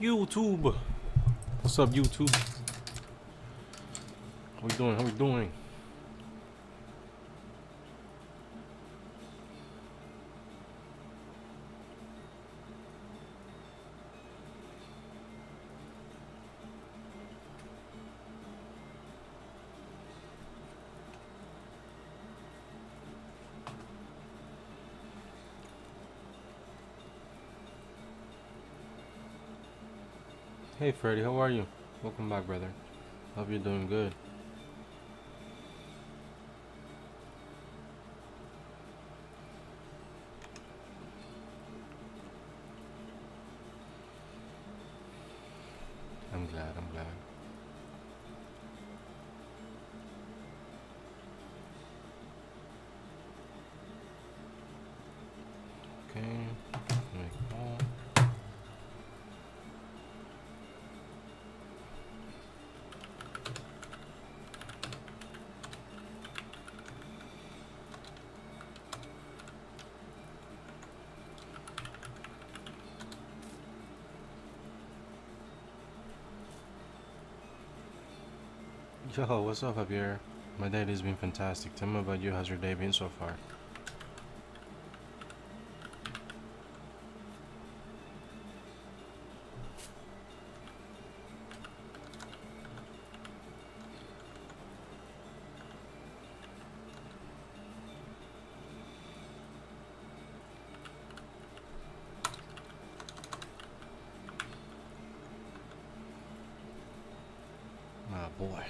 YouTube. What's up, YouTube? How we doing? How we doing? Hey, Freddy. How are you? Welcome back, brother. Hope you're doing good. I'm glad. I'm glad. Okay. Make all. Yo, what's up, Javier? My day has been fantastic. Tell me about you. How's your day been so far? Ah, boy.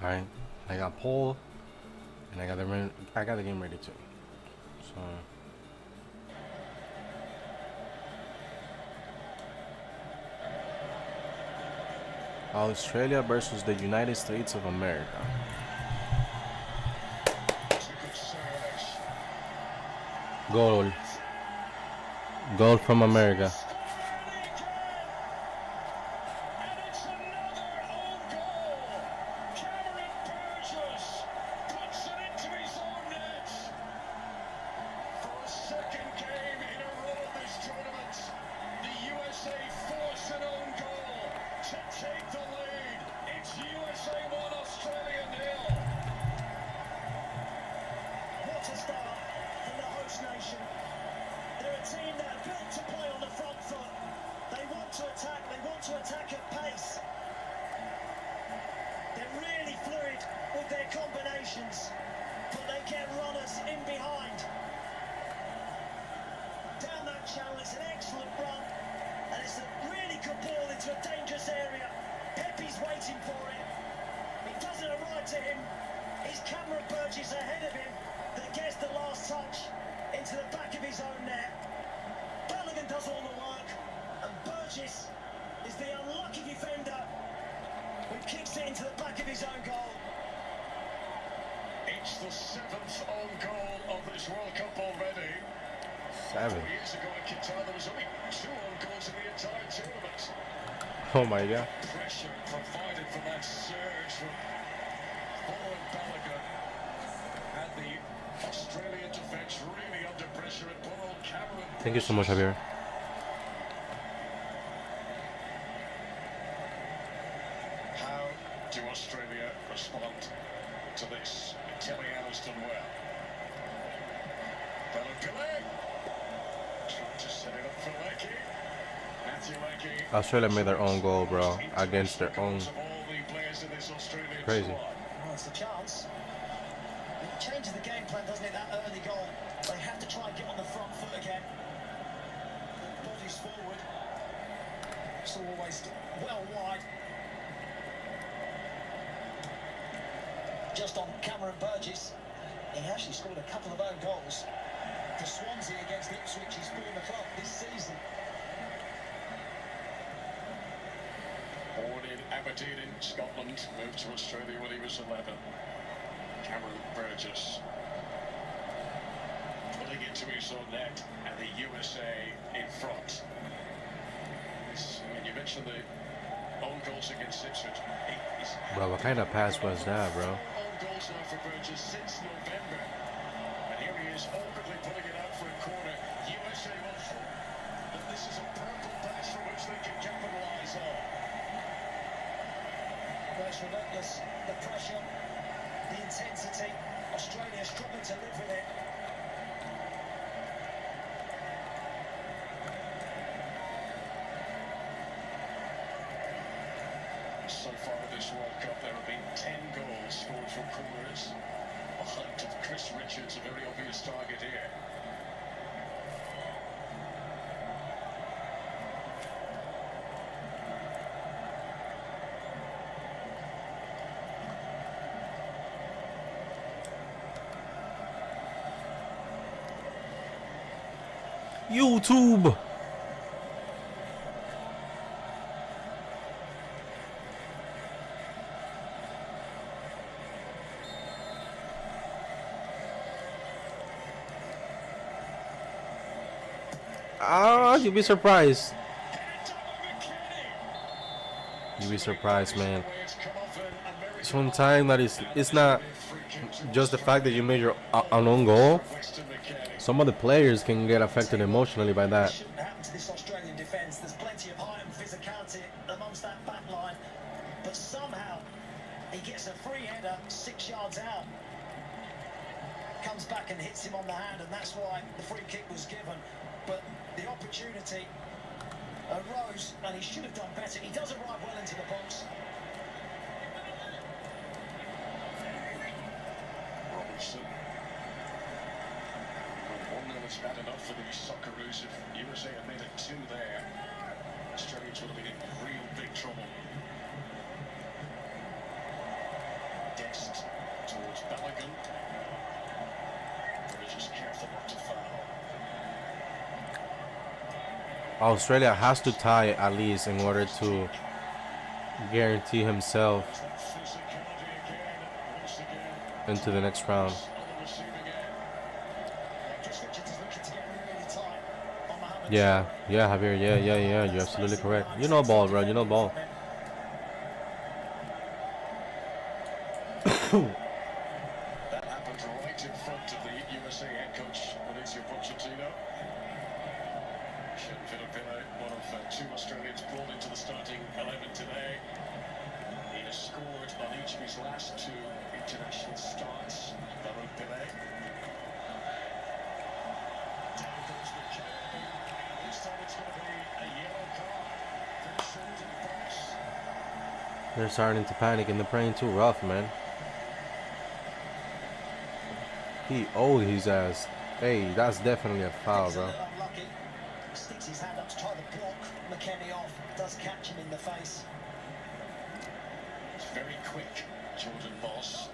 All right. I got poll, and I got the game ready too. So. Australia versus the United States of America. Goal. Goal from America. Oh my god. Pressure provided from that surge from following Balogun. And the Australian defense really under pressure at Paul Cameron. Thank you so much, Javier. How do Australia respond to this? Kelly Allen's done well. Balogun trying to set it up for Leakey. Australia made their own goal, bro, against their own. Crazy. Well, it's a chance. It changes the game plan, doesn't it? That early goal. They have to try and get on the front foot again. Bodies forward. It's always well wide. Just on Cameron Burgess. He actually scored a couple of own goals for Swansea against Ipswich. He's former club this season. Born in Aberdeen in Scotland, moved to Australia when he was 11. Cameron Burgess putting it to his own net, and the USA in front. And you mentioned the own goals against Ipswich. Bro, what kind of pass was that, bro? Own goals now for Burgess since November. And here he is awkwardly putting it out for a corner. USA will hope that this is a purple patch from which they can capitalise on. Well, it's relentless. The pressure, the intensity. Australia struggling to live with it. So far in this World Cup, there have been 10 goals scored from corners. The height of Chris Richards, a very obvious target here. YouTube. Ah, you'd be surprised. You'd be surprised, man. It's one time that it's not just the fact that you made your an own goal. Some of the players can get affected emotionally by that. Shouldn't happen to this Australian defence. There's plenty of height and physicality amongst that back line, but somehow he gets a free header 6 yards out. Comes back and hits him on the hand, and that's why the free kick was given. But the opportunity arose, and he should have done better. He does arrive well into the box. Robinson. 1-0 is bad enough for the Socceroos. If USA had made it 2 there, Australians would have been in real big trouble. Dest towards Balogun. Just careful not to foul. Australia has to tie at least in order to guarantee himself into the next round. Yeah, Javier, yeah, you're absolutely correct. You know ball, bro, you know ball. That happened right in front of the USA head coach, Mauricio Pochettino. Filipino, one of 2 Australians brought into the starting 11 today. He has scored on each of his last 2 international starts. Baron Pele. Down goes McKay. This time it's going to be a yellow card. Very short in the box. They're starting to panic and they're playing too rough, man. He owed his ass. Hey, that's definitely a foul, bro. Unlucky. Sticks his hand up to try to block McKennie off. Does catch him in the face. It's very quick, Jordan Boss.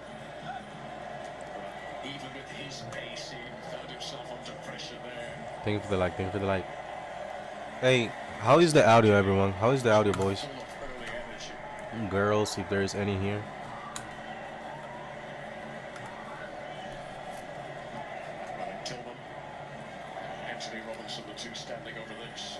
Even with his pace, he found himself under pressure there. Thank you for the like, thank you for the like. Hey, how is the audio, everyone? How is the audio, boys? Full of early energy. Girls, if there is any here. Tillman, Anthony Robinson, the 2 standing over this.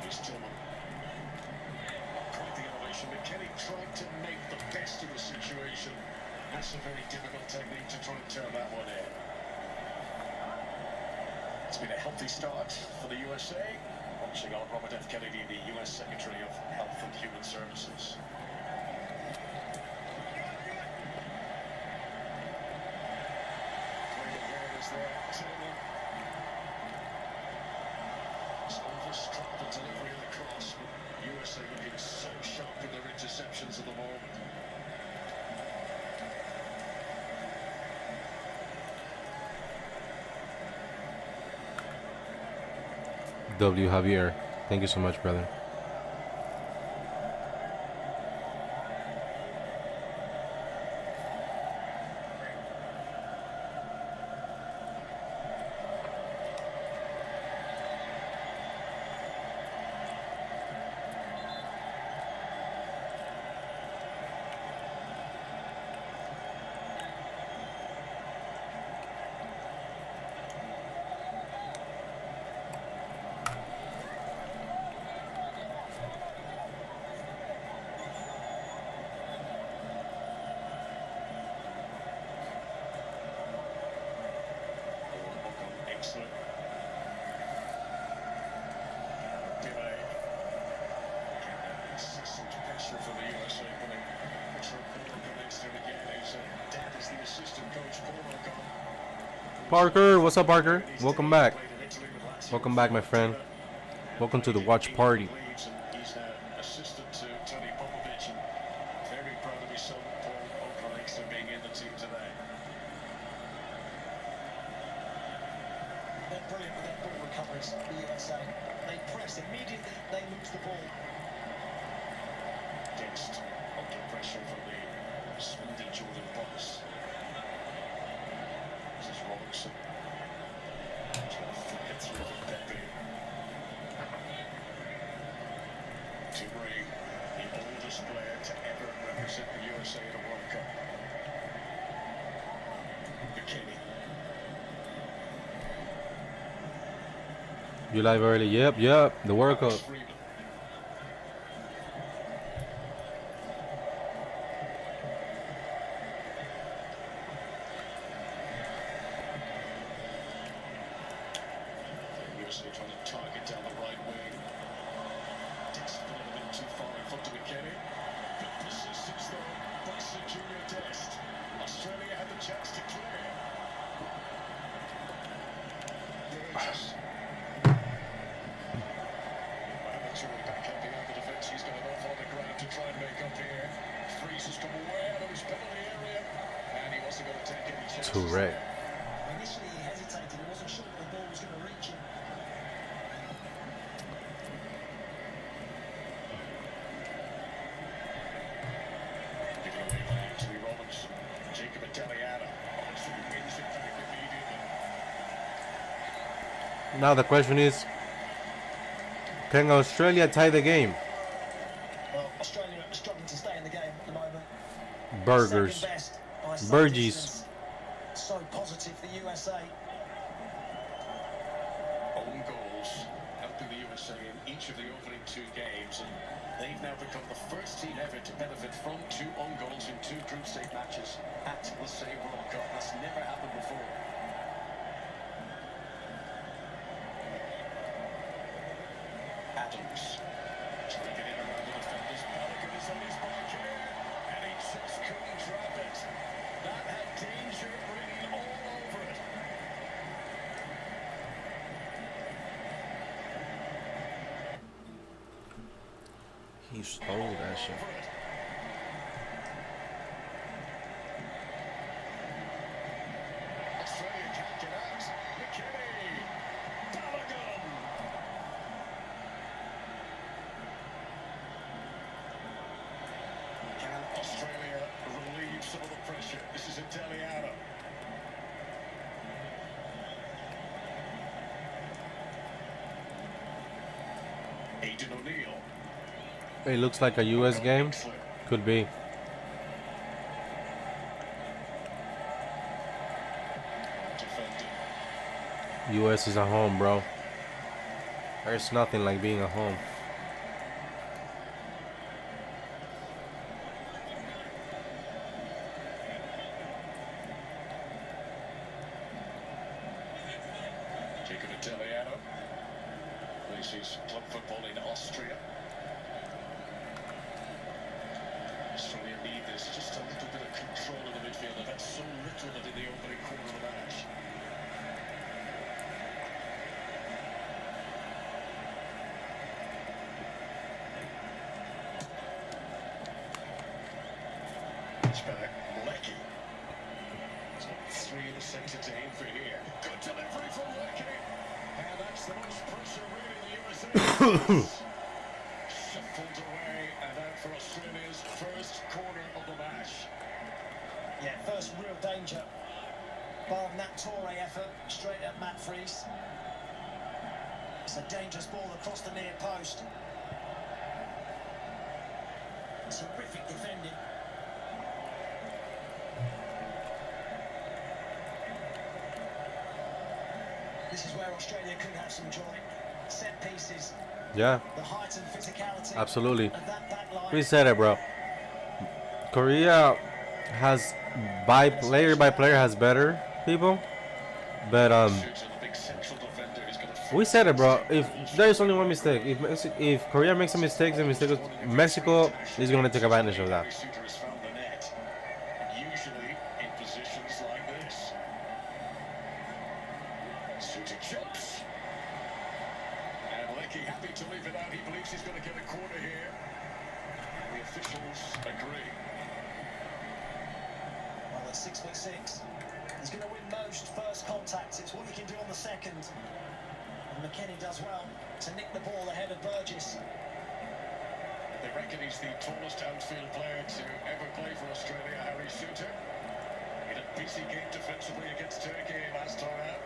Here's Tillman. Quite the innovation. McKennie tried to make the best of the situation. That's a very difficult technique to try and turn that one in. It's been a healthy start for the USA. Watching on Robert F. Kennedy, the US Secretary of Health and Human Services. Great awareness there, Tillman. It's overstruck the delivery of the cross, but USA looking so sharp in their interceptions at the moment. W. Javier, thank you so much, brother. Excellent. Delay. Incessant pressure for the USA when they throw Paul against him again. He's dead as the assistant coach Paul. Parker, what's up, Parker? Welcome back. Welcome back, my friend. Welcome to the watch party. He's assistant to Tony Popovich and very proud of his son Paul O'Connor being in the team today. They're brilliant with their ball recoveries, the USA. They press immediately, they lose the ball. Against under pressure from the speedy Jordan Box. This is Robinson. Trying to flick it through for Pepe. To Ray, the oldest player to ever represent the USA in a World Cup. McKinney. You live early? Yep. The World Cup. Freeman. USA trying to target down the right wing. Dest a little bit too far in front of McKinney. Good persistence though by Sir Junior Dest. Australia had the chance to clear. Burgess. That's really back helping out the defence. He's got enough on the ground to try and make up here. Freeze has come way out of his penalty area. And he wasn't going to take any chances. Correct. Initially he hesitated, he wasn't sure that the ball was going to reach him. Giving away by Anthony Robinson. Jacob Italiano. Obviously wins it pretty immediately. Now the question is, can Australia tie the game? Well, Australia are struggling to stay in the game at the moment. Burgers. Second best by some Burgies. distance. So positive, the USA. Own goals helping the USA in each of the opening two games, and they've now become the first team ever to benefit from 2 own goals in 2 group stage matches at the same World Cup. That's never happened before. Adams trying to get in around the defenders. Pelican is on his mark here, and he just couldn't drop it. That had danger written all over it. He stole that shit. Australia can't get out. McKinney. Balogun. Can Australia relieve some of the pressure? This is Italiano. Aidan O'Neill. It looks like a US game. Could be. Defending. US is at home, bro. There's nothing like being at home. Jacob Italiano plays his club football in Austria. Australia need this, just a little bit of control in the midfield. They've had so little of it in the opening quarter of the match. It's back, Lecky. So 3 in the centre to aim for here. Good delivery from Lecky. And that's the most pressure really the USA. Shuffled away and out for Australia's first corner of the match. Yeah, first real danger. Bar that Torre effort, straight at Matt Freese. It's a dangerous ball across the near post. Terrific defending. This is where Australia could have some joy. Set pieces, Yeah, the height and physicality absolutely. of that back line. We said it, bro. Korea has by player has better people, but Shoots in the big centre We said it, bro. If there's only one mistake, if Korea makes a mistake, Mexico is gonna take advantage of that. Shooter has found the net. Usually in positions like this. Shooter jumps. And Lecky happy to leave it out. He believes he's going to get a corner here. The officials agree. Well, at 6'6", he's going to win most first contacts. It's what you can do on the second. And McKennie does well to nick the ball ahead of Burgess. They reckon he's the tallest outfield player to ever play for Australia, Harry Shooter. In a busy game defensively against Turkey last time out.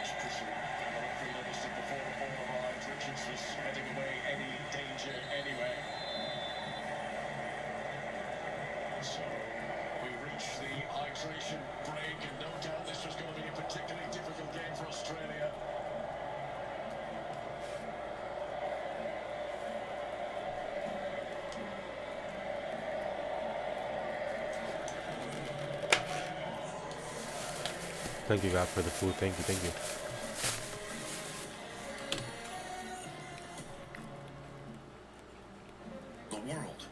It's pushing the referee noticed it before the ball arrived. Richards was heading away any danger anyway. So we reach the hydration break, and no doubt this was going to be a particularly difficult game for Australia. Thank you, God, for the food. Thank you, thank you. The world.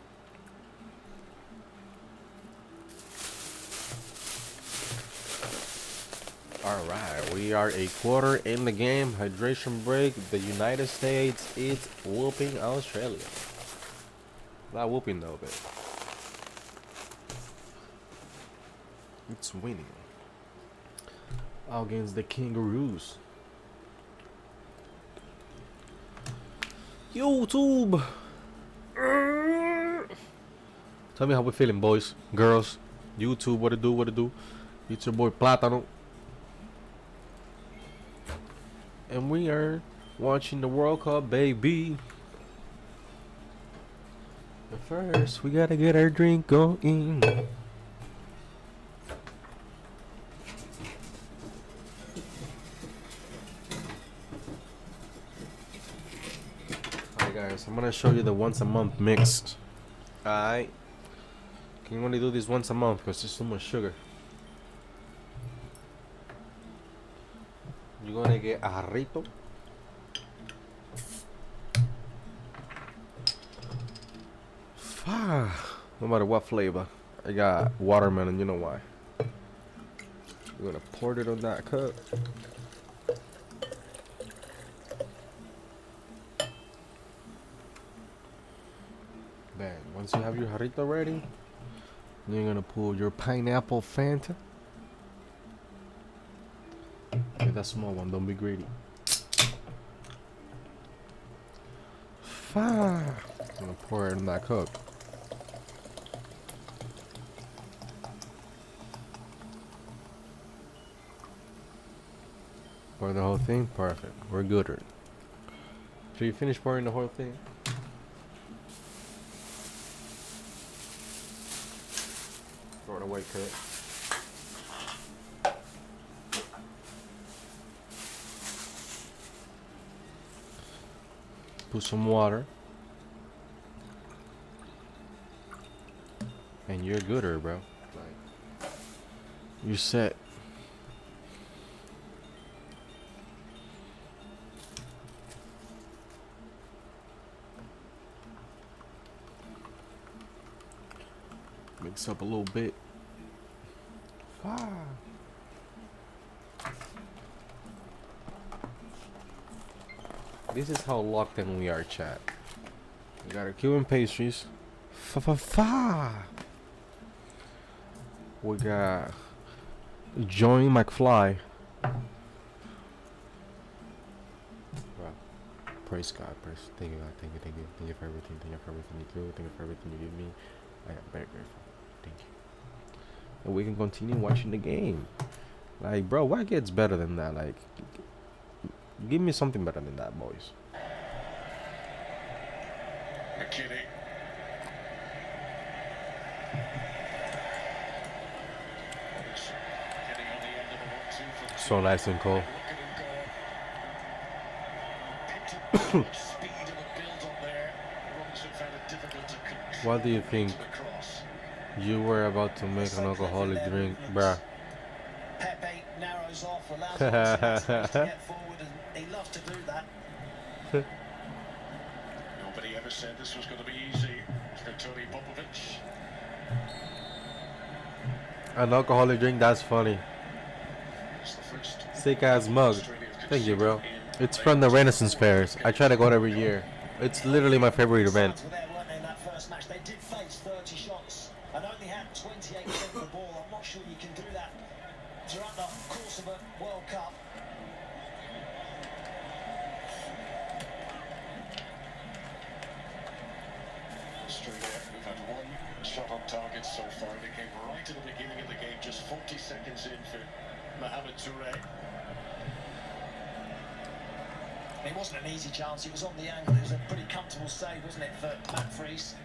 All right, we are a quarter in the game. Hydration break. The United States is whooping Australia. Not whooping though, but it's winning against the Kangaroos. YouTube. Tell me how we're feeling, boys, girls. YouTube, what to do, what to do. It's your boy Platano. And we are watching the World Cup, baby. But first, we gotta get our drink going. Alright, guys, I'm gonna show you the once a month mix. Alright. Can you only do this once a month because there's too much sugar. You're gonna get a jarrito. No matter what flavor. I got watermelon, you know why. You're gonna pour it on that cup. Then once you have your jarrito ready, you're gonna pull your pineapple Fanta. Get that small one, don't be greedy. I'm gonna pour it in that cup. Pour the whole thing? Perfect. We're good. So you finish pouring the whole thing? Throw it away, Kurt. Put some water. And you're gooder, bro. Like, you're set. Mix up a little bit. This is how locked in we are, chat. We got our Cuban pastries. We got Joey McFly. Wow. Praise God. Praise. Thank you, God. Thank you. Thank you. Thank you for everything. Thank you for everything you do. Thank you for everything you give me. I am very grateful. Thank you. And we can continue watching the game. Like, bro, what gets better than that? Like, give me something better than that, boys. McKennie. So nice and cold. What do you think You were about to make an alcoholic drink, bruh. Pepe narrows off, allows the to get forward, and he loves to do that. Nobody ever said this was going to be easy for Tony Popovic. An alcoholic drink, that's funny. It's the first Sick ass mug. Thank you, bro. It's from the Renaissance Fairs. I try to go every year. It's literally my favorite event. Were there, weren't they, in that first match? They did face 30 shots and only had 28% of the ball. I'm not sure you can do that throughout the course of a World Cup. Australia, we've had one shot on target so far. They came right at the beginning of the game, just 40 seconds in for Mohamed Touré. It wasn't an easy chance. It was on the angle. It was a pretty comfortable save, wasn't it, for Matt Fries?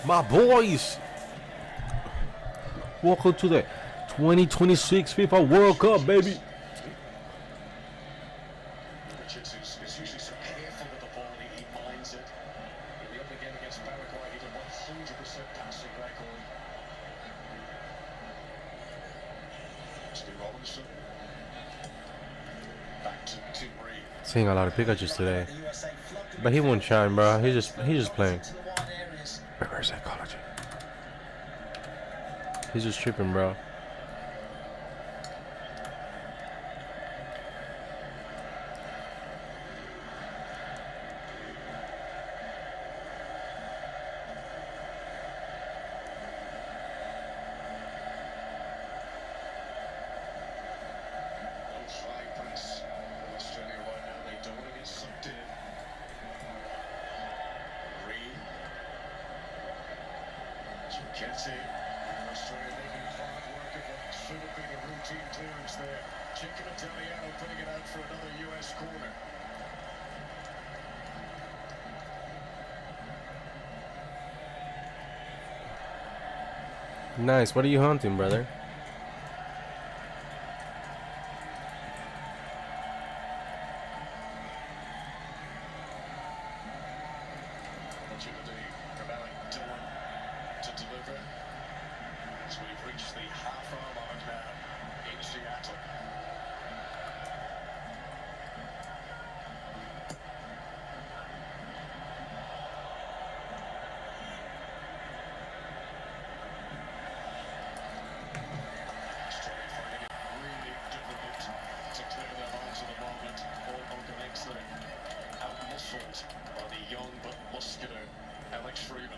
My boys! Welcome to the 2026 FIFA World Cup, baby! Richards is usually so careful with the ball, he minds it. In the other game against Paraguay, he did 100% passing record. Steve Robinson. Back to Timry. Seeing a lot of Pikachus today. The USA flooded the But he won't shine, bro. He's just playing. into the wide areas. Reverse psychology. He's just tripping, bro. High press. Australia right now, they don't want to get sucked in. Reed. Spaghetti. Australia making hard work of what should have been a routine clearance there. Chicken Italiano putting it out for another US corner. Nice. What are you hunting, brother? Opportunity for Alec Dillon to deliver as we've reached the half-hour mark now in Seattle. Australia finding it really difficult to clear their lines at the moment. All makes them out-muscled by the young but muscular Alex Freeman.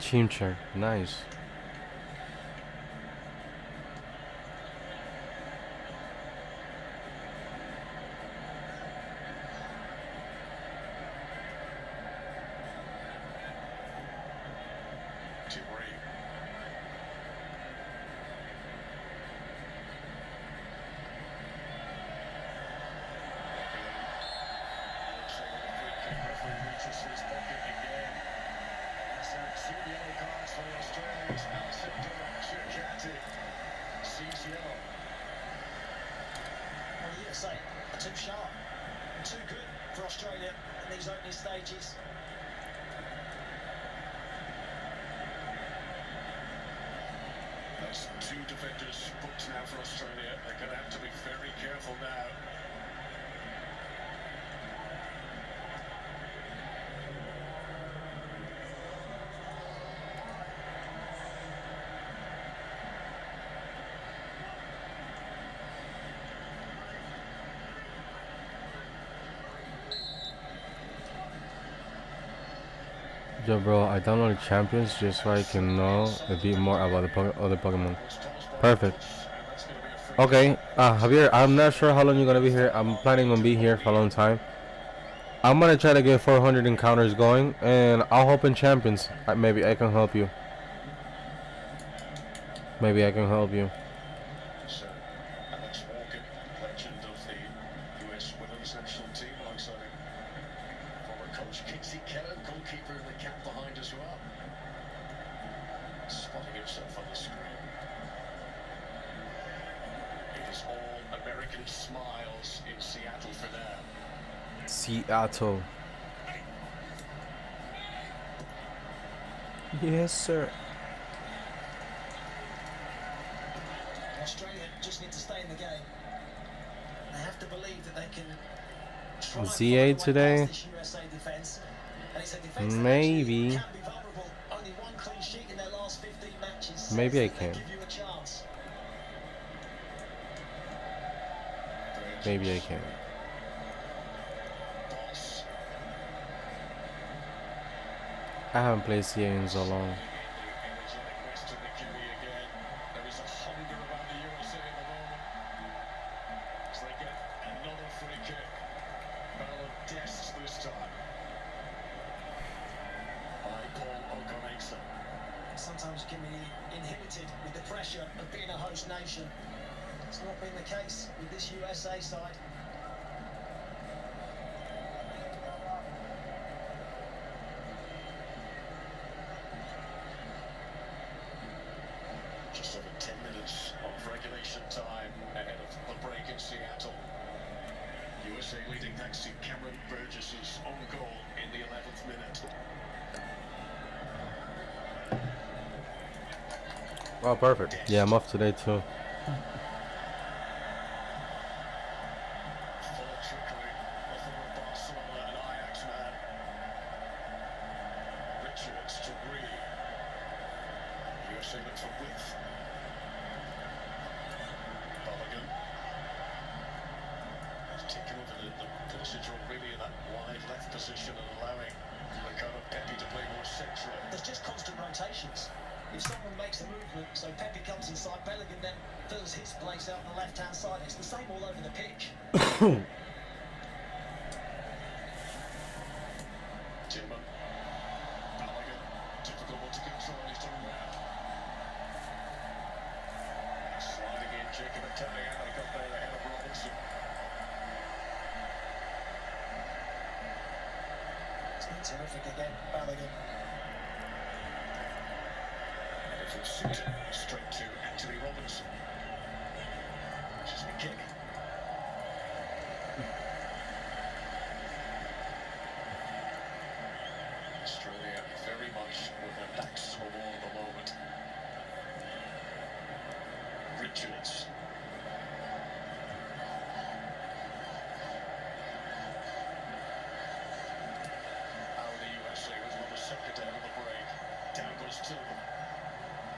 Chimcher. Nice. Timry. Reaches his pocket again. That's two yellow cards for the Australians. Alcindor sees yellow. Well, the USA are too sharp and too good for Australia in these opening stages. That's two defenders booked now for Australia. They're going to have to be very careful now. Yo, bro, I downloaded Champions just so I can know a bit more about the other Pokemon. Perfect. Okay, Javier, I'm not sure how long you're gonna be here. I'm planning on being here for a long time. I'm gonna try to get 400 encounters going, and I'll open Champions. Maybe I can help you. Maybe I can help you. So, Alex Morgan, legend of the US women's national team, alongside former coach American smiles in Seattle for now. Seattle. Yes, sir. Australia just need to stay in the game. They have to believe that they can try and ZA find a way today? past this USA defence. And it's a defence that Maybe. actually can be vulnerable. Only one clean sheet in their last 15 matches says Maybe I that they can. give you a chance. Maybe I can. Boss. I haven't played CA in so long. Energetic Western McKinney again. There is a hunger around the USA at the moment. As they get another free kick. Battle of desks this time. By Paul O'Connor. Sometimes you can be inhibited with the pressure of being a host nation. It's not been the case with this USA side. Just over 10 minutes of regulation time ahead of the break in Seattle. USA leading thanks to Cameron Burgess's own goal in the 11th minute. Oh, perfect. Yeah, I'm off today too. Full trickery of former Barcelona and Ajax man. Richards to Reed. USA look for width. Mulligan has taken over the position really in that wide left position and allowing Ricardo Pepi to play more centrally. There's just constant rotations. If someone makes a movement, so Pepe comes inside, Bellingham then fills his place out on the left-hand side. It's the same all over the pitch. Tillman. Mulligan. Difficult one to control. He's done well. Sliding in, Jacob Italiano got there ahead of Robinson. It's been terrific again, Bellingham. From Sutton straight to Anthony Robinson. Which is a kick. Australia very much with their backs to the wall at the moment. Richards. Out of the USA with one second out of the break. Down goes Tillman.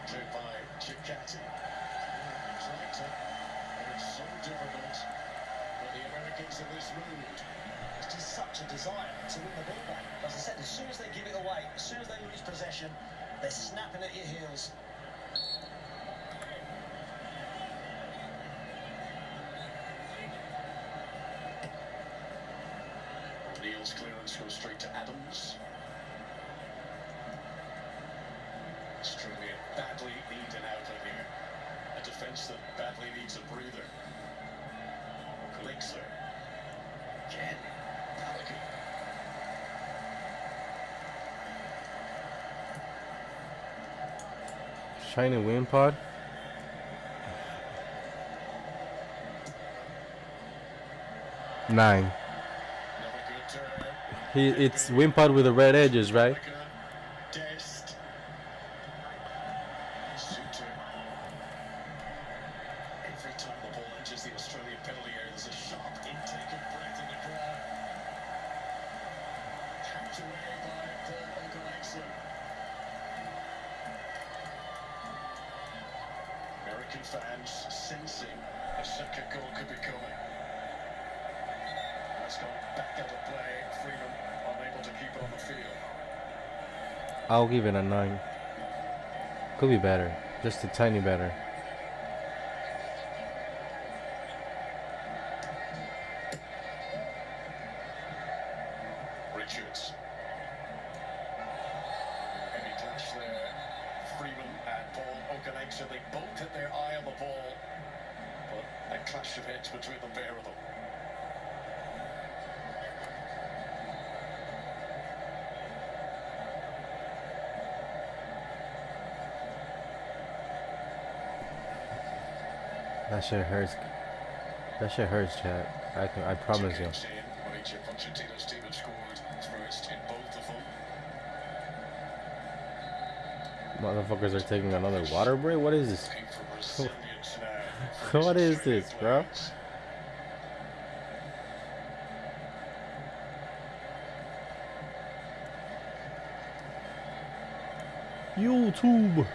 Cleared by Chicati. Trying to, but it's so difficult for the Americans in this mood. It's just such a desire to win the ball back. As I said, as soon as they give it away, as soon as they lose possession, they're snapping at your heels. Neil's clearance goes straight to Adams. Australia badly need an outlet here. A defence that badly needs a breather. Glixler. Again. Pelican. Shiny wind pod. Nine. Another good turn. It's wind pod with the red edges, right? Dest. Suter. Every time the ball enters the Australian penalty area, there's a sharp intake of breath in the crowd. Hacked away by Paul O'Connor. American fans sensing a second goal could be coming. That's gone back out of play. Freeman unable to keep it on the field. I'll give it a 9. Could be better. Just a tiny better. Richards. Heavy clash there. Freeman and Paul O'Connor. They both had their eye on the ball. But a clash of heads between the pair of them. That shit hurts. That shit hurts, chat. I promise you. Mauricio Pochettino's team have scored first in both of them. Motherfuckers are taking another water break? What is this? Looking for resilience now for What these is this, Australian bro? players. YouTube.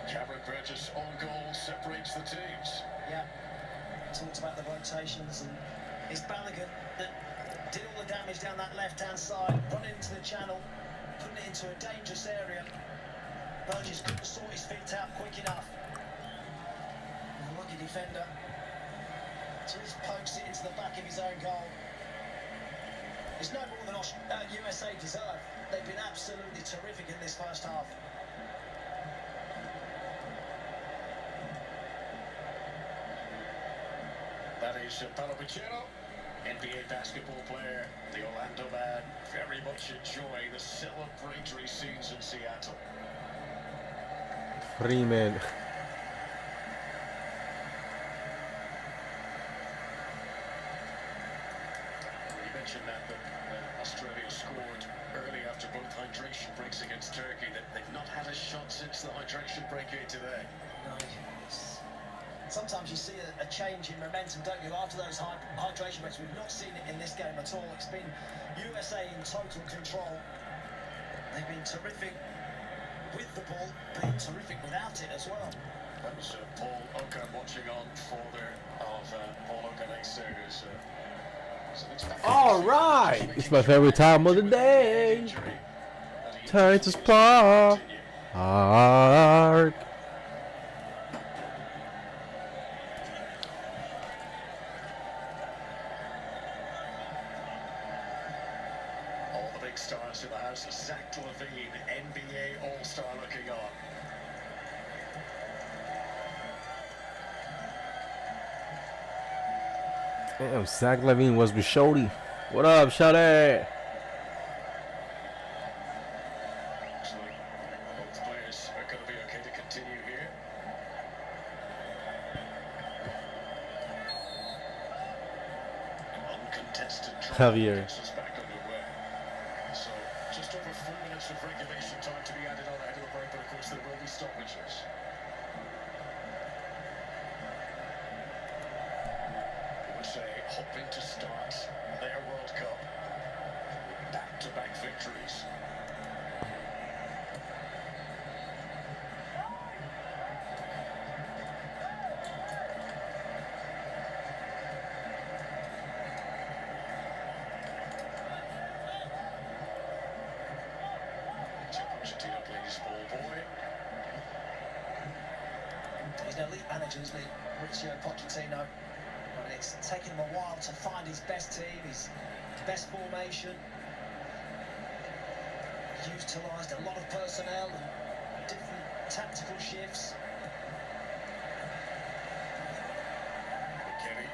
Cameron Burgess on goal separates the teams. Yeah, talked about the rotations, and it's Balogun that did all the damage down that left-hand side, running into the channel, putting it into a dangerous area. Burgess couldn't sort his feet out quick enough. Lucky defender just pokes it into the back of his own goal. It's no more than USA deserve. They've been absolutely terrific in this first half. That is Palomachero, NBA basketball player, the Orlando man, very much enjoying the celebratory scenes in Seattle. Freeman. You mentioned that Australia scored early after both hydration breaks against Turkey. That they've not had a shot since the hydration break here today. No, sometimes you see a change in momentum, don't you, after those hydration breaks. We've not seen it in this game at all. It's been USA in total control. They've been terrific with the ball, been terrific without it as well. That was Paul Oka watching on, father of Paul Oka next there. All right. It's my favorite time of the day. Time to spark. All the big stars in the house. Zach Levine, NBA All-Star looking on. Damn, Zach Levine was with Shorty. What up, Shorty? So both players are going to be okay to continue here. Uncontested Javier. gets us back underway. So just over 4 minutes of regulation time to be added on ahead of the break, but of course there will be stoppages. USA hoping to start their World Cup with back-to-back victories. Pochettino plays ball boy. He's an elite manager, isn't he, Mauricio Pochettino? And it's taken him a while to find his best team, his best formation. He's utilised a lot of personnel and different tactical shifts. McKennie.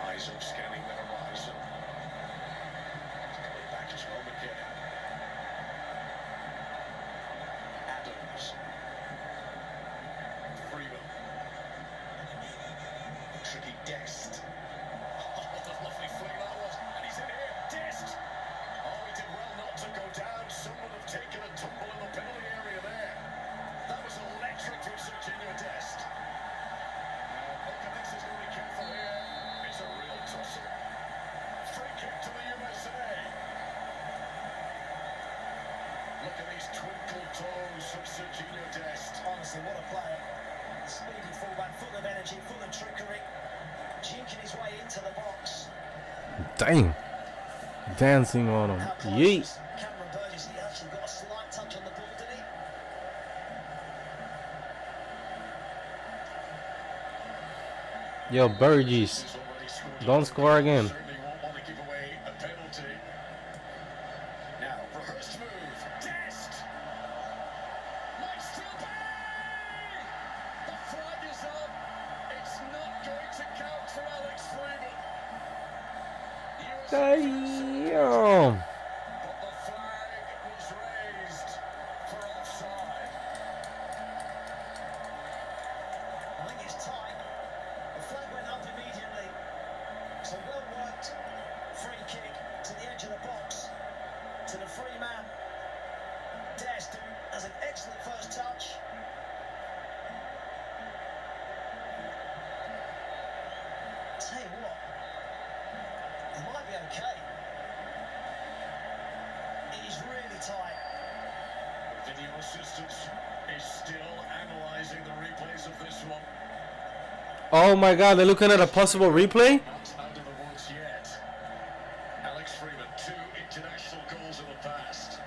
Eyes up, scanning the horizon. He's coming back as well, McKennie. Adams. Freeman. Tricky Dest. Oh, what a lovely fling that was. And he's in here. Dest. Oh, he did well not to go down. Someone have taken a tumble in the penalty area there. That was electric from Serginho Dest. Okanex is going to be careful here. It's a real tussle. Free kick to the USA. Look at these twinkle toes from Serginho Dest. Honestly, what a player. Speedy fullback, full of energy, full of trickery. Jinking his way into the box. Damn. Dancing on him. How close Yeet. was Cameron Burgess? He actually got a slight touch on the ball, did he? Yo, Burgess. He's already scored. Don't score again. Certainly won't want to give away a penalty. Now, rehearsed move. Dest! Might still be! The flag is up. It's not going to count for Alex Freeman. Damn. But the flag a free man. Dest has an excellent first touch. Tell you what, he might be okay. He's really tight. Video assistance is still analysing the replays of this one. Oh my God, they're looking at a possible replay? Not out of the woods yet. Alex Freeman, 2 international goals in the past.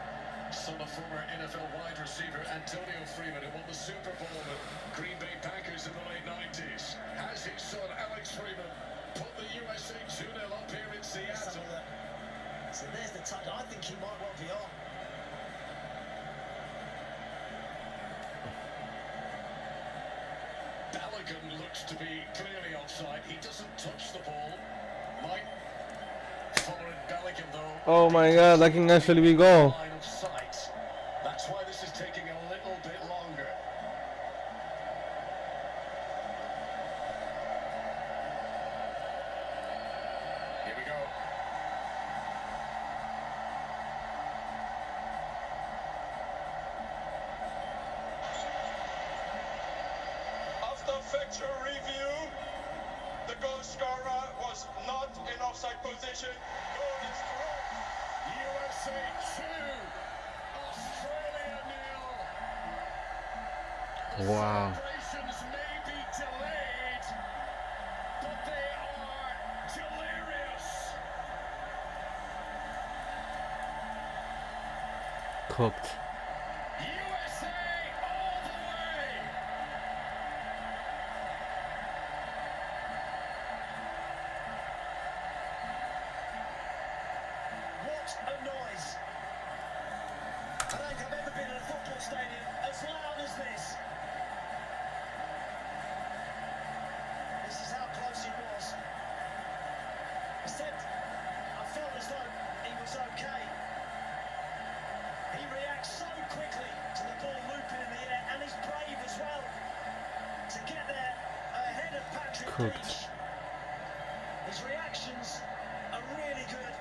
Son of former NFL wide receiver Antonio Freeman, who won the Super Bowl with Green Bay Packers in the late 90s. Has his son Alex Freeman put the USA 2-0 up here in Seattle? So there's the touch. I think he might well be on. Balogun looks to be clearly offside. He doesn't touch the ball. Might following Balogun though. Oh my God, that can actually be goal. Line of sight. That's why this is taking a little bit longer. Here we go. After factual review, the goal scorer was not in offside position. Goal is correct. USA 2, Australia 0. Wow. Celebrations may be delayed, but they are delirious. Cooked. USA all the way. What a noise. I don't think I've ever been in a football stadium as loud as this. This is how close he was. I said, I felt as though he was okay. He reacts so quickly to the ball looping in the air, and he's brave as well to get there ahead of Patrick Cooked. Beach. His reactions are really good.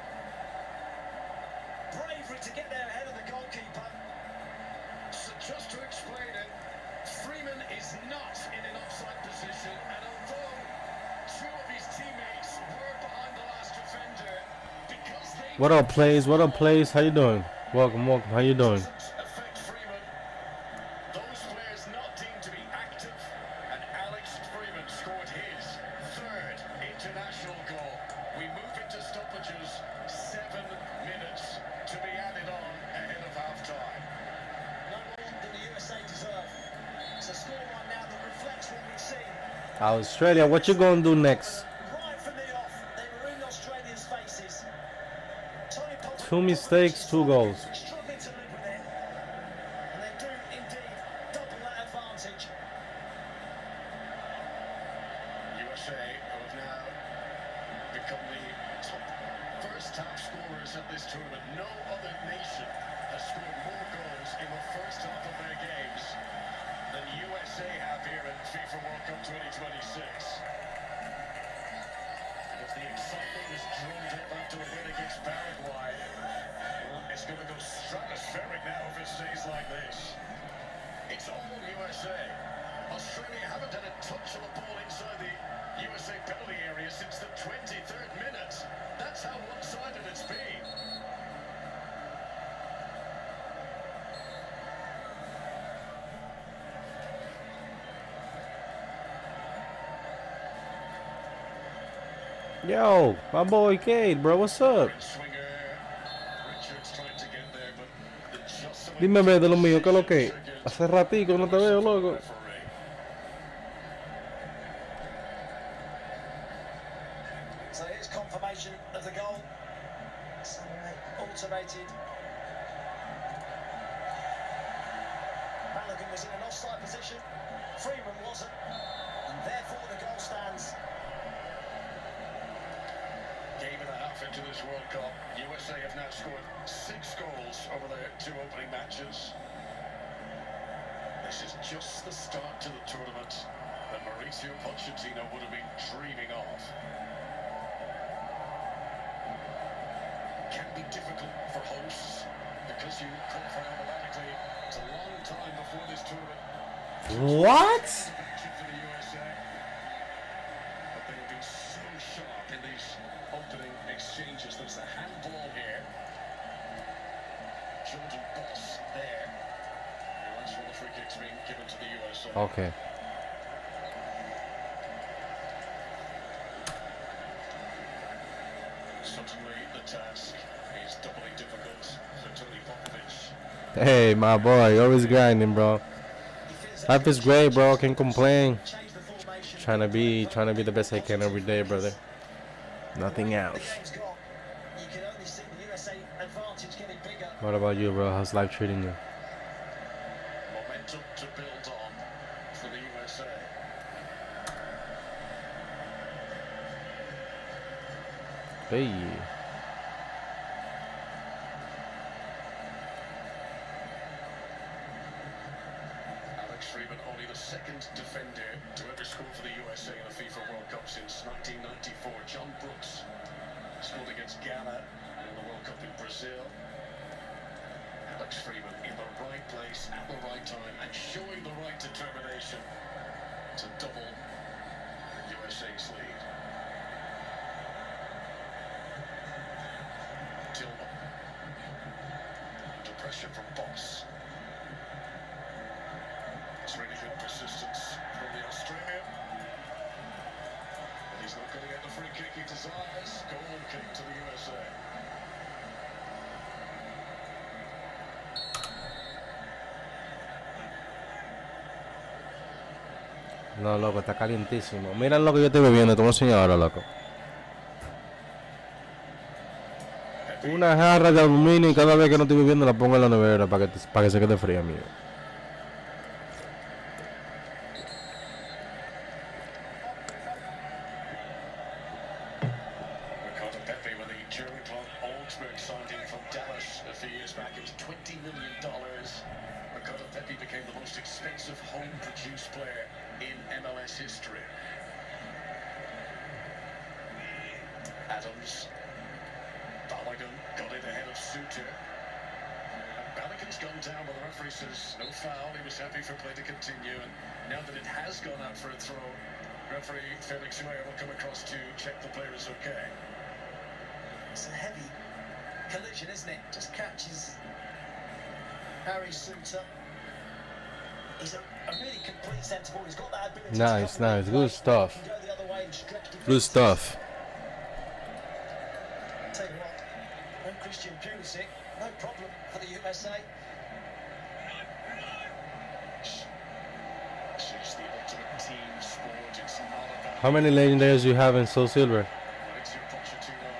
Bravery to get there ahead of the goalkeeper. So just to explain it, Freeman is not in an offside position, and although 2 of his teammates were behind the last defender, because they What up, plays? What up, plays? How you doing? Welcome, welcome. How you doing? doesn't affect Freeman, those players not deemed to be active, and Alex Freeman scored his 3rd international goal. We move into stoppages, 7 minutes to be added on ahead of half-time. No more than the USA deserve. It's a scoreline now that reflects what we've seen. Australia, what you gonna do next? Right from the off, they were in Australians' faces. Tony Pollard- 2 mistakes, 2 goals. Struggling to live with it. And they do indeed double that advantage. USA, who have now become the top first half scorers at this tournament. No other nation has scored more goals in the first half of their games than USA have here in FIFA World Cup 2026. And if the excitement is drummed up after a win against Paraguay, well, it's going to go stratospheric now if it stays like this. It's all USA. Australia haven't had a touch of the ball inside the USA penalty area since the 23rd minute. That's how one-sided it's been. Yo, my boy Cade, bro, what's up? Swinger. Richards trying to get there, but the just Dime, ve de lo mío, ¿qué es lo que? Hace ratico no te veo, loco. So here's confirmation of the goal. Automated. Balogun was in an offside position. Freeman wasn't. And therefore the goal stands. Game and a half into this World Cup. USA have now scored 6 goals over their 2 opening matches. This is just the start to the tournament that Mauricio Pochettino would have been dreaming of. Can be difficult for hosts unless you qualify automatically. It's a long time before this tournament. What? Action for the USA. But they have been so sharp in these opening exchanges. There's a handball here. Jordan Boss there. And that's one of the free kicks being given to the USA. Okay. Certainly the task is doubly difficult for Tony Popovich. Hey, my boy, always grinding, bro. Life is great, bro. Can't complain. Change the formation. Trying to be the best I can every day, brother. Nothing The else. game's gone. You can only see the USA advantage getting bigger. What about you, bro? How's life treating you? Momentum to build on for the USA. Hey. Alex Freeman, only the second defender to ever score for the USA in a FIFA World Cup since 1994. John Brooks scored against Ghana in the World Cup in Brazil. Alex Freeman in the right place at the right time and showing the right determination to double USA's lead. Tillman. Under pressure from Boss. It's really good persistence from the Australian. But he's not going to get the free kick he desires. Goal kick to the USA. No, loco, está calientísimo. Mira lo que yo estoy bebiendo, te voy a enseñar ahora, loco. Una jarra de aluminio y cada vez que no estoy bebiendo la pongo en la nevera para que se quede fría, amigo. Ricardo Pepe with the German club Augsburg signed him from Dallas a few years back. It was $20 million. Ricardo Pepe became the most expensive home-produced player in MLS history. Adams. Balogun got it ahead of Suter. And Balogun's gone down, but the referee says no foul. He was happy for play to continue. And now that it has gone out for a throw, referee Felix Huer will come across to check the player is okay. It's a heavy collision, isn't it? Just catches Harry Suter. He's a really complete centre forward. He's got that ability. Nice, to cover nice. the Good play. stuff. He can go the other way and stretch defense. Good stuff. Tell you what, no Christian Pulisic, no problem for the USA. This is the ultimate team sport. It's not about How many legendaries do you have in Soul Silver? Mauricio Pochettino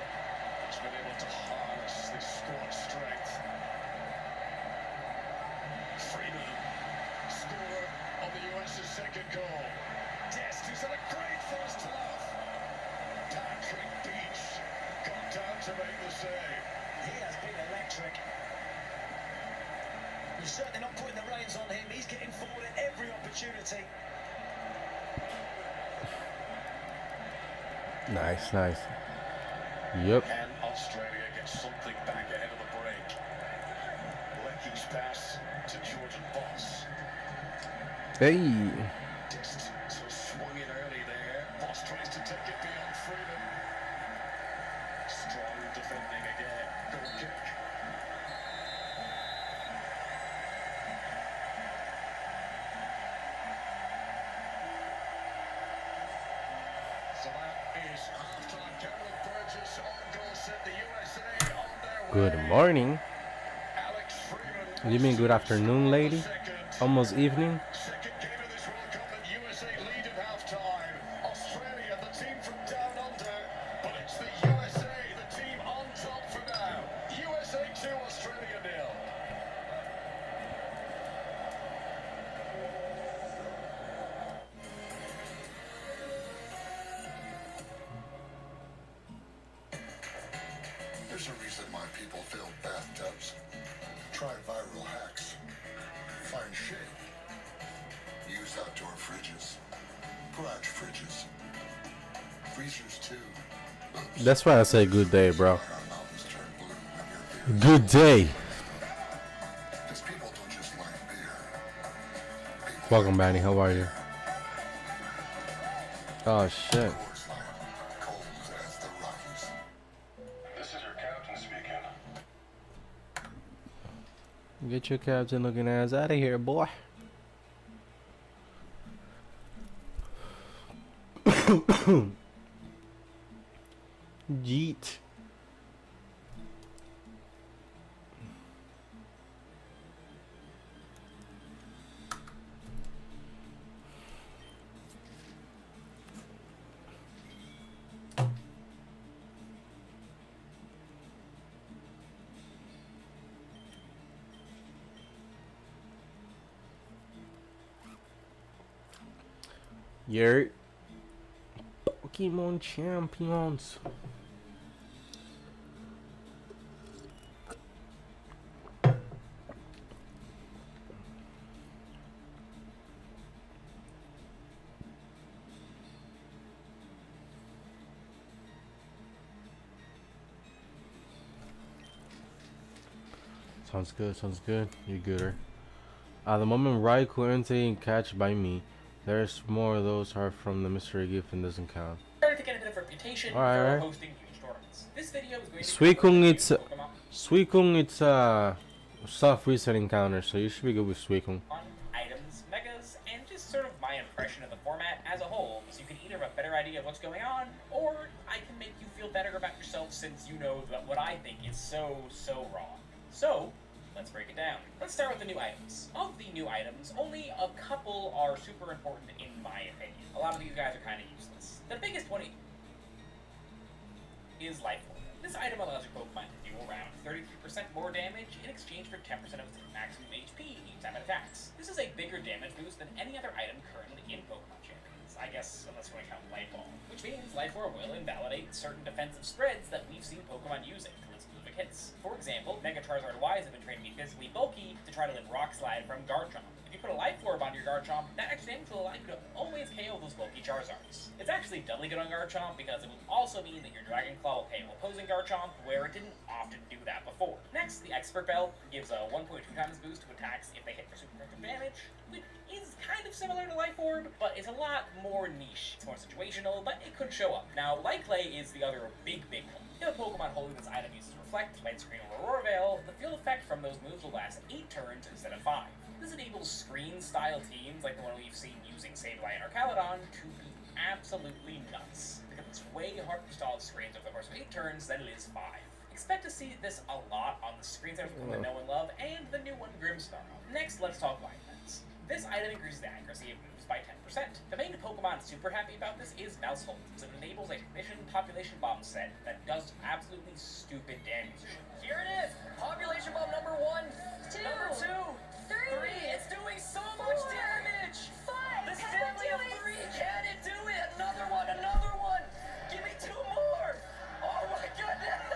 has been able to harness this squad strength. Freeman, scorer of the US's second goal. Dest, who's had a great first half. Patrick Beach got down to make the save. He has been electric. You're certainly not putting the reins on him. He's getting forward at every opportunity. Nice, nice. Yep. Can Australia get something back ahead of the break? Lecky's pass to Jordan Boss. Hey. Dest so swung it early there. Boss tries to take it beyond Freedom. Strong defending again. Goal kick. So that is halftime. Cameron Burgess on goal set the USA on their Good way. morning. Alex Freeman. You mean good afternoon, lady? Second. Almost evening. Second game of this World Cup and USA lead at halftime. Australia, the team from down under, but it's the USA, the team on top for now. USA 2, Australia 0. There's a reason why people fill bathtubs. Try viral hacks. Find shade. Use outdoor fridges. Garage fridges. Freezers too. That's why I say good day, bro. Our mountains turn blue when you're there. Good day. Welcome, Manny. How are you? Oh shit. Coors Light, cold as the Rockies. This is your captain speaking. Get your captain looking ass out of here, boy. Yeet. Yurt. Pokemon champions. Sounds good, sounds good. You're gooder. At the moment, Raikou and catch by me. There's more of those are from the mystery gift and doesn't count. Started to get a bit of reputation for Alright. hosting huge tournaments. This video is going to Suicune, it's Pokemon Suicune, it's soft reset encounter, so you should be good with Suicune. items, megas, and just sort of my impression of the format as a whole. So you can either have a better idea of what's going on, or I can make you feel better about yourself since you know that what I think is so wrong. So, let's break it down. Let's start with the new items. Of the new items, only a couple are super important in my opinion. A lot of these guys are kind of useless. The biggest one is Life Orb. This item allows your Pokemon to do around 33% more damage in exchange for 10% of its maximum HP each time it attacks. This is a bigger damage boost than any other item currently in Pokemon Champions, I guess unless we count Life Ball, which means Life Orb will invalidate certain defensive spreads that we've seen Pokemon using for its specific hits. For example, Mega Charizard Ys have been trained to be physically bulky to try to live Rock Slide from Garchomp. If you put a Life Orb onto your Garchomp, that extra damage will allow you to always KO those bulky Charizards. It's actually doubly good on Garchomp because it will also mean that your Dragon Claw will KO opposing Garchomp, where it didn't often do that before. Next, the Expert Belt gives a 1.2 times boost to attacks if they hit for super effective damage, which is kind of similar to Life Orb, but is a lot more niche. It's more situational, but it could show up. Now, Light Clay is the other big one. If a Pokemon holding this item uses Reflect, Light Screen, or Aurora Veil, the field effect from those moves will last 8 turns instead of 5. This enables screen-style teams like the one we've seen using Sableye and Arcaludon to be absolutely nuts, because it's way harder to stall screens over the course of 8 turns than it is 5. Expect to see this a lot on the screens that we know and love, and the new one, Grimmsnarl. Next, let's talk Life Lens. This item increases the accuracy of moves by 10%. The main Pokemon super happy about this is Mousehold, so it enables a Technician Population Bomb set that does absolutely stupid damage. Here it is! Population Bomb number 1, number 2, 3! It's doing so much damage! 5! This is Can definitely it a do it? 3! Can it do it? Another one! Give me 2 more! Oh my goodness!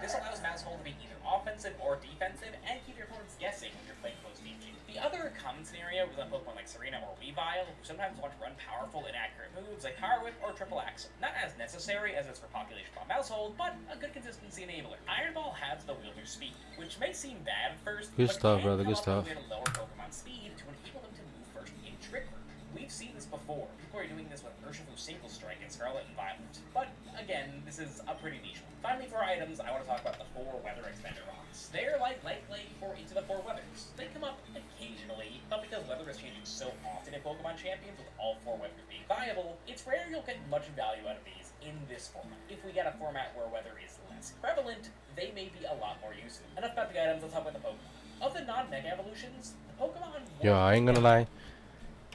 This allows Mousehold to be either offensive or defensive, and keep your opponents guessing when you're playing close team game. The other common scenario is on Pokemon like Serena or Weavile, who sometimes want to run powerful, inaccurate moves like Power Whip or Triple Axle. Not as necessary as it's for Population Bomb Mousehold, but a good consistency enabler. Iron Ball has the wielder speed, which may seem bad at first, Good but stuff, can brother, good come up stuff. with a lower Pokemon speed to enable them to move first in Trick Room. We've seen this before. People are doing this with Urshifu Single Strike in Scarlet and Violet. But, again, this is a pretty niche one. Finally, for items, I want to talk about the 4 Weather Extender Rocks. They're like Light Clay for each of the 4 weathers. They come up occasionally, but because weather is changing so often in Pokemon Champions with all 4 weathers being viable, it's rare you'll get much value out of these in this format. If we get a format where weather is less prevalent, they may be a lot more useful. Enough about the items, let's talk about the Pokemon. Of the non-Mega evolutions, the Pokemon... Yo, I ain't gonna lie.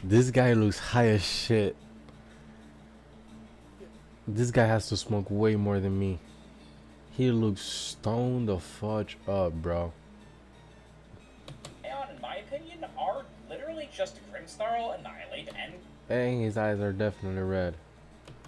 This guy looks high as shit. This guy has to smoke way more than me. He looks stoned the fudge up, bro. In my opinion, are literally just Grimmsnarl, Annihilate, and And his eyes are definitely red.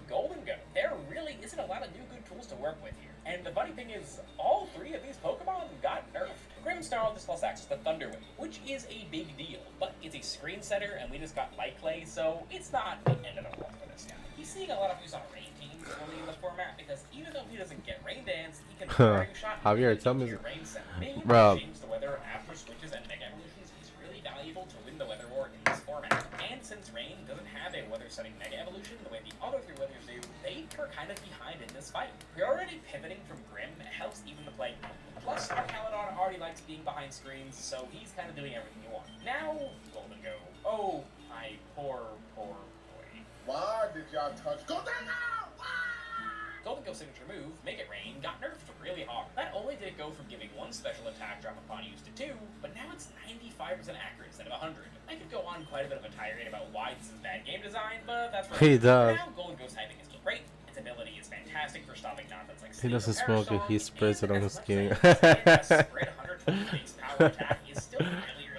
Golden Go. There really isn't a lot of new good tools to work with here. And the funny thing is, all 3 of these Pokemon got nerfed. Grimmsnarl just lost access to Thunder Wave, which is a big deal, but it's a screen setter, and we just got Light Clay, so it's not the end of the world for this guy. He's seeing a lot of use on rain teams early in the format, because even though he doesn't get Rain Dance, he can Fire Shot Javier, and tell me- your Rain Set. Being able Bro. to change the weather after switches and Mega Evolutions is really valuable to win the Weather War in this format. a weather-setting Mega Evolution the way the other three weathers do, they are kind of behind in this fight. Priority pivoting from Grim helps even the play. Plus, our Caledon already likes being behind screens, so he's kind of doing everything you want. Now, Golden Go. Oh, my poor boy. Why did y'all touch? Go down now! Golden Go signature move, Make It Rain, got nerfed really hard. Not only did it go from giving 1 special attack drop upon use to 2, but now it's 95% accurate instead of 100. I could go on quite a bit of a tirade about why this is bad game design, but that's right. He does. For now, Golden Go's typing is still great. Its ability is fantastic for stopping nonsense like He doesn't Sleep or smoke it, he Parastorm, sprays it and on as his much skin. as its spread 120 base power attack is still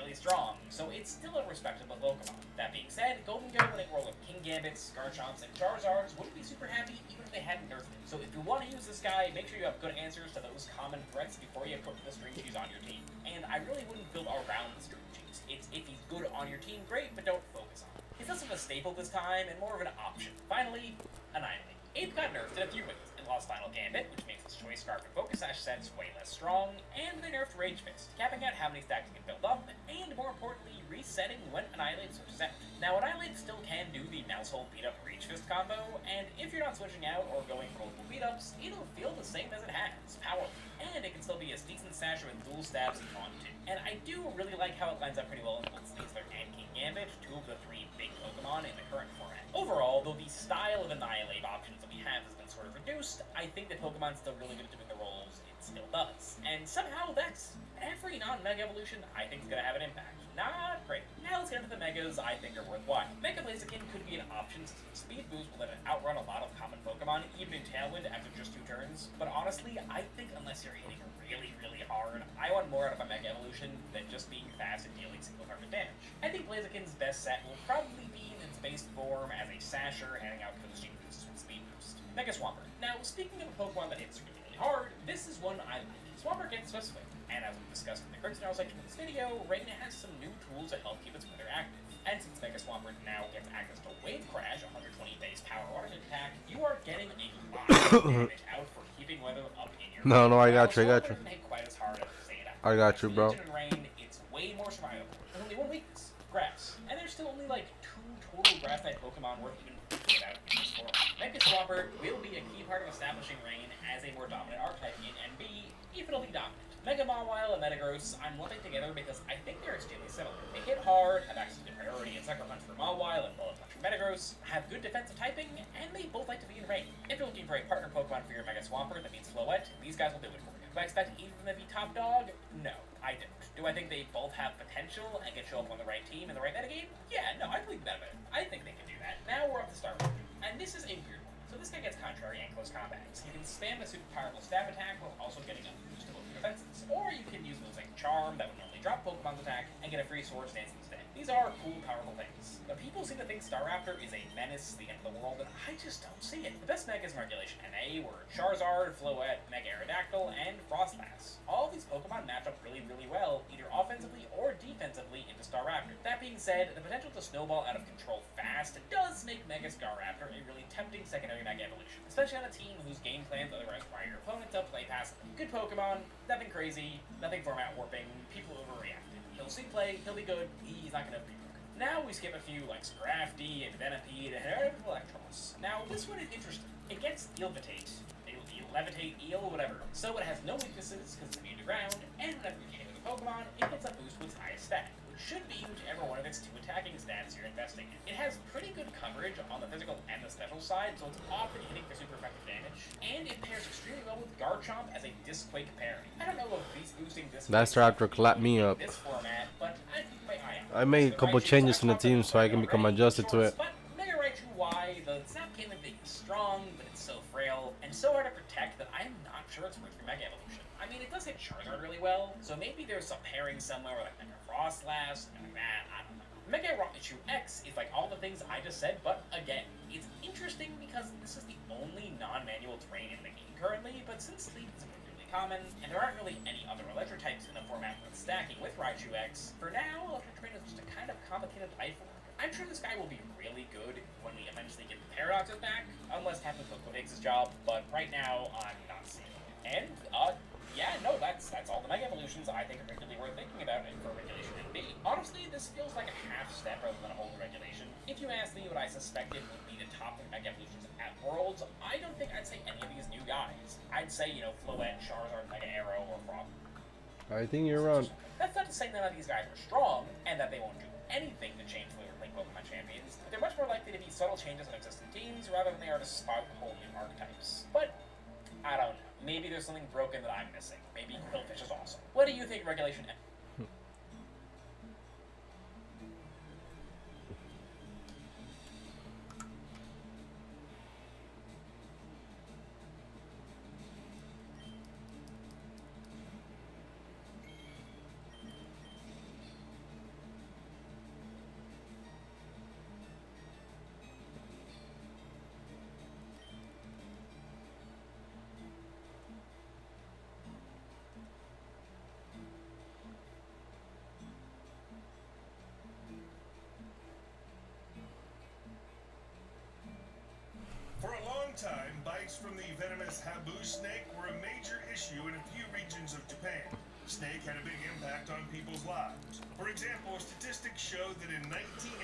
really strong, so it's still a respectable Pokemon. That being said, Golden Go when it rolled with King Gambits, Garchomps, and Charizards wouldn't be super happy even if they hadn't nerfed it. So if you want to use this guy, make sure you have good answers to those common threats before you put the string cheese on your team. And I really wouldn't build around the string cheese. It's if he's good on your team, great, but don't focus on him. He's less of a staple this time and more of an option. Finally, Annihilate. Ape got nerfed in a few ways. It lost Final Gambit, which makes its Choice Scarf and Focus Sash sets way less strong, and they nerfed Rage Fist, capping out how many stacks you can build up, and more importantly, resetting when Annihilate switches out. Now, Annihilate still can do the Mousehole beat-up Rage Fist combo, and if you're not switching out or going for multiple beat-ups, it'll feel the same as it has, powerful, and it can still be a decent stasher with dual stabs if you want to. And I do really like how it lines up pretty well in both Sneasler and King Gambit, 2 of the 3 big Pokemon in the current format. Overall, though the style of Annihilate options that we have has been sort of reduced, I think that Pokemon's still really good at doing the roles it still does. And somehow that's every non-Mega Evolution I think is going to have an impact. Not great. Now let's get into the Megas I think are worthwhile. Mega Blaziken could be an option since its speed boost will let it outrun a lot of common Pokemon, even in Tailwind after just 2 turns. But honestly, I think unless you're hitting really hard, I want more out of a Mega Evolution than just being fast and dealing single-target damage. I think Blaziken's best set will probably be in its base form as a Sasher handing out coasting boosts with speed boost. Mega Swampert. Now, speaking of a Pokemon that hits really hard, this is one I like. Swampert gets specific, and as we discussed in the Quick Snarl section of this video, Rain has some new tools to help keep its weather active. And since Mega Swampert now gets access to Wave Crash, 120 base power water attack, you are getting a lot of damage out for keeping weather up in your No, I got you. Swampert doesn't hit quite as hard as Zeta. I got you, bro. Legion and Rain, it's way more survivable. There's only 1 weakness, Grass. And there's still only like 2 total Grass-type Pokemon worth even thinking about in this form. Mega Swampert will be a key part of establishing Rain as a more dominant archetype in NB, if it'll be dominant. Mega Mawile and Metagross I'm lumping together because I think they're extremely similar. They hit hard, have access to priority and Sucker Punch for Mawile and Bullet Punch for Metagross, have good defensive typing, and they both like to be in Rain. If you're looking for a partner Pokemon for your Mega Swampert that means Floette, these guys will do it for you. Do I expect either of them to be top dog? No, I don't. Do I think they both have potential and can show up on the right team in the right metagame? Yeah, no, I believe that about it. I think they can do that. Now we're up to Star Wars. And this is a weird one. So this guy gets contrary and close combat. So you can spam a super powerful stab attack while also getting a boost to both your defenses. Or you can use moves like Charm that would normally drop Pokemon's attack and get a free Swords Dance instead. These are cool, powerful things. But people seem to think Staraptor is a menace, the end of the world, and I just don't see it. The best Megas in Regulation NA were Charizard, Floette, Mega Aerodactyl, and Frostlass. All these Pokemon match up really well, either offensively or defensively into Staraptor. That being said, the potential to snowball out of control fast does make Mega Staraptor a really tempting secondary Mega Evolution, especially on a team whose game plans otherwise require your opponent to play passively. Good Pokemon, nothing crazy, nothing format warping, people overreacted. He'll see play, he'll be good, he's not gonna be broken. Now we skip a few like Scrafty and Venipede and Electros. Now this one is interesting. It gets Eelvitate, Levitate, Eel, whatever. So it has no weaknesses because it's immune to ground, and whenever you hit with a Pokemon, it gets a boost to its highest stat, which should be whichever one of its 2 attacking stats you're investing in. It has pretty good coverage on the physical and the special side, so it's often hitting for super effective damage, and it pairs extremely well with Garchomp as a Disc-Quake pairing. I don't know if beast boosting this That Staraptor clapped me up. this format, but I keep my eye out. I made a couple changes in the team so I can become adjusted to it. But Mega Raichu Y, the Snap Cannon thing is strong, but it's so frail and so hard to protect that I'm not sure it's worth your Mega Evolution. I mean, it does hit Charizard really well, so maybe there's some pairing somewhere with like Mega Frostlass, something like that, I don't know. Mega Raichu X is like all the things I just said, but again, it's interesting because this is the only non-manual terrain in the game currently, but since Sleep isn't really common, and there aren't really any other electric types in the format with stacking with Raichu X, for now, electric terrain is just a kind of complicated life form. I'm sure this guy will be really good when we eventually get the Paradoxes back, unless Tapu Koko takes his job, but right now, I'm not seeing it. And, yeah, no, that's all the Mega Evolutions I think are really worth thinking about for Regulation NB. Honestly, this feels like a half step rather than a whole regulation. If you ask me, would I suspected would be the top 3 Mega Evolutions at Worlds, I don't think I'd say any of these new guys. I'd say, Floette, Charizard, Mega Arrow, or Frog. I think you're wrong. That's not to say none of these guys are strong, and that they won't do anything to change the way we play Pokemon Champions, but they're much more likely to be subtle changes in existing teams rather than they are to spout whole new archetypes. But, I don't know. Maybe there's something broken that I'm missing. Maybe Quillfish is awesome. What do you think Regulation For a long time, bites from the venomous Habu snake were a major issue in a few regions of Japan. The snake had a big impact on people's lives. For example, statistics show that in 1980,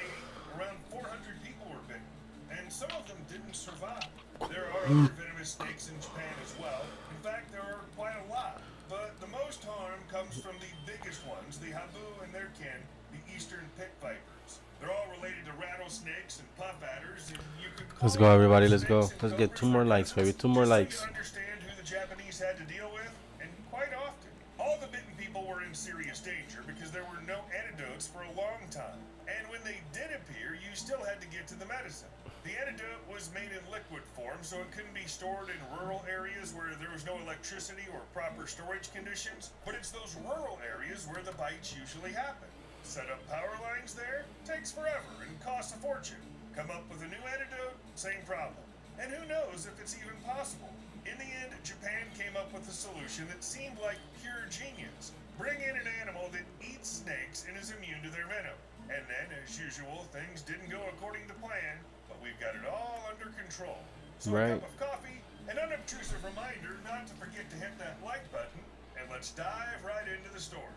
around 400 people were bitten, and some of them didn't survive. There are other venomous snakes in Japan as well. In fact, there are quite a lot. But the most harm comes from the biggest ones, the Habu and their kin, the eastern pit vipers. They're all related to rattlesnakes and puff adders, and you could call Let's go, everybody. Let's go. snakes and Let's get cobras 2 more for likes, baby. 2 more just so likes. you understand who the Japanese had to deal with, and quite often, all the bitten people were in serious danger because there were no antidotes for a long time. And when they did appear, you still had to get to the medicine. The antidote was made in liquid form, so it couldn't be stored in rural areas where there was no electricity or proper storage conditions, but it's those rural areas where the bites usually happen. Set up power lines there, takes forever and costs a fortune. Come up with a new antidote, same problem. And who knows if it's even possible. In the end, Japan came up with a solution that seemed like pure genius. Bring in an animal that eats snakes and is immune to their venom. And then, as usual, things didn't go according to plan, but we've got it all under control. So Right. a cup of coffee, an unobtrusive reminder not to forget to hit that like button, and let's dive right into the story.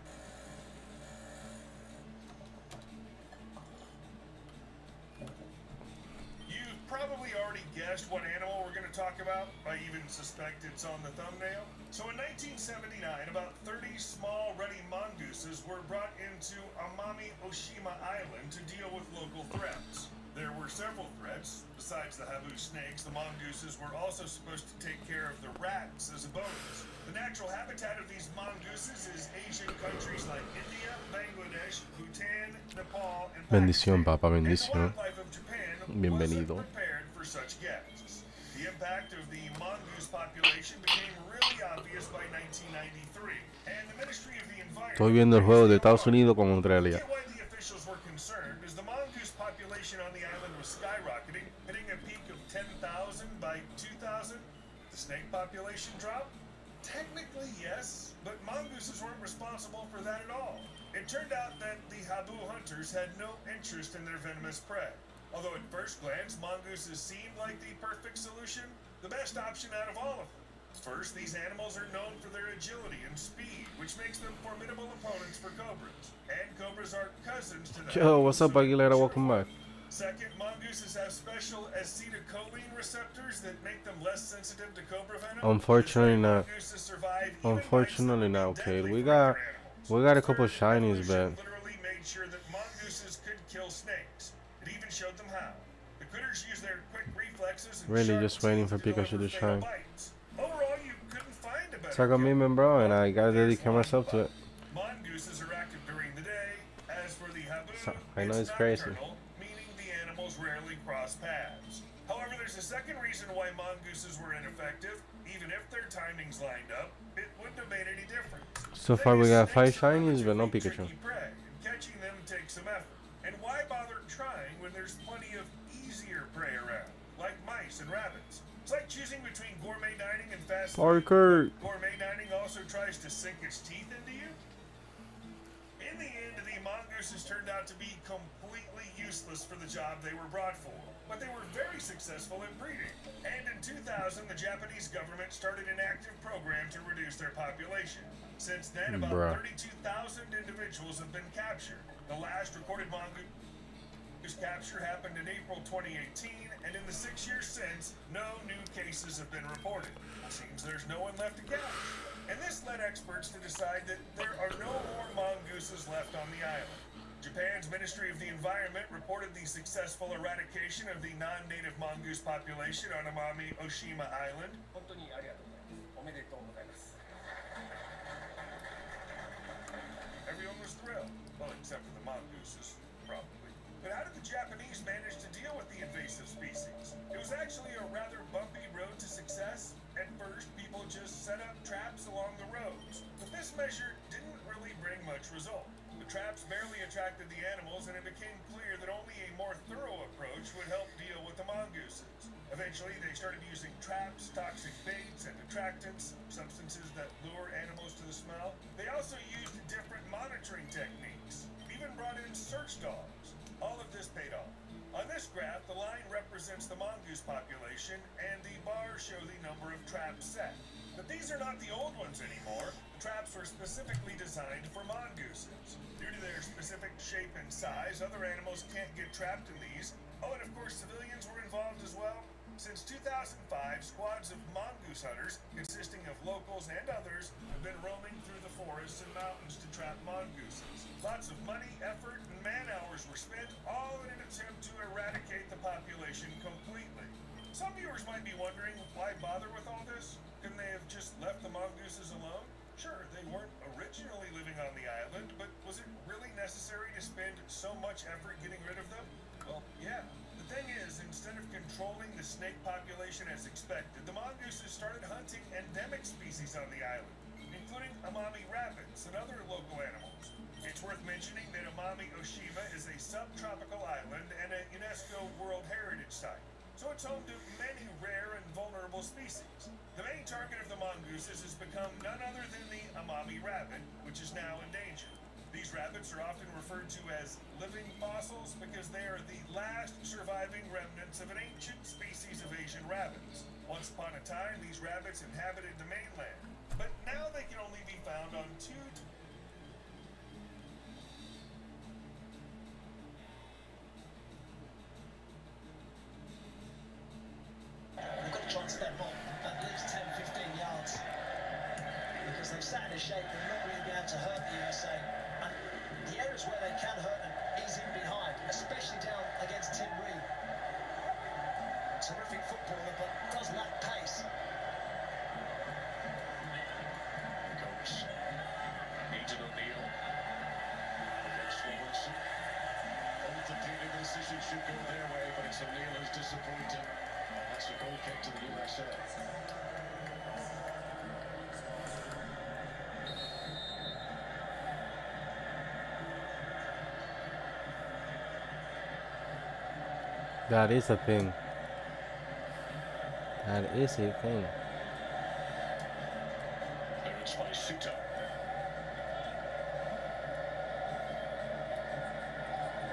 You've probably already guessed what animal we're going to talk about. I even suspect it's on the thumbnail. So in 1979, about 30 small ruddy mongooses were brought into Amami Oshima Island to deal with local threats. There were several threats. Besides the Habu snakes, the mongooses were also supposed to take care of the rats as a bonus. The natural habitat of these mongooses is Asian countries like India, Bangladesh, Bhutan, Nepal, and Bendición, Pakistan. papá, And the bendición. wildlife of Japan Bienvenido. wasn't prepared for such guests. The impact of the mongoose population became really obvious by 1993, and the Ministry of the Environment... Estoy viendo el juego de Estados Unidos con Australia. Get why the officials were concerned, as the mongoose population on the island was skyrocketing, hitting a peak of 10,000 by 2000. The snake population dropped? Technically, yes, but mongooses weren't responsible for that at all. It turned out that the Habu hunters had no interest in their venomous prey. Although at first glance, mongooses seemed like the perfect solution, the best option out of all of them. First, these animals are known for their agility and speed, which makes them formidable opponents for cobras. And cobras are cousins to them. Yo, what's up, Aguilera? Welcome back. Second, mongooses have special acetylcholine receptors that make them less sensitive to cobra venom. Unfortunately not. Mongooses survive even Unfortunately bites that not. would be Okay, deadly we for got other animals. we got a couple Third, shinies, evolution but literally made sure that mongooses could kill snakes. It even showed them how. The critters use their quick reflexes and really sharp just waiting teeth for to deliver Pikachu to fatal shine. bites. Overall, you couldn't find a better It's like a killer. meme, bro, and I gotta There's dedicate one myself to but. it. Mongooses are active during the day. As for the Habu, I know it's crazy. nocturnal, meaning the animals rarely cross paths. However, there's a second reason why mongooses were ineffective. Even if their timings lined up, it wouldn't have made any difference. So They far we use got 5 snakes to shinies, but no relatively Pikachu. tricky prey, and catching them takes some effort. And why bother trying when there's plenty of easier prey around, like mice and rabbits? It's like choosing between gourmet dining and fast food. Parker. Gourmet dining also tries to sink its teeth into you. In the end, the mongooses turned out to be completely useless for the job they were brought for, but they were very successful in breeding. And in 2000, the Japanese government started an active program to reduce their population. Since then, about Bruh. 32,000 individuals have been captured. The last recorded mongoose mongoose capture happened in April 2018, and in the 6 years since, no new cases have been reported. It seems there's no one left to catch. And this led experts to decide that there are no more mongooses left on the island. Japan's Ministry of the Environment reported the successful eradication of the non-native mongoose population on Amami Oshima Island. 本当にありがとうございます。おめでとうございます。 Everyone was thrilled. Well, except for the mongooses, probably. But how did the Japanese manage to deal with the invasive species? It was actually a rather bumpy road to success. At first, people just set up traps along the roads. But this measure didn't really bring much result. The traps barely attracted the animals, and it became clear that only a more thorough approach would help deal with the mongooses. Eventually, they started using traps, toxic baits, and attractants, substances that lure animals to the smell. They also used different monitoring techniques, even brought in search dogs. All of this paid off. On this graph, the line represents the mongoose population, and the bars show the number of traps set. But these are not the old ones anymore. The traps were specifically designed for mongooses. Due to their specific shape and size, other animals can't get trapped in these. Oh, and of course, civilians were involved as well. Since 2005, squads of mongoose hunters, consisting of locals and others, have been roaming through the forests and mountains to trap mongooses. Lots of money, effort, and man-hours were spent, all in an attempt to eradicate the population completely. Some viewers might be wondering, why bother with all this? Couldn't they have just left the mongooses alone? Sure, they weren't originally living on the island, but was it really necessary to spend so much effort getting rid of them? Well, yeah. The thing is, instead of controlling the snake population as expected, the mongooses started hunting endemic species on the island, including Amami rabbits and other local animals. It's worth mentioning that Amami Oshima is a subtropical island and a UNESCO World Heritage Site, so it's home to many rare and vulnerable species. The main target of the mongooses has become none other than the Amami rabbit, which is now endangered. These rabbits are often referred to as living fossils because they are the last surviving remnants of an ancient species of Asian rabbits. Once upon a time, these rabbits inhabited the mainland, but now they can only be found on two. They've got to try and step on at least 10, 15 yards because they've sat in a shape they're not really be able to hurt the USA. And the areas where they can hurt them, he's in behind, especially down against Tim Reed. Terrific footballer, but does lack pace. Goes Aidan O'Neill against Robertson. Both appealing the decision should go their way, but it's O'Neill who's disappointed. That's a goal kick to the USA. That is a thing. That is a thing. Clearance by Suter.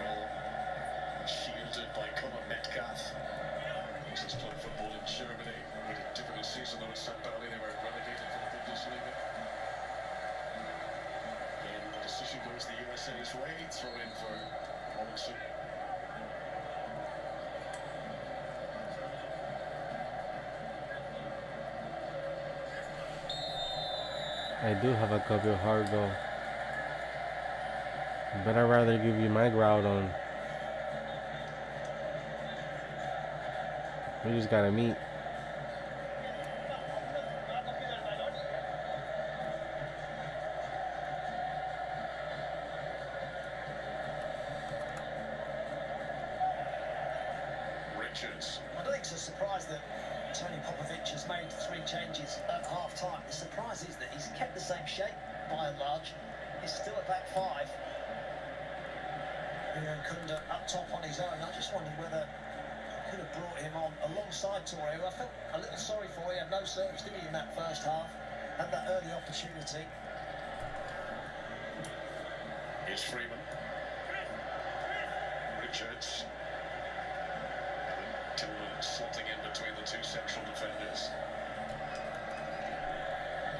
Well shielded by Conor Metcalf. He's played football in Germany. With a difficult season though at St. Bally, they were relegated from the Bundesliga. And the decision goes the USA's way. Throw in for Robinson. I do have a copy of hard though. But I'd rather give you my grout on. We just gotta meet. Richards. I don't think it's a surprise that Tony Popovich has made 3 changes at half-time. The surprise is that he's kept the same shape by and large. He's still at back 5. Kunda up top on his own. I just wondered whether he could have brought him on alongside Torre, who I felt a little sorry for. He had no service, did he, in that first half? Had that early opportunity. Here's Freeman. Richards. Tillman slotting in between the 2 central defenders.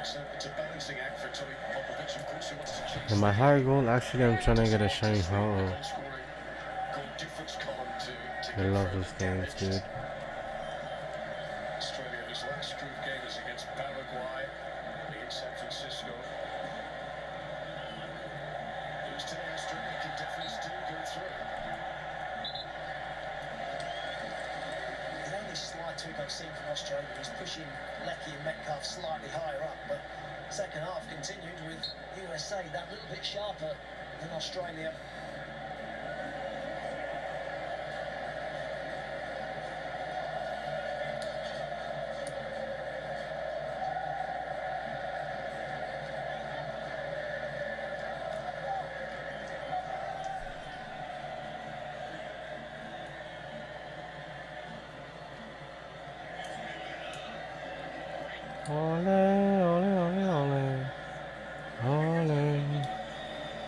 So it's a balancing act for Tony Popovich. Of course, he wants to chase. And my higher goal, actually, I'm trying to get a shiny hole. Goal difference. I love those games, dude. Australia, whose last group game is against Paraguay in San Francisco. Lose today, Australia can definitely still go through. The only slight tweak I've seen from Australia is pushing Leckie and Metcalf slightly higher up, but second half continued with USA that little bit sharper than Australia. Ole, ole, ole, ole. Ole,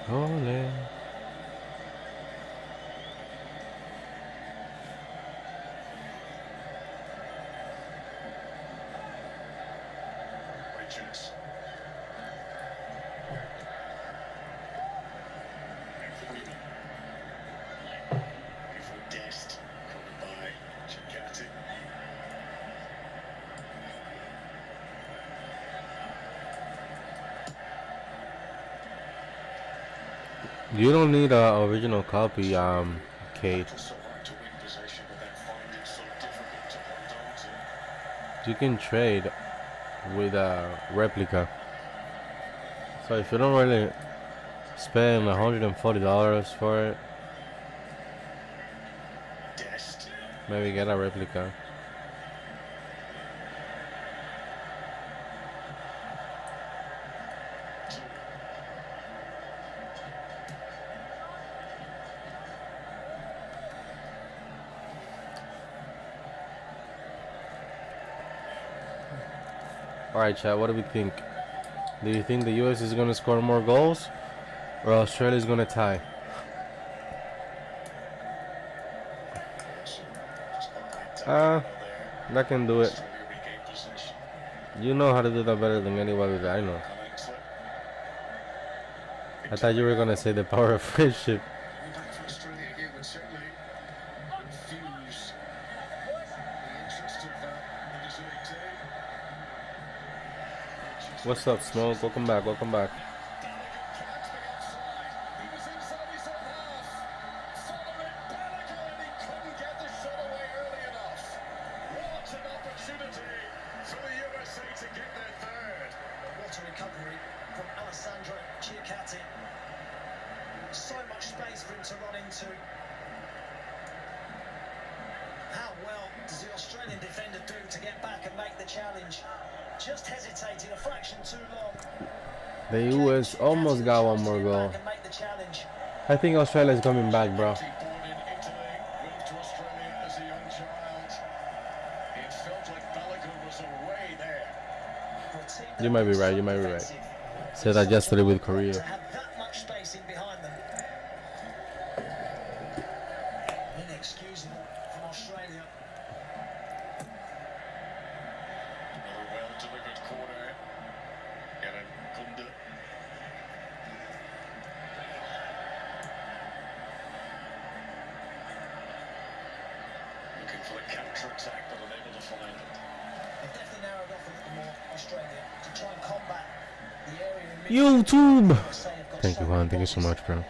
ole. Richards. Freeman. Before Dest. Covered by Chikati. You don't need a original copy, Kate. It's so hard to win possession, but then find it so difficult to hold on to. You can trade with a replica. So if you don't really spend $140 for it, Dest. maybe get a replica. Alright, chat, what do we think? Do you think the US is going to score more goals or Australia is going to tie? That can do it. Australia regained possession. You know how to do that better than anybody that I know. Excellent. I thought you were going to say the power of friendship. Back for Australia again would certainly infuse the interest of the deserving team. What's up, Smoke? Welcome back, welcome back. He was inside his own half. Following Gallagher, and he couldn't get the shot away early enough. What an opportunity for the USA to get their third. What a recovery from Alessandro Chiacati. So much space for him to run into. How well does the Australian defender do to get back and make the challenge? Just hesitating a fraction too long. The US almost got one more goal. And make the challenge. I think Australia is coming back, bro. Born in Italy, moved to Australia as a young child. It felt like Gallagher was away there. For a team You might be that right, is you so might be right. defensive, Said that yesterday with Korea. to have that much spacing behind them. Inexcusable from Australia. Another well-delivered corner. Aaron Gunda. Looking for a counter-attack, but unable to find it. They've definitely narrowed off a little more, Australia, to try and combat the area in which YouTube! USA have got Thank you, so Juan. many Thank you so bodies. much, bro.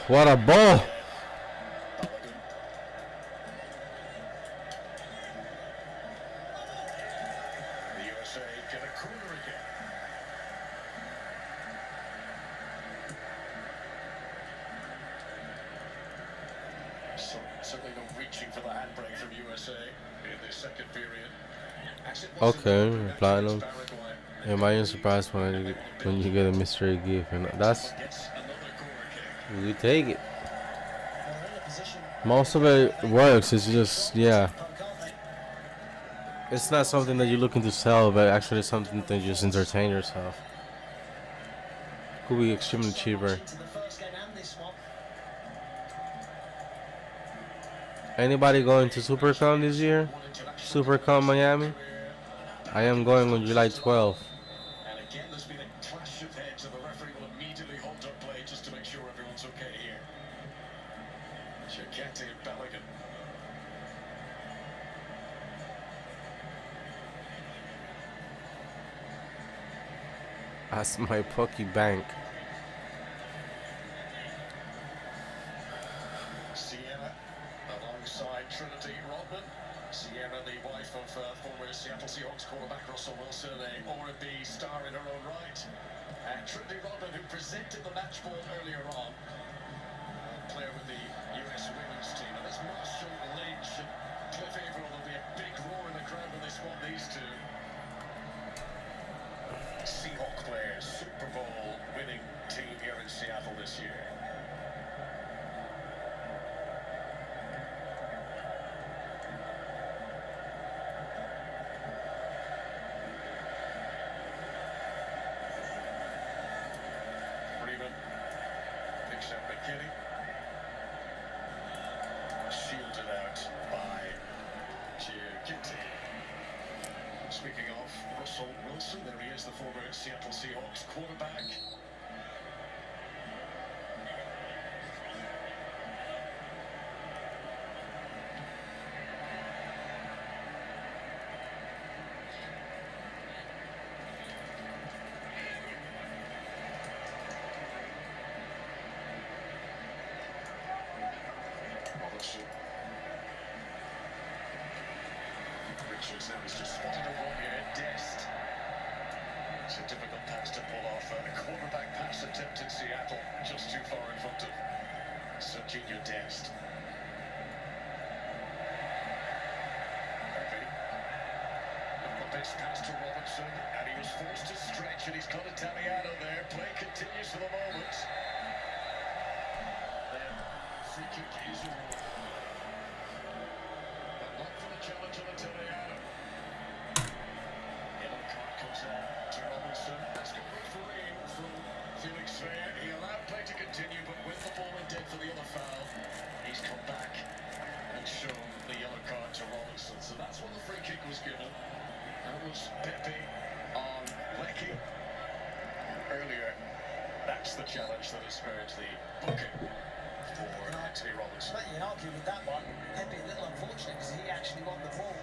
What a ball! The USA get a corner again. So certainly no reaching for the handbrake from USA in the second period. As it was Okay, in the Platinum. Paraguay. Am I surprised when you get a mystery gift? And that's Gets another corner kick. you take it. Well, they're in a position Most of it works. It's just yeah. can't they? It's not something that you're looking to sell, but actually something to just entertain yourself. Could be extremely cheaper. Into the first game and this one. Anybody going to SuperCon this year? SuperCon Miami? I am going on July 12th. And again, there's been a clash of heads, and the referee will immediately halt our play as my Poke Bank. Sienna alongside Trinity Rodman. Sienna, the wife of former Seattle Seahawks quarterback Russell Wilson, a R&B star in her own right. And Trinity Rodman, who presented the match ball earlier on, player with the US women's team. And there's Marshall Lynch and Cliff Averill. There'll be a big roar in the crowd when they spot these two. Seahawk players, Super Bowl winning team here in Seattle this year. Freeman picks up McKinney. Shielded out by Giannitti. Speaking of Russell Wilson, there he is, the former Seattle Seahawks quarterback. Robinson. Richards now has just spotted a wrong here. Dest. It's a difficult pass to pull off. A quarterback pass attempt in Seattle, just too far in front of Sergiño Dest. Murphy. And the best pass to Robinson, and he was forced to stretch, and he's got a Taliano there. Play continues for the moment. Then free kick is awarded. But not for the challenge of the Taliano. Yellow card comes out to Robinson. That's good refereeing from Felix Fair. He allowed play to continue, but with the ball in dead for the other foul, he's come back and shown the yellow card to Robinson. So that's when the free kick was given. That was Pepe on Lecky. Earlier, that's the challenge that has earned the booking for Anthony Robinson. But you can argue with that one. Pepe a little unfortunate because he actually won the ball.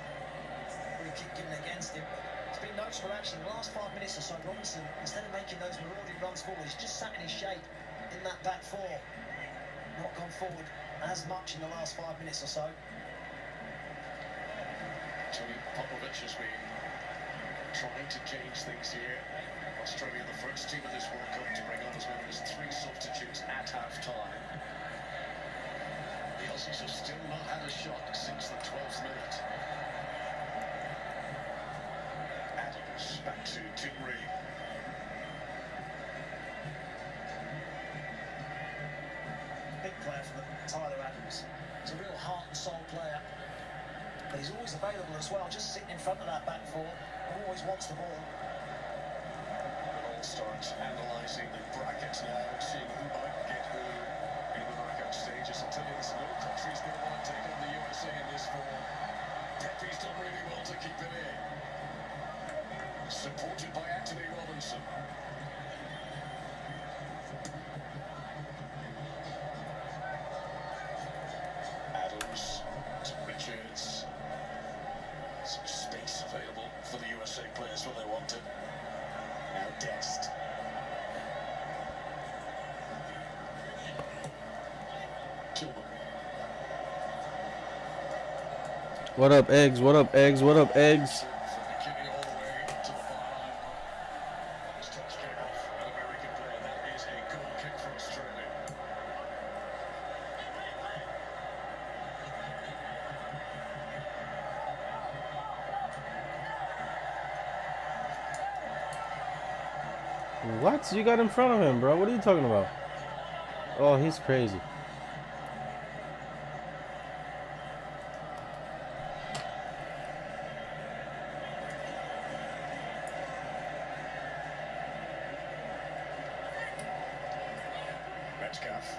Free kick given against him. It's been noticeable actually in the last 5 minutes or so. Robinson, instead of making those marauding runs forward, he's just sat in his shape in that back four. Not gone forward as much in the last 5 minutes or so. Tony Popovich has been trying to change things here. Australia, the first team of this World Cup to bring on as many as 3 substitutes at half-time. The Aussies have still not had a shot since the 12th minute. Adams back to Timry. Big player for them, Tyler Adams. He's a real heart and soul player. But he's always available as well, just sitting in front of that back four. Always wants the ball. We'll all start analysing the brackets now and seeing who might get who in the knockout stages. I'll tell you, there's no country's going to want to take on the USA in this form. Pepe's done really well to keep it in. Supported by Anthony Robinson. Adams to Richards. Some space available for the USA players when they want it. Now Dest. Tillman. What up, eggs? What up, eggs? What up, eggs? From McKinney all the way to the far line. His touch came off an American player. That is a goal kick for Australia. What? You got in front of him, bro. What are you talking about? Oh, he's crazy. Metcalf.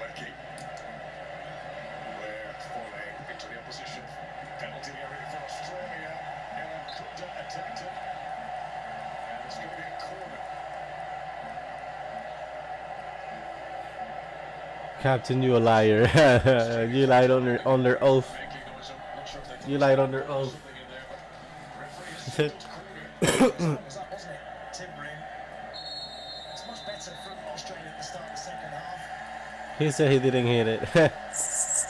Lecky. Blair falling into the opposition penalty area for Australia. And Kunda attacked it. And it's going to be a corner. Captain, you a liar. You lied under oath. Making noise. I'm not sure if they You lied under oath. something in there, but referee has signaled corner. Was that, wasn't it? Timber He said he didn't hit it. The VAR has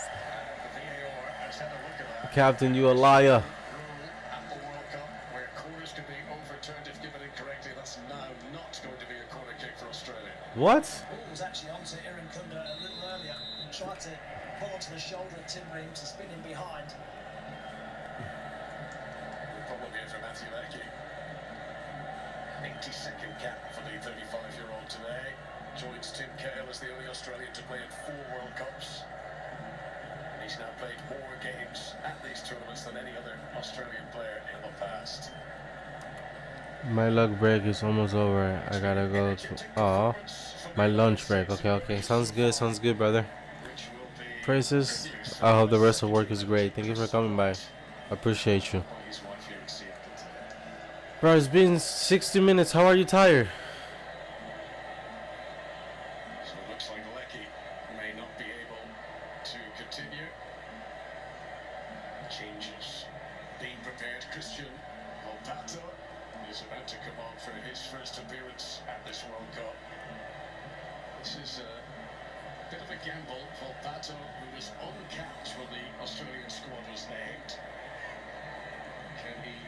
had a look at that. Captain, you a liar. Rule at the World Cup where corners can be overturned if given incorrectly. That's now not going to be a corner kick for Australia. What? Ball was actually onto Aaron Kunda a little earlier and tried to pull onto the shoulder of Tim Reams to spin him behind. Good problem here for Matthew Leckie. 82nd cap for the 35-year-old today. Joins Tim Cahill as the only Australian to play in 4 World Cups. And he's now played more games at these tournaments than any other Australian player in the past. My lunch break is almost over. I gotta go to. Oh, my lunch break. Okay. Sounds good, brother. Which will be Praises. I hope the rest of work is great. Thank you for coming by. I appreciate you. by his wife here in Seattle today. Bro, it's been 60 minutes. How are you tired? So it looks like Leckie may not be able to continue. Changes being prepared. Christian Volpato is about to come on for his first appearance at this World Cup. This is a bit of a gamble. Volpato, who was uncapped when the Australian squad was named. Can he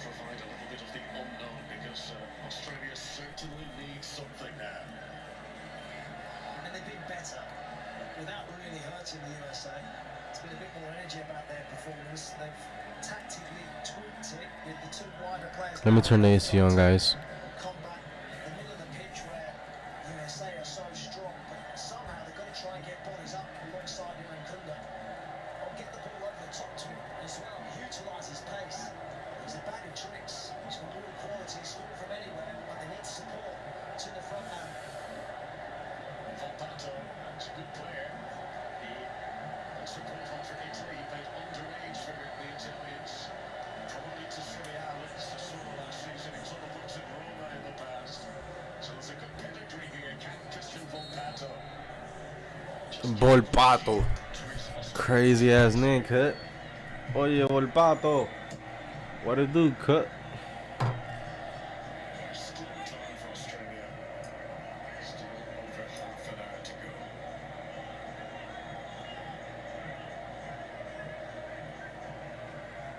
provide a little bit of the unknown? Because Australia certainly needs something now. And they've been better without really hurting the USA. It's been a bit more energy about their performance. They've tactically tweaked it with the 2 wider players. Let me turn the AC on, guys. Combat the middle of the pitch where USA are so strong, but somehow they've got to try and get bodies up alongside him and Kunda. Or get the ball over the top to him as well. Utilise his pace. He's a bag of tricks. He's got real quality, score from anywhere, but they need support to the front now. Volpato is a good player. He wants to qualify for Italy. He played underage for the Italians. Probably to Serie A with Sassuolo last season. He was on the books at Roma in the past. So there's a good pedigree here. Can Christian Volpato Volpato. Crazy ass name, cut. Oye, Volpato. What it do, cut? still time for Australia? Still over half an hour to go.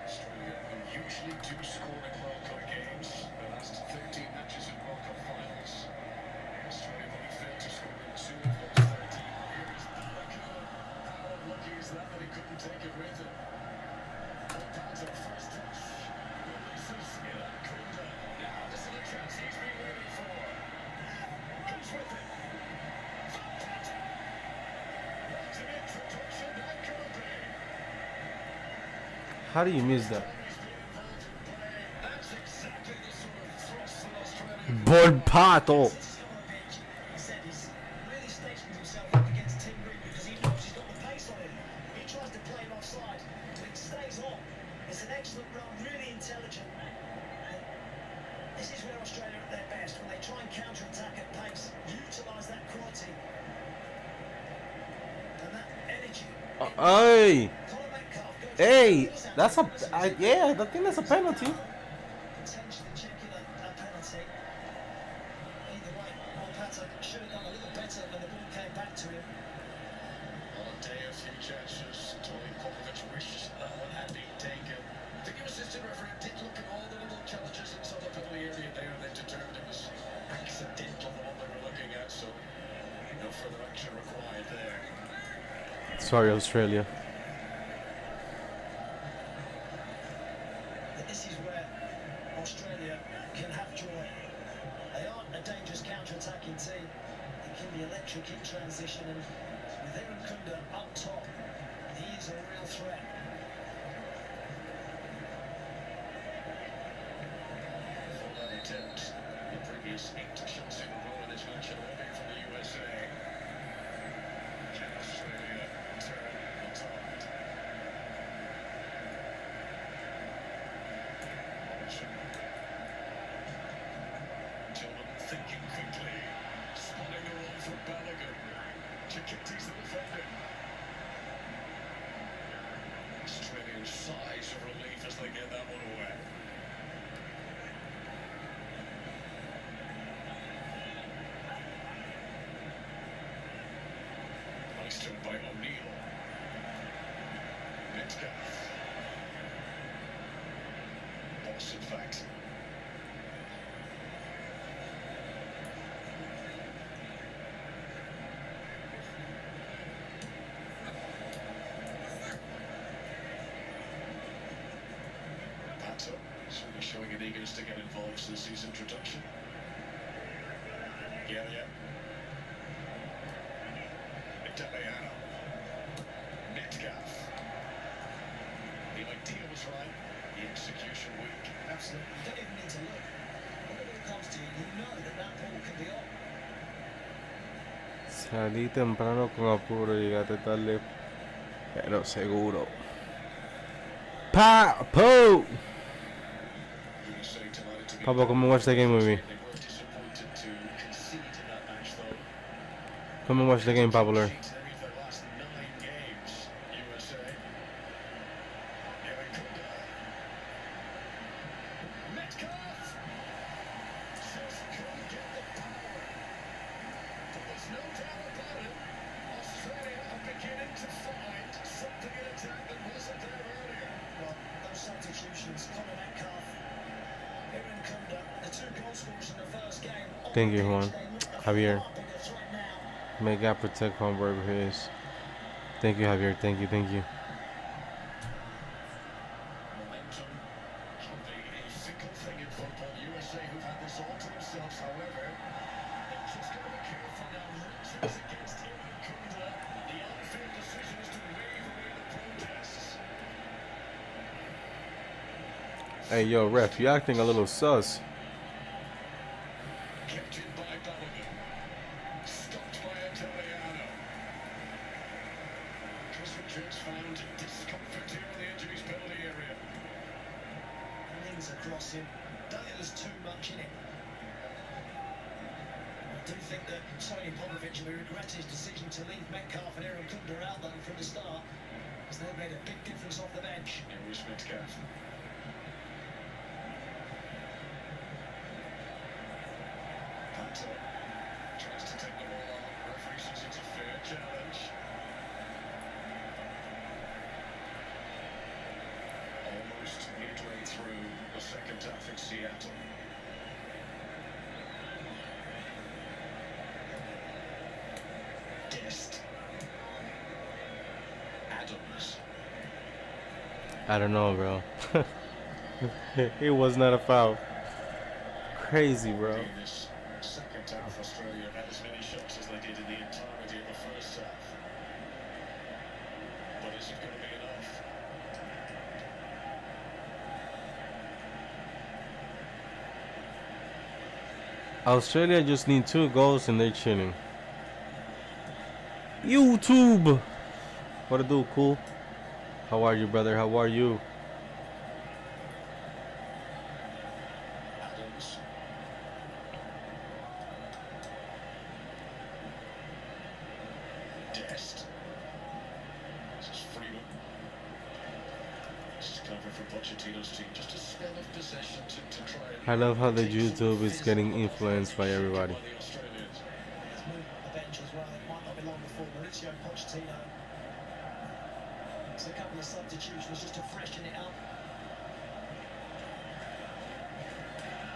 Australia, who usually do score in World Cup games, the last 13 matches in World Cup finals. Australia have only failed to score in 2 of those 13. Here is Balaka. How unlucky is that he couldn't take it with him? Volpato, first touch. Releases in Kunda. Now this is the chance he's been waiting for. Goes with it. Volpato. What an introduction that could be. How do you miss that? That's exactly the sort of thrust that Australia Volpato. This is on the pitch. He said he's really stationed himself up against Tim Ream because he knows he's got the pace on him. He tries to play him offside, but it stays on. It's an excellent run, really intelligent. This is where Australia are at their best, when they try and counter-attack at pace, utilise that quality and that energy. Hey, Colin Metcalf goes hey, goes out that's for a. the I think that's a penalty. potentially checking a penalty. Either way, Volpato should have done a little better when the ball came back to him. On a day of few chances, Tony Popovic wished that one had been taken. The new assistant referee did look at all the little challenges inside the penalty area there and then determined it was accidental, the one they were looking at, so no further action required there. Sorry, Australia. But this is where Australia can have joy. They aren't a dangerous counter-attacking team. They can be electric in transition, and with Aaron Kunda up top, he is a real threat. For that attempt, the previous 8 shots in a row in this match have all been from the USA. Can Australia turn the tide? Tillman thinking quickly, spotting the role for Balogun. Chikiti's the defender. Australian sighs of relief as they get that one away. by O'Neal. Metcalf. Boss, in fact. Pato certainly showing an eagerness to get involved since his introduction. Yeah. Italiano. Metcalf. The idea was right, the execution weak. Absolutely. You don't even need to look. When the ball comes to you, you know that that ball can be on. Salí temprano con apuro, llegaste tarde, pero seguro. Papo! USA tonight to be Papa, come and watch the game with me. They were disappointed to concede in that match, though. Come and watch the game, Popular. Their last 9 games, USA. Yamakunda. Metcalf. Just couldn't get the power. But there's no doubt about it. Australia are beginning to find something in attack that wasn't there earlier. Well, those substitutions, Connor Metcalf, Aaron Kunda, the 2 goal scorers in the first game. Thank you, Juan. Javier. Bigger threat now. May God protect Juan wherever he is. Thank you, Javier. Thank you. Momentum can be a fickle thing in football. USA who've had this all to themselves, however, they've just got to be careful now. Reasons against Aaron Kunda. The on-field decision is to wave away the protests. Hey, yo, ref, you acting a little sus. Kept in by Balogun. Stopped by Italiano. Chris Richards found discomfort here in the injuries penalty area. Leans across him. Don't think there's too much in it. I do think that Tony Popovich will regret his decision to leave Metcalf and Aaron Kunda out though from the start, as they've made a big difference off the bench. Here is Metcalf. Pato tries to take the ball on. Referee says it's a fair challenge. Almost midway through the second half in Seattle. Dest. Adams. I don't know, bro. It was not a foul. Crazy, bro. In this second half, Australia had as many shots as they did in the entirety of the first half. But is it going to be enough? Australia just need 2 goals and they're chilling. YouTube! What to do, cool? How are you, brother? How are you? Adams. Dest. This is Freeman. This is cover for Pochettino's team. Just a spell of possession to try and... I love how the YouTube is getting influenced by everybody. By the Australians. He's moved on the bench as well. It might not be long before Mauricio Pochettino. It's a couple of substitutions just to freshen it up.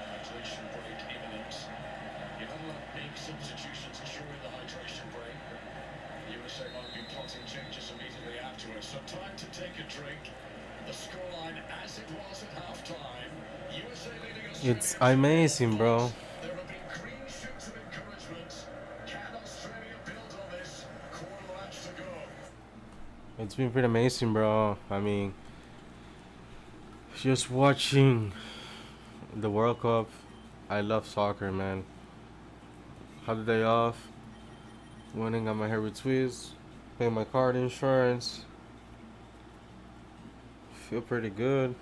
Hydration break imminent. You're not allowed to make substitutions during the hydration break. USA might be plotting changes immediately afterwards. So time to take a drink. The scoreline as it was at halftime. USA leading Australia. It's amazing, bro. There have been green shoots of encouragement. Can Australia build on this? Quarter match to go. It's been pretty amazing, bro. I mean, just watching the World Cup. I love soccer, man. Had the day off. Went and got my hair retweezed. Paid my card insurance. Feel pretty good.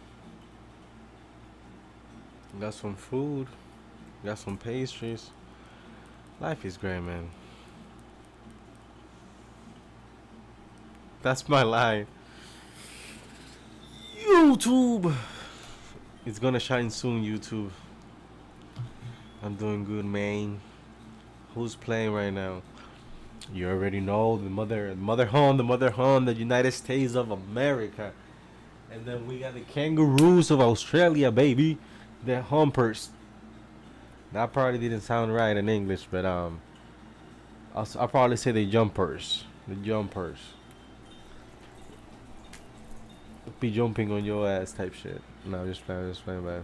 Got some food. Got some pastries. Life is great, man. That's my life. YouTube. It's gonna shine soon, YouTube. I'm doing good, man. Who's playing right now? You already know the mother home, the United States of America. And then we got the kangaroos of Australia, baby. The humpers. That probably didn't sound right in English, but I'll probably say the jumpers. The jumpers. Be jumping on your ass type shit. No, just playing, man.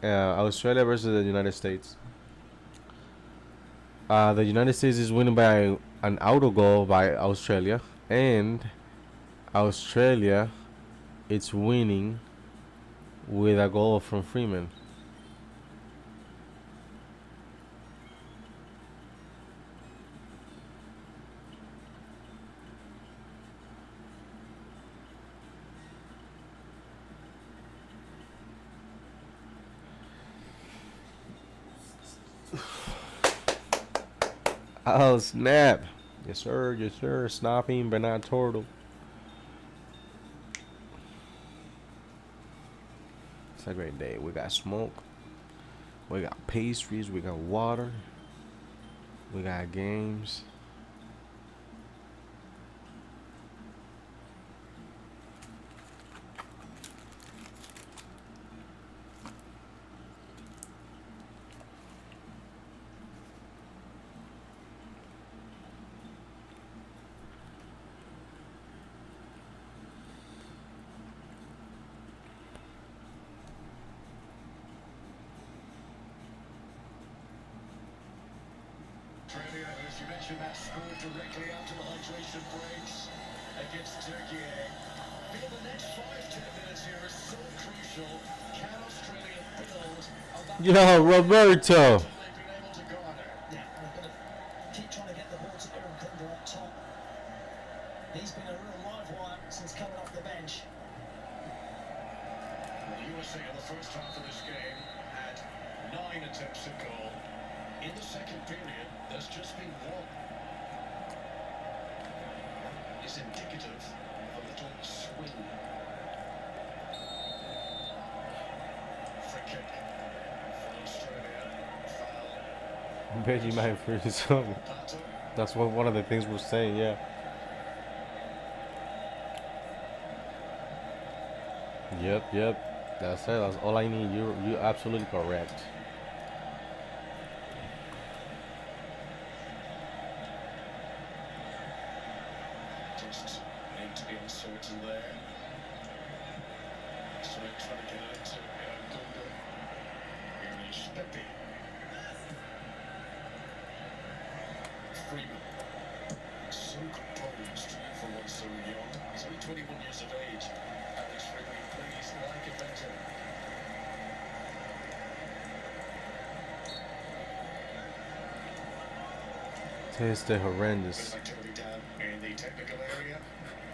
Australia versus the United States. The United States is winning by an auto goal by Australia, and Australia, it's winning with a goal from Freeman. Oh snap! Yes sir, yes sir. Snapping but not turtle. It's a great day. We got smoke. We got pastries. We got water. We got games. Australia, as you mentioned, that scored directly after the hydration breaks against Turkey. Feel the next 5-10 minutes here is so crucial. Can Australia build on that Yo, Roberto. they've been able to garner? Yeah, we're going to keep trying to get the ball to Aaron Kunder up top. He's been a real live wire since coming off the bench. The USA in the first half of this game had 9 attempts at goal. In the second period, there's just been one. It's indicative of a little swing. Free kick for Australia. Foul. Veggie might freeze something. Pato. That's one of the things we're saying. Yeah. Yep. That's it. That's all I need. You're absolutely correct. Just need to be uncertain there. So trying to get it to Gunga. Here's Pepe. Freeman. So composed for one so young. He's only 21 years of age. Alex Freeman, please, like it better. Tastes horrendous. Activity down in the technical area.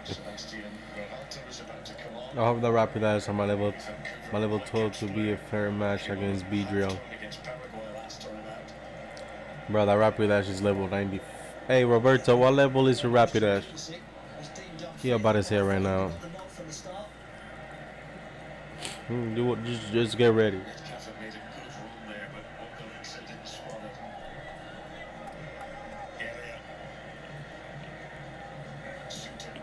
Sebastian Berhalter is about to come on. I hope the Rapid Eyes are my level 12 to be a fair match against B Drill. Against Paraguay last time out. Bro, that Rapid Ash is level 90. Hey Roberto, what level is your Rapid Ash? He about his head right now. Just get ready. Metcalf made a good run there, but Okovic didn't spot it. Area. Suter.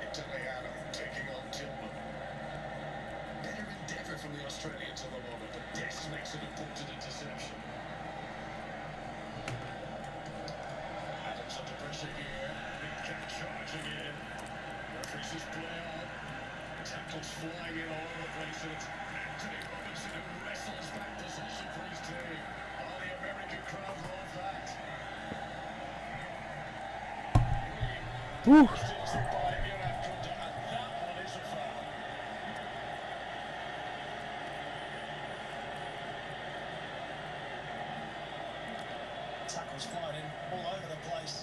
Italiano taking on Tillman. Better endeavour from the Australians at the moment, but this makes an important interception. Adams under pressure here. Big charging in. Referees his play on. Tackles flying in all over the place. And it's Anthony Robinson who wrestles back possession for his team. Oh, the American crowd love that. Woo. Steals it by Mirav Kunda, and that one is a foul. Tackles flying all over the place.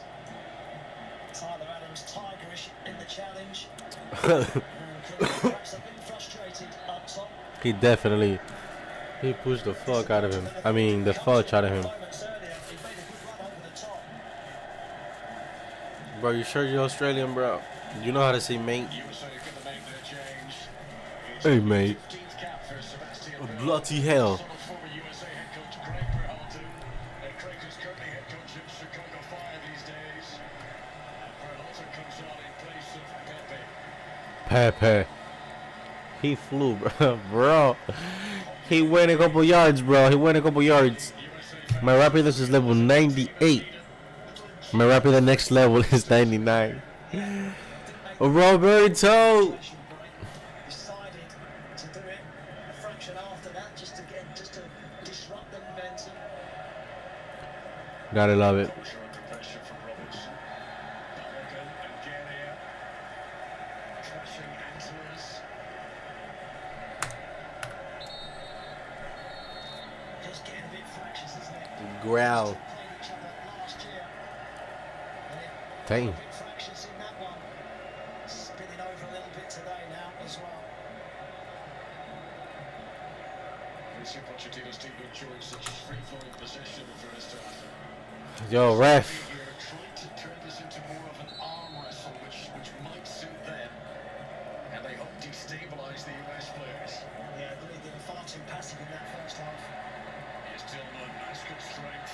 Tyler Adams, tigerish in the challenge. Perhaps a bit frustrated up top. He definitely pushed the fuck out of him. I mean the fudge out of him. Moments earlier, he made a good run over the top. Bro, you sure you're Australian, bro? You know how to say mate? USA are going to make their change. It's Hey, the mate. 15th cap for Sebastian Oh, Berhalter. bloody hell. Son of former USA head coach Craig Berhalter. Craig has Pepe. He flew, bro. Bro. He went a couple yards, bro. He went a couple yards. My rapidness is level 98. My rapid next level is 99. Roberto. Decided to do it a fraction after that, just to disrupt the momentum. Gotta love it. Pressure under pressure from Robertson. Balogun and Guerrier. Crashing Antlers. Just getting a bit fractious, isn't it? Growl. Played each other last year. And it Dang. a bit fractious in that one. Spinning over a little bit today now as well. Mauricio Pochettino's team enjoying such free-flowing possession in the first half. Yo, ref. Here trying to turn this into more of an arm wrestle, which might suit them, and they hope destabilise the US players. Yeah, really, they were far too passive in that first half. Here's Tillman, mask of strength,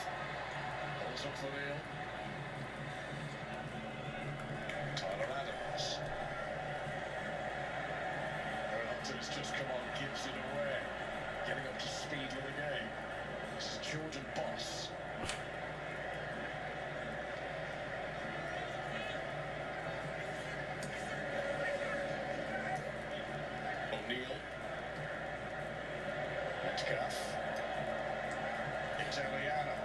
holds up for real. Tyler Adams. Hunter has just come on, gives it away, getting up to speed with the game. This is Jordan Boss. O'Neal. Metcalf. Italiano.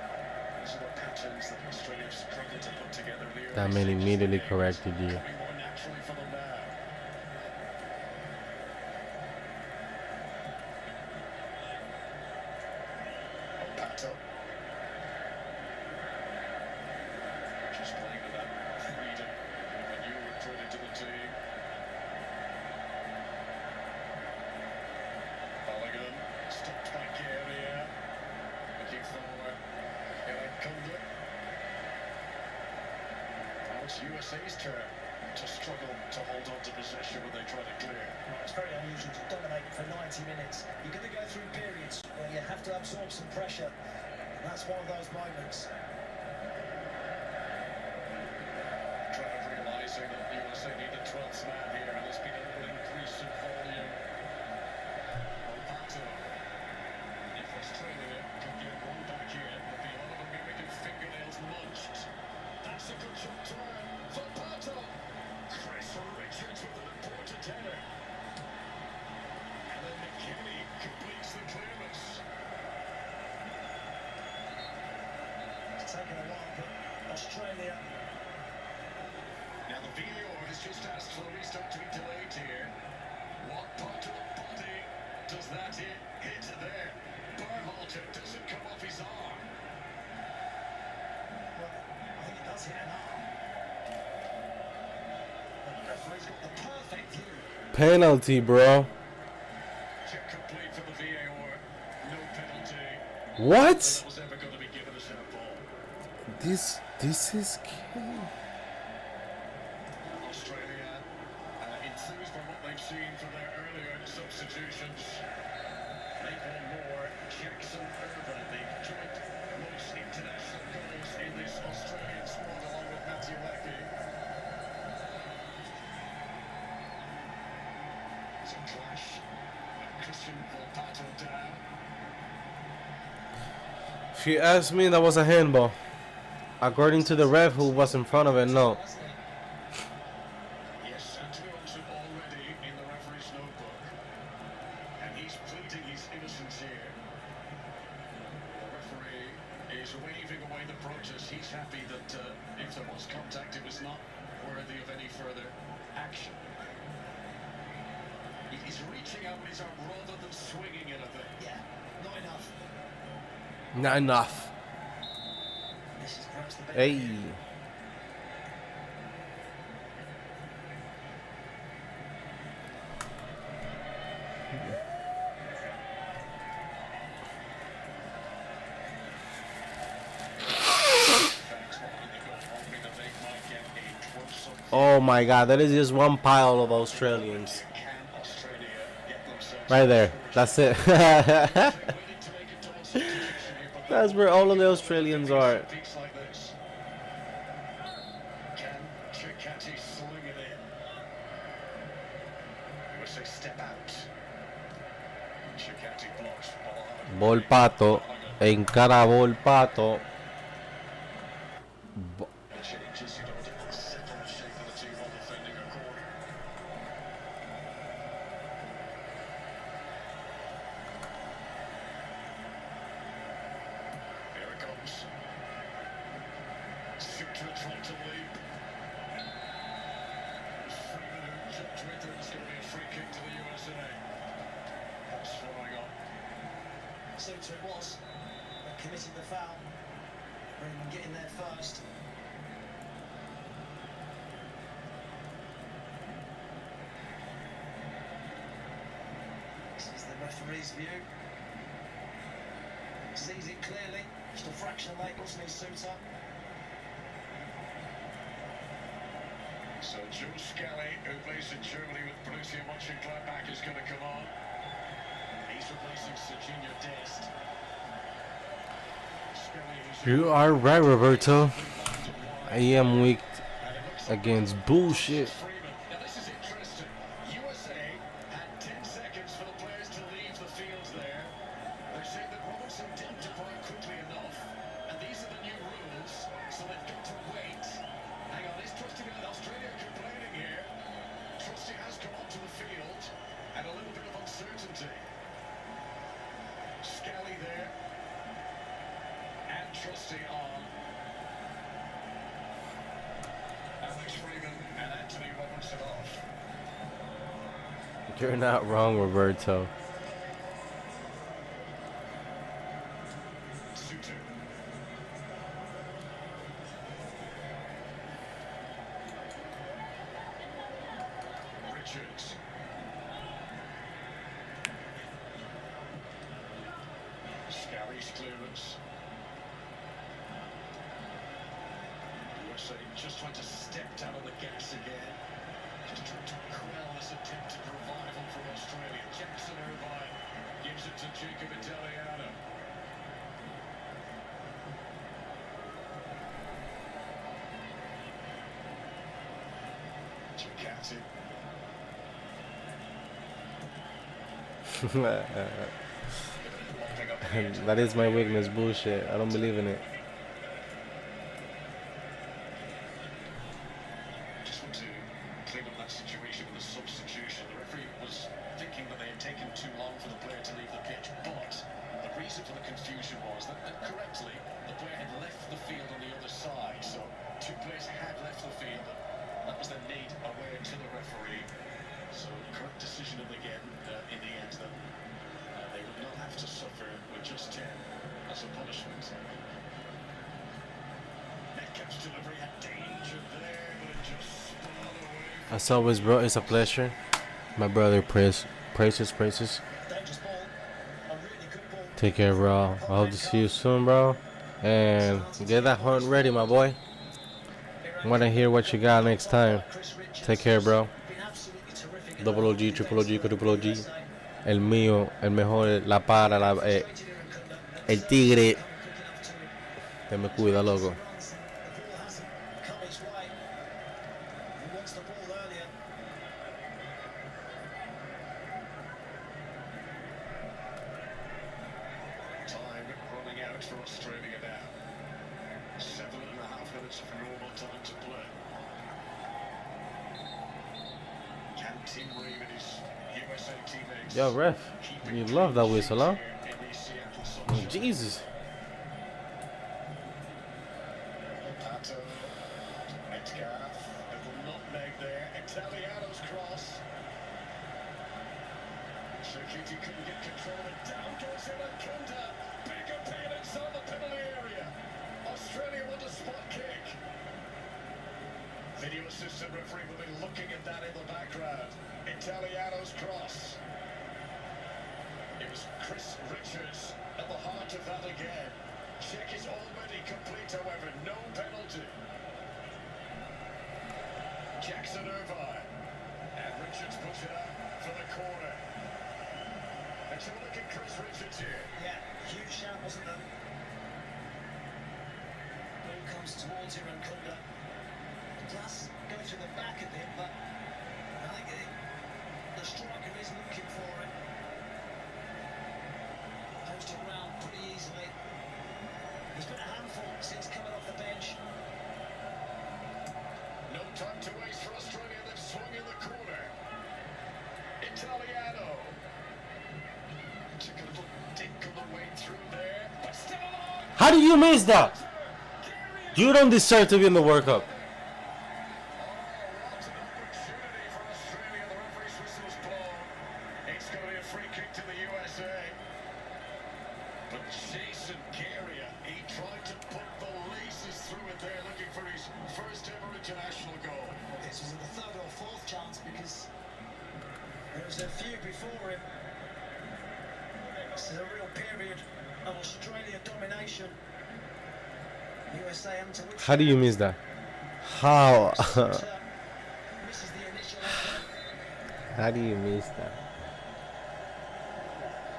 These are the patterns that Australia have struggled to put together in the That early man stages of immediately the game. corrected you. Coming more naturally for them now. Pato. Just playing with that freedom of a new recruit into the team. Balogun, stopped by Guerrier. Looking for Eric Kunda. Now it's USA's turn to struggle to hold on to possession when they try to clear. Well, it's very unusual to dominate for 90 minutes. You're going to go through periods where you have to absorb some pressure. And that's one of those moments. Kind of realising that the USA need a 12th man here, and there's been a little increase in volume. Pato. If Australia can get one back here, there'll be a lot of them making fingernails munched. That's a good shot turn for Pato. Chris Richards with an important header. And then McKinney completes the clearance. It's taken a while, but Australia. Now the VAR has just asked for a restart to be delayed here. What part of the body does that hit there? Berhalter doesn't come off his arm. Well, I think it does hit an arm. The referee's got the perfect view. Penalty, bro. Check complete for the VAR. No penalty. What? That was ever going to be given as handball. This is key. Australia enthused by what they've seen from their earlier substitutions. Nathan Moore, Jackson Irvine, the joint most international goals in this Australian squad, along with Matthew Leckie. It's a clash. Christian Volpato down. She asked me that was a handball. According to the ref who was in front of it, no. Yes, Anthony Olsen already in the referee's notebook. And he's pleading his innocence here. The referee is waving away the protest. He's happy that if there was contact, it was not worthy of any further action. He's reaching out with his arm rather than swinging it, I think. Yeah, not enough. Not enough. This is perhaps the best. Hey. Oh my god, that is just one pile of Australians. Can Australia get themselves Right there. That's it. waiting to make it towards substitution here, but That's where all of the Australians are. Beats like this. Can Chikati sling it in? Shakati blocks ball. Volpato. Encara Volpato. The changes, you know, to settle the shape of the team while defending a corner. Here it comes. Sutra trying to leap. Freeman who jumped with it. It's going to be a free kick to the USA. What's flying on? Suter it was, but committed the foul. Freeman getting there first. This is the referee's view. Sees it clearly. Just a fraction late, wasn't he, Suter? So Joe Scally, who plays in Germany with Borussia Mönchengladbach, is going to come on. He's replacing Serginho Dest. Scally, who's You are right, Roberto. I am weak against bullshit. Freeman. Now this is interesting. USA had 10 seconds for the players to leave the field there. They're saying that Robertson didn't depart quickly enough, and these are the new rules, so they've got to wait. Hang on, is Trusty and Australia complaining here? Trusty has come onto the field, and a little bit of uncertainty. Scally there, and Trusty on. Alex Freeman and Anthony Robertson off. You're not wrong, Roberto. Suter. Richards. Scally's clearance. USA just trying to step down on the gas again. Just trying to quell this attempted revival from Australia. Jackson Irvine gives it to Jacob Italiano. Chikati. That is my weakness, bullshit. I don't believe in it. Just want to clean up that situation with the substitution. The referee was thinking that they had taken too long for the player to leave the pitch, but the reason for the confusion was that correctly, the player had left the field on the other side. So two players had left the field. That was their need away to the referee. So correct decision in the end that they would not have to suffer with just 10 as a punishment. Metcalf's delivery had danger there, but it just spun away. As always, bro, it's a pleasure. My brother, praises. Dangerous ball. A really good ball. Take care, bro. I hope to see you soon, bro. And get that hunt ready, my boy. I want to hear what you got next time. Take care, bro. Been absolutely terrific. Double OG, triple OG, quadruple OG. El mío, el mejor, la para, el tigre. Te me cuida, loco. The ball hasn't come his way. He wants the ball earlier. Time running out for Australia now. 7.5 minutes of normal time to play. Can Team Reeve and his USA teammates Yo, ref, keep you it love that clean whistle, huh? here in the Seattle Oh, sunshine? Jesus. Pato, Metcalf, a little nutmeg there. Italiano's cross. Shakiti couldn't get control of it. Down goes Kunda. Big appearance on the penalty area. Australia with a spot kick. Video assistant referee will be looking at that in the background. Italiano's cross. It was Chris Richards at the heart of that again. Check is already complete, however, no penalty. Jackson Irvine. And Richards puts it up for the corner. Let's have a look at Chris Richards here. Yeah, huge shout, wasn't there? Ball comes towards him and Kunda. Plus, goes to the back of him, but I think the striker is looking for it. How do you miss that? You don't deserve to be in the World Cup. What an opportunity for Australia. The referee's whistle's blown. It's going to be a free kick to the USA. But Jason Garia, he tried to put the laces through it there, looking for his first ever international goal. This was the third or fourth chance because there was a few before him. This is a real period of Australian domination. USA having to withstand. How do you miss that? How? Misses the initial effort. How do you miss that?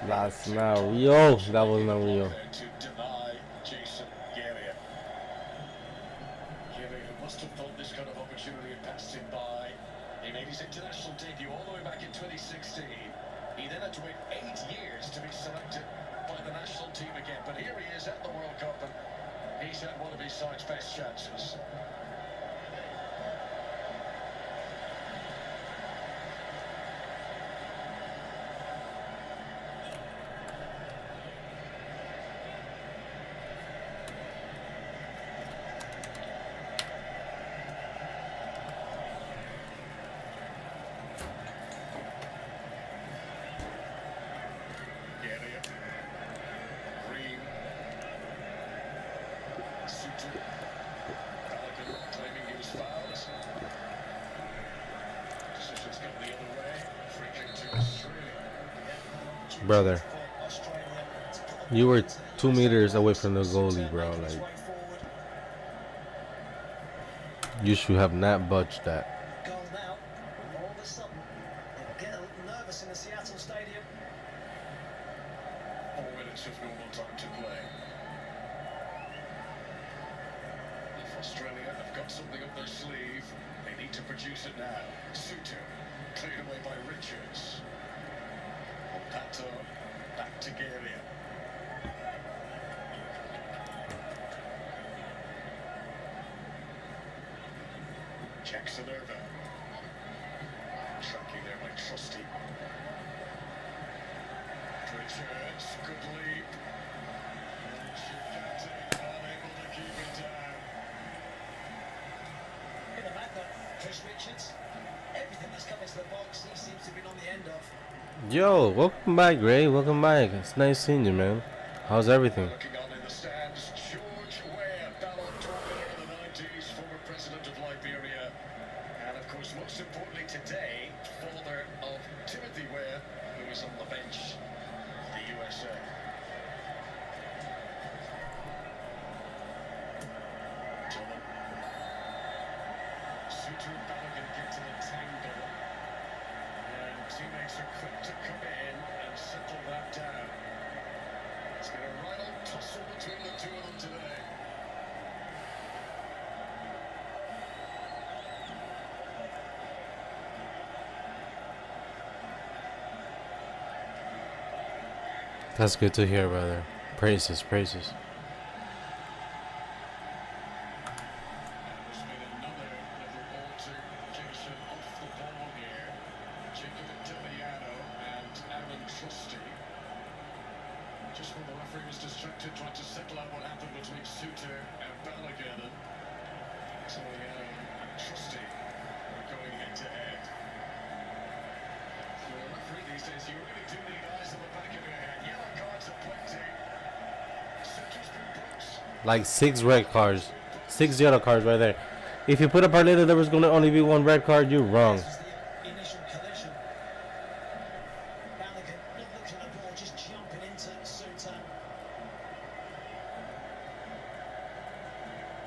That's not real. That was not real. To deny Jason Garia. Garia must have thought this kind of opportunity had passed him by. He made his international debut all the way back in 2016. He then had to wait 8 years to be selected by the national team again. But here he is at the World Cup, and he's had one of his side's best chances. Garia. Green. Suter. Pelican claiming he was fouled. Decision's gone the other way. Free kick to Australia. Brother, For Australia to put the you ball were into the 2 meters away from the goalie, bro. making its Like, way forward. you should have not budged that. Goal now. All of a sudden, they'll get a little nervous in the Seattle Stadium. 4 minutes of normal time to play. If Australia have got something up their sleeve, they need to produce it now. Suter, cleared away by Richards. Pato, back to Garia. Jackson Irvin. Tracking there by Trusty. Richards, good leap. Chifati, unable to keep it down. In the back, Chris Richards. Everything that's come into the box, he seems to have been on the end of. Yo, welcome back, Gray. Welcome back. It's nice seeing you, man. How's everything? Looking on in the stands, George Weah, Ballon d'Or winner in the 90s, former president of Liberia. And of course, most importantly today, father of Timothy Weah, who is on the bench for the USA. Tillman. Suter and Balogun get to the tangle. And teammates are quick to come in and settle that down. It's been a right old tussle between the two of them today. That's good to hear, brother. Praises, praises. There's been another little altercation off the ball here. Jacob Italiano and Aaron Trusty. Just when the referee was distracted trying to settle out what happened between Suter and Balogun. And Italiano and Trusty are going head to head. For a referee these days, you really do need eyes on the back of your head. Yellow cards are plenty. Suter's been booked. Like 6 red cards. 6 yellow cards right there. If you put a parlay that there was going to only be 1 red card, you're wrong. This was the initial collision. Balogun not looking at the ball, just jumping into Suter.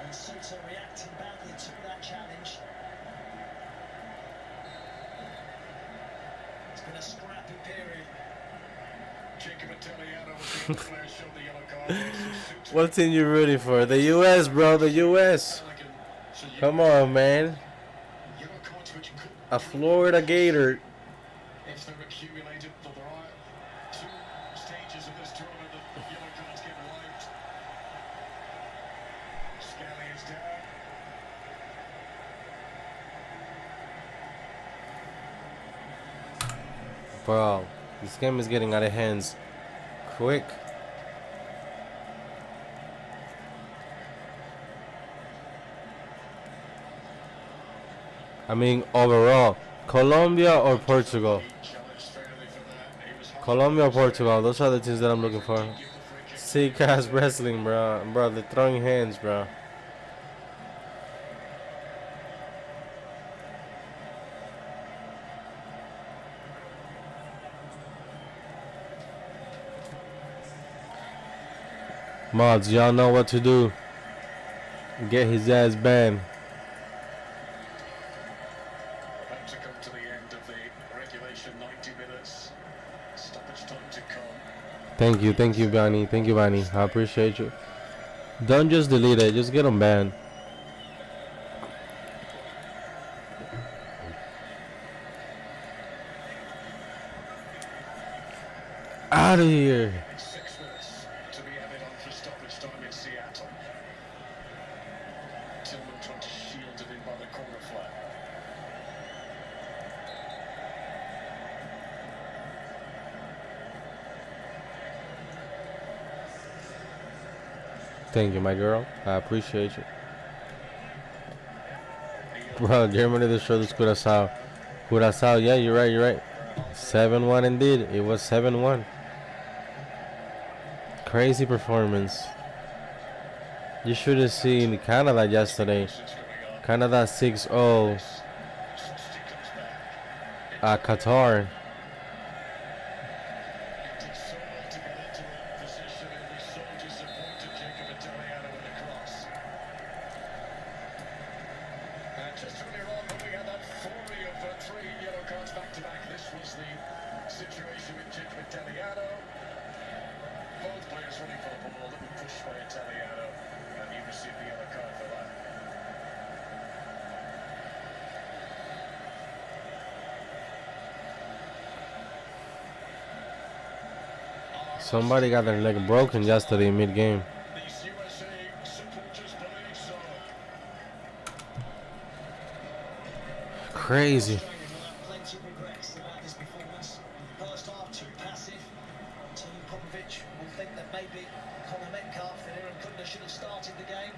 And Suter reacting badly to that challenge. It's been a scrappy period. Jacob Italiano was the other player showed the yellow card. Suter. What team you rooting for? The U.S., bro. The U.S. Balogun. So Come on, man. yellow cards which could A Florida Gator. if they're accumulated, but there are 2 stages of this tournament that the yellow cards get wiped. Scally is down. Bro, this game is getting out of hands quick. I mean, overall, Colombia or Portugal? Colombia or Portugal? Those are the teams that I'm looking for. Sick ass wrestling, bro. Bro, they're throwing hands, bro. Mods, y'all know what to do. Get his ass banned. About to come to the end of the regulation 90 minutes. Stoppage time to come. Thank you, Bunny. Thank you, Bunny. I appreciate you. Don't just delete it. Just get them banned. Out of here. 6 minutes to be added on for stoppage time in Seattle. Tillman trying to shield it in by the corner flag. Thank you, my girl. I appreciate you. Bro, Germany destroyed the Curaçao. Curaçao, yeah, you're right. 7-1 indeed. It was 7-1. Crazy performance. You should have seen Canada yesterday. Canada 6-0 at Qatar. Did so well to get into that position and was so disappointed, Jacob Italiano with the cross. And just earlier on, when we had that flurry of 3 yellow cards back to back, this was the situation with Jacob Italiano. Both players running for the ball that were pushed by Italiano, and he received the yellow card for that. Somebody got their leg broken yesterday mid-game. These USA supporters believe so. Crazy. Plenty of regrets about this performance. First half too passive. Team Popovich will think that maybe Connor Metcalf and Aaron Kutner should have started the game.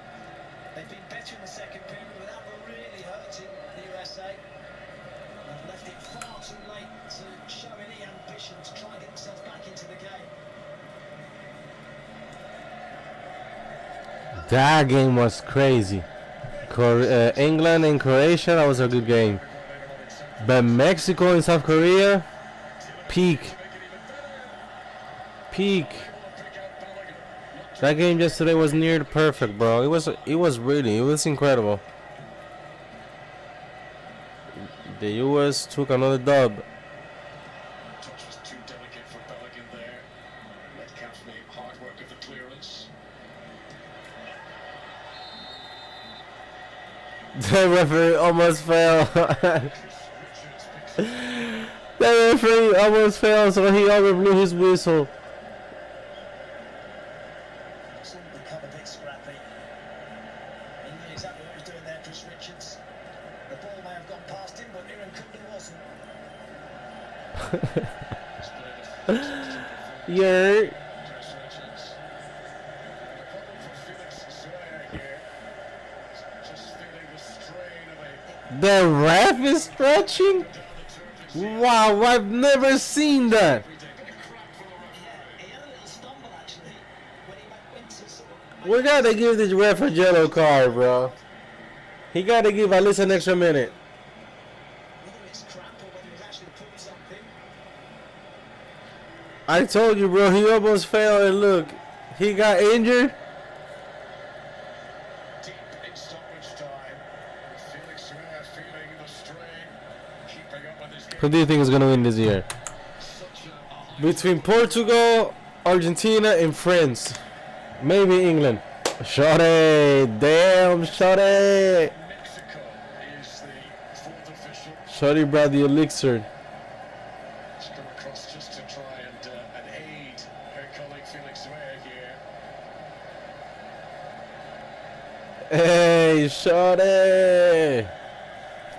They've been better in the second period without really hurting the USA. And left it far too late to show any ambition to try and get themselves back into the game. That game was crazy. England and Croatia, that was a good game. But Mexico and South Korea, peak. That game yesterday was near perfect, bro. It was incredible. The US took another dub. Touch was too delicate for Belligan there. Metcalf made hard work of the clearance. The referee almost fell. The referee almost fell, so he overblew his whistle. It's all become a bit scrappy. He knew exactly what he was doing there, Chris Richards. The ball may have gone past him, but Aaron Kutner wasn't. Yeah. Chris Richards. The problem for Felix Swear here is just feeling the strain of a The ref is stretching? down the turf. Wow, I've never seen that. He had a little stumble actually when he went to sort of We gotta give this ref a yellow card, bro. He gotta give at least an extra minute. whether it's crap or whether he's actually put something. I told you, bro, he almost fell, and look, he got injured. Deep in stoppage time. Felix Swear feeling the strain. Keeping up with his game. Who do you think is gonna win this year? Such a Between Portugal, Argentina, and France. Maybe England. Shot it. Damn, shot it. Mexico is the fourth official. Shorty brought the elixir. She's come across just to try and aid her colleague Felix Swear here. Hey, shot it.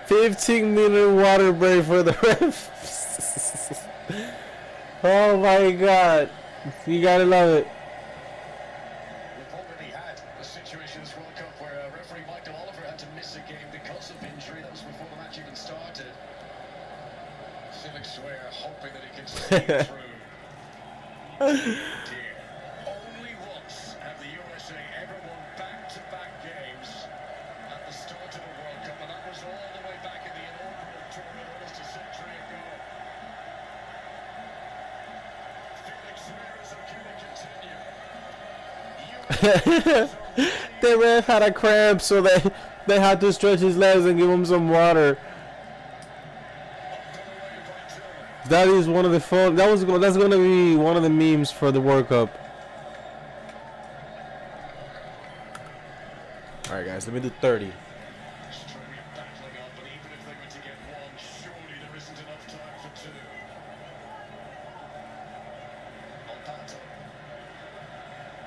15-minute water break for the refs. Oh my god. You gotta love it. We've already had a situation in this World Cup where referee Michael Oliver had to miss a game because of injury. That was before the match even Dear. Only once have the USA ever won back-to-back games at the start of a World Cup, and that was all the way back in the inaugural tournament almost a century ago. Felix Ramirez are going to continue. The ref had a cramp, so they had to stretch his legs and give him some water. That is one of the fun. That's gonna be one of the memes for the World Cup. All right, guys, let me do 30. Australia battling on, but even if they were to get one, surely there isn't enough time for two. Alpato.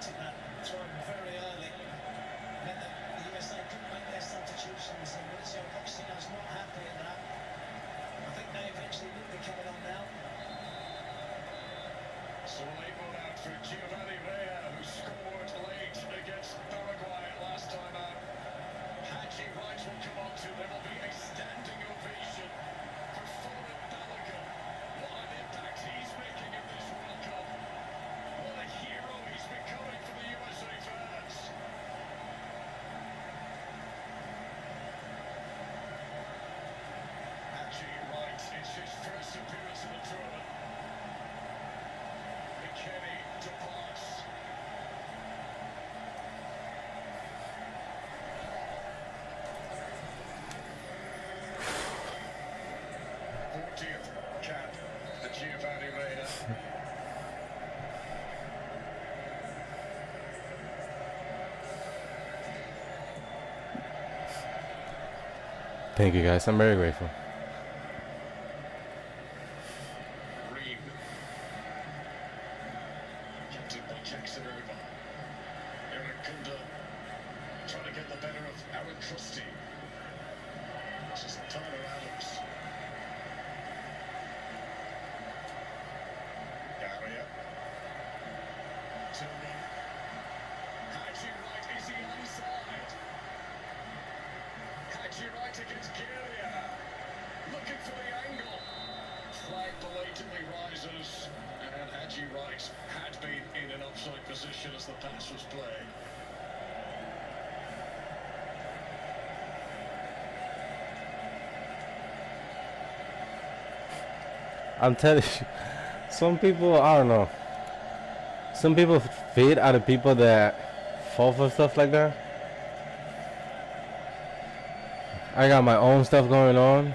Took that throw very early. Meant that the USA couldn't make their substitutions, and Mauricio Pochettino's not happy at that. I think they eventually will be coming on now. So a late one out for Giovanni Rea, who scored late against Paraguay last time out. Haji Wright will come on to. There will be a standing ovation for Foreign Balogun. What an impact he's making in this World Cup. What a hero he's becoming for the USA fans. Haji Wright, it's his first appearance in the tournament. Kenny to pass. Cap, the Giovanni Reina. Thank you, guys. I'm very grateful. Ream. Captain by Jackson Irvine. Eric Kunda trying to get the better of Aaron Trusty. This is Tyler Adams. Garia. Tillman. Haji Wright, is he onside? Haji Wright against Garia. Looking for the angle. Flag belatedly rises, and Haji Wright had been in an offside position as the pass was played. I'm telling you, some people, I don't know. Some people feed out of people that fall for stuff like that. I got my own stuff going on.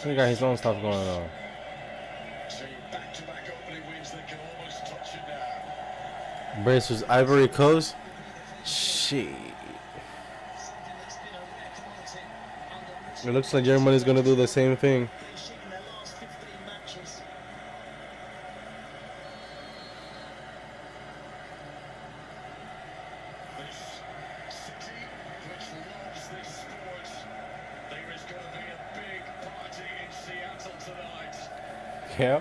He got his own stuff going on. So back-to-back opening wins that can almost touch it now. Versus Ivory Coast. Shit. It looks like Germany's gonna do the same thing. In their last 15 matches. This city which loves this sport, there is going to be a big party in Seattle tonight. Yeah.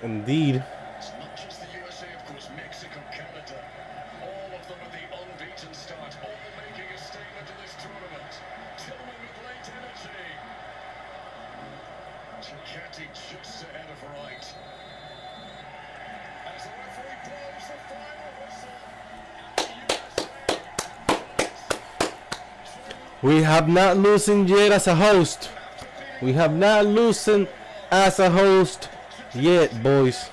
Indeed. It's not just the USA, of course, Mexico, Canada, all of them at the unbeaten start, all making a statement in this tournament. Tillman with late energy. Chikati just ahead of Wright. As the referee blows the final whistle, We have not loosened yet as a host. We have not loosened as a host yet, boys.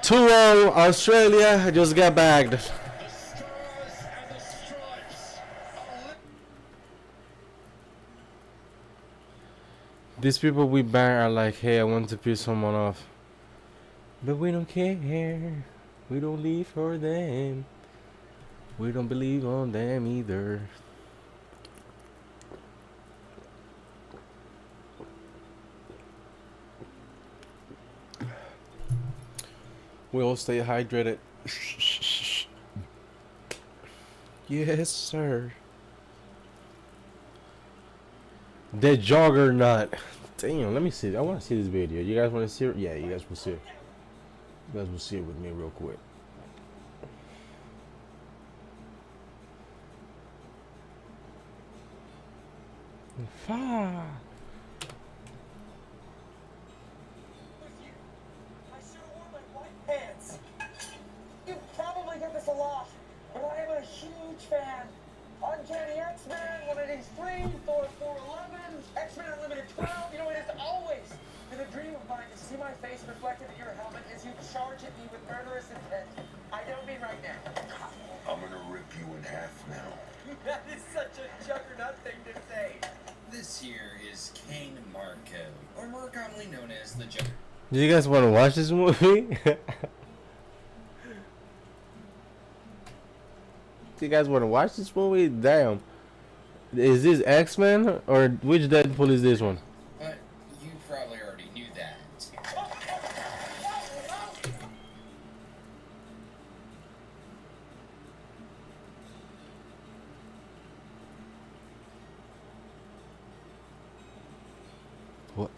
2-0 Australia just got bagged. the stars and the stripes are lit. These people we bang are like, hey, I want to piss someone off. But we don't care. We don't leave for them. We don't believe on them either. We all stay hydrated. Yes, sir. The juggernaut. Damn, let me see. I want to see this video. You guys want to see it? Yeah, you guys will see it. You guys will see it with me real quick. Fuck. fan. Uncanny X-Men, one of these three, Thor 411, X-Men Unlimited 12. You know, it has always been a dream of mine to see my face reflected in your helmet as you charge at me with murderous intent. I don't mean right now. I'm gonna rip you in half now. That is such a juggernaut thing to say. This here is Kane Marco, or more commonly known as the Joker. Do you guys want to watch this movie? Do you guys want to watch this movie? Damn. Is this X-Men or which Deadpool is this one? But you probably already knew that. What?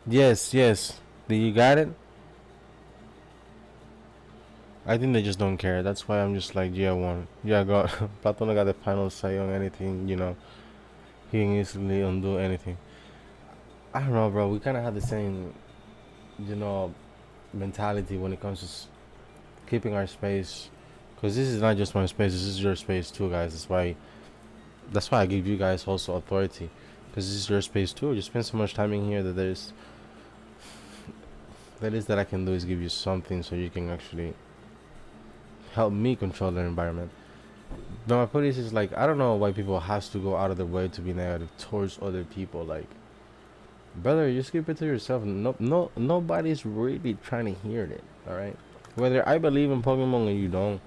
Yes, yes. Do you got it? I think they just don't care. That's why I'm just like, yeah, one. Yeah, go. Platano got the final say on anything, you know. He can easily undo anything. I don't know, bro. We kind of have the same, you know, mentality when it comes to keeping our space. Because this is not just my space. This is your space too, guys. That's why I give you guys also authority. Because this is your space too. You spend so much time in here that that I can do is give you something so you can actually help me control the environment. But my point is like, I don't know why people has to go out of their way to be negative towards other people. Like, brother, just keep it to yourself. Nobody's really trying to hear it. All right, whether I believe in Pokemon or you don't,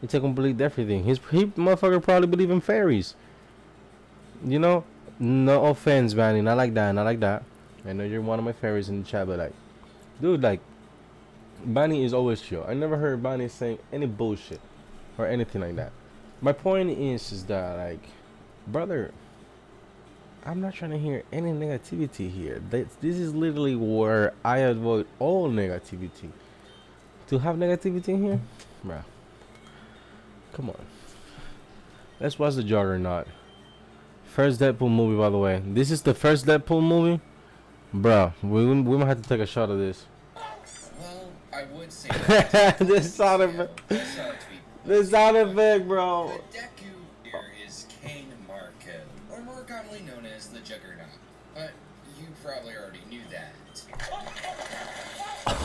it's a complete different thing. He motherfucker probably believe in fairies. You know, no offense, Manny, not like that, not like that. I know you're one of my fairies in the chat, but like, dude, like, Bunny is always chill. I never heard Bunny saying any bullshit or anything like that. My point is that, like, brother, I'm not trying to hear any negativity here. This is literally where I avoid all negativity. To have negativity in here, bruh, come on. Let's watch the Juggernaut. First Deadpool movie, by the way. This is the first Deadpool movie, bruh. We might have to take a shot of this. Well, I would say that This sound effect. This sound effect, bro. The Deku here is Kane Marco, or more commonly known as the Juggernaut. But you probably already knew that.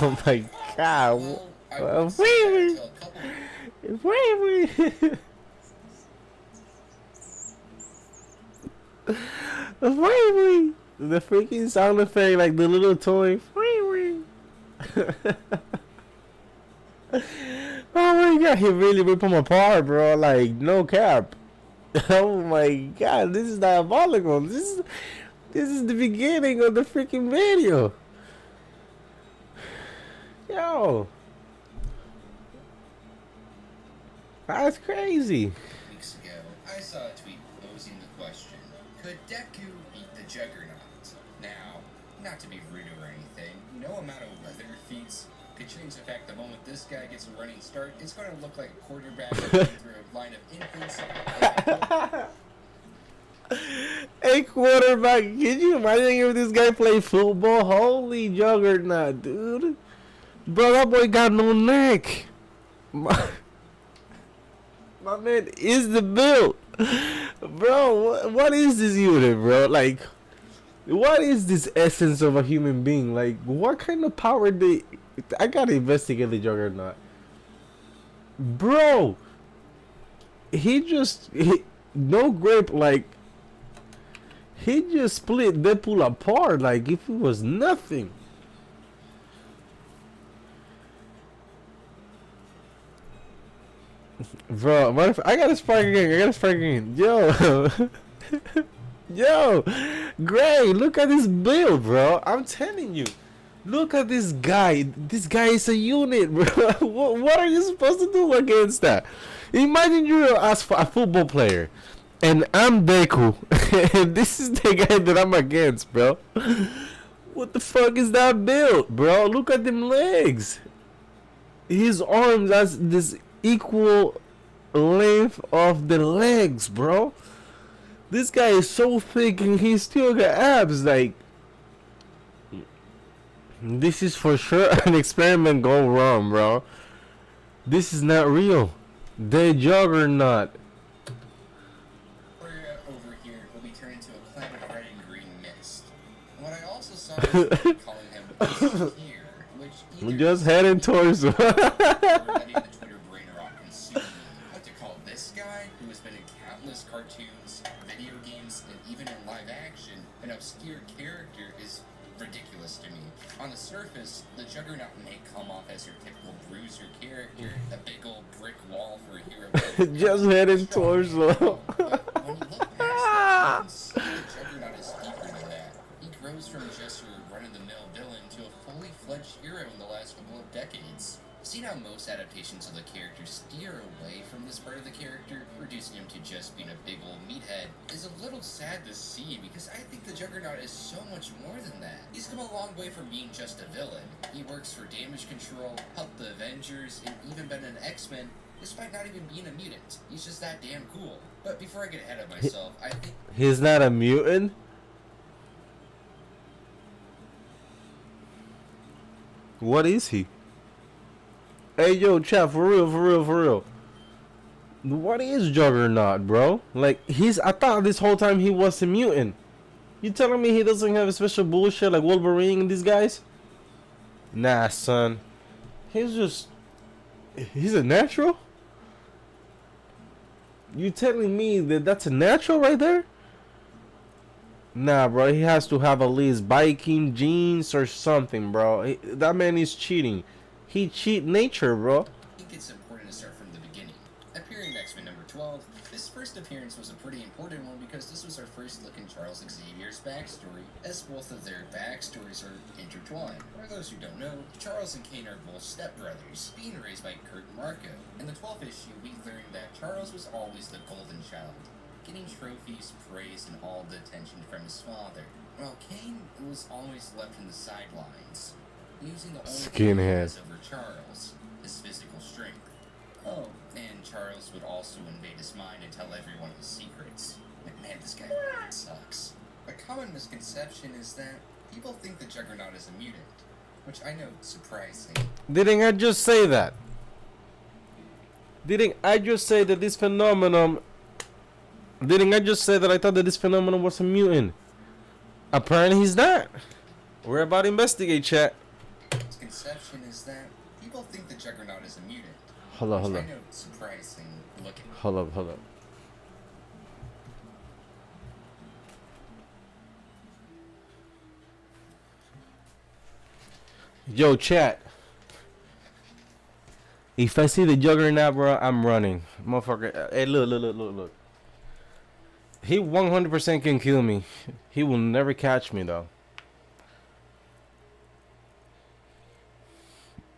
Oh my god. Well, I would say that until a couple The freaking sound effect, like the little toy. Oh my god, he really ripped him apart, bro. Like, no cap. Oh my god, this is diabolical. This is the beginning of the freaking video. Yo. That's crazy. weeks ago, I saw a tweet posing the question, could Deku beat the Juggernaut? Now, not to be rude or anything, no amount of weather feats could change the fact the moment this guy gets a running start, it's going to look like a quarterback running through a line of infants. A quarterback. Can you imagine if this guy played football? Holy Juggernaut, dude. Bro, that boy got no neck. My man is the build. Bro, what is this unit, bro? Like, what is this essence of a human being? Like, what kind of power they... I gotta investigate the Juggernaut. Bro, no grip, like, he just split Deadpool apart like if it was nothing. Bro, what if I gotta spark again? Yo. Yo, Gray, look at this build, bro. I'm telling you. Look at this guy. This guy is a unit, bro. What are you supposed to do against that? Imagine you're a football player, and I'm Deku, and this is the guy that I'm against, bro. What the fuck is that build, bro? Look at them legs. His arms has this equal length of the legs, bro. This guy is so thick and he still got abs. Like, this is for sure an experiment gone wrong, bro. This is not real. The Juggernaut. Area over here will be turned into a cloud of red and green mist. What I also saw was people calling him here, which We're either just heading towards. or letting the Twitter brain rot consume me. What to call this guy, who has been in countless cartoons, video games, and even in live action, an obscure character, is ridiculous to me. On the surface, the Juggernaut may come off as your typical bruiser character, a big old brick wall for a hero. Just heading towards. But when you look past that, you can see the Juggernaut is deeper than that. He grows from just your run-of-the-mill villain to a fully fledged hero in the last couple of decades. Seen how most adaptations of the character steer away from this part of the character, reducing him to just being a big old meathead, is a little sad to see because I think the Juggernaut is so much more than that. He's come a long way from being just a villain. He works for damage control, helped the Avengers, and even been an X-Men, despite not even being a mutant. He's just that damn cool. But before I get ahead of myself, I think He's not a mutant. What is he? Hey, yo, chat, for real. What is Juggernaut, bro? Like, I thought this whole time he was a mutant. You telling me he doesn't have a special bullshit like Wolverine and these guys? Nah, son. He's a natural? You telling me that that's a natural right there? Nah, bro, he has to have at least Viking genes or something, bro. That man is cheating. He cheat nature, bro. I think it's important to start from the beginning. Appearing in X-Men number 12, this first appearance was a pretty important one because this was our first look in Charles Xavier's backstory, as both of their backstories are intertwined. For those who don't know, Charles and Kane are both stepbrothers, being raised by Kurt and Marco. In the 12th issue, we learned that Charles was always the golden child, getting trophies, praise, and all the attention from his father, while Kane was always left in the sidelines, using the only thing he has over Charles, his physical strength. Oh, and Charles would also invade his mind and tell everyone his secrets. Man, this guy sucks. A common misconception is that people think the Juggernaut is a mutant, which I know is surprising. Didn't I just say that? Didn't I just say that this phenomenon... Didn't I just say that I thought that this phenomenon was a mutant? Apparently he's not. We're about to investigate, chat. Misconception is that people think the Juggernaut is a mutant. Hold up. I know it's surprising looking. Hold up. Yo, chat. If I see the Juggernaut, bro, I'm running. Motherfucker. Hey, look. He 100% can kill me. He will never catch me, though.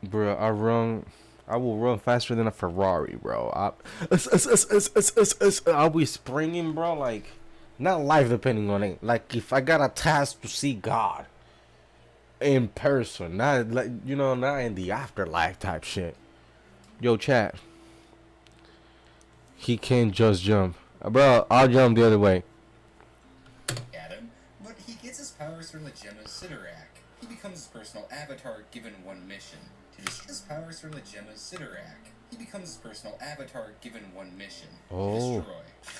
Bro, I will run faster than a Ferrari, bro. I'll be springing, bro, like, not life depending on it. Like, if I got a task to see God in person, not, like, you know, not in the afterlife type shit. Yo, chat. He can't just jump. Bro, I'll jump the other way. Adam, but he gets his powers from the gem of Sidorak. He becomes his personal avatar given one mission. To destroy his powers from the gem of Sidorak. He becomes his personal avatar given one mission. To destroy.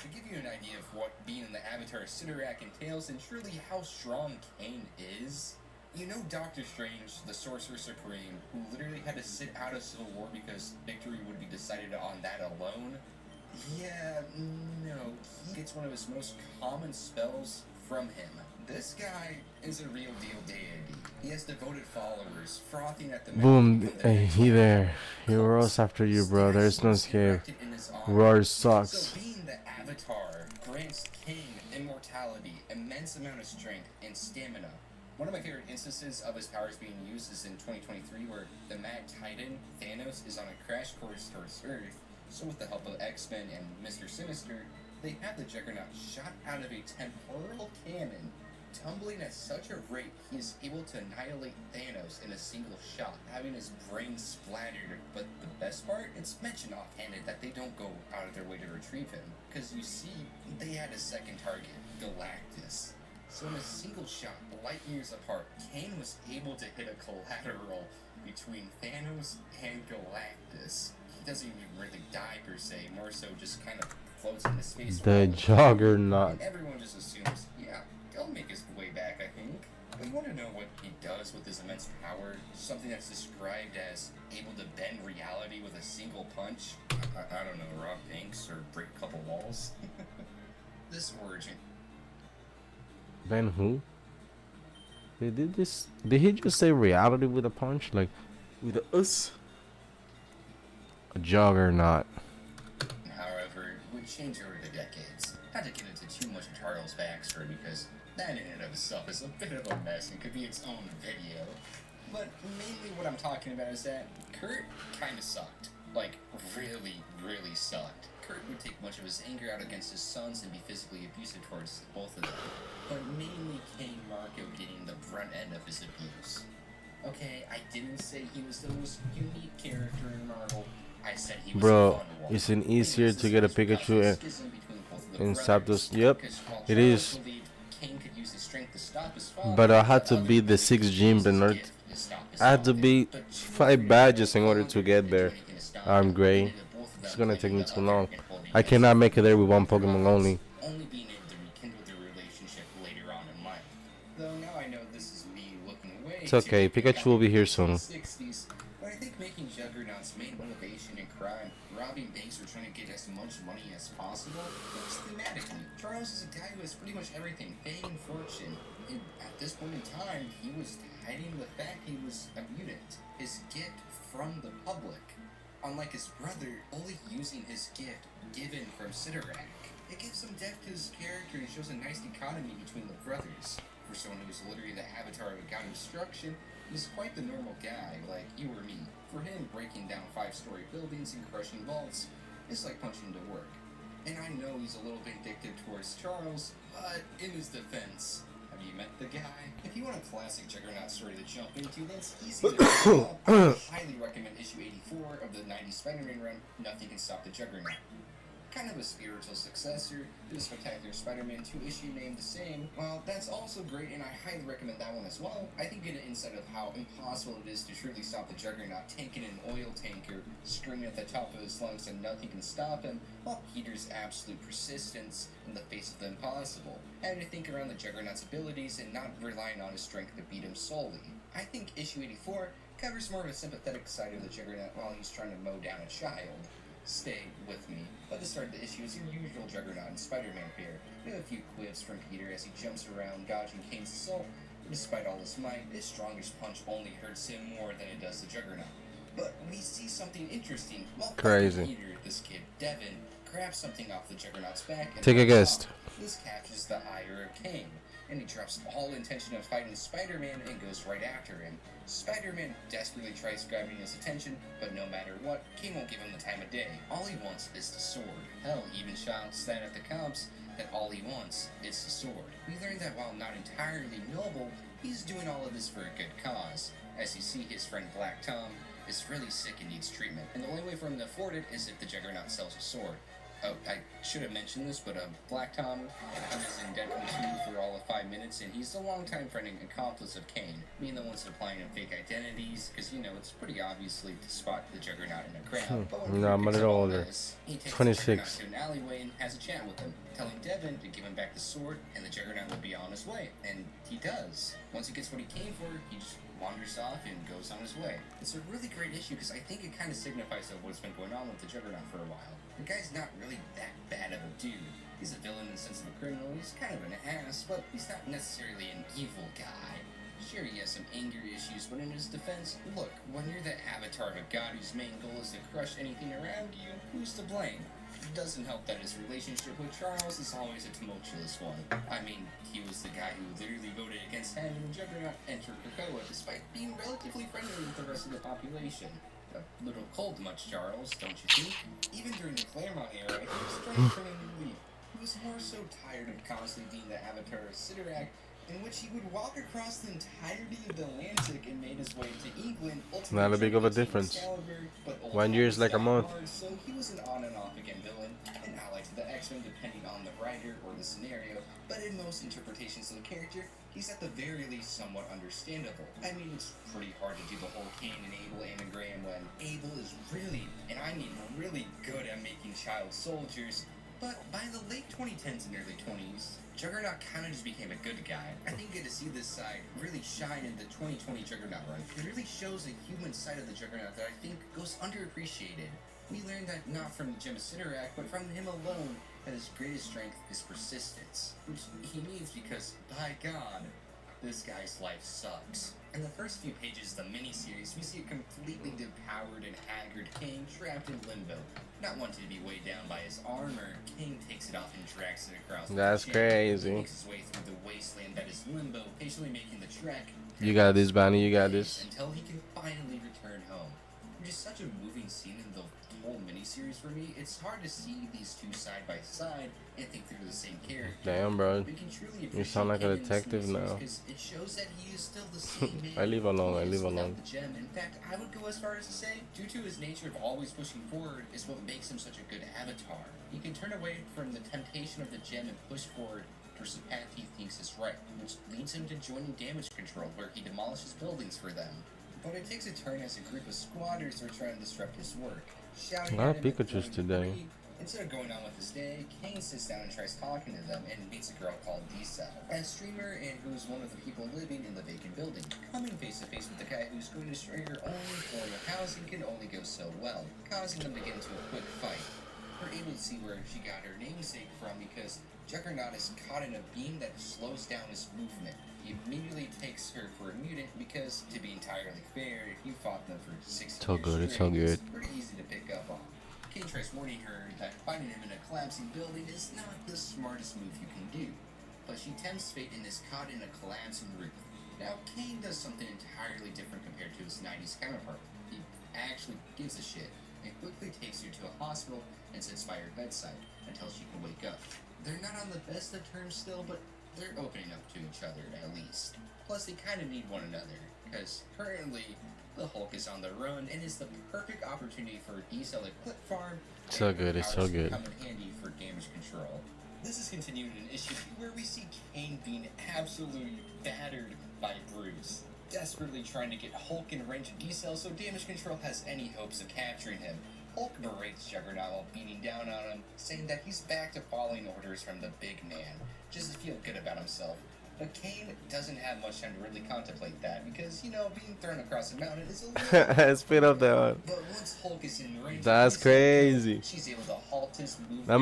To give you an idea of what being in the avatar of Sidorak entails and truly how strong Kane is, you know Doctor Strange, the Sorcerer Supreme, who literally had to sit out of Civil War because victory would be decided on that alone? Yeah, no. He gets one of his most common spells from him. This guy is a real deal deity. He has devoted followers, frothing at the Boom. Hey, he there. He roars after you, bro. There's no escape. Roar sucks. So being the avatar grants King immortality, immense amount of strength, and stamina. One of my favorite instances of his powers being used is in 2023, where the Mad Titan, Thanos, is on a crash course towards Earth. So with the help of X-Men and Mr. Sinister, they have the Juggernaut shot out of a temporal cannon, tumbling at such a rate he is able to annihilate Thanos in a single shot, having his brain splattered. But the best part, it's mentioned offhanded that they don't go out of their way to retrieve him, because you see, they had a second target, Galactus. So in a single shot, light years apart, Kane was able to hit a collateral between Thanos and Galactus. doesn't even really die per se, more so just kind of floats into space. The Juggernaut. And everyone just assumes, yeah, he'll make his way back, I think. But you want to know what he does with his immense power? Something that's described as able to bend reality with a single punch? I don't know, rob banks or break a couple walls? This origin. Ben who? Did he just say reality with a punch? Like, with a us? A Juggernaut. However, would change over the decades. Not to get into too much of Charles' backstory because that in and of itself is a bit of a mess and could be its own video. But mainly what I'm talking about is that Kurt kinda sucked. Like, really, really sucked. Kurt would take much of his anger out against his sons and be physically abusive towards both of them. But mainly Kane Marco getting the brunt end of his abuse. Okay, I didn't say he was the most unique character in Marvel. I said he was Bro, fun to watch. isn't easier to get a Pikachu in Zapdos? Yep, it is. But I had to beat the 6 gyms in order. I had to beat 5 badges in order to get there. I'm gray. It's gonna take me too long. I cannot make it there with one Pokemon only. Only being able to rekindle their relationship later on in life. Though now I know this is me looking away. It's okay, Pikachu will be here soon. 60s, but I think making Juggernaut's main motivation in crime, robbing banks or trying to get as much money as possible, works thematically. Charles is a guy who has pretty much everything, fame and fortune. And at this point in time, he was hiding the fact he was a mutant, his gift from the public. Unlike his brother, only using his gift given from Sidorak. It gives some depth to his character and shows a nice economy between the brothers. For someone who is literally the avatar of a god of destruction, he's quite the normal guy, like you or me. For him, breaking down 5-story buildings and crushing vaults is like punching to work. And I know he's a little vindictive towards Charles, but in his defense, have you met the guy? If you want a classic Juggernaut story to jump into, that's easy to do. I highly recommend issue 84 of the 90s Spider-Man run, Nothing Can Stop the Juggernaut. Kind of a spiritual successor to the Spectacular Spider-Man 2 issue named the same. Well, that's also great, and I highly recommend that one as well. I think get an insight of how impossible it is to truly stop the Juggernaut, tanking an oil tanker, screaming at the top of his lungs and nothing can stop him, while Peter's absolute persistence in the face of the impossible. Having to think around the Juggernaut's abilities and not relying on his strength to beat him solely. I think issue 84 covers more of a sympathetic side of the Juggernaut while he's trying to mow down a child. Stay with me. But the start of the issue is your usual Juggernaut and Spider-Man pair. We have a few quips from Peter as he jumps around, dodging Kane's assault. Despite all his might, his strongest punch only hurts him more than it does the Juggernaut. But we see something interesting. While Crazy. Peter, this kid, Devin, grabs something off the Juggernaut's back and Take a guess. off. This catches the ire of Kane, and he drops all intention of fighting Spider-Man and goes right after him. Spider-Man desperately tries grabbing his attention, but no matter what, Kane won't give him the time of day. All he wants is the sword. Hell, he even shouts that at the cops that all he wants is the sword. We learn that while not entirely noble, he's doing all of this for a good cause. As you see, his friend Black Tom is really sick and needs treatment, and the only way for him to afford it is if the Juggernaut sells a sword. Oh, I should have mentioned this, but Black Tom was in Deadpool 2 for all of 5 minutes, and he's a longtime friend and accomplice of Kane, being the one supplying him fake identities, because, you know, it's pretty obviously to spot the Juggernaut in a crowd. But when No, I'm a Peter picks little up all older. this, he takes 26. the Juggernaut to an alleyway and has a chat with him, telling Devin to give him back the sword, and the Juggernaut will be on his way. And he does. Once he gets what he came for, he just wanders off and goes on his way. It's a really great issue because I think it kind of signifies of what's been going on with the Juggernaut for a while. The guy's not really that bad of a dude. He's a villain in the sense of a criminal. He's kind of an ass, but he's not necessarily an evil guy. Sure, he has some anger issues, but in his defense, look, when you're the avatar of a god whose main goal is to crush anything around you, who's to blame? It doesn't help that his relationship with Charles is always a tumultuous one. I mean, he was the guy who literally voted against having the Juggernaut enter Krakoa despite being relatively friendly with the rest of the population. A little cold much, Charles, don't you think? Even during the Claremont era, he was trying to turn a new leaf. He was more so tired of constantly being the avatar of Sidorak, in which he would walk across the entirety of the Atlantic and made his way to England. Not a big of a difference. 1 year is like a month. So he was an on and off again villain, an ally to the X-Men depending on the writer or the scenario, but in most interpretations of the character, he's at the very least somewhat understandable. I mean, it's pretty hard to do the whole Cain and Abel anagram when Abel is really, and I mean really good at making child soldiers. But by the late 2010s and early 20s, Juggernaut kind of just became a good guy. I think good to see this side really shine in the 2020 Juggernaut run. It really shows a human side of the Juggernaut that I think goes underappreciated. We learned that not from the Gem of Sidorak, but from him alone, that his greatest strength is persistence, which he needs because, by God, this guy's life sucks. In the first few pages of the miniseries, we see a completely depowered and haggard King trapped in limbo. Not wanting to be weighed down by his armor, King takes it off and drags it across That's the crazy. He makes his way through the wasteland that is limbo, patiently making the trek. You got this, Bonnie. You got this. Until he can finally return home. Which is such a moving scene in the whole miniseries for me. It's hard to see these two side by side and think they're the same character. Damn, bro. We can truly You sound like a appreciate King in this detective miniseries now. because it shows that he is still the same man. I leave alone. I he is leave without alone. the gem. In fact, I would go as far as to say, due to his nature of always pushing forward, is what makes him such a good avatar. He can turn away from the temptation of the gem and push forward towards the path he thinks is right, which leads him to joining damage control, where he demolishes buildings for them. But it takes a turn as a group of squatters are trying to disrupt his work, shouting A lot at of him and Pikachus throwing today. debris. Instead of going on with his day, Kane sits down and tries talking to them and meets a girl called D-Cell, a streamer and who's one of the people living in the vacant building. Coming face to face with the guy who's going to destroy her only form of housing can only go so well, causing them to get into a quick fight. We're able to see where she got her namesake from because Juggernaut is caught in a beam that slows down his movement. He immediately takes her for a mutant because, to be entirely fair, if you fought them for 6 So years good, it's so straight, good. it's pretty easy to pick up on. Kane tries warning her that finding him in a collapsing building is not the smartest move you can do, but she tempts fate and is caught in a collapsing roof. Now, Kane does something entirely different compared to his 90s counterpart. He actually gives a shit and quickly takes her to a hospital and sits by her bedside until she can wake up. They're not on the best of terms still, but they're opening up to each other at least. Plus, they kind of need one another, because currently the Hulk is on the run and is the perfect opportunity for D-Cell to clip farm. So good, it's so good. Come in handy for damage control. This is continuing an issue where we see Kane being absolutely battered by Bruce, desperately trying to get Hulk in range of D-Cell so damage control has any hopes of capturing him. Hulk berates Juggernaut while beating down on him, saying that he's back to following orders from the big man, just to feel good about himself. But Kane doesn't have much time to really contemplate that because, you know, being thrown across a mountain is a little... Speed up that one. But once Hulk is in range, That's crazy. she's able to halt his movement. They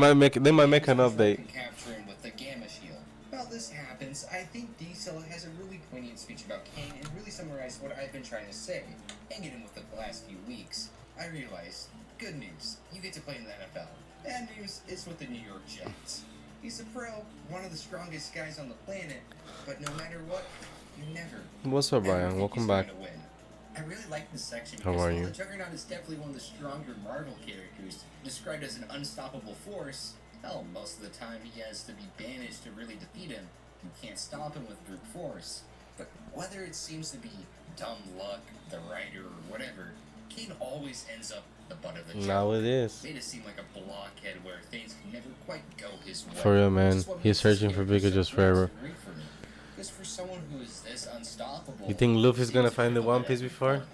might make an update. And capture him with the Gamma Shield. While this happens, I think D-Cell has a really poignant speech about Kane and really summarized what I've been trying to say. Hanging him with the last few weeks, I realized, good news, you get to play in the NFL. Bad news is with the New York Jets. He's a pro, one of the strongest guys on the planet, but no matter what, you never. What's up, ever Brian? think Welcome he's back. going to win. I really like this section How because are while you? the Juggernaut is definitely one of the stronger Marvel characters, described as an unstoppable force, hell, most of the time he has to be banished to really defeat him. You can't stop him with brute force. But whether it seems to be dumb luck, the writer, or whatever, Kane always ends up the butt of the joke. Now it is. Made it seem like a blockhead where things can never quite go his way. For real, man. Which is what He's makes this searching for character Pikachu's so forever. great for me. Because for someone who is this unstoppable, You think Luffy's gonna seems find the to One at Piece every before? point.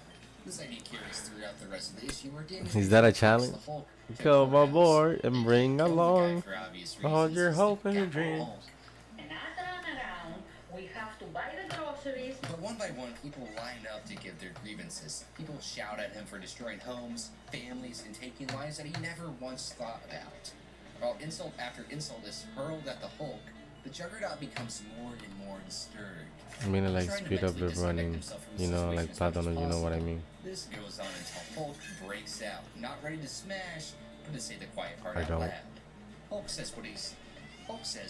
This idea carries throughout the rest of the issue where damage Is that a control challenge? helps the Hulk check Come for aboard else. and bring The guy along for obvious all reasons your is hope the and your Gap dreams. Hulk. And as I run around, we have to buy the groceries. But one by one, people line up to give their grievances. People shout at him for destroying homes, families, and taking lives that he never once thought about. While insult after insult is hurled at the Hulk, the Juggernaut becomes more and more disturbed. I mean, like Trying to speed up the mentally disconnect running, himself from the you know, situation like as much as Platano, you know what I possible. mean. This goes on until Hulk breaks out, not ready to smash, but to say the quiet part I out don't. loud. Hulk says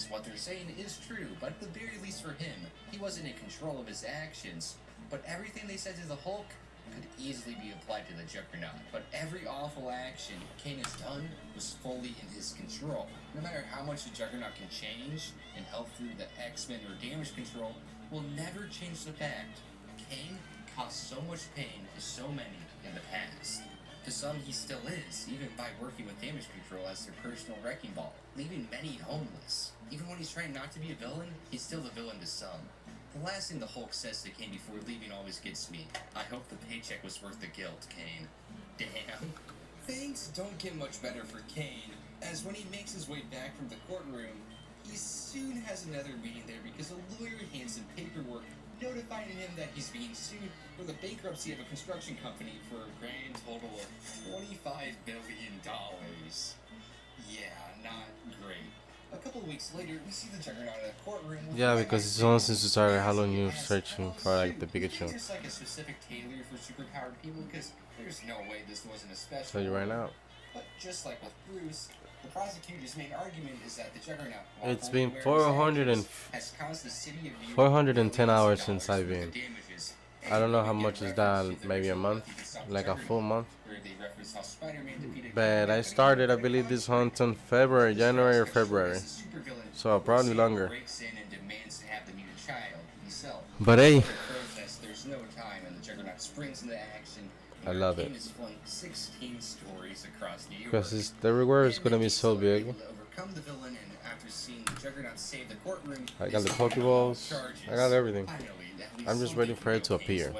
what they're saying is true, but at the very least for him, he wasn't in control of his actions. But everything they said to the Hulk could easily be applied to the Juggernaut. But every awful action Kane has done was fully in his control. No matter how much the Juggernaut can change and help through the X-Men or damage control, will never change the fact Kane caused so much pain to so many in the past. To some, he still is, even by working with damage control as their personal wrecking ball, leaving many homeless. Even when he's trying not to be a villain, he's still the villain to some. The last thing the Hulk says to Kane before leaving always gets me. I hope the paycheck was worth the guilt, Kane. Damn. Things don't get much better for Kane, as when he makes his way back from the courtroom, he soon has another meeting there because a lawyer hands him paperwork notifying him that he's being sued for the bankruptcy of a construction company for a grand total of $25 billion. Yeah, not great. A couple of weeks later, we see the Juggernaut in a courtroom. With Yeah, because it's only since you started how long you're searching for like the Pikachu. There's like a specific tailor for superpowered people because there's no way this wasn't a special. So you ran out. But just like with Bruce, the prosecutor's main argument is that the Juggernaut, It's been 410 hours since I've been. I don't know how much is that, maybe a month, like a full month. But I started, I believe, this hunt on January or February. So probably longer. But hey, I love it. Because the reward is going to be so big. I got the Pokeballs. I got everything. I'm just waiting for it to appear.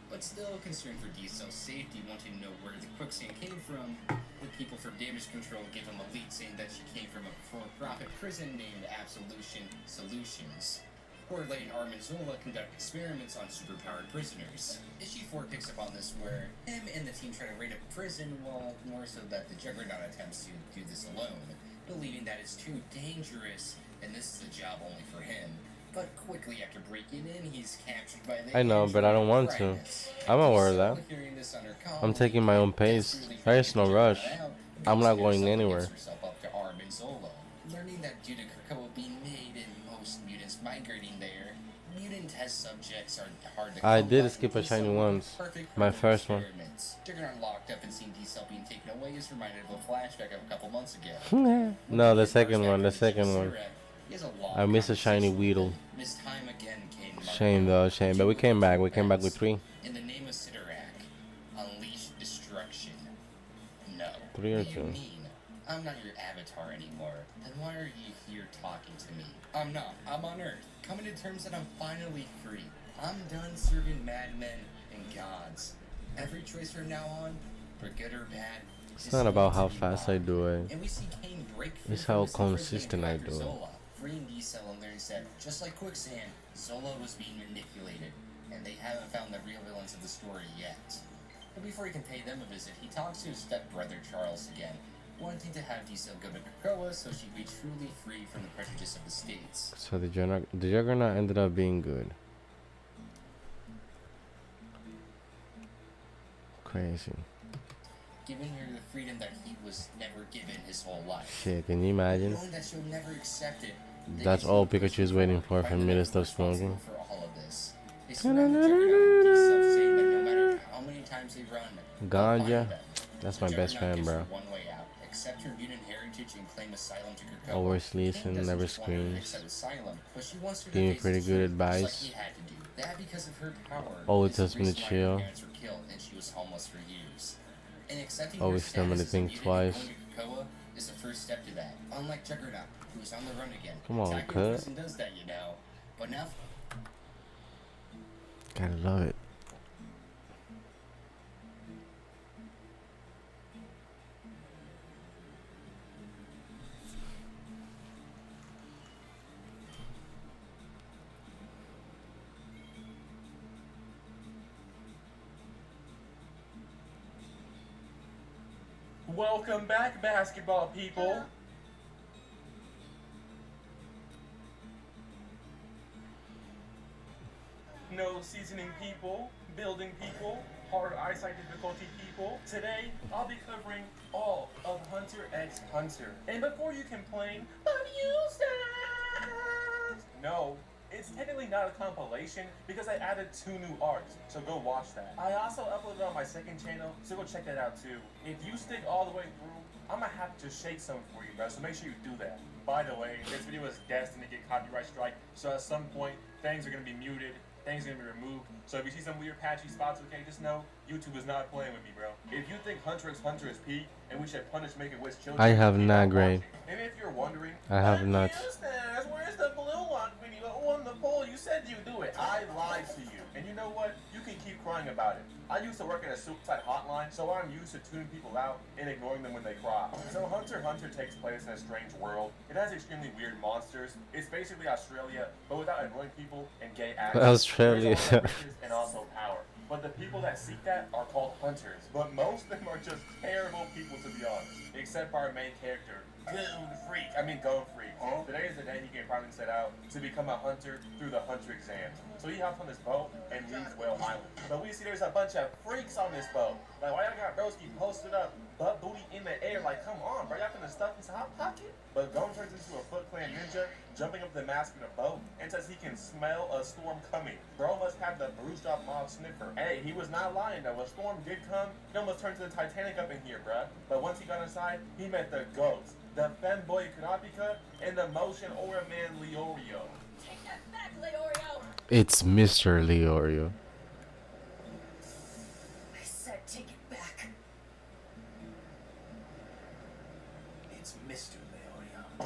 But still concerned for D-Cell's safety, wanting to know where the quicksand came from, with people from Damage Control give him a lead saying that she came from a for-profit prison named Absolution Solutions. Corley and Armanzola conduct experiments on superpowered prisoners. Issue 4 picks up on this where him and the team try to raid a prison, while more so that the Juggernaut attempts to do this alone, believing that it's too dangerous and this is a job only for him. But quickly after breaking in, he's captured by the... I know, but I don't want to. I'm aware of that. I'm taking my own pace. There is no rush. I'm not going anywhere. Learning that due to Krakoa being made and most mutants migrating there, mutant test subjects are hard to... I did skip a shiny once. My first one. Juggernaut locked up and seeing D-Cell being taken away is reminded of a flashback of a couple months ago. No, the second one. I miss a shiny Weedle. Shame though, shame. But we came back. We came back with 3. In the name of Sidorak, unleash destruction. No. 3 or What do 2. you mean? I'm not your avatar anymore. Then why are you here talking to me? I'm not. I'm on Earth. Coming to terms that I'm finally free. I'm done serving madmen and gods. Every choice from now on, for good or bad, It's not about how fast I do it. and we see Kane break free It's from how his imprisonment consistent I after do it. Zola. Freeing D-Cell and learns that, just like Quicksand, Zola was being manipulated, and they haven't found the real villains of the story yet. But before he can pay them a visit, he talks to his stepbrother Charles again, wanting to have D-Cell go to Krakoa so she'd be truly free from the prejudice of the States. So the Juggernaut ended up being good. Crazy. Giving her the freedom that he was never given his whole life. Shit, can you imagine? Knowing that she'll never accept it, That's all Pikachu's waiting for me to stop smoking. for all of this. They surround the Juggernaut with D-Cell, saying that no matter how many times they run, Ganja, that's my best Juggernaut friend, gives bro. her one way out. Accept her mutant heritage and claim asylum to Krakoa. Always listen, Kane doesn't never just want her to screams. accept asylum, but she wants her to Give me face pretty the good truth, advice. just like he had to do. That because of her power. Always is the tells me to reason why her chill. parents were killed and she was homeless for years. And accepting Always her tell me to status as a think mutant twice. and going to Krakoa is the first step to that. Unlike Juggernaut, who is on the run again. Come on, Attacking cut. person does that, you know. But now Gotta love it. Welcome back, basketball people. No seasoning people, building people, hard eyesight difficulty people. Today, I'll be covering all of Hunter x Hunter. And before you complain, but you suck! No, it's technically not a compilation because I added 2 new arcs, so go watch that. I also uploaded on my second channel, so go check that out too. If you stick all the way through, I'm gonna have to shake some for you, bro, so make sure you do that. By the way, this video is destined to get copyright strike, so at some point, things are gonna be muted, things are gonna be removed. So if you see some weird patchy spots, okay, just know YouTube is not playing with me, bro. If you think Hunter x Hunter is peak and we should punish Make a Wish children, I have keep not on grade. watching. And if you're wondering, I have not. where's the blue lock video on the But Paul, you said you'd do it. I lied to you. And you know what? You can keep crying about it. I used to work at a suicide hotline, so I'm used to tuning people out and ignoring them when they cry. So Hunter x Hunter takes place in a strange world. It has extremely weird monsters. It's basically Australia, but without annoying people and gay actors. Australia. There's all riches and also power. But the people that seek that are called hunters. But most of them are just terrible people, to be honest. Except for our main character, Goon Freak. Today is the day he can finally set out to become a hunter through the hunter exam. So he hops on his boat and leaves Whale Island. But we see there's a bunch of freaks on this boat. Like, why y'all got broski posted up, butt booty in the air? Like, come on, bro. Y'all finna stuff his hot pocket? But Gon turns into a Foot Clan ninja, jumping up the mast in a boat, and says he can smell a storm coming. Bro must have the bruised up mob sniffer. Hey, he was not lying though. A storm did come. He almost turned to the Titanic up in here, bruh. But once he got inside, he met the goats, the femboy Kurapika, and the motion aura man Leorio. Take that back, Leorio! It's Mr. Leorio. I said take it back. It's Mr. Leorio.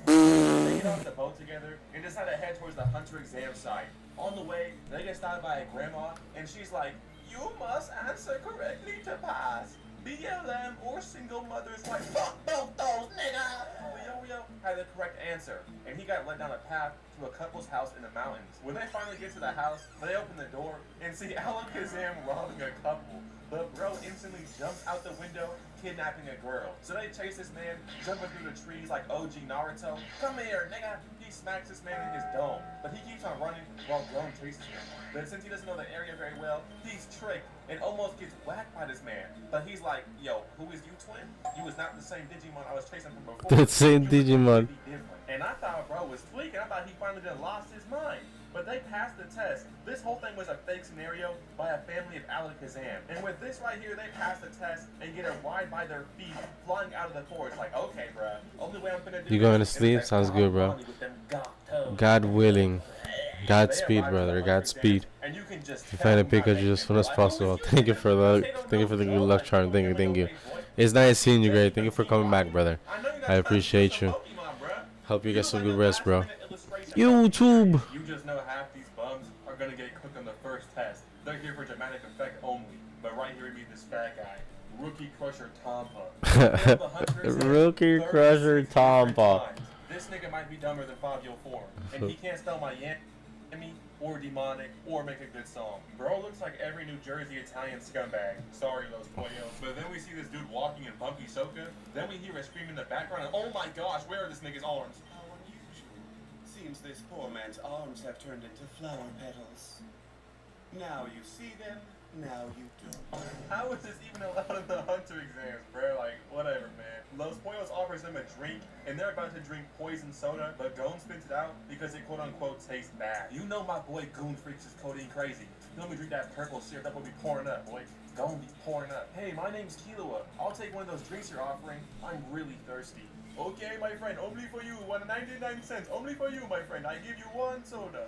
They get off the boat together and decide to head towards the hunter exam site. On the way, they get stopped by a grandma, and she's like, "You must answer correctly to pass. BLM or single mother's wife. Fuck both those, nigga!" Leorio had the correct answer, and he got led down a path to a couple's house in the mountains. When they finally get to the house, they open the door and see Alakazam robbing a couple. But bro instantly jumps out the window, kidnapping a girl. So they chase this man, jumping through the trees like OG Naruto. "Come here, nigga!" He smacks this man in his dome, but he keeps on running while Gon chases him. But since he doesn't know the area very well, he's tricked and almost gets whacked by this man. But he's like, "Yo, who is you, twin? You was not the same Digimon I was chasing from before." The same You was Digimon. completely different." And I thought bro was tweaking. I thought he finally done lost his mind. But they passed the test. This whole thing was a fake scenario by a family of Alakazam. And with this right here, they pass the test and get a ride by their feet flying out of the forest. Like, okay, bruh, only way I'm gonna do You going to this is sleep? that Sounds good, bro. with them goth toes. God willing. They Godspeed, arrive at brother. the hunter Godspeed. exam, and you can just You tell find a them by Pikachu name. as soon as Like, possible. "Who is Thank you you?" for the They don't thank you for the know good you, luck like, charm. you Thank you, don't thank you. know they voice. It's nice seeing you, Just Gray. Thank you for coming back, brother. I know you got I time appreciate for some you. Pokemon, bruh. Hope you get some like good a rest, bro. last-minute illustration. YouTube. You just know half these bums are gonna get cooked on the first test. They're here for dramatic effect only. But right here we meet this fat guy, Rookie Crusher Tompa. Rookie Crusher Tompa. This nigga might be dumber than Fabio Four, and he can't spell Miami or demonic or make a good song. Bro looks like every New Jersey Italian scumbag. Sorry, Los Pollos. But then we see this dude walking in Bumpy Soka. Then we hear a scream in the background, and oh my gosh, where are this nigga's arms? How unusual. Seems this poor man's arms have turned into flower petals. Now you see them, now you don't. How is this even allowed in the hunter exams, bro? Like, whatever, man. Los Pollos offers them a drink, and they're about to drink poison soda, but Gon spits it out because it quote-unquote tastes bad. You know my boy Goon Freaks is codeine crazy. Let me drink that purple syrup. That will be pouring up, boy. Gon be pouring up. Hey, my name's Killua. I'll take one of those drinks you're offering. I'm really thirsty. Okay, my friend. Only for you. 1.99 Only for you, my friend. I give you one soda.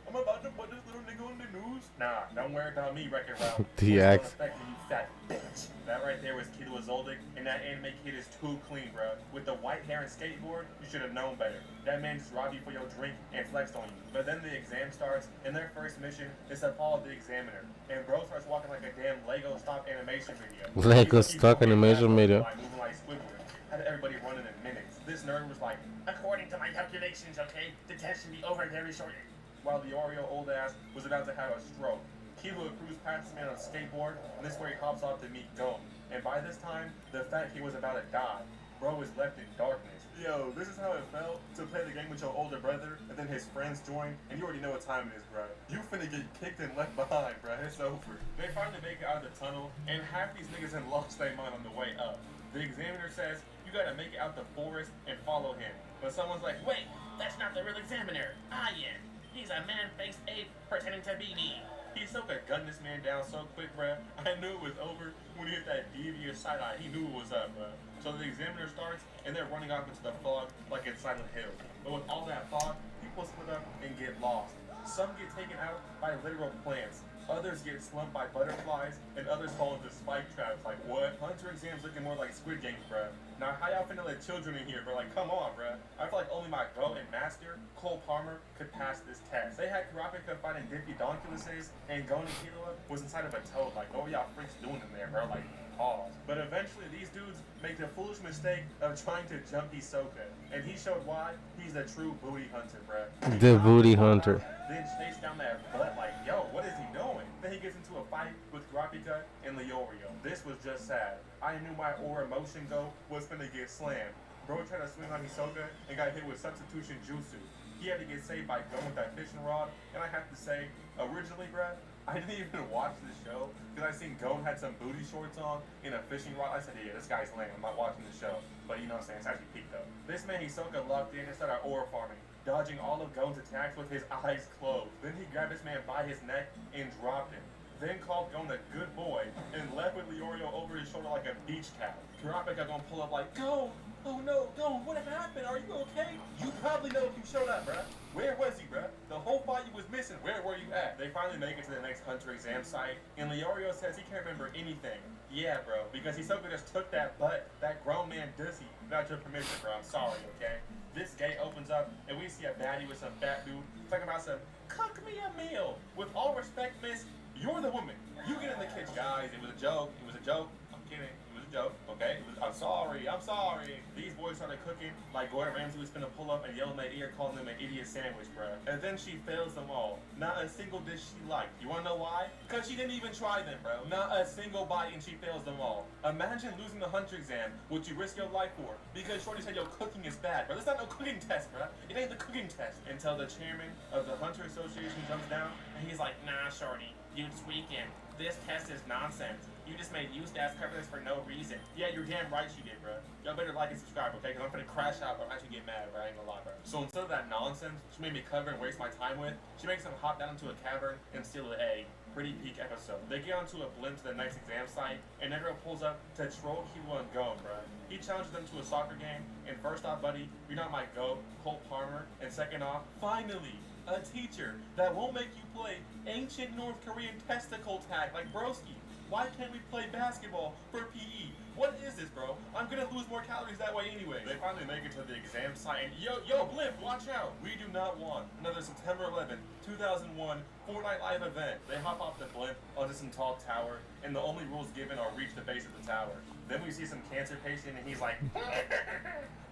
I'm about to put this little nigga on the news. Nah, don't worry about me, Wreck-It Ralph. DX. Don't affect me, you fat bitch. That right there was Killua Zoldyck, and that anime kid is too clean, bro. With the white hair and skateboard, you should have known better. That man just robbed you for your drink and flexed on you. But then the exam starts, and their first mission is to follow the examiner. And bro starts walking like a damn Lego stop animation video. Lego stock animation video. Moving like Squidward. Had everybody running in minutes. This nerd was like, according to my calculations, okay, the test should be over very shortly. While the Oreo old ass was about to have a stroke. Killua cruised past this man on a skateboard, and this is where he hops off to meet Gon. And by this time, the fat kid was about to die. Bro is left in darkness. Yo, this is how it felt to play the game with your older brother, and then his friends join, and you already know what time it is, bro. You finna get kicked and left behind, bro. It's over. They finally make it out of the tunnel, and half these niggas had lost their mind on the way up. The examiner says, you gotta make it out the forest and follow him. But someone's like, wait, that's not the real examiner. I am. He's a man-faced ape pretending to be me. He so could gun this man down so quick, bruh. I knew it was over when he hit that devious side eye. He knew it was up, bruh. So the examiner starts, and they're running off into the fog like in Silent Hill. But with all that fog, people split up and get lost. Some get taken out by literal plants. Others get slumped by butterflies, and others fall into spike traps. Like, what? Hunter exams looking more like Squid Games, bruh. Now, how y'all finna let children in here, bro? Like, come on, bruh. I feel like only my GOAT and master, Cole Palmer, could pass this test. They had Kurapika fighting Diplodoculuses, and going to Killua was inside of a toad. Like, what were y'all freaks doing in there, bro? Like, pause. But eventually, these dudes make the foolish mistake of trying to jump Hisoka, and he showed why he's a true booty hunter, bruh. The booty hunter. Then chase down that butt like, yo, what is he doing? Then he gets into a fight with Kurapika and Leorio. This was just sad. I knew my aura motion go was gonna get slammed. Bro tried to swing on Hisoka and got hit with substitution jutsu. He had to get saved by going with that fishing rod, and I have to say, originally, bruh, I didn't even watch the show because I seen Gon had some booty shorts on in a fishing rod. I said, yeah, this guy's lame. I'm not watching the show. But you know what I'm saying? It's actually peak though. This man Hisoka locked in and started aura farming, dodging all of Gon's attacks with his eyes closed. Then he grabbed this man by his neck and dropped him. Then called Gon a good boy and left with Leorio over his shoulder like a beach towel. Kurapika gonna pull up like, Gon! Oh no, Gon, what happened? Are you okay? You probably know if you showed up, bruh. Where was he, bruh? The whole fight you was missing. Where were you at? They finally make it to the next Hunter exam site, and Leorio says he can't remember anything. Yeah, bro, because Hisoka just took that butt, that grown man dussy, without your permission, bro. I'm sorry, okay? This gate opens up, and we see a baddie with some fat dude talking about some, cook me a meal. With all respect, miss, you're the woman. You get in the kitchen. Guys, it was a joke. It was a joke. I'm kidding. It was a joke, okay? I'm sorry. I'm sorry. These boys started cooking like Gordon Ramsay was finna pull up and yell in their ear, calling them an idiot sandwich, bruh. And then she fails them all. Not a single dish she liked. You wanna know why? Because she didn't even try them, bro. Not a single bite, and she fails them all. Imagine losing the Hunter exam, what you risk your life for, because Shorty said your cooking is bad, bro. That's not no cooking test, bro. It ain't the cooking test. Until the chairman of the Hunter Association comes down, and he's like, nah, Shorty, you tweaking. This test is nonsense. You just made Eustace cover this for no reason. Yeah, you're damn right you did, bro. Y'all better like and subscribe, okay? Because I'm gonna crash out, but I'm actually get mad, bro. I ain't gonna lie, bro. So instead of that nonsense she made me cover and waste my time with, she makes him hop down into a cavern and steal an egg. Pretty peak episode. They get onto a blimp to the next exam site, and Netero pulls up to troll Killua and Gon, bro. He challenges them to a soccer game, and first off, buddy, you're not my GOAT, Cole Palmer, and second off, finally, a teacher that won't make you play ancient North Korean testicle tag like broski. Why can't we play basketball for PE? What is this, bro? I'm gonna lose more calories that way anyway. They finally make it to the exam site, and yo, Blimp, watch out! We do not want another September 11th, 2001 Fortnite Live event. They hop off the Blimp onto some tall tower, and the only rules given are reach the base of the tower. Then we see some cancer patient, and he's like,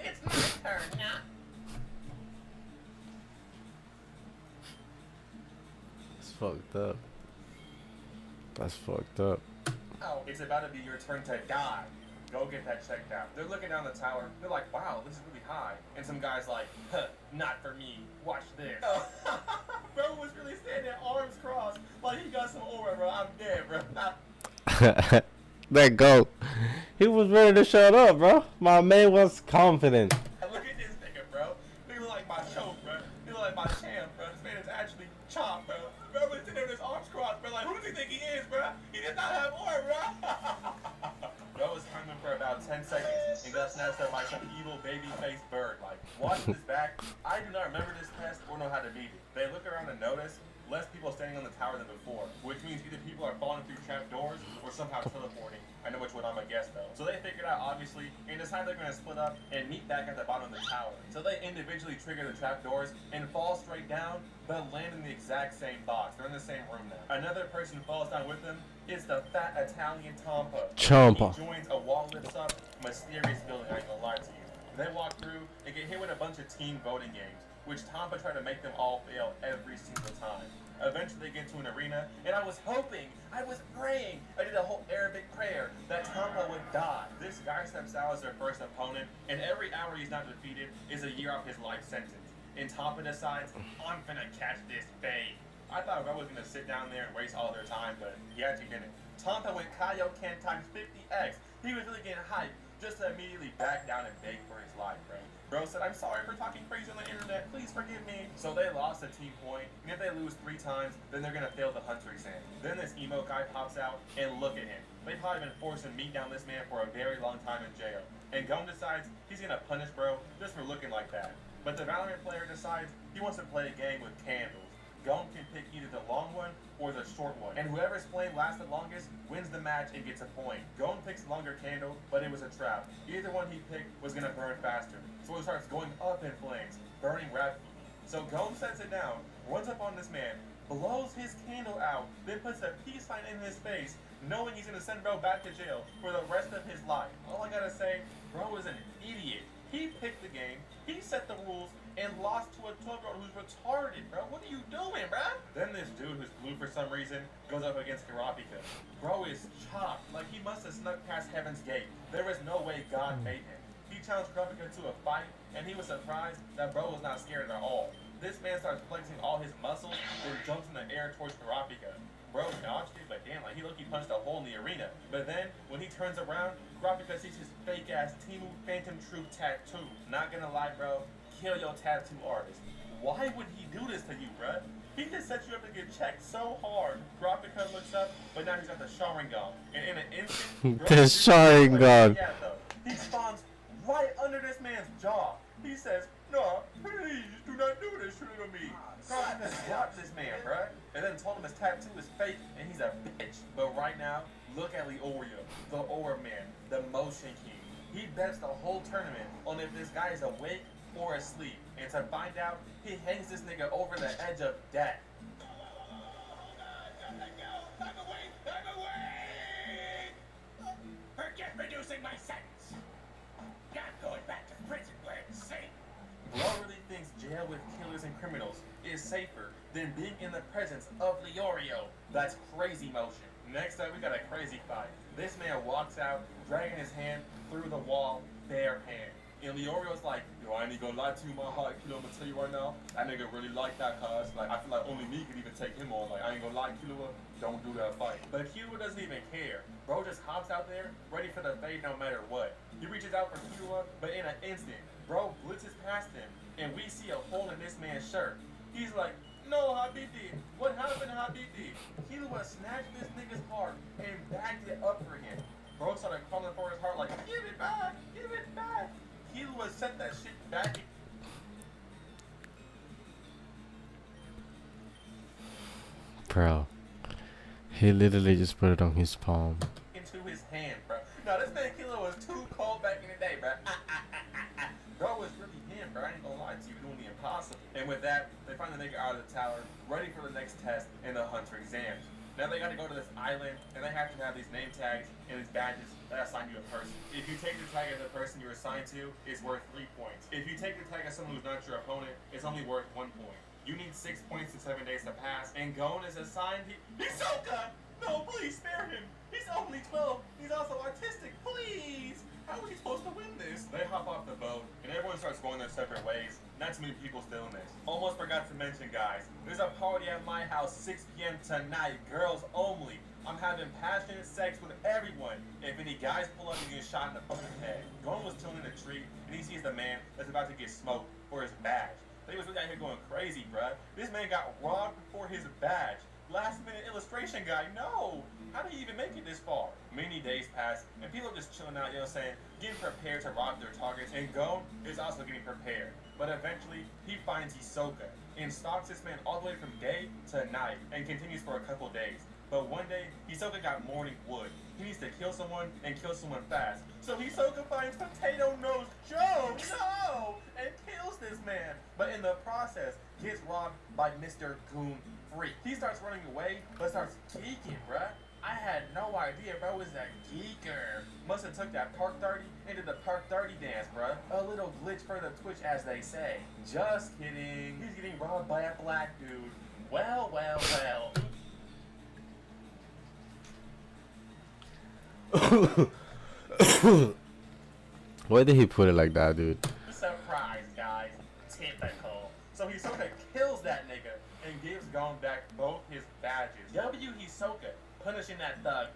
it's my turn now. It's fucked up. That's fucked up. Oh, it's about to be your turn to die. Go get that checked out. They're looking down the tower. They're like, wow, this is really high. And some guy's like, huh, not for me. Watch this. Bro was really standing there, arms crossed, like he got some aura, bro. I'm dead, bro. That goat. He was ready to shut up, bro. My man was confident. Look at this nigga, bro. He look like my choke, bro. He look like my champ, bro. This man is actually chopped, bro. Bro was sitting there with his arms crossed, bro. Like, who does he think he is, bro? He does not have aura, bro. Bro was timing for about 10 seconds and got snatched up by some evil baby-faced bird. Like, watching this back, I do not remember this test or know how to beat it. They look around and notice less people standing on the tower than before, which means either people are falling through trap doors or somehow teleporting. I know which one I'm gonna guess though. So they figured out obviously and decide they're gonna split up and meet back at the bottom of the tower. So they individually trigger the trap doors and fall straight down, but land in the exact same box. They're in the same room now. Another person falls down with them. It's the fat Italian Tampa. Champa. He joins, a wall lifts up, mysterious building, I ain't gonna lie to you. They walk through and get hit with a bunch of team voting games, which Tampa tried to make them all fail every single time. Eventually they get to an arena, and I was hoping, I was praying, I did a whole Arabic prayer that Tampa would die. This guy steps out as their first opponent, and every hour he's not defeated is a year off his life sentence. And Tampa decides, I'm finna catch this fade. I thought I was gonna sit down there and waste all their time, but he actually didn't. Tampa went Kaioken times 50x. He was really getting hyped, just to immediately back down and beg for his life, bro. Bro said, I'm sorry for talking crazy on the internet, please forgive me. So they lost a team point, and if they lose 3 times, then they're gonna fail the Hunter exam. Then this emo guy pops out, and look at him. They probably been forcing meat down this man for a very long time in jail. And Gon decides he's gonna punish bro just for looking like that. But the Valorant player decides he wants to play a game with candles. Gon can pick either the long one or the short one. And whoever's flame lasts the longest wins the match and gets a point. Gon picks longer candle, but it was a trap. Either one he picked was gonna burn faster. So he starts going up in flames, burning rapidly. So Gon sets it down, runs up on this man, blows his candle out, then puts a peace sign in his face, knowing he's gonna send bro back to jail for the rest of his life. All I gotta say, bro is an idiot. He picked the game, he set the rules, and lost to a 12-year-old who's retarded, bro. What are you doing, bro? Then this dude who's blue for some reason goes up against Karapika. Bro is chopped, like he must have snuck past Heaven's Gate. There is no way God made him. He challenged Karapika to a fight, and he was surprised that bro was not scared at all. This man starts flexing all his muscles, then jumps in the air towards Karapika. Bro dodged it, but damn, like he low-key punched a hole in the arena. But then, when he turns around, Karapika sees his fake-ass Timu Phantom Troop tattoo. Not gonna lie, bro, kill your tattoo artist. Why would he do this to you, bruh? He just set you up to get checked so hard. Karapika looks up, but now he's got the Sharingan. And in an instant, bro, The Sharingan. yeah, though. He spawns right under this man's jaw. He says, "No, please do not do this to me." Karapika dropped this man, bruh, and then told him his tattoo is fake and he's a bitch. But right now, look at Leorio, the Aura Man, the Motion King. He bets the whole tournament on if this guy is awake or asleep. And to find out, he hangs this nigga over the edge of death. I'm awake! Forget reducing my sentence. I'm going back to prison where it's safe. Bro really thinks jail with killers and criminals is safer than being in the presence of Leorio. That's crazy motion. Next up, we got a crazy fight. This man walks out, dragging his hand through the wall, bare hand. And Leorio's like, yo, I ain't gonna lie to you, my heart killer. I'm gonna tell you right now, that nigga really like that, cuz. Like, I feel like only me could even take him on. Like, I ain't gonna lie, Killua, don't do that fight. But Killua doesn't even care. Bro just hops out there, ready for the fade no matter what. He reaches out for Killua, but in an instant, bro blitzes past him, and we see a hole in this man's shirt. He's like, no, Habibti, what happened, Habibti? Killua snatched this nigga's heart and backed it up for him. Bro started calling for his heart like, give it back, give it back. Killua sent that shit back Bro, he literally just put it on his palm. into his hand, bro. No, this man Killua was too cold back in the day, bro. Bro was really him, bro. I ain't gonna lie to you, doing the impossible. And with that, they find the nigga out of the tower, ready for the next test in the Hunter exams. Now they gotta go to this island, and they have to have these name tags and these badges that assign you a person. If you take the tag as the person you're assigned to, it's worth 3 points. If you take the tag as someone who's not your opponent, it's only worth 1 point. You need 6 points in 7 days to pass, and Gon is assigned. Hisoka! No, please spare him! He's only 12. He's also autistic. Please! How are we supposed to win this? They hop off the boat, and everyone starts going their separate ways. Not too many people still in this. Almost forgot to mention, guys. There's a party at my house 6 p.m. tonight. Girls only. I'm having passionate sex with everyone. If any guys pull up and get shot in the fucking head. Gon was chilling in a tree, and he sees the man that's about to get smoked for his badge. They was really out here going crazy, bruh. This man got robbed for his badge. Last minute illustration guy, no! How did he even make it this far? Many days pass, and people are just chilling out, you know what I'm saying? Getting prepared to rob their targets, and Gon is also getting prepared. But eventually, he finds Hisoka, and stalks this man all the way from day to night, and continues for a couple days. But one day, Hisoka got morning wood. He needs to kill someone, and kill someone fast. So Hisoka finds Potato Nose Joe, no! And kills this man. But in the process, gets robbed by Mr. Goon Freak. He starts running away, but starts geeking, bruh. I had no idea, bro, was a geeker. Must have took that Park 30 and did the Park 30 dance, bruh. A little glitch for the Twitch, as they say. Just kidding. He's getting robbed by a black dude. Well, well, well. Why did he put it like that, dude? Surprise, guys. Typical. So Hisoka kills that nigga and gives Gon back both his badges. W Hisoka, punishing that thug.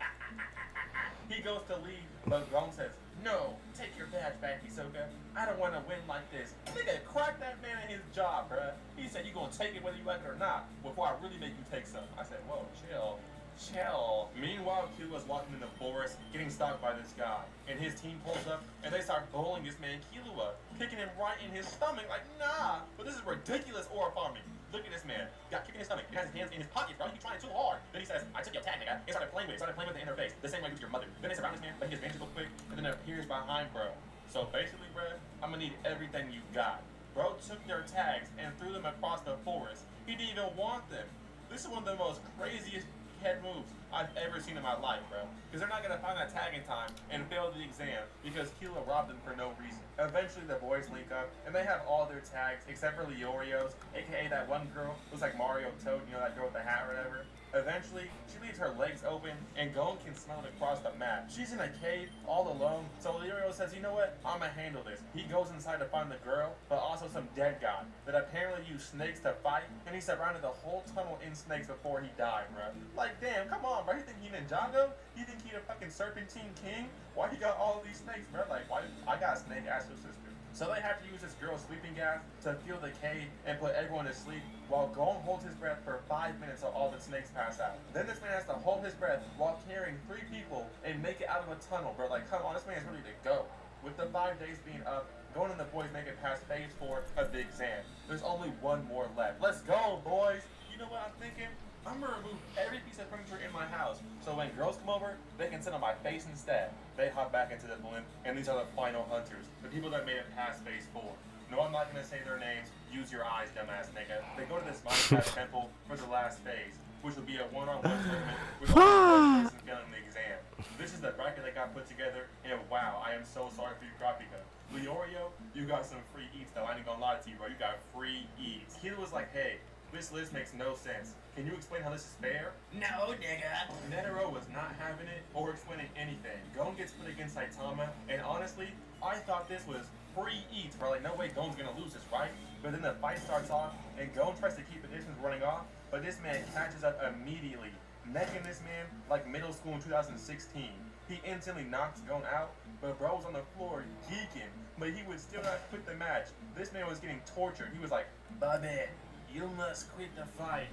He goes to leave, but Gon says, no, take your badge back, Hisoka. I don't want to win like this. Nigga, crack that man in his jaw, bruh. He said, you gonna take it whether you like it or not, before I really make you take some. I said, whoa, chill. Chill. Meanwhile, Killua's walking in the forest, getting stalked by this guy. And his team pulls up, and they start bullying this man, Killua, kicking him right in his stomach, like, nah. But this is ridiculous aura farming. Look at this man. Got kicked in his stomach. He has his hands in his pockets, bro. He trying too hard. Then he says, I took your tag, nigga. And started playing with it. Started playing with it in her face. The same way with your mother. Then they surround this man, but he just vanishes real quick. And then appears behind bro. So basically, bro, I'm gonna need everything you got. Bro took their tags and threw them across the forest. He didn't even want them. This is one of the most craziest head moves I've ever seen in my life, bro. Because they're not going to find that tag in time and fail the exam because Kilo robbed them for no reason. Eventually, the boys link up, and they have all their tags except for Leorio's, aka that one girl who's like Mario Toad, you know, that girl with the hat or whatever. Eventually, she leaves her legs open, and Gon can smell it across the map. She's in a cave, all alone, so Leorio says, you know what, I'ma handle this. He goes inside to find the girl, but also some dead guy that apparently used snakes to fight, and he surrounded the whole tunnel in snakes before he died, bro. Like, damn, come on, bro, you think he Ninjago? You think he a fucking Serpentine King? Why he got all these snakes, bro? Like, why? I got a snake as her sister. So they have to use this girl's sleeping gas to fuel the cave and put everyone to sleep while Gon holds his breath for 5 minutes so all the snakes pass out. Then this man has to hold his breath while carrying 3 people and make it out of a tunnel, bro. Like, come on, this man's ready to go. With the 5 days being up, Gon and the boys make it past phase 4 of the exam. There's only one more left. Let's go, boys. You know what I'm thinking? I'm gonna remove every piece of furniture in my house, so when girls come over, they can sit on my face instead. They hop back into the blimp, and these are the final hunters, the people that made it past phase 4. No, I'm not gonna say their names. Use your eyes, dumbass nigga. They go to this Minecraft temple for the last phase, which will be a one-on-one tournament with all the person failing the exam. This is the bracket that got put together, and wow, I am so sorry for you, Graphica. Leorio, you got some free eats though. I ain't gonna lie to you, bro. You got free eats. Kid was like, hey, this list makes no sense. Can you explain how this is fair? No, nigga. Netero was not having it or explaining anything. Gon gets put against Saitama, and honestly, I thought this was free eats, bro. Like, no way Gon's gonna lose this, right? But then the fight starts off, and Gon tries to keep the distance running off, but this man catches up immediately, necking this man like middle school in 2016. He instantly knocks Gon out, but bro was on the floor geeking, but he would still not quit the match. This man was getting tortured. He was like, Bobby, you must quit the fight.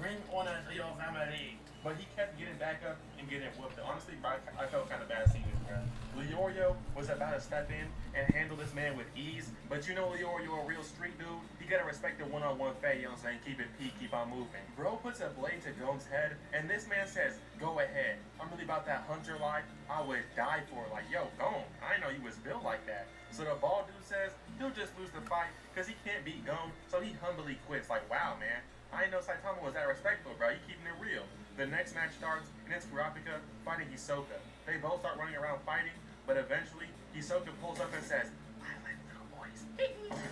Bring honor to your family. But he kept getting back up and getting whooped. Honestly, I felt kind of bad seeing this, bro. Leorio was about to step in and handle this man with ease, but you know Leorio, a real street dude, you gotta respect the one-on-one fade, you know what I'm saying? Keep it peak, keep on moving. Bro puts a blade to Gon's head, and this man says, go ahead. I'm really about that hunter life. I would die for it. Like, yo, Gon, I didn't know you was built like that. So the bald dude says he'll just lose the fight because he can't beat Gon, so he humbly quits. Like, wow, man, I didn't know Saitama was that respectful, bro. You keeping it real. The next match starts, and it's Kurapika fighting Hisoka. They both start running around fighting, but eventually, Hisoka pulls up and says, I like little boys.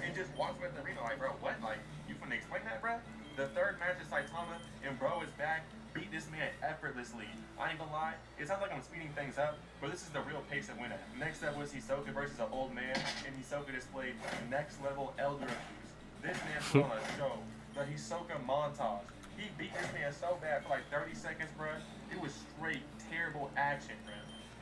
And just walks with the arena like, bro, what? Like, you finna explain that, bro? The third match is Saitama, and bro is back, beat this man effortlessly. I ain't gonna lie, it sounds like I'm speeding things up, but this is the real pace to win at. Next up was Hisoka versus an old man, and Hisoka displayed next level elder abuse. This man put on a show, the Hisoka montage. He beat this man so bad for like 30 seconds, bro. It was straight terrible action, bro.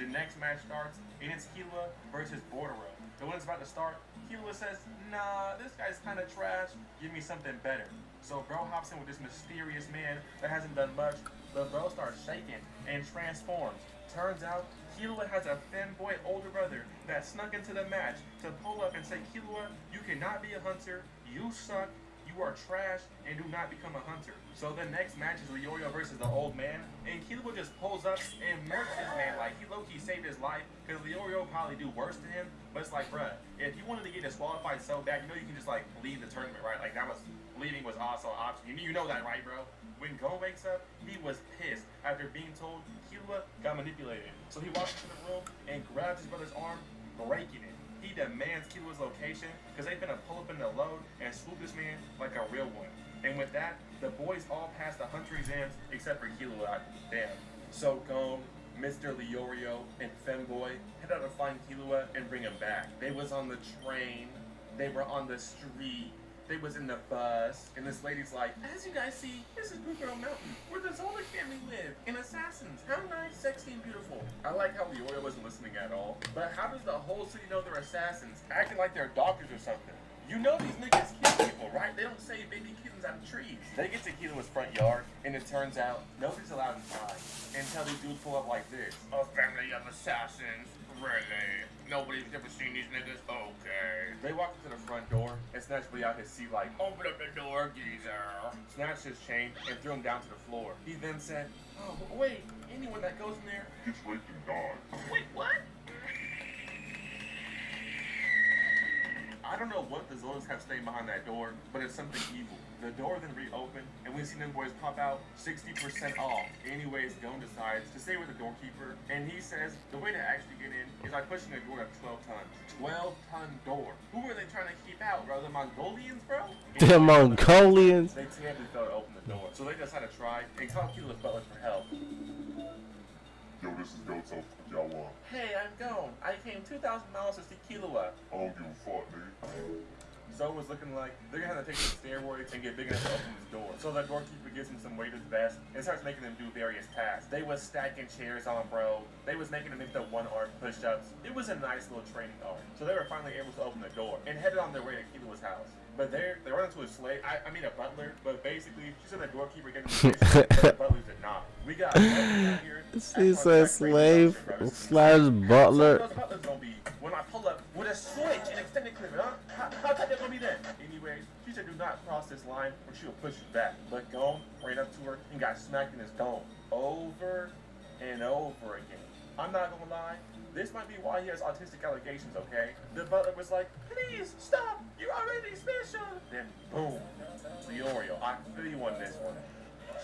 The next match starts, and it's Killua versus Bordero. So when it's about to start, Killua says, nah, this guy's kind of trash. Give me something better. So bro hops in with this mysterious man that hasn't done much, but bro starts shaking and transforms. Turns out, Killua has a fanboy older brother that snuck into the match to pull up and say, Killua, you cannot be a hunter, you suck, you are trash, and do not become a hunter. So the next match is Leorio versus the old man, and Killua just pulls up and murks this man. Like, he low-key saved his life, because Leorio probably do worse to him, but it's like, bruh, if you wanted to get disqualified so bad, you know you can just, like, leave the tournament, right? Like, leaving was also an option. You know that, right, bro? When Gon wakes up, he was pissed after being told Killua got manipulated. So he walks into the room and grabs his brother's arm, breaking it. He demands Killua's location because they finna pull up in the load and swoop this man like a real one. And with that, the boys all pass the hunter exams except for Killua. Damn. So Gon, Mr. Leorio, and Femboy head out to find Killua and bring him back. They was on the train. They were on the street. They was in the bus, and this lady's like, as you guys see, this is Blue Girl Mountain, where the Zola family live, and assassins. How nice, sexy, and beautiful. I like how Leorio wasn't listening at all, but how does the whole city know they're assassins? Acting like they're doctors or something. You know these niggas kill people, right? They don't save baby kittens out of trees. They get to Kilua's front yard, and it turns out nobody's allowed inside until these dudes pull up like this. A family of assassins? Really? Nobody's ever seen these niggas? Okay. They walk to the front door and snatch Buddy out his seat like, open up the door, geezer. Snatched his chain and threw him down to the floor. He then said, oh, wait, anyone that goes in there Gets raped and died. Wait, what? I don't know what the Zolas have staying behind that door, but it's something evil. The door then reopened, and we see them boys pop out 60% off. Anyways, Gon decides to stay with the doorkeeper, and he says the way to actually get in is by pushing the door up 12 tons. 12-ton door. Who are they trying to keep out, bro? The Mongolians, bro? The Mongolians. They terribly failed to open the door, so they decided to try and call Kilua's butler for help. Yo, this is Goto. What y'all want? Hey, I'm Gon. I came 2,000 miles to see Kilua. I don't give a fuck, nigga. So it was looking like they're gonna have to take some steroids and get big enough to open this door. So the doorkeeper gives him some weighted vest and starts making them do various tasks. They was stacking chairs on, bro. They was making them make the one-arm push-ups. It was a nice little training arm. So they were finally able to open the door and headed on their way to Kilua's house. But they run into a slave, I mean a butler, but basically she said the doorkeeper gave him the mission, but the butlers did not. We got down here. She said slave slash butler. So those butlers gonna be when I pull up with a switch and extended clip, huh? How tight that gonna be then? Anyways, she said do not cross this line or she'll push you back. But Gon ran up to her and got smacked in his dome. Over and over again. I'm not gonna lie, this might be why he has autistic allegations, okay? The butler was like, please, stop, you're already special. Then boom, Leorio, I feel you on this one.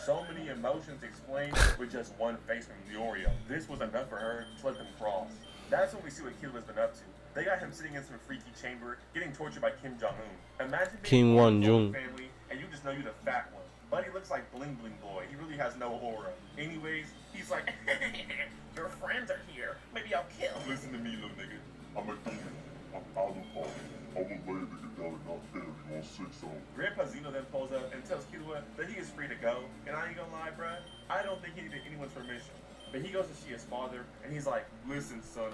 So many emotions explained with just one face from Leorio. This was enough for her to let them cross. That's when we see what Kilua's been up to. They got him sitting in some freaky chamber, getting tortured by Kim Jong-un. Imagine being Kim Won-jung. family, and you just know you're the fat one. Buddy looks like Bling Bling Boy. He really has no aura. Anyways, he's like, your friends are here. Maybe I'll kill. Listen to me, little nigga. I'm a demon. I'm out of power. I will lay a nigga down and not fair you on 6 on. Grandpa Zeno then pulls up and tells Kilua that he is free to go. And I ain't gonna lie, bruh, I don't think he needed anyone's permission. But he goes to see his father, and he's like, listen, son,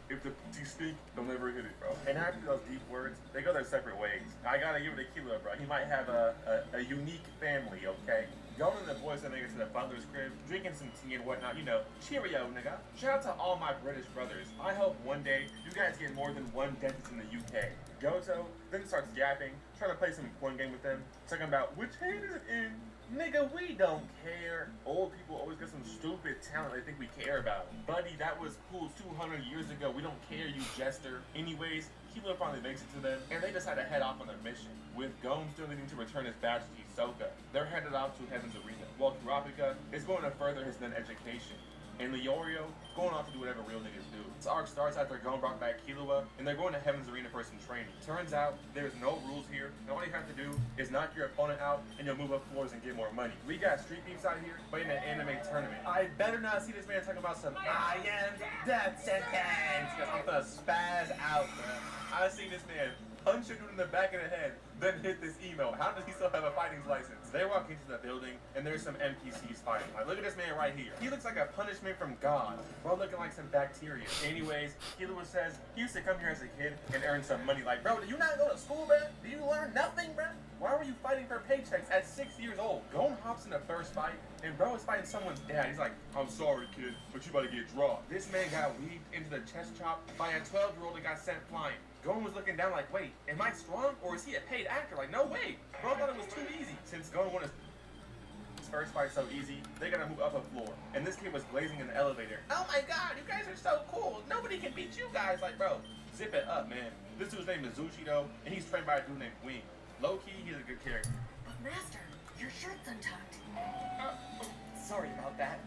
if the pussy stink, don't ever hit it, bro. And after those deep words, they go their separate ways. I gotta give it to Kilua, bro. He might have a unique family, okay? Going and the boys then make it to the butler's crib, drinking some tea and whatnot, you know, cheerio, nigga. Shout out to all my British brothers. I hope one day you guys get more than one dentist in the UK. Goto then starts yapping, trying to play some coin game with them, talking about which hand is it in? Nigga, we don't care. Old people always get some stupid talent they think we care about. Buddy, that was cool 200 years ago. We don't care, you jester. Anyways, Kilua finally makes it to them, and they decide to head off on their mission, with Gon still needing to return his badge to Hisoka. They're headed off to Heaven's Arena, while Kurapika is going to further his then education. And Leorio going off to do whatever real niggas do. This arc starts after Gon brought back Kilua, and they're going to Heaven's Arena for some training. Turns out, there's no rules here, and all you have to do is knock your opponent out, and you'll move up floors and get more money. We got street beefs out here, but in an anime tournament. I better not see this man talking about some I am death sentence, because I'm gonna spaz out, man. I've seen this man punch a dude in the back of the head, then hit this emo. How does he still have a fighting license? They walk into the building, and there's some NPCs fighting. Like, look at this man right here. He looks like a punishment from God, bro, looking like some bacteria. Anyways, Kilua says he used to come here as a kid and earn some money. Like, bro, do you not go to school, bro? Do you learn nothing, bro? Why were you fighting for paychecks at 6 years old? Gon hops in the first fight, and bro is fighting someone's dad. He's like, I'm sorry, kid, but you about to get dropped. This man got weaved into the chest chop by a 12-year-old that got sent flying. Gon was looking down like, wait, am I strong or is he a paid actor? Like, no way. Bro thought it was too easy. Since Gon won his first fight so easy, they gotta move up a floor. And this kid was blazing in the elevator. Oh my god, you guys are so cool. Nobody can beat you guys. Like, bro, zip it up, man. This dude's name is Zushiro, and he's trained by a dude named Wing. Low-key, he's a good character. But Master, your shirt's untucked. Sorry about that.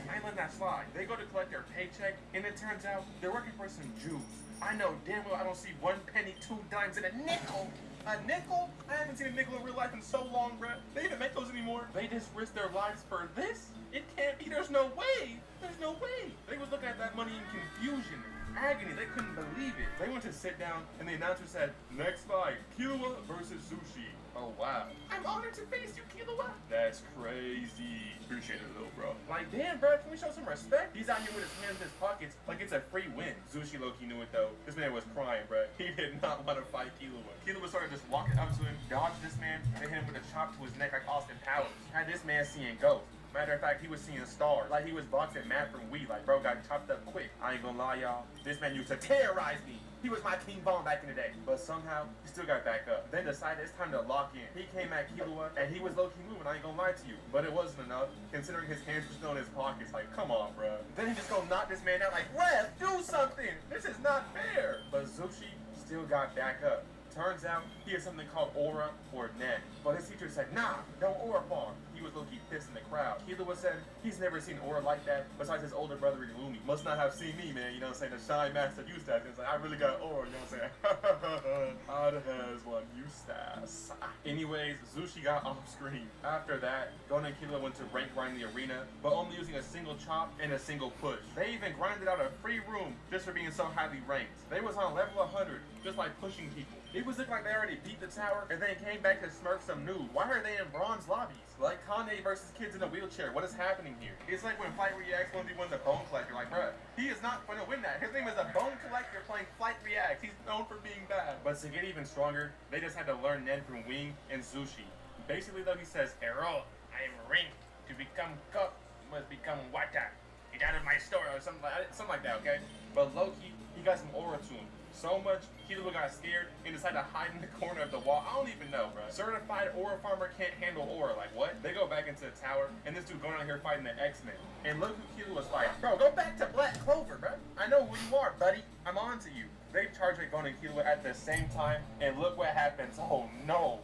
I let that slide. They go to collect their paycheck, and it turns out they're working for some Jews. I know damn well I don't see 1 penny, 2 dimes, and a nickel. A nickel? I haven't seen a nickel in real life in so long, bruh. They even make those anymore. They just risk their lives for this? It can't be. There's no way. There's no way. They was looking at that money in confusion, agony. They couldn't believe it. They went to sit down, and the announcer said, "Next fight, Killua versus Zushi." Oh, wow. I'm honored to face you, Killua. That's crazy. Appreciate it, little bro. Like, damn, bro, can we show some respect? He's out here with his hands in his pockets like it's a free win. Zushi low-key knew it, though. This man was crying, bro. He did not want to fight Killua. Killua started just walking up to him, dodged this man, and hit him with a chop to his neck like Austin Powers. Had this man seeing ghosts. Matter of fact, he was seeing stars. Like he was boxing Matt from Wii. Like, bro got chopped up quick. I ain't gonna lie, y'all. This man used to terrorize me. He was my King Bone back in the day. But somehow, he still got back up. Then decided it's time to lock in. He came at Killua, and he was low-key moving, I ain't gonna lie to you. But it wasn't enough, considering his hands were still in his pockets. Like, come on, bro. Then he just gonna knock this man out like, ref, do something. This is not fair. But Zushi still got back up. Turns out, he has something called aura or net. But his teacher said, nah, don't aura farm. He was low-key pissed in the crowd. Killua said he's never seen aura like that, besides his older brother Illumi. Must not have seen me, man, you know what I'm saying? The Shine Master Eustace. It's like, I really got aura, you know what I'm saying? Odd has one Eustace. Anyways, Zushi got off screen. After that, Gon and Killua went to rank grind the arena, but only using a single chop and a single push. They even grinded out a free room just for being so highly ranked. They was on level 100 just by pushing people. It was looking like they already beat the tower and then came back to smirk some news. Why are they in bronze lobbies? Like Kanye versus kids in a wheelchair. What is happening here? It's like when Flight Reacts 1v1 the Bone Collector. Like, bruh, he is not going to win that. His name is a Bone Collector playing Flight Reacts. He's known for being bad. But to get even stronger, they just had to learn Nen from Wing and Zushi. Basically, though, he says, "Ero, I am ring. To become cup, you must become water. Get out of my store," or something like that, okay? But low-key, he got some aura to him. So much, Killua got scared and decided to hide in the corner of the wall. I don't even know, bro. Certified aura farmer can't handle aura. Like, what? They go back into the tower, and this dude going out here fighting the X-Men. And look who Killua's fighting. Bro, go back to Black Clover, bro. I know who you are, buddy. I'm on to you. They charge at Gon and Killua at the same time, and look what happens. Oh, no.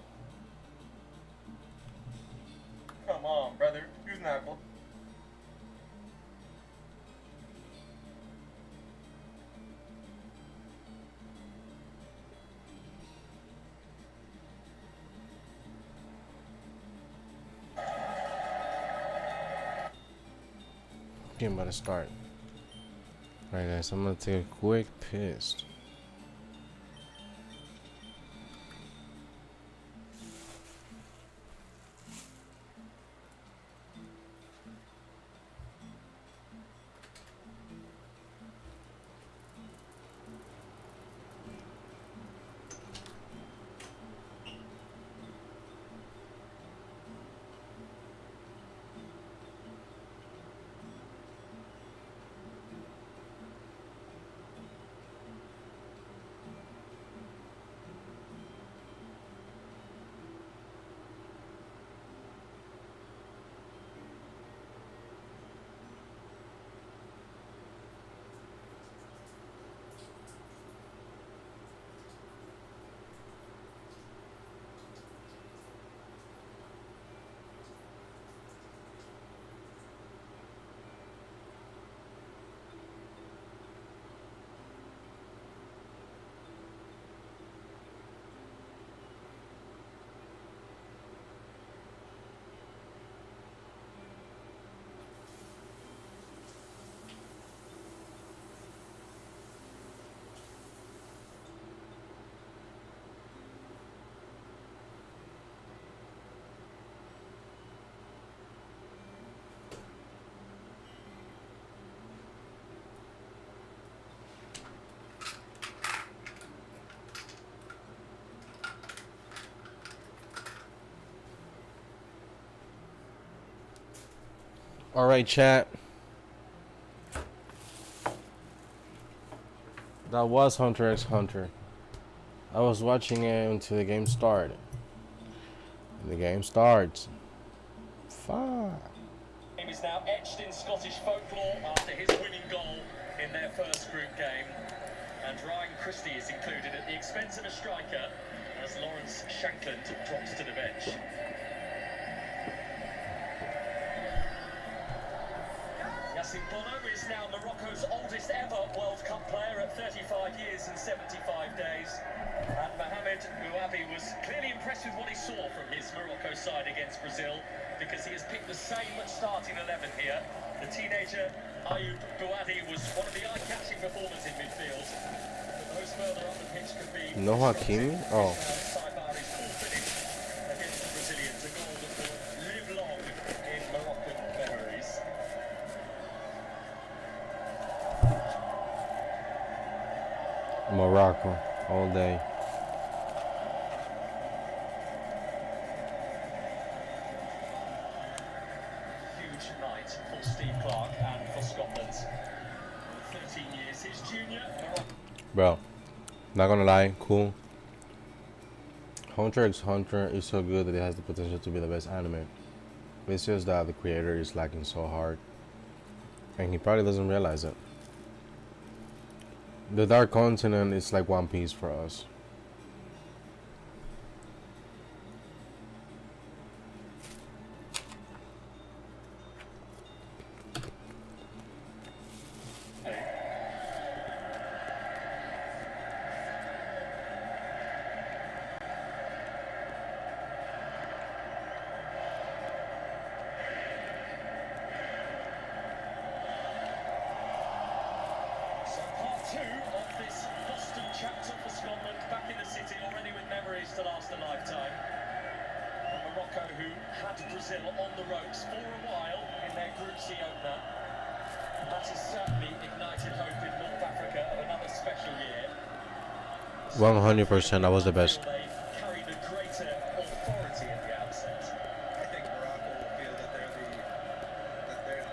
Come on, brother. Who's not... Game about to start. Alright guys, I'm gonna take a quick piss. Alright, chat. That was Hunter x Hunter. I was watching it until the game started. And the game starts. Fuck. Game is now etched in Scottish folklore after his winning goal in their first group game. And Ryan Christie is included at the expense of a striker as Lawrence Shankland drops to the bench. Yassine Bono is now Morocco's oldest ever World Cup player at 35 years and 75 days. And Mohamed Bouabi was clearly impressed with what he saw from his Morocco side against Brazil, because he has picked the same starting 11 here. The teenager Ayub Bouadi was one of the eye-catching performers in midfield. But those further up the pitch could be... No Hakimi? Oh. Saibari's cool finish against the Brazilians, a goal that will live long in Moroccan memories. Morocco, all day. Huge night for Steve Clarke and for Scotland. 13 years his junior. Bro, not gonna lie, cool. Hunter x Hunter is so good that it has the potential to be the best anime. It's just that the creator is lacking so hard. And he probably doesn't realize it. The Dark Continent is like One Piece for us. Two of this Boston chapter for Scotland, back in the city already with memories to last a lifetime. And Morocco, who had Brazil on the ropes for a while in their Group C opener. That has certainly ignited hope in North Africa of another special year. 100%, that was the best. They carried a greater authority at the outset. I think Morocco will feel that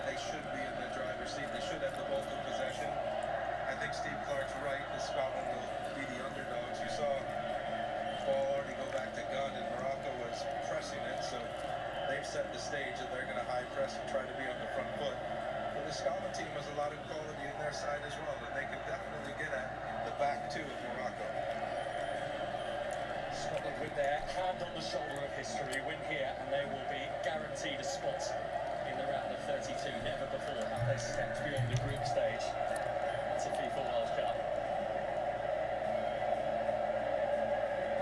they should be in the driver's seat. They should have the bulk of possession. I think Steve Clarke's right. The Scotland will be the underdogs. You saw Paul already go back to gun, and Morocco was pressing it, so they've set the stage that they're going to high press and try to be on the front foot. But the Scotland team has a lot of quality in their side as well, and they can definitely get at the back two of Morocco. Scotland with their hand on the shoulder of history win here, and they will be guaranteed a spot in the round of 32. Never before have they stepped beyond the group stage. That's a FIFA World Cup.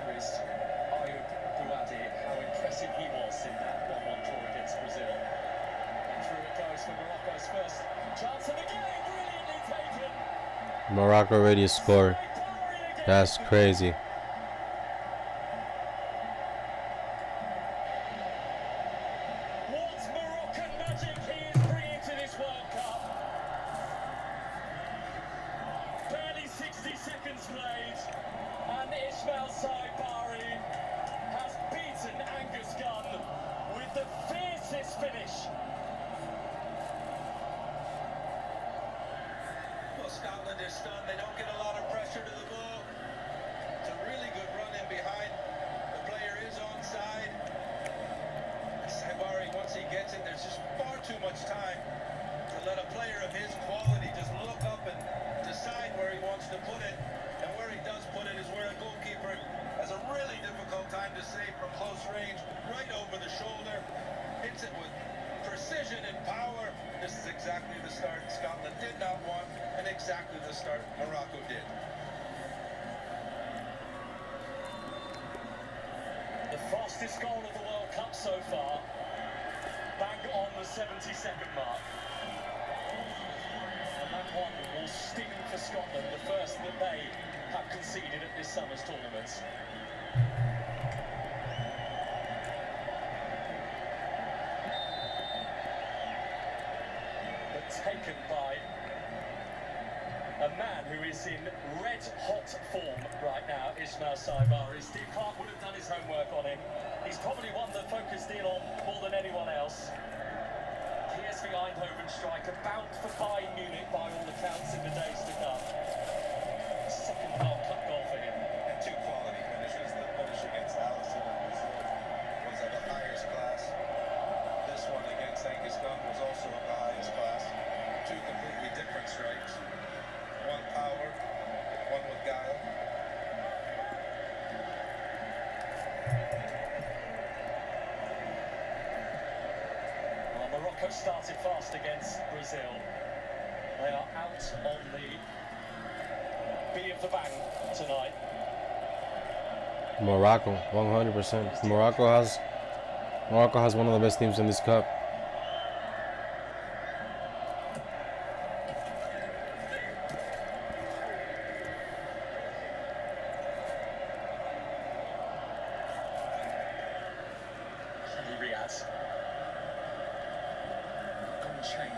There is Ayub Bouadi, how impressive he was in that 1-1 draw against Brazil. And through it goes for Morocco's first chance of the game, brilliantly taken. Morocco already scored. That's crazy. What Moroccan magic he is bringing to this World Cup. Barely 60 seconds played, and Ismail Saibari has beaten Angus Gunn with the fiercest finish. Well, Scotland is stunned. They don't get a lot of pressure to the ball. It's a really good run in behind. The player is onside. Saibari, once he gets it, there's just far too much time to let a player of his quality just look up and decide where he wants to put it. And where he does put it is where a goalkeeper has a really difficult time to save from close range, right over the shoulder. Hits it with precision and power. This is exactly the start Scotland did not want, and exactly the start Morocco did. The fastest goal of the World Cup so far, bang on the 72nd mark. And that one will sting for Scotland, the first that they have conceded at this summer's tournament. But taken by a man who is in red-hot form right now, Ismail Saibari. Steve Clarke would have done his homework on him. He's probably one that focused in on more than anyone else. PSV Eindhoven striker, bound for Bayern Munich by all accounts in the days to come. Second World Cup goal for him. And two quality finishes. The finish against Allison in Brazil was of the highest class. This one against Angus Gunn was also of the highest class. Two completely different strikes. One power, one with guile. Well, Morocco started fast against Brazil. They are out on the B of the bang tonight. Morocco, 100%. Morocco has one of the best teams in this cup.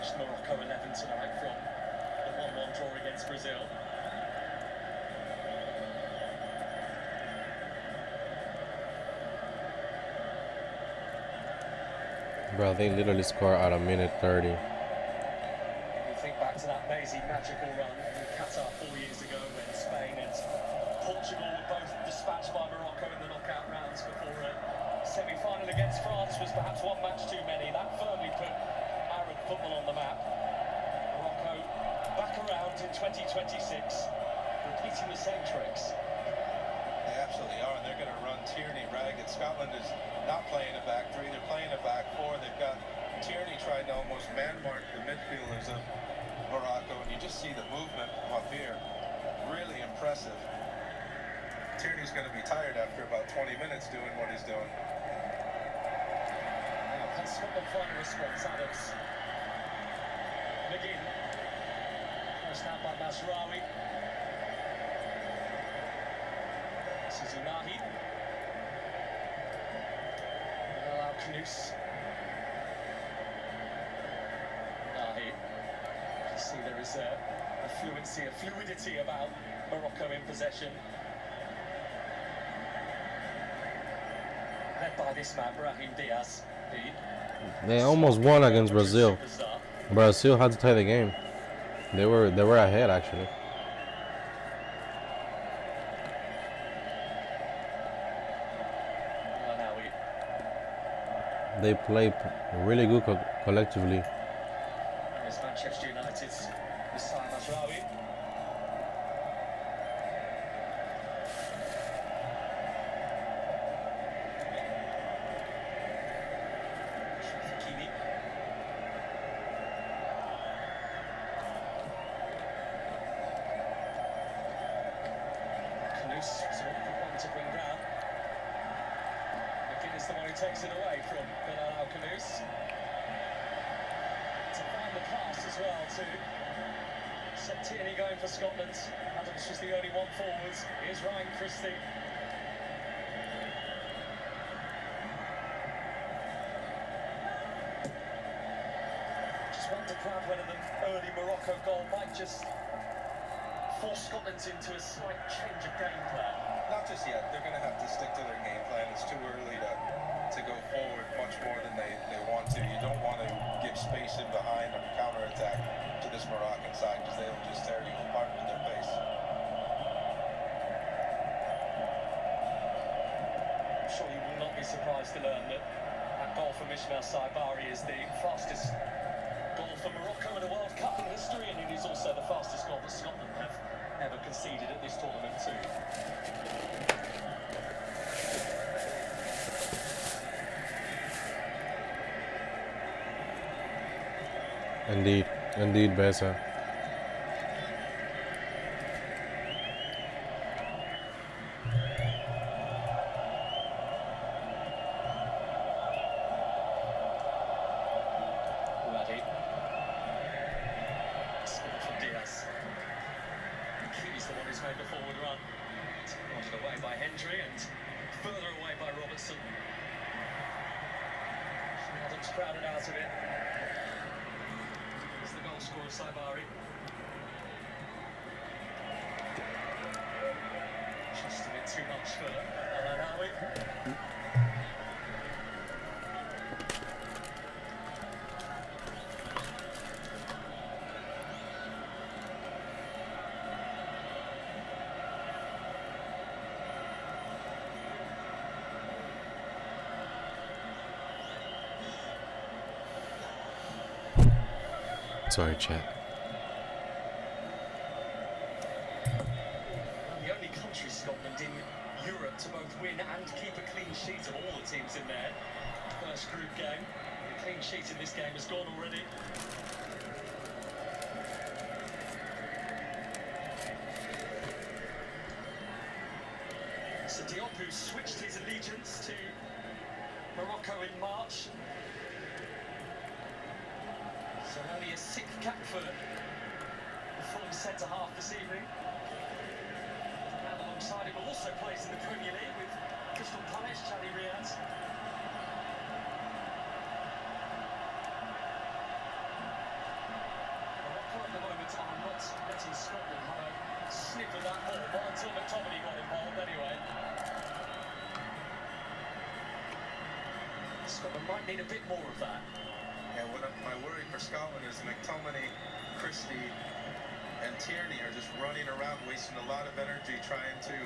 unmatched Morocco 11 tonight from the 1-1 draw against Brazil. Bro, they literally score at a minute 30. You think back to that amazing magical run in Qatar 4 years ago when Spain and Portugal were both dispatched by Morocco in the knockout rounds before a semi-final against France was perhaps one match too many. That firmly put Arab football on the map. Morocco back around in 2026, repeating the same tricks. They absolutely are, and they're going to run Tierney ragged. Scotland is not playing a back three, they're playing a back four. They've got Tierney trying to almost man-mark the midfielders of Morocco, and you just see the movement from up here. Really impressive. Tierney's going to be tired after about 20 minutes doing what he's doing. Now, can Scotland find a response? Adams. McGinn. First out by Masraoui. This is Unahi. Allow Knus. Unahi. You can see there is a fluency, a fluidity about Morocco in possession. Led by this man, Brahim Diaz. They almost won against Brazil. Brazil had to tie the game. They were ahead actually. They play really good collectively. There's Manchester United's Messiah Masraoui. Hakimi. Knus, it's a good one to bring down. McGinn is the one who takes it away from Bilal Knus. To find the pass as well to set Tierney going for Scotland. Adams was the only one forwards. Here's Ryan Christie. Just want to grab whether the early Morocco goal might just force Scotland into a slight change of game plan. Not just yet. They're going to have to stick to their game plan. It's too early to go forward much more than they want to. You don't want to give space in behind or counter-attack to this Moroccan side because they'll just tear you apart with their pace. I'm sure you will not be surprised to learn that that goal from Ismail Saibari is the fastest goal for Morocco in a World Cup in history, and it is also the fastest goal that Scotland have ever conceded at this tournament too. Indeed, Bessa. Ready. Spin from Diaz. He's the one who's made the forward run. Nodded away by Hendry and further away by Robertson. Adams crowded out of it. It's the goal scorer, Saibari. Just a bit too much for Al-Anawi. Sorry, chat. The only country, Scotland, in Europe to both win and keep a clean sheet of all the teams in their first group game. The clean sheet in this game has gone already. So Diop, who switched his allegiance to Morocco in March. So only a sixth cap for the Fulham centre-half this evening. And alongside him also plays in the Premier League with Crystal Palace, Chadi Riyad. until McTominay got involved anyway. Scotland might need a bit more of that. Yeah, my worry for Scotland is McTominay, Christie, and Tierney are just running around, wasting a lot of energy trying to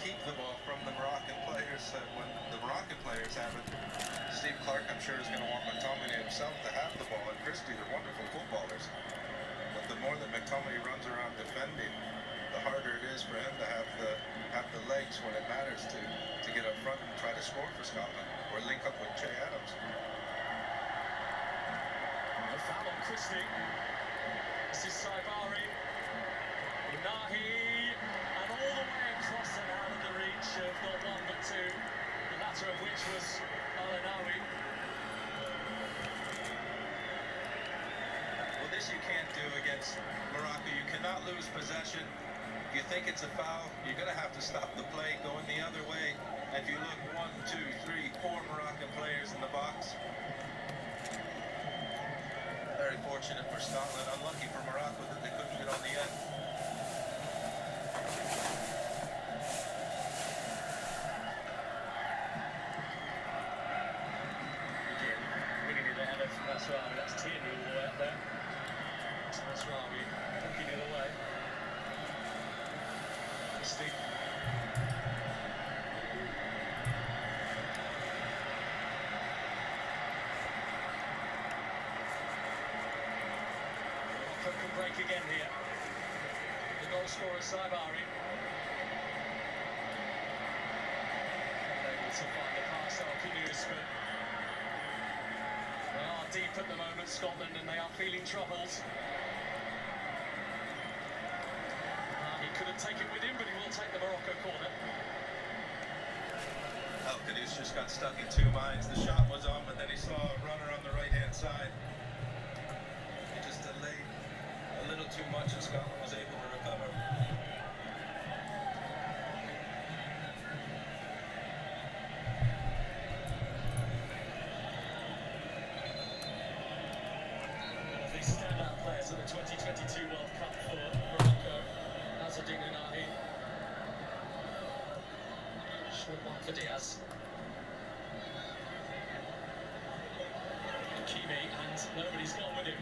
keep the ball from the Moroccan players. When the Moroccan players have it, Steve Clark, I'm sure, is going to want McTominay himself to have the ball, and Christie, they're wonderful footballers. But the more that McTominay runs around defending, the harder it is for him to have the legs when it matters to get up front and try to score for Scotland or link up with Che Adams. No foul on Christie. This is Saibari. Unahi. And all the way across and out of the reach of not one but two. The latter of which was Al-Anawi. Well, this you can't do against Morocco. You cannot lose possession. If you think it's a foul, you're going to have to stop the play going the other way. And if you look, 1, 2, 3, 4 Moroccan players in the box. Very fortunate for Scotland, unlucky for Morocco that they couldn't get on the end. Again, winning it ahead of Masraoui. That's Tierney all the way up there. Masraoui looking it away. Christie. Can break again here. The goal scorer Saibari. Able to find the pass out Kudus, but they are deep at the moment, Scotland, and they are feeling troubled. He couldn't take it with him, but he will take the Morocco corner. Kudus just got stuck in two minds. The shot was on, but then he saw a runner on the right-hand side. He just delayed a little too much, and Scotland was able to recover. The standout players of the 2022 World Cup for Morocco. Azadine Unahi. Short one for Diaz. Hakimi, and nobody's gone with him.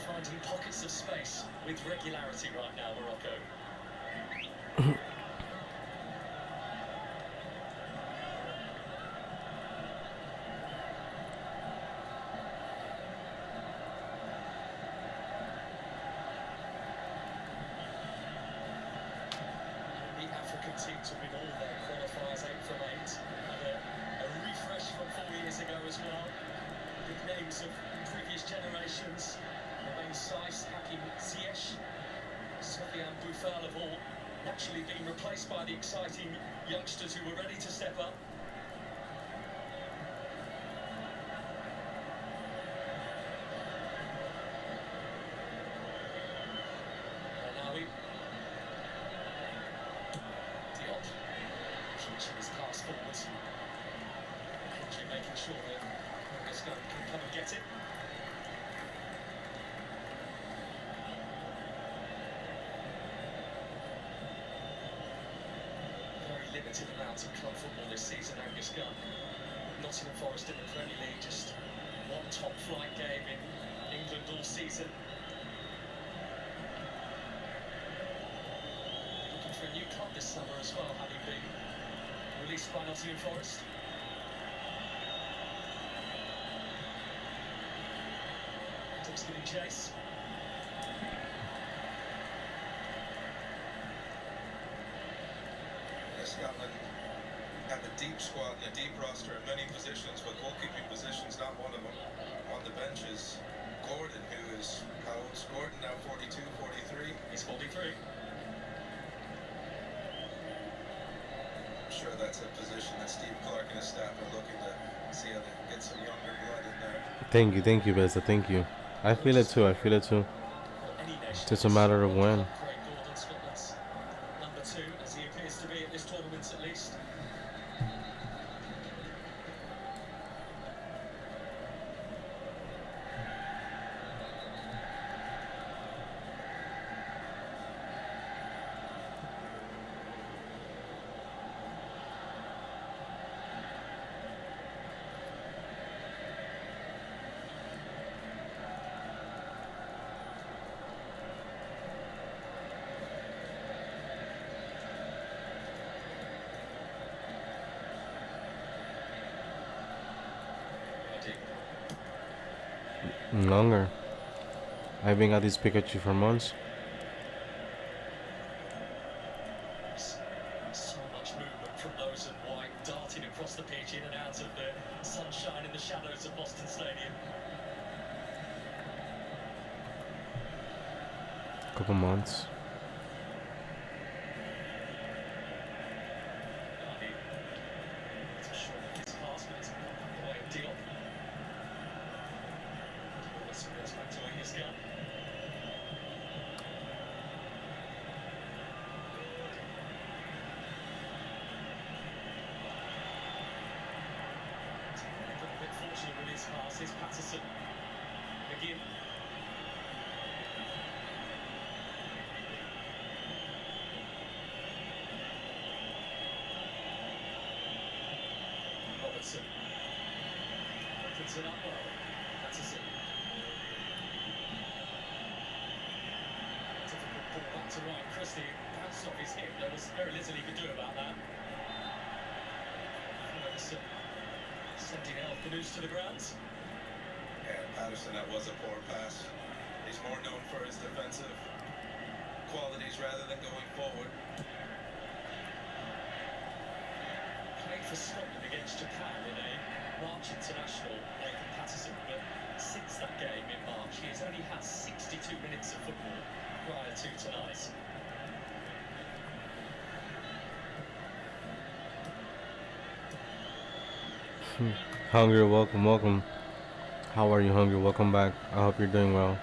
Finding pockets of space with regularity right now, Morocco. The African team to win all their qualifiers 8 from 8. And a refresh from 4 years ago as well. Big names of previous generations. Romain Saiss, Hakim Ziyech, Sofiane Boufal have all naturally been replaced by the exciting youngsters who were ready to step up. Anawi. Diop. Launching his pass forwards. Making sure that Gaston can come and get it. Limited amount of club football this season, Angus Gunn. Nottingham Forest in the Premier League, just one top flight game in England all season. Looking for a new club this summer as well, having been released by Nottingham Forest. Adams giving chase. Scotland have a deep squad and a deep roster in many positions, but goalkeeping position's not one of them. On the bench is Gordon, who is, how old is Gordon now? 42, 43? He's 43. I'm sure that's a position that Steve Clark and his staff are looking to see how they can get some younger blood in there. Thank you, Beza. Thank you. I feel it too. It's just a matter of when. Number 2, as he appears to be at this tournament at least. kick. Longer. I've been at this Pikachu for months. So much movement from those in white, darting across the pitch in and out of the sunshine in the shadows of Boston Stadium. Couple months. It's a short kiss pass, but it's not the way of Diop. Almost goes back to his gun. A bit fortunate with his pass. Here's Patterson. McGinn. Robertson. Opens it up well. Patterson. Difficult ball back to Ryan Christie. Bounced off his hip. There was very little he could do about that. Robertson. Sending El Canoes to the ground. Yeah, Patterson, that was a poor pass. He's more known for his defensive qualities rather than going forward. Played for Scotland against Japan in a March international, Nathan Patterson, but since that game in March, he has only had 62 minutes of football prior to tonight. Hungry, welcome. How are you, Hungry? Welcome back. I hope you're doing well.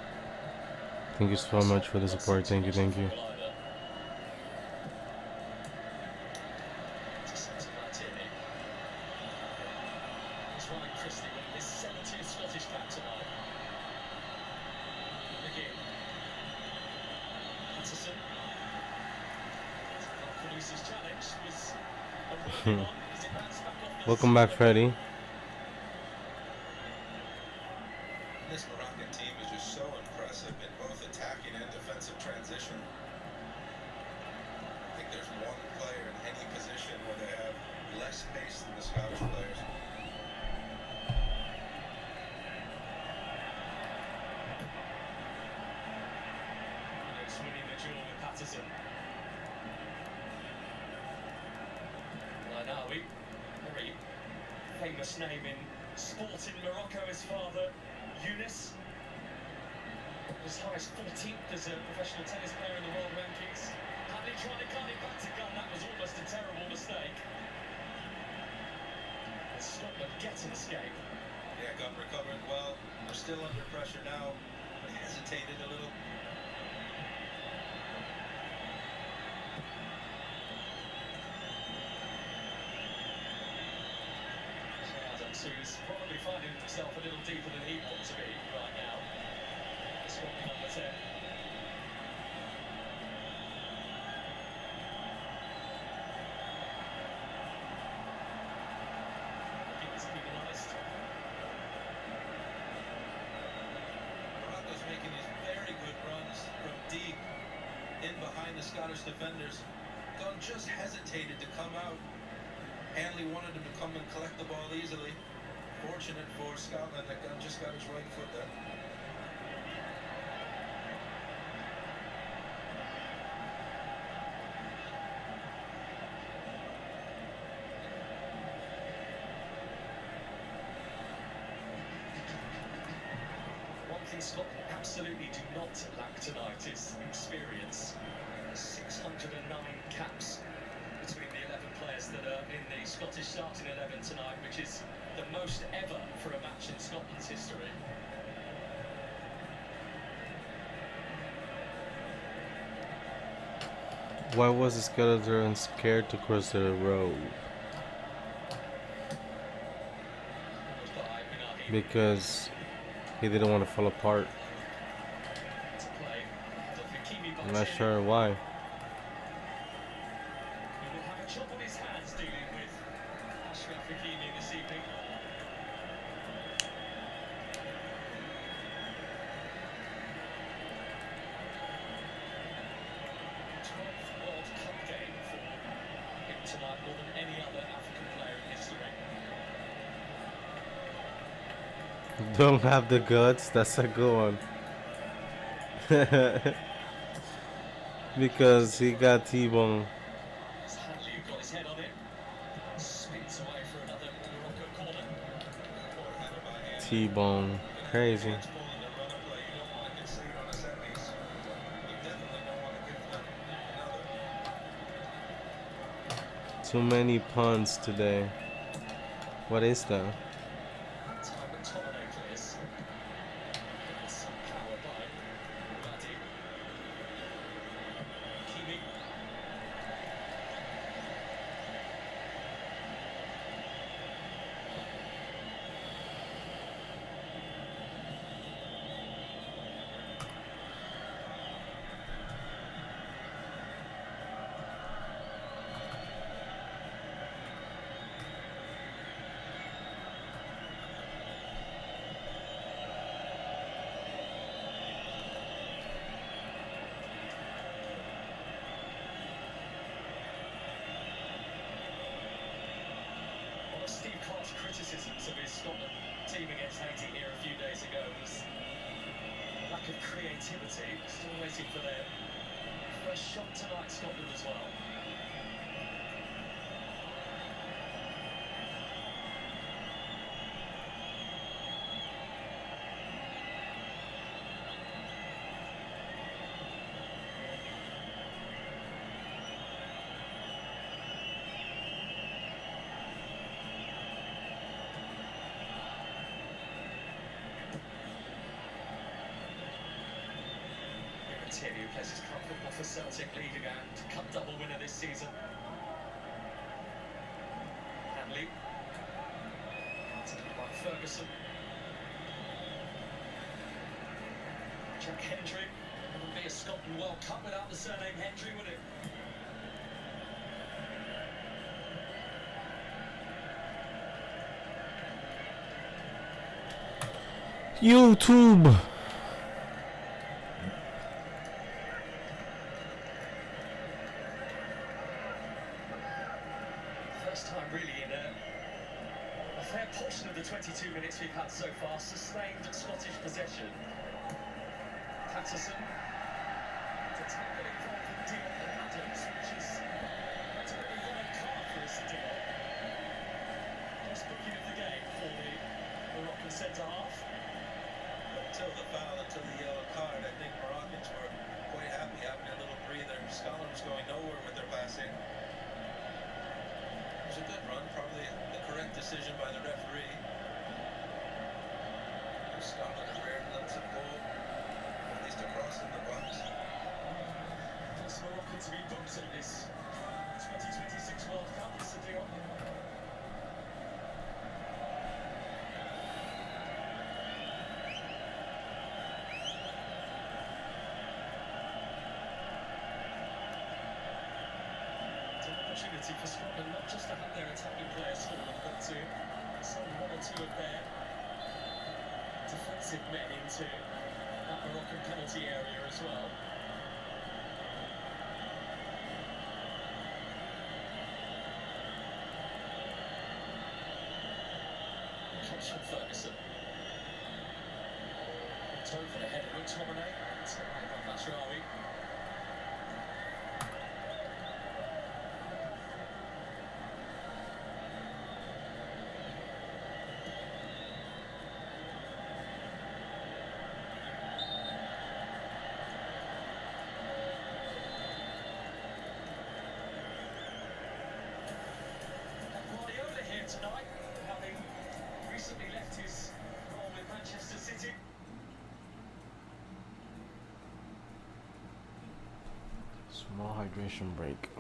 Thank you so much for the support. Thank you. It's Ryan Christie with his 70th Scottish cap tonight. McGinn. Patterson. Canusi's challenge was a worthy one as it bounced back off the Welcome back, Freddie. This Moroccan team is just so impressive in both attacking and defensive transition. I think there's one player in any position where they have less pace than the Scottish players. It's winning the duel with Patterson. Lanawi, very famous name in sport in Morocco, his father, Yunus. As high as 14th as a professional tennis player in the world rankings. Hadley tried to cut it back to gun, that was almost a terrible mistake. And Scotland get an escape. Yeah, gun recovered well. They're still under pressure now, but hesitated a little. Adams, who's probably finding himself a little deeper than he wants to be right now. Scotland number 10. He's penalised. Morocco's making these very good runs from deep in behind the Scottish defenders. Gunn just hesitated to come out. Hanley wanted him to come and collect the ball easily. Fortunate for Scotland that Gunn just got his right foot there. One thing Scotland absolutely do not lack tonight is experience. 609 caps between the 11 players that are in the Scottish starting 11 tonight, which is the most ever for a match in Scotland's history. Why was the skeleton scared to cross the road? Because he didn't want to fall apart. I'm not sure why. He will have a chop on his hands dealing with Ashraf Hakimi this evening. World Cup game for him tonight, more than any other African player in history. Don't have the guts. That's a good one. Because he got T-bone. It's Hanley who got his head on it. Spins away for another Morocco corner. Poor header by him. T-bone. Crazy. Much ball in the run of play. You don't want to concede on a set piece. You definitely don't want to give them another. Too many puns today. What is that? Time McTominay clears. With some power by Buddy. Kimi. One of Steve Clark's criticisms of his Scotland team against Haiti here a few days ago was lack of creativity. Still waiting for their first shot tonight, Scotland as well. Thierry, who plays his club football for Celtic, leading and cup double winner this season. Hanley. Taken by Ferguson. Jack Hendry. It wouldn't be a Scotland World Cup without the surname Hendry, would it? YouTube. First time really in a fair portion of the 22 minutes we've had so far. Sustained Scottish possession. Patterson. To tackle involved with Dion and Adams, which is ultimately a red card for us to Dion. First booking of the game for the Moroccan centre-half. Until the foul, until the yellow card, I think Moroccans were quite happy having a little breather. Scotland was going nowhere with their passing. It was a good run, probably the correct decision by the referee. Scotland has rarely let them go, at least across in the box. It's Morocco to be booked at this 2026 World Cup, Mr. Dion. Opportunity for Scotland not just to have their attacking players forward, but to send one or two of their defensive men into that Moroccan penalty area as well. Comes from Ferguson. Toe for the head of McTominay. It's Mashraoui. Tonight, having recently left his role with Manchester City. Small hydration break.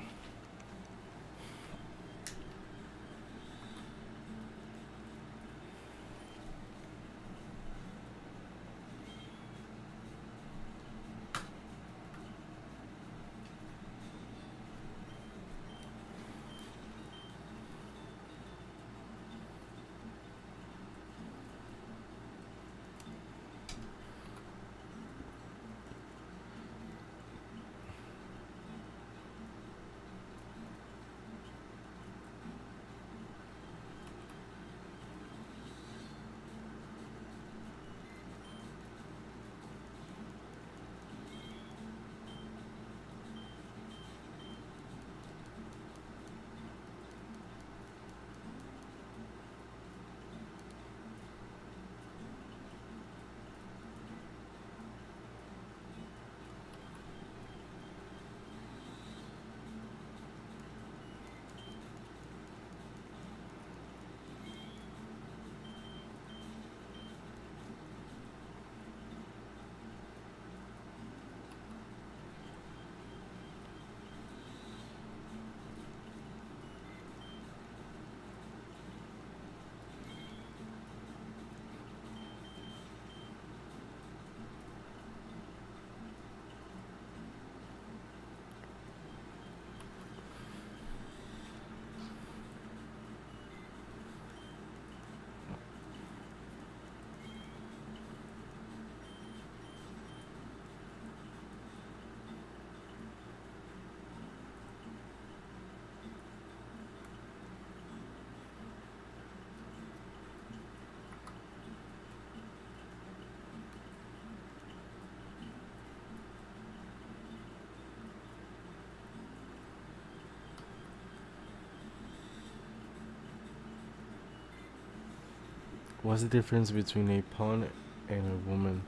What's the difference between a pawn and a woman?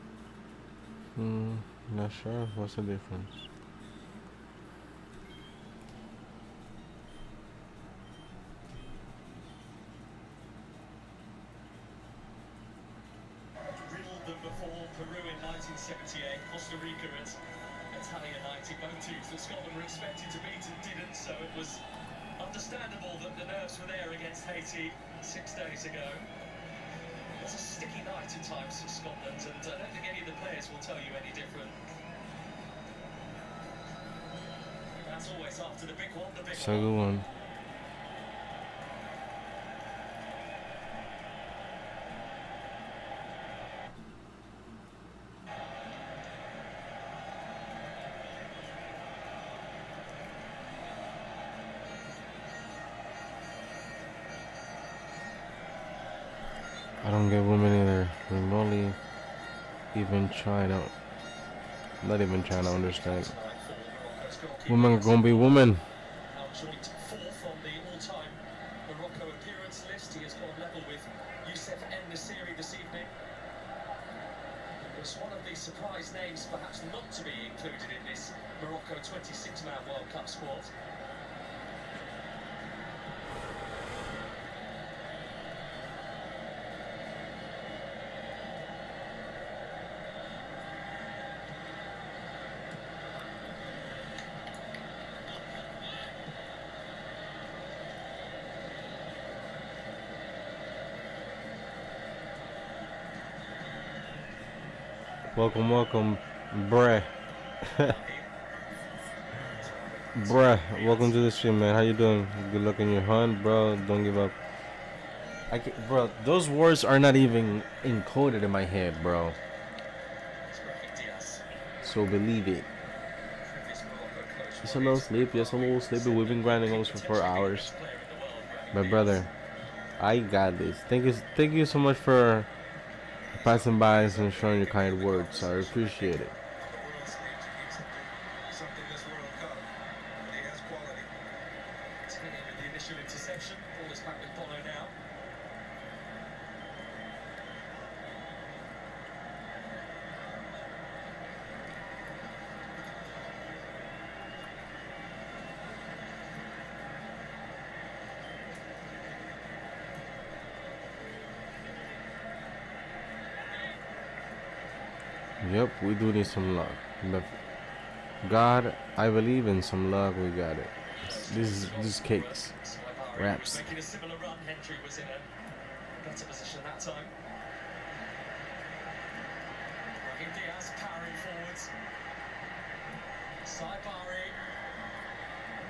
Not sure. What's the difference? Riddled them before Peru in 1978, Costa Rica at Italia 90, both teams that Scotland were expected to beat and didn't, so it was understandable that the nerves were there against Haiti 6 days ago. It's a sticky night at times for Scotland, and I don't think any of the players will tell you any different. That's always after the big one, the big It's a good one. I don't get women either. Remotely even trying to, not even trying to understand. Women are gonna be women. Now joint fourth on the all-time Morocco appearance list. He has gone level with Youssef En-Nesyri this evening. It was one of the surprise names perhaps not to be included in this Morocco 26-man World Cup squad. Welcome, welcome, bruh. Bruh, welcome to the stream, man. How you doing? Good luck in your hunt, bro. Don't give up. Bro, those words are not even encoded in my head, bro. So believe it. Just a little sleep, just a little sleepy. We've been grinding almost for 4 hours. But brother, I got this. Thank you so much for passing by and showing your kind words. I appreciate it. Something this World Cup. He has quality. Taking with the initial interception. Ball is back with Bono now. Yep, we do need some luck. But God, I believe in some luck. We got it. This is cakes, wraps. Making a similar run. Hendry was in a better position that time. Raheem Diaz powering forwards. Saibari.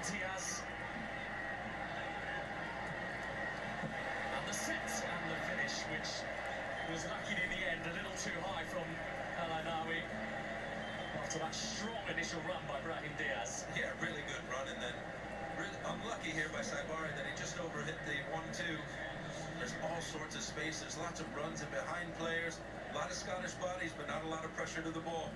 Diaz. And the set and the finish, which was lucky in the end, a little too high from El Anawi. After that strong initial run by Brahim Diaz. Yeah, really good run, and then really unlucky here by Saibari that he just overhit the 1-2. There's all sorts of space. There's lots of runs and behind players. A lot of Scottish bodies, but not a lot of pressure to the ball.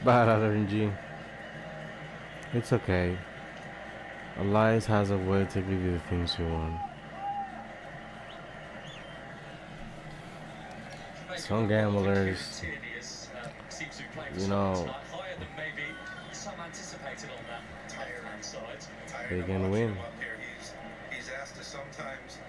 Bad RNG. It's okay. Elias has a way to give you the things you want. Some gamblers, you know, they can win. He's asked to sometimes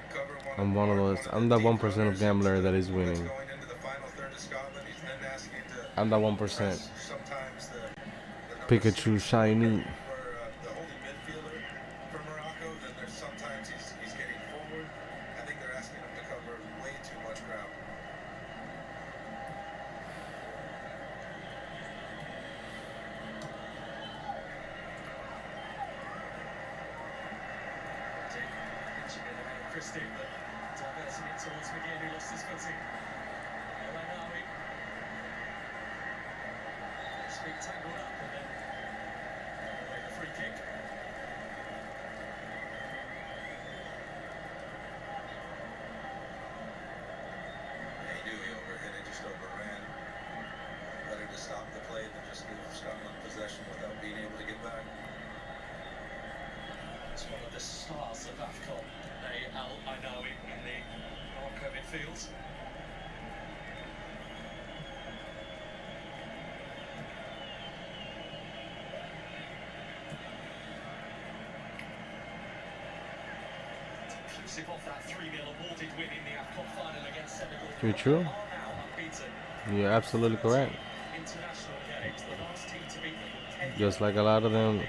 cover one. I'm one of those. I'm that 1% of gambler that is winning. Going into the final third of Scotland, he's then asking to I'm that 1%. sometimes the Pikachu shiny. for the holding midfielder for Morocco. Then there's sometimes he's getting forward. I think they're asking him to cover way too much ground. Christie, but diverting it towards McGinn, who lost his footing. El Anawi. His feet tangled up, and then away the free kick. It's one of the stars of AFCON, Al-Ainaoui in the Morocco midfield. Inclusive of that 3-0 awarded win in the AFCON final against Senegal. You're true. Are now unbeaten. You're absolutely correct. International games, the last team to beat them were 10 Just like a lot of them win.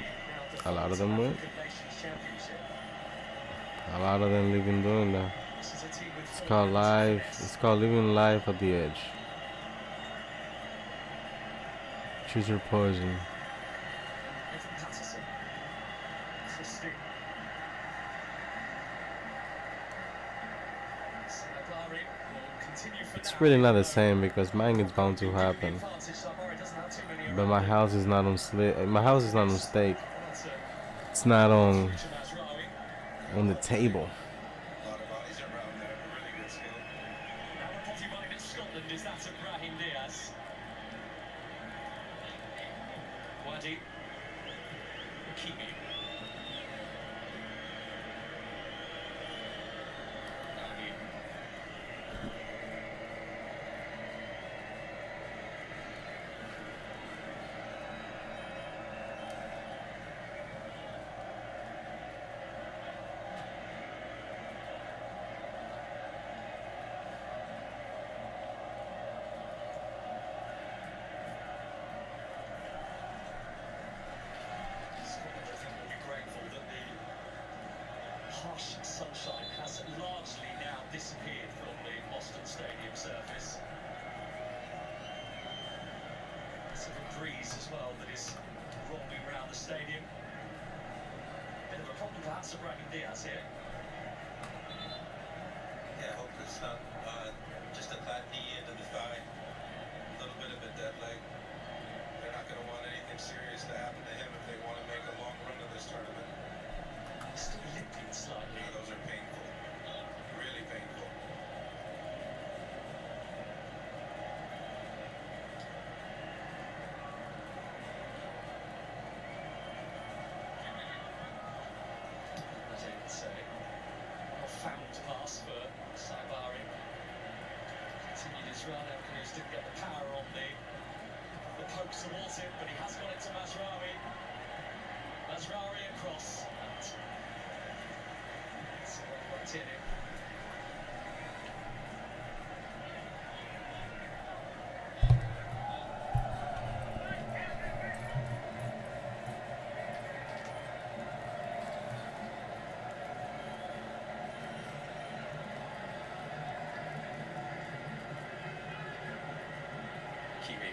A lot of them living doing that. It's called life. It's called living life at the edge. Choose your poison. It's really not the same because mine is bound to happen. But my house is not on my house is not on stake. It's not on the table. A lot of bodies around there, really good skill. Now the potty running at Scotland is that of Brahim Diaz. Wadi. Kimi. Harsh sunshine has largely now disappeared from the Boston Stadium surface. Bit of a breeze as well that is rolling around the stadium. Bit of a problem perhaps for Brahim Diaz here. Yeah, hope it's not just a bad knee into the thigh. A little bit of a dead leg. They're not going to want anything serious to happen to him if they want to make a long run of this tournament. Still limping slightly. Yeah, those are painful. Really painful. It's a found pass for Saibari. Continued his run. Elkanous didn't get the power on the poke towards him, but he has got it to Mazraoui. Mazraoui across. It's in him. Kimi.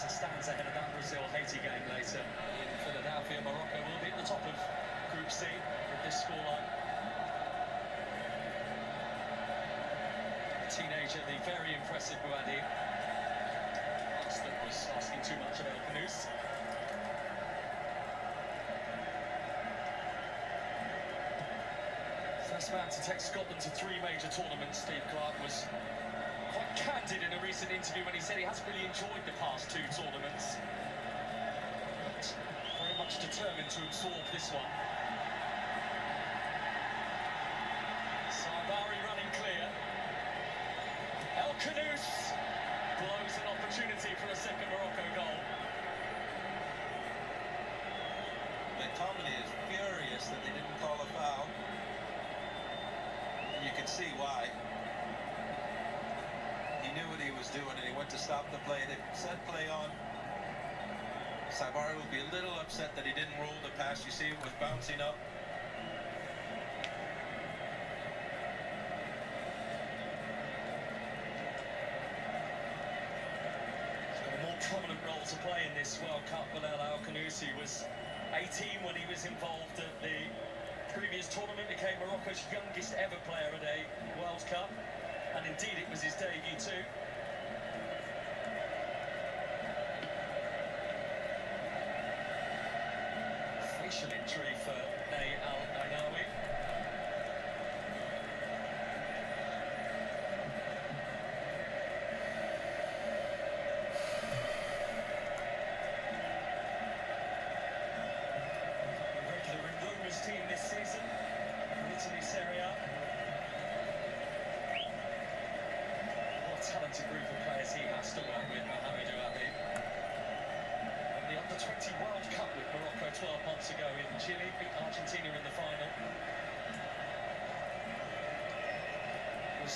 Stands ahead of that Brazil-Haiti game later in Philadelphia. Morocco will be at the top of Group C with this scoreline. The teenager, the very impressive Bouadi. That was asking too much of Elkanous. First man to take Scotland to 3 major tournaments, Steve Clarke was quite candid in a recent interview when he said he hasn't really enjoyed the past 2 tournaments, but very much determined to absorb this one. Saibari running clear. Elkanous blows an opportunity for a second Morocco goal. McTominay is furious that they didn't call a foul. And you can see why. He knew what he was doing and he went to stop the play. They said play on. Saibari will be a little upset that he didn't roll the pass. You see it was bouncing up. He's got a more prominent role to play in this World Cup. Bilal Elkanous, who was 18 when he was involved at the previous tournament, became Morocco's youngest ever player at a World Cup. And indeed, it was his debut too. Facial injury for Al-Ainaoui.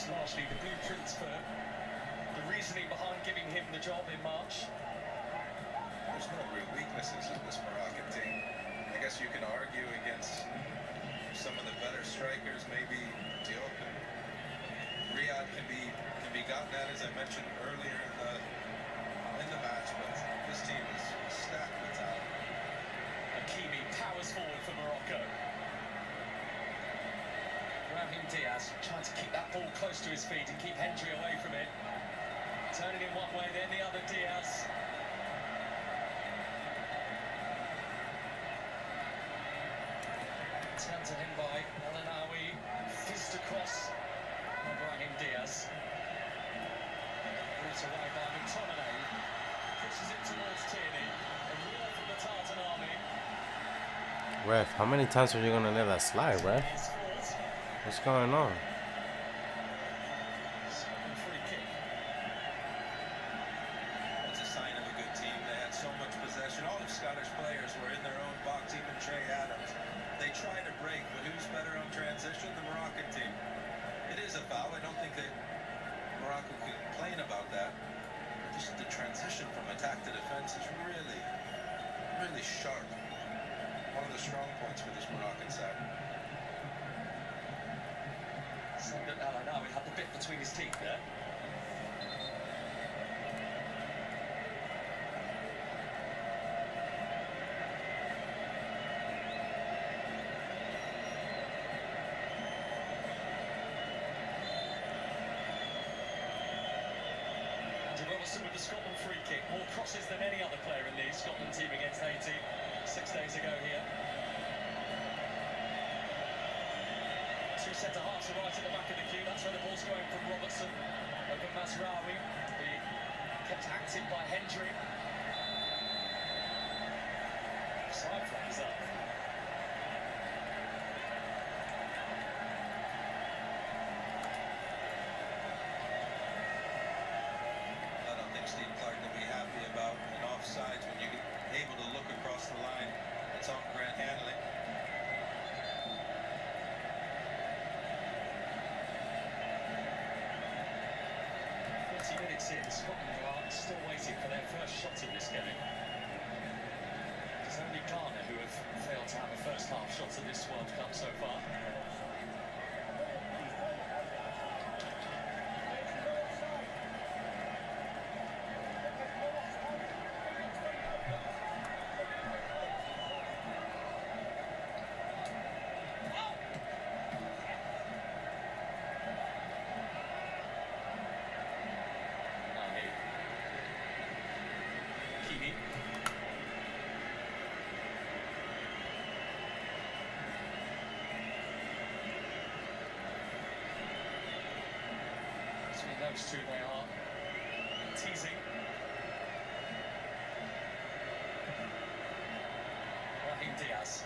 That's largely the blueprints for the reasoning behind giving him the job in March. There's no real weaknesses in this Moroccan team. I guess you can argue against some of the better strikers, maybe Diop and Riyad can be gotten at, as I mentioned earlier in the match, but this team is stacked with talent. Hakimi powers forward for Morocco. Brahim Diaz trying to keep that ball close to his feet and keep Hendry away from it. Turning in one way, then the other. Diaz. Turned to him by El-Anawi. Fizzed across by Brahim Diaz. Brought away by McTominay. Pushes it towards Tierney. A roar from the Tartan army. Ref, how many times are you gonna let that slide, ref? What's going on? Free kick. It's a sign of a good team. They had so much possession. All the Scottish players were in their own box, even Trey Adams. They tried to break, but who's better on transition? The Moroccan team. It is a foul. I don't think that Morocco can complain about that. Just the transition from attack to defense is really, really sharp. One of the strong points for this Moroccan side. So that El-Anawi had the bit between his teeth there. Robertson with the Scotland free kick. More crosses than any other player in the Scotland team against Haiti 6 days ago here. Two centre-halves are right at the back of the queue. That's where the ball's going from Robertson over Mazraoui. He kept active by Hendry. Side flags up. I don't think Steve Clark will be happy about an offsides when you're able to look across the line. It's on Grant Hanley. 30 minutes in, Scotland are still waiting for their first shot in this game. It's only Ghana who have failed to have a first half shot at this World Cup so far. Hakimi. Between those two they are teasing. Brahim Diaz.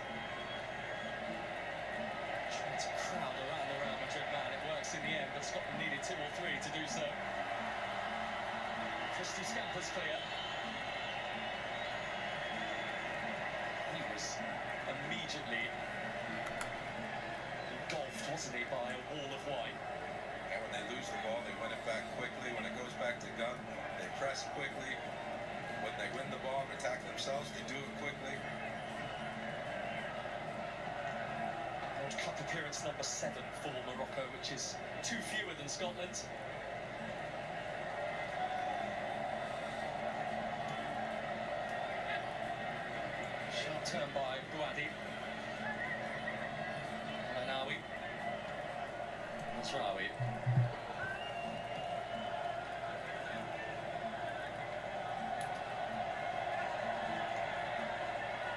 Trying to crowd around the Real Madrid man. It works in the end, but Scotland needed 2 or 3 to do so. Christie scampers clear. He was immediately engulfed, wasn't he, by a wall of white. And when they lose the ball, they win it back quickly. When it goes back to Gunn, they press quickly. When they win the ball and attack themselves, they do it quickly. World Cup appearance number 7 for Morocco, which is 2 fewer than Scotland. Sharp turn by Bouadi. El-Anawi. Mazraoui.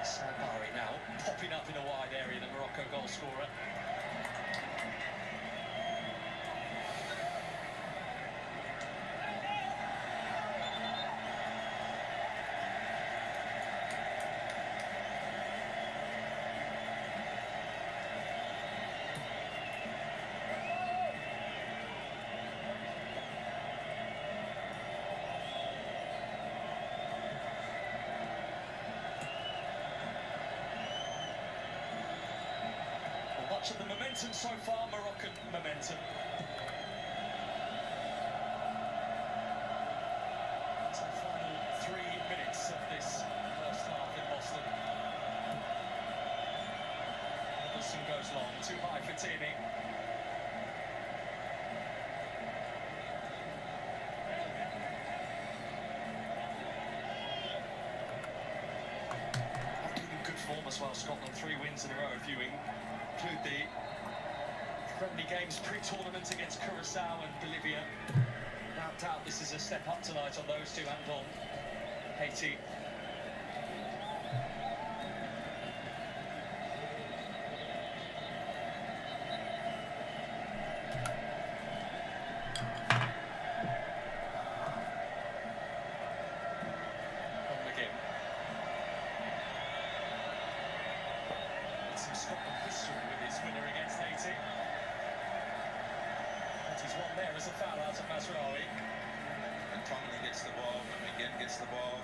Sabari now popping up in a wide area, the Morocco goal scorer. Much of the momentum so far, Moroccan momentum. yards long. Too high for Tierney. Good form as well, Scotland. 3 wins in a row if you include the friendly games pre-tournament against Curacao and Bolivia. Without doubt this is a step up tonight on those two and on Haiti. Some Scotland history with his winner against Haiti. But he's won there as a foul out of Mazraoui. And Tomlin gets the ball, and McGinn gets the ball.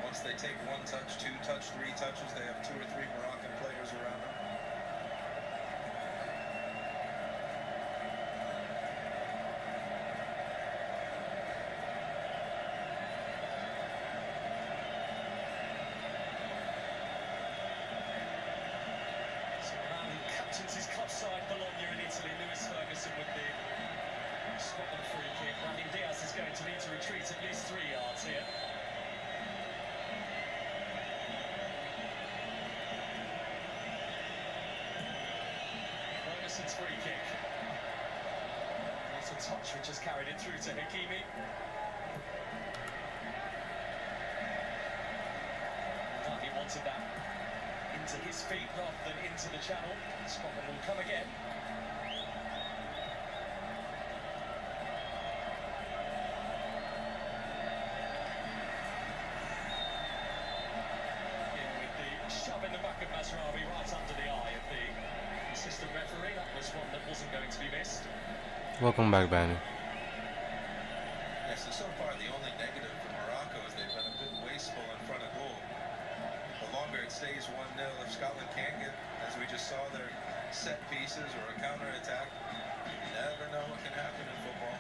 Once they take 1 touch, 2 touch, 3 touches, they have 2 or 3 Moroccan players around them. Captains his club side, Bologna in Italy. Lewis Ferguson with the Scotland free kick. Brandon Diaz is going to need to retreat at least 3 yards here. Ferguson's free kick. Not a touch which has carried it through to Hakimi. He wanted that into his feet rather than into the channel. Scotland will come again. In with the shove in the back of Mazraoui right under the eye of the assistant referee. That was one that wasn't going to be missed. Welcome back, Benny. Yes, so far the only negative for Morocco is they've been a bit wasteful in front of goal. The longer it stays 1-0, if Scotland can't get, as we just saw, their set pieces or a counter-attack, you never know what can happen in football.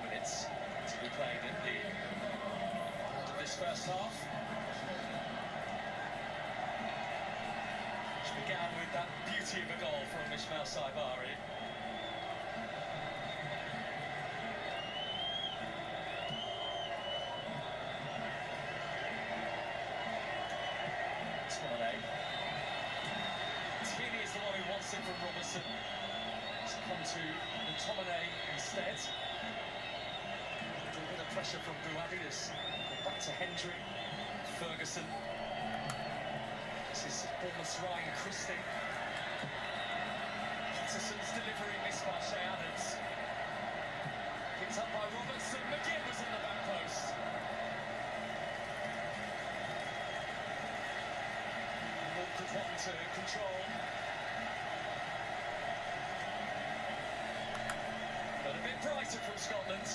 Minutes to be played at the end of this first half, which began with that beauty of a goal from Ismail Saibari. Tierney is the one who wants it from Robertson. It's come to McTominay instead. A bit of pressure from Bouhaddi as back to Hendry, Ferguson. This is Bournemouth's Ryan Christie. Patterson's delivery missed by Shea Adams. Picked up by Robertson. McGinn was in the back post. Awkward one to control. But a bit brighter from Scotland.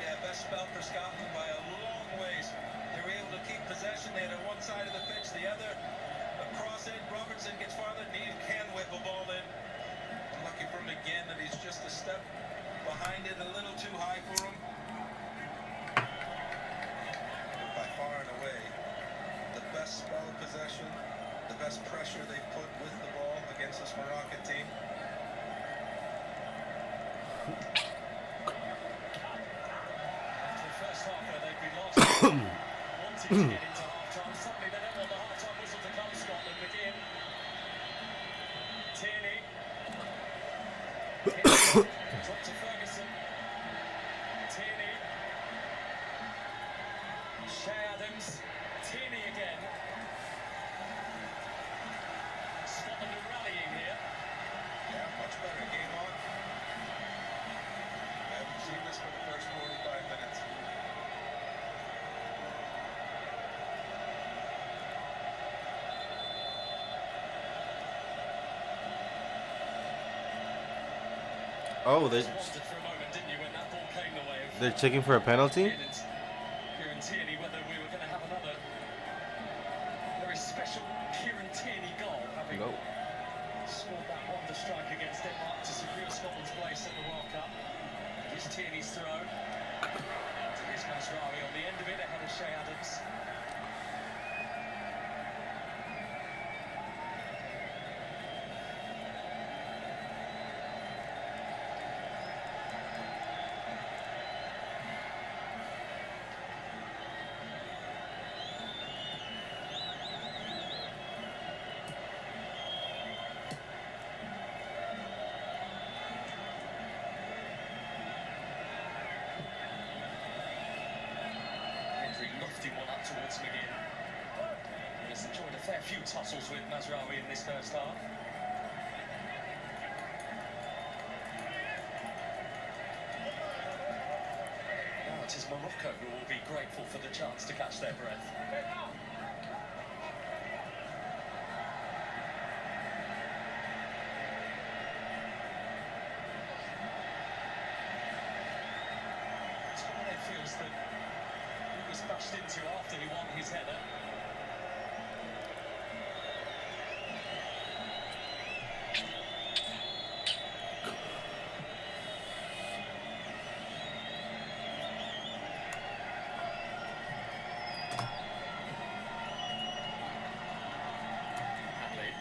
Yeah, best spell for Scotland by a long ways. They were able to keep possession. They had it one side of the pitch, the other. A cross in, Robertson gets farther than he can whip a ball in. Lucky for McGinn that he's just a step behind it, a little too high for him. But by far and away, the best spell of possession, the best pressure they've put with the ball against this Moroccan team. Wanted to get into half-time. Suddenly they don't want the half-time whistle to come, Scotland. McGinn. Tierney. Drop to Ferguson. Tierney. Shea Adams. Tierney again. Scotland are rallying here. Yeah, much better game on. Oh, Just wondered for a moment, didn't you, when that ball came the way of they're checking for a penalty. Kieran Tierney, whether we were going to have another very special Kieran Tierney goal, having No. scored that wonder strike against Denmark to secure Scotland's place at the World Cup. Here's Tierney's throw. Here's Masraoui on the end of it ahead of Shea Adams. Lofting one up towards McGinn. He's enjoyed a fair few tussles with Masraoui in this first half. Now it is Morocco who will be grateful for the chance to catch their breath. Touré feels that he was bashed into after he won his header. Hadley.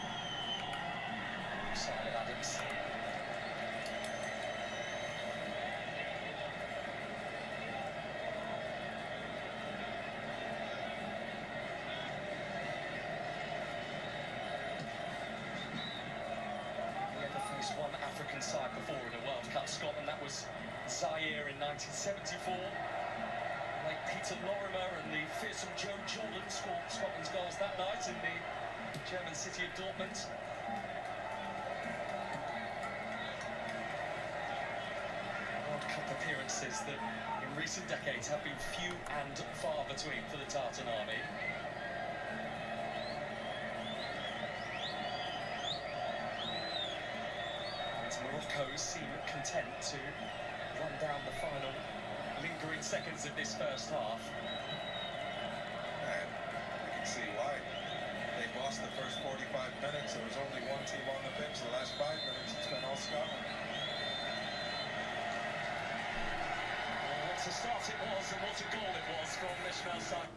Side of Adams. One African side before in a World Cup, Scotland. That was Zaire in 1974. Like Peter Lorimer and the fearsome Joe Jordan scored Scotland's goals that night in the German city of Dortmund. World Cup appearances that in recent decades have been few and far between for the Tartan Army. Morocco seem content to run down the final lingering seconds of this first half. And you can see why. They lost the first 45 minutes. There was only one team on the pitch. The last 5 minutes, it's been all Scotland. What a start it was, and what a goal it was from Ishmael Sarr.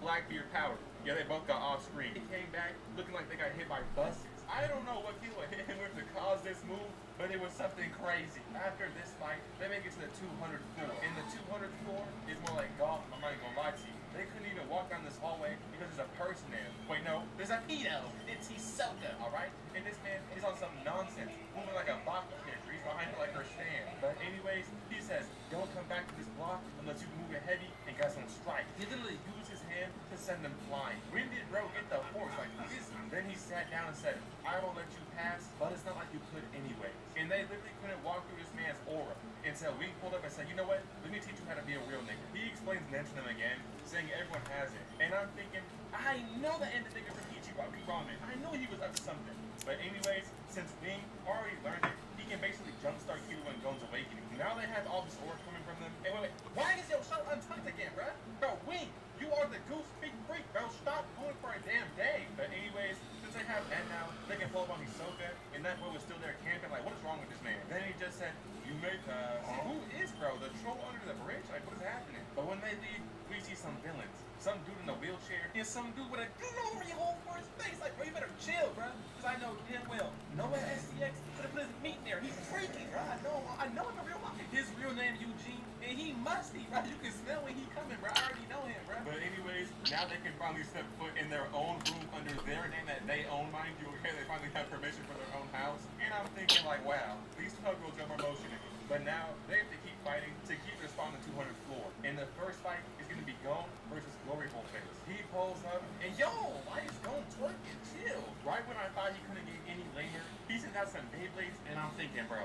Blackbeard power. Yeah, they both got off screen. He came back looking like they got hit by buses. I don't know what people hit him with to cause this move, but it was something crazy. After this fight, they make it to the 200th floor. And the 200th floor is more like golf. I'm not gonna lie to you. They couldn't even walk down this hallway because there's a person there. Wait, no, there's a pedo. It's Hisoka, alright? And this man is on some nonsense, moving like a Baki character. He's behind her like her stand. But anyways, he says, don't come back to this block unless you move it heavy and got some strike. He literally used his hand to send them flying. When did bro get the force like this? Then he sat down and said, I will let you pass, but it's not like you could anyways. And they literally couldn't walk through this man's aura until we pulled up and said, you know what? Let me teach you how to be a real nigga. He explains Nenshinum again, saying everyone has it. And I'm thinking, I know the end of nigga from Ichiwaki Ramen. I know he was up to something. But anyways, since Wing already learned it, he can basically jumpstart Kilo and Gon's awakening. Now they have all this aura coming from them. And wait, why is your shirt untucked again, bruh? Bro, Wing, you are the goose big freak, bro. Stop going for a damn day. But anyways, since they have that now, they can pull up on Hisoka, and that boy was still there camping. Like, what is wrong with this man? Then he just said, you may pass. Who is, bro? The troll under the bridge? Like, what is happening? But when they leave, we see some villains. Some dude in a wheelchair, and some dude with a glory hole for his face. Like, bro, you better chill, bro. Because I know damn well, Noah SCX could have put his meat in there. He's freaky, bro. I know him in real life. His real name Eugene, and he musty, bro. You can smell when he coming, bro. I already know him, bro. But anyways, now they can finally step foot in their own room under their name that they own, mind you. Okay, they finally have permission for their own house. And I'm thinking, like, wow, these two girls are motioning. But now they have to keep fighting to keep their spot on the 200th floor. And the first fight is going to be Gon versus Glory Hole Face. He pulls up, and yo, why is Gon twerking? Chill. Right when I thought he couldn't get any later, he sends out some Beyblades, and I'm thinking, bro,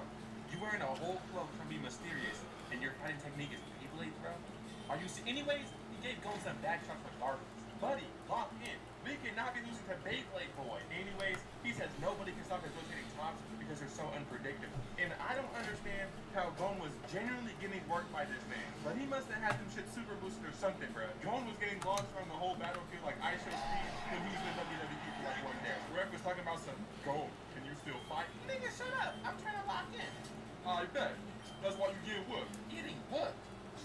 you wearing a whole cloak trying to be mysterious, and your fighting technique is Beyblades, bro? Are you anyways, he gave Gon some back shots for garbage. Buddy, Beyblade boy. Anyways, he says nobody can stop his rotating tops because they're so unpredictable. And I don't understand how Gon was genuinely getting worked by this man. But he must have had them shit super boosted or something, bro. Gon was getting launched from the whole battlefield like ice show speed when he was in WWE for like 1 day. Ref was talking about some Gon, can you still fight? Nigga, shut up. I'm trying to lock in. I bet. That's why you get whooped. Getting whooped?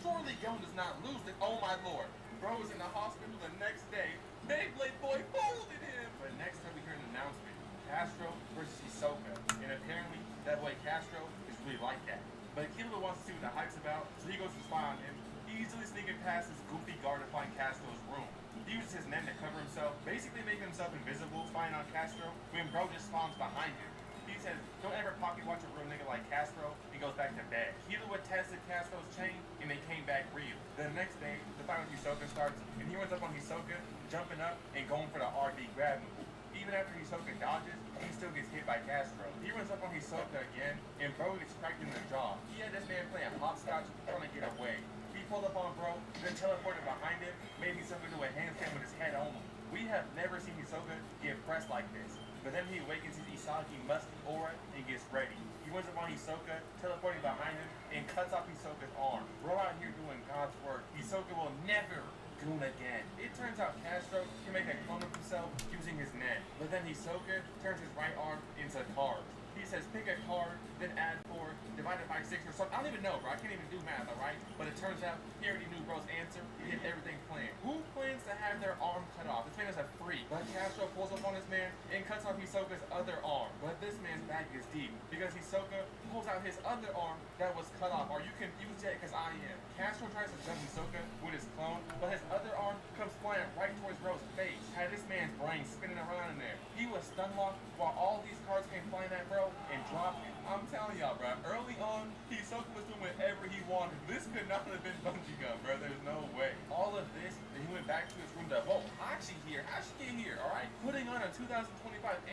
Surely Gon does not lose it. Oh my lord. Bro was in the hospital the next day. Beyblade boy folded him. But next time we hear an announcement, Castro versus Hisoka. And apparently that boy Castro is really like that. But Killua wants to see what the hype's about, so he goes to spy on him, easily sneaking past his goofy guard to find Castro's room. He uses his nen to cover himself, basically making himself invisible, spying on Castro, when bro just spawns behind him. He says, don't ever pocket watch a real nigga like Castro. He goes back to bed. Killua tested Castro's chain, and they came back real. The next day, the fight with Hisoka starts, and he runs up on Hisoka, jumping up and going for the RB grab move. Even after Hisoka dodges, he still gets hit by Castro. He runs up on Hisoka again, and bro gets cracked in the jaw. He had this man playing hopscotch, trying to get away. He pulled up on bro, then teleported behind him, made Hisoka do a handstand with his head only. We have never seen Hisoka get pressed like this. But then he awakens his Isagi musty aura and gets ready. He runs up on Hisoka, teleporting behind him, and cuts off Hisoka's arm. Bro out here doing God's work. Hisoka will never goon again. It turns out Castro can make a clone of himself using his net. But then Hisoka turns his right arm into carbs. He says pick a card, then add 4, divided by 6 or something. I don't even know, bro. I can't even do math, alright? But it turns out he already knew bro's answer. He had everything planned. Who plans to have their arm cut off? This man is a freak. But Castro pulls up on this man and cuts off Hisoka's other arm. But this man's back is deep because Hisoka pulls out his other arm that was cut off. Are you confused yet? Because I am. Castro tries to jump Hisoka with his clone, but his other arm comes flying right towards bro's face. Had this man's brain spinning around in there. He was stun locked while all these cards came flying at bro and dropped him. I'm telling y'all, bro, early on, Hisoka was doing whatever he wanted. This could not have been bungee gun, bro. There's no way. All of this, then he went back to his room to, whoa, how'd she here? How'd she get here, all right? Putting on a 2025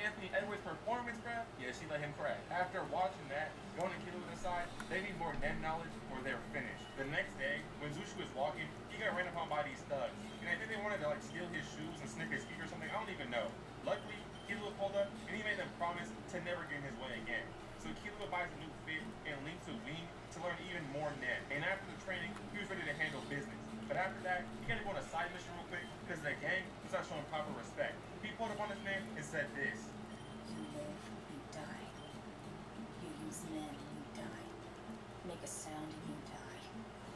Anthony Edwards performance, bro. Yeah, she let him crack. After watching that, going to Killua aside, they need more Nen knowledge or they're finished. The next day, when Zushu was walking, he got ran upon by these thugs. And I think they wanted to, like, steal his shoes and sniff his feet or something. I don't even know. Luckily, Killua pulled up, and he made them promise to never get in his way again. So Killua buys a new fit and links to Wing to learn even more Nen. And after the training, he was ready to handle business. But after that, he got to go on a side mission real quick because the gang was not showing proper respect. He pulled up on this man and said this. You live, you die. You use Nen, you die. Make a sound and you die.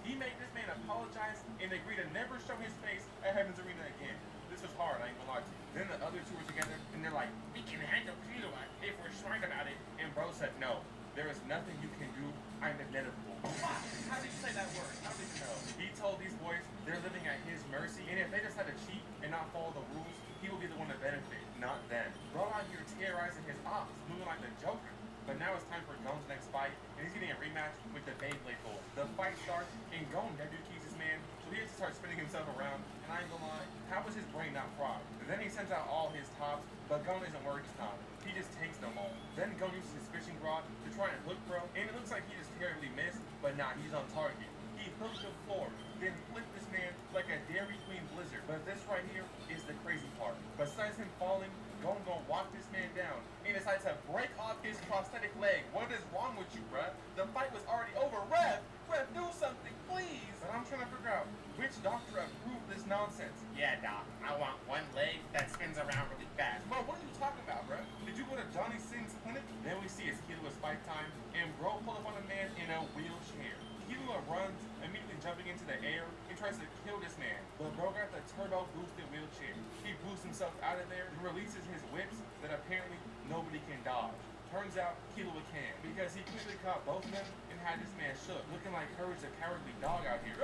He made this man apologize and agree to never show his face at Heaven's Arena again. This was hard, I ain't gonna lie to you. Then the other two were together, and they're like, we can handle Killua if we're smart about it. And bro said, no, there is nothing you can do. I'm inevitable. How did you say that word? How did you know? He told these boys they're living at his mercy, and if they decide to cheat and not follow the rules, he will be the one to benefit, not them. Bro out here terrorizing his ops, moving like the Joker. But now it's time for Gon's next fight, and he's getting a rematch with the Beyblade boy. The fight starts, and Gon W keys his man, so he has to start spinning himself around, and I ain't gonna lie, how was his brain not fried? And then he sends out all his tops, but Gon isn't worried this time. He just takes them all. Then Gon uses his fishing rod to try and hook bro, and it looks like he just terribly missed, but nah, he's on target. He hooked the floor, then flipped this man like a Dairy Queen blizzard. But this right here is the crazy part. Besides him falling, Gon gonna walk this man down and decides to break off his prosthetic leg. What is wrong with you, bruh? The fight was already over. Ref, do something, please. But I'm trying to figure out which doctor approved this nonsense. Yeah, doc, I want one leg that spins around really fast. Bro, what are you talking about, bruh? Did you go to Johnny Sin's clinic? Then we see it's Killua's fight time, and bro pull up on a man in a wheelchair. Killua runs, immediately jumping into the air and tries to kill this man. But bro got the turbo boosted wheelchair. He boosts himself out of there and releases his whips that apparently nobody can dodge. Turns out Killua can, because he quickly caught both of them and had this man shook, looking like Courage the Cowardly Dog out here.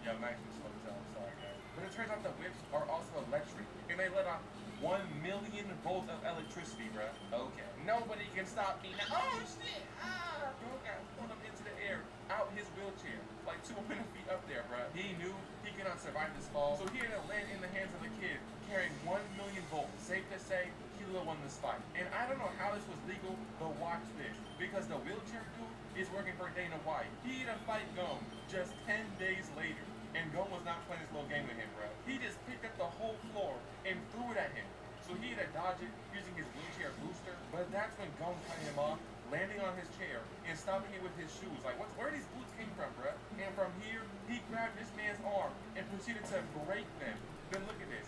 Yo, Max was slow as hell, I'm sorry guys. But it turns out the whips are also electric, and they let off 1 million volts of electricity, bruh. Okay. Nobody can stop me now. Oh shit! Bro got pulled up into the air, out his wheelchair, like 200 feet up there, bruh. He knew he could not survive this fall, so he had to land in the hands of a kid carrying 1 million volts. Safe to say, Killua won this fight. And I don't know how this was legal, but watch this. Because the wheelchair dude is working for Dana White. He had to fight Gon just 10 days later. And Gon was not playing this little game with him, bro. He just picked up the whole floor and threw it at him. So so he had to dodge it using his wheelchair booster. But that's when Gon cut him off, landing on his chair and stopping it with his shoes. Like, where these boots came from, bruh? And from here, he grabbed this man's arm and proceeded to break them. Then look at this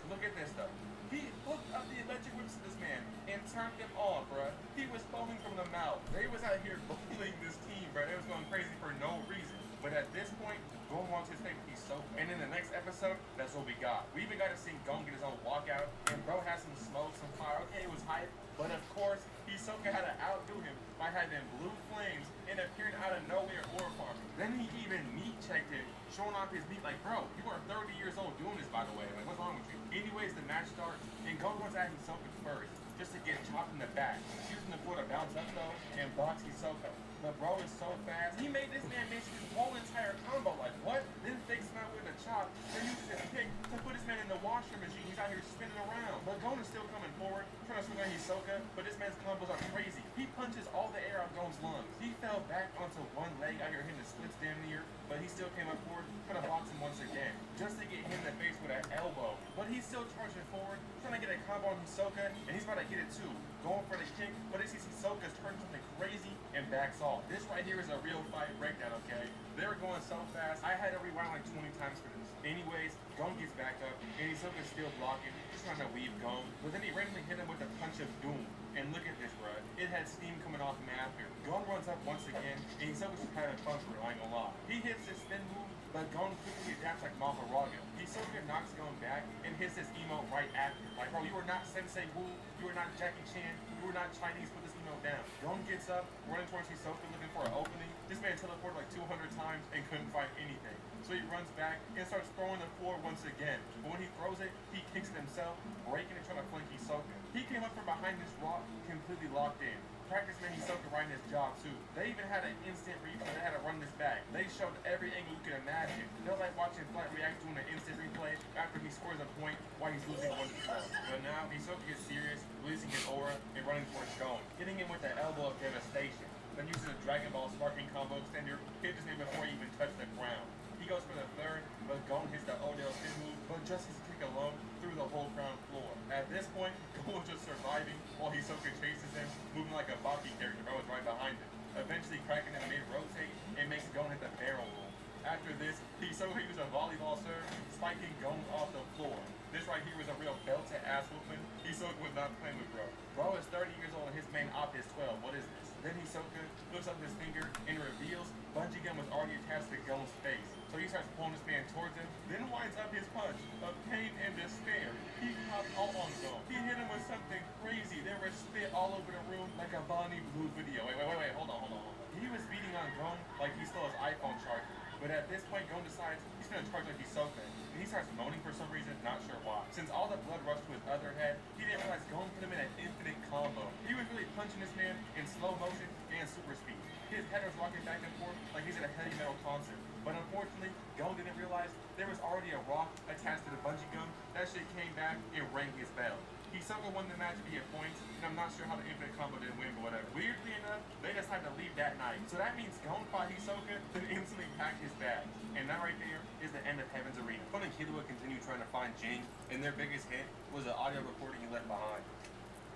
stuff. He hooked up the electric whips to this man and turned them on, bruh. He was foaming from the mouth. They was out here bullying this team, bruh. They was going crazy for no reason. But at this point, Gon wants his favorite Hisoka. And in the next episode, that's what we got. We even got to see Gon get his own walkout. And bro had some smoke, some fire. Okay, it was hype. But of course, Hisoka had to outdo him by having blue flames and appearing out of nowhere or farming. Then he even meat checked him, showing off his meat. Like, bro, you are 30 years old doing this, by the way. Like, what's wrong with you? Anyways, the match starts, and Gon wants at Hisoka first, just to get chopped in the back. Using the floor to bounce up, though, and box Hisoka. But bro is so fast. He made this man miss his whole entire combo. Like, what? Then fakes him out with a chop. Then uses his kick to put this man in the washer machine. He's out here spinning around. But Gon is still coming forward, trying to swing on Hisoka. But this man's combos are crazy. He punches all the air out of Gon's lungs. He fell back onto one leg out here hitting the splits damn near. But he still came up forward, trying to box him once again. Just to get hit in the face with an elbow. But he's still charging forward, trying to get a combo on Hisoka. And he's about to get it too. Going for the kick, but he sees Hisoka's turning something crazy and backs off. This right here is a real fight breakdown, okay? They were going so fast, I had to rewind like 20 times for this. Anyways, Gon gets back up, and Hisoka's still blocking, just trying to weave Gon. But then he randomly hit him with a punch of doom. And look at this, bro. It had steam coming off him after. Gon runs up once again, and Hisoka's just having fun for it, I ain't gonna lie. He hits his spin move, but Gon quickly adapts like Maharaga. Hisoka knocks Gon back and hits his emote right after. Like, bro, you are not Sensei Wu, you are not Jackie Chan, you are not Chinese, put this emote down. Gon gets up, running towards Hisoka, looking for an opening. This man teleported like 200 times and couldn't find anything. So he runs back and starts throwing the floor once again. But when he throws it, he kicks it himself, breaking and trying to flank Hisoka. He came up from behind this rock, completely locked in. Practice man Hisoka riding his job too. They even had an instant replay. They had to run this back. They showed every angle you could imagine. They're like watching Flat react doing an instant replay after he scores a point while he's losing 1-4. But now Hisoka gets serious, releasing his aura and running towards Gon, hitting him with the elbow of devastation. Then uses a Dragon Ball sparking combo extender, hit his name before he even touched the ground. He goes for the third, but Gon hits the Odell spin move, but just his kick alone through the whole ground floor. At this point, Gon was just surviving while Hisoka chases him, moving like a Baki character. Bro was right behind him, eventually cracking him mid-rotate and makes Gon hit the barrel roll. After this, Hisoka used a volleyball serve, spiking Gon off the floor. This right here was a real belt-to-ass whooping. Hisoka was not playing with bro. Bro is 30 years old and his main op is 12. What is this? Then Hisoka looks up his finger and reveals bungee gum was already attached to Gon's face. So he starts pulling this man towards him, then winds up his punch of pain and despair. He popped all on Gon. He hit him with something crazy. There was spit all over the room like a Bonnie Blue video. Wait, hold on. He was beating on Gon like he stole his iPhone charger. But at this point, Gon decides he's going to charge like Hisoka. And he starts moaning for some reason, not sure why. Since all the blood rushed to his other head, he didn't realize Gon put him in an infinite combo. He was really punching this man in slow motion and super speed. His head was rocking back and forth like he's at a heavy metal concert. But unfortunately, Gon didn't realize there was already a rock attached to the bungee gum. That shit came back and rang his bell. Hisoka won the match via points, and I'm not sure how the infinite combo didn't win, but whatever. Weirdly enough, they decided to leave that night. So that means Gon fought Hisoka, then instantly packed his bags. And that right there is the end of Heaven's Arena. Gon and Killua continue trying to find Jing, and their biggest hit was the audio recording he left behind.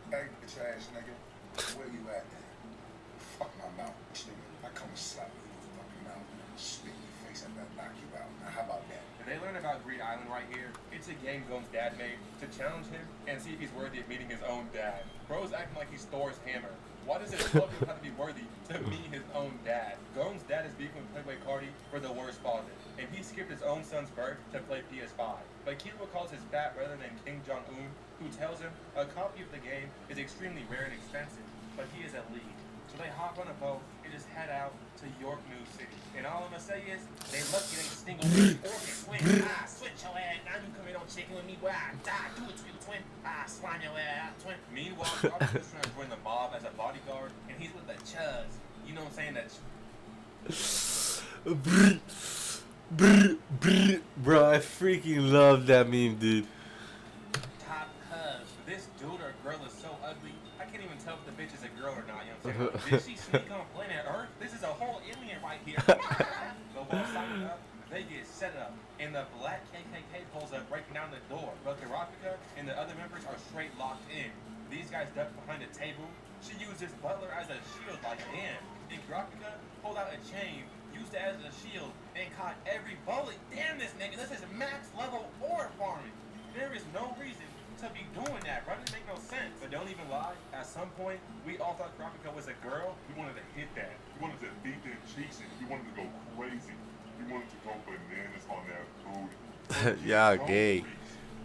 Hey, bitch ass nigga, where you at, man? Fuck my mouth, bitch nigga. I come and slap you in your fucking mouth, spit in your face, and then knock you out. Now, how about that? If they learn about Greed Island right here, it's a game Gon's dad made to challenge him and see if he's worthy of meeting his own dad. Bro's acting like he's Thor's hammer. Why does his son have to be worthy to meet his own dad? Gon's dad is beefing with Playboy Cardi for the worst father, and he skipped his own son's birth to play PS5. But Killua calls his fat brother named King Jong-un, who tells him a copy of the game is extremely rare and expensive, but he is elite. So they hop on a boat and just head out to York New City. And all I'm gonna say is, they lucky they stingle with organ swing. Switch your ass. Now you come in on chicken with me. Where I die. Do it to you, twin. Slime your ass out, twin. Meanwhile, Robert's just trying to join the mob as a bodyguard, and he's with the Chuz. You know what I'm saying? That. Bro, I freaking love that meme, dude. Top Cuz. This dude or girl is so ugly, I can't even tell if the bitch is a girl or not. You know what I'm saying? Did she sneak on planet Earth? This is a whole alien right here. But while signing up They get set up, and the black KKK pulls up breaking down the door. But Karapika and the other members are straight locked in. These guys duck behind a table. She uses Butler as a shield like damn. And Karapika pulled out a chain, used it as a shield, and caught every bullet. Damn this nigga, this is max level orb farming. There is no reason to be doing that, bro. It doesn't make no sense. But don't even lie, at some point, we all thought Karapika was a girl. We wanted to hit that. We wanted to beat their cheeks and we wanted to go crazy. We wanted to go bananas on that booty. Yeah, gay.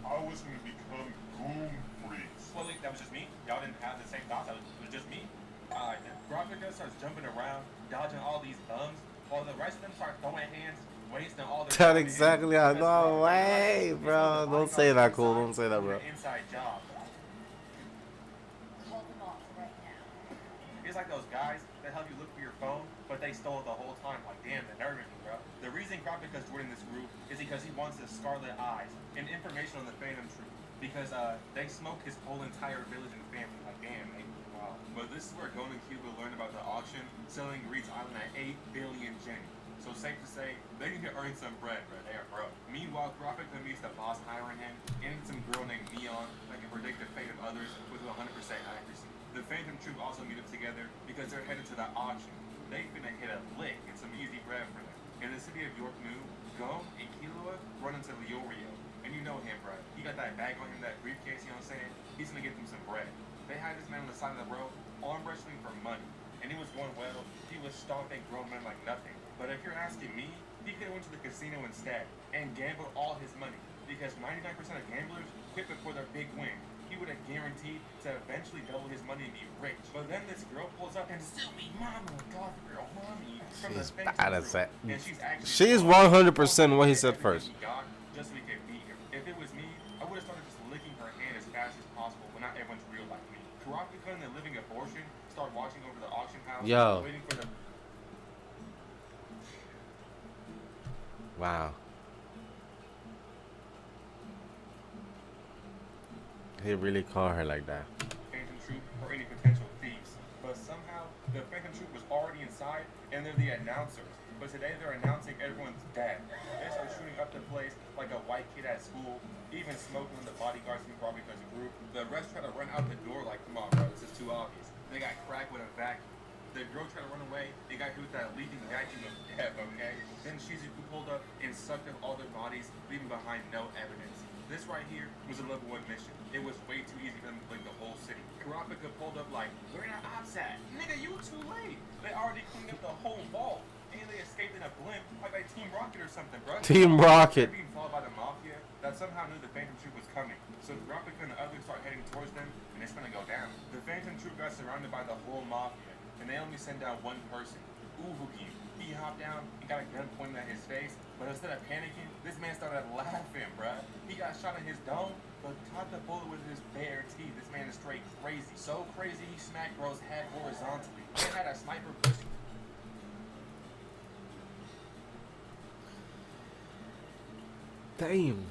I was going to become goon freaks. Well, wait, that was just me? Y'all didn't have the same thoughts? It was just me? Alright, then. Karapika starts jumping around, dodging all these bums, while the rest of them start throwing hands, wasting all their That time. exactly. No way, bro. Don't say that, cool. Don't say that, bro. Inside job. Call them off right now. It's like those guys that help you look for your phone, but they stole it the whole time. Like, damn, the nerve of me, bro. The reason Karapika's joining this group is because he wants the Scarlet Eyes and information on the Phantom Troop. Because they smoked his whole entire village and family. Like, damn, man. Wow. But this is where Gon and Cuba learn about the auction selling Reed's Island at 8 billion Jenny. So safe to say, they need to earn some bread, bro. They are broke. Meanwhile, Karapika meets the boss hiring him and some girl named Neon that can predict the fate of others with 100% accuracy. The Phantom Troop also meet up together because they're headed to the auction. They finna hit a lick and some easy bread for them. In the city of York New, Gon and Killua run into Leorio. And you know him, bro. He got that bag on him, that briefcase, you know what I'm saying? He's gonna get them some bread. They had this man on the side of the road, arm wrestling for money. And it was going well. He was stomping grown men like nothing. But if you're asking me, he could have went to the casino instead and gambled all his money. Because 99% of gamblers quit before their big win. He would have guaranteed to eventually double his money and be rich. But then this girl pulls up and still be mama, God, girl, mommy. From She's the bad at that. and she's actually She's 100% what he said first. Just so we can beat him. If it was me, I would have started just licking her hand as fast as possible, but not everyone's real like me. Karapika and the living abortion start watching over the auction house, Yo. waiting for the. Wow. He really called her like that. Phantom Troop or any potential thieves. But somehow, the Phantom Troop was already inside, and they're the announcers. But today they're announcing everyone's dead. They start shooting up the place like a white kid at school, even smoking on the bodyguards from Karapika's group. The rest try to run out the door like, come on, bro, this is too obvious. They got cracked with a vacuum. The girl tried to run away, they got hit with that leaking vacuum of death, okay? Then Shizuku pulled up and sucked up all their bodies, leaving behind no evidence. This right here was a level 1 mission. It was way too easy for them to blink the whole city. Karapika pulled up like, where are our ops at? Nigga, you too late. They already cleaned up the whole vault. And they escaped in a blimp like Team Rocket or something, bro. Team Rocket. They're being followed by the Mafia that somehow knew the Phantom Troop was coming. So Karapika and the others start heading towards them, and it's gonna go down. The Phantom Troop got surrounded by the whole Mafia, and they only send out one person, Uvugi. He hopped down, he got a gun pointed at his face, but instead of panicking, this man started laughing, bruh. He got shot in his dome, but caught the bullet with his bare teeth. This man is straight crazy. So crazy, he smacked bro's head horizontally. They had a sniper pushing. Damn.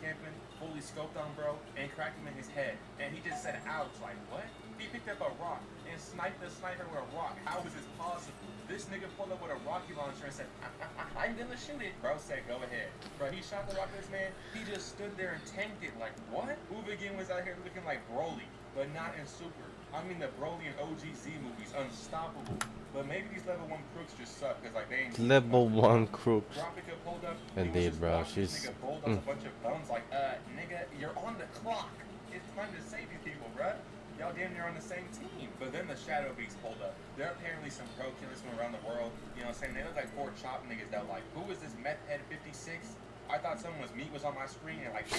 Camping, fully scoped on bro, and cracked him in his head. And he just said, ouch, like, what? He picked up a rock and sniped the sniper with a rock. How is this possible? This nigga pulled up with a rocket launcher and said, I'm gonna shoot it. Bro said, go ahead. Bro, he shot the rocket at this man. He just stood there and tanked it. Like, what? Uvigin was out here looking like Broly, but not in Super. I mean the Broly and OGZ movies, unstoppable. But maybe these level 1 crooks just suck, because like they ain't Level 1 crooks. Karapika pulled up. Indeed, bro. She's. Nigga pulled up a bunch of bums like, nigga, you're on the clock. It's time to save these people, bruh. Y'all damn near on the same team. But then the Shadow Beasts pulled up. They're apparently some pro killers from around the world. You know what I'm saying? They look like 4 chop niggas that like, who is this meth head 56? I thought someone was meat was on my screen and like,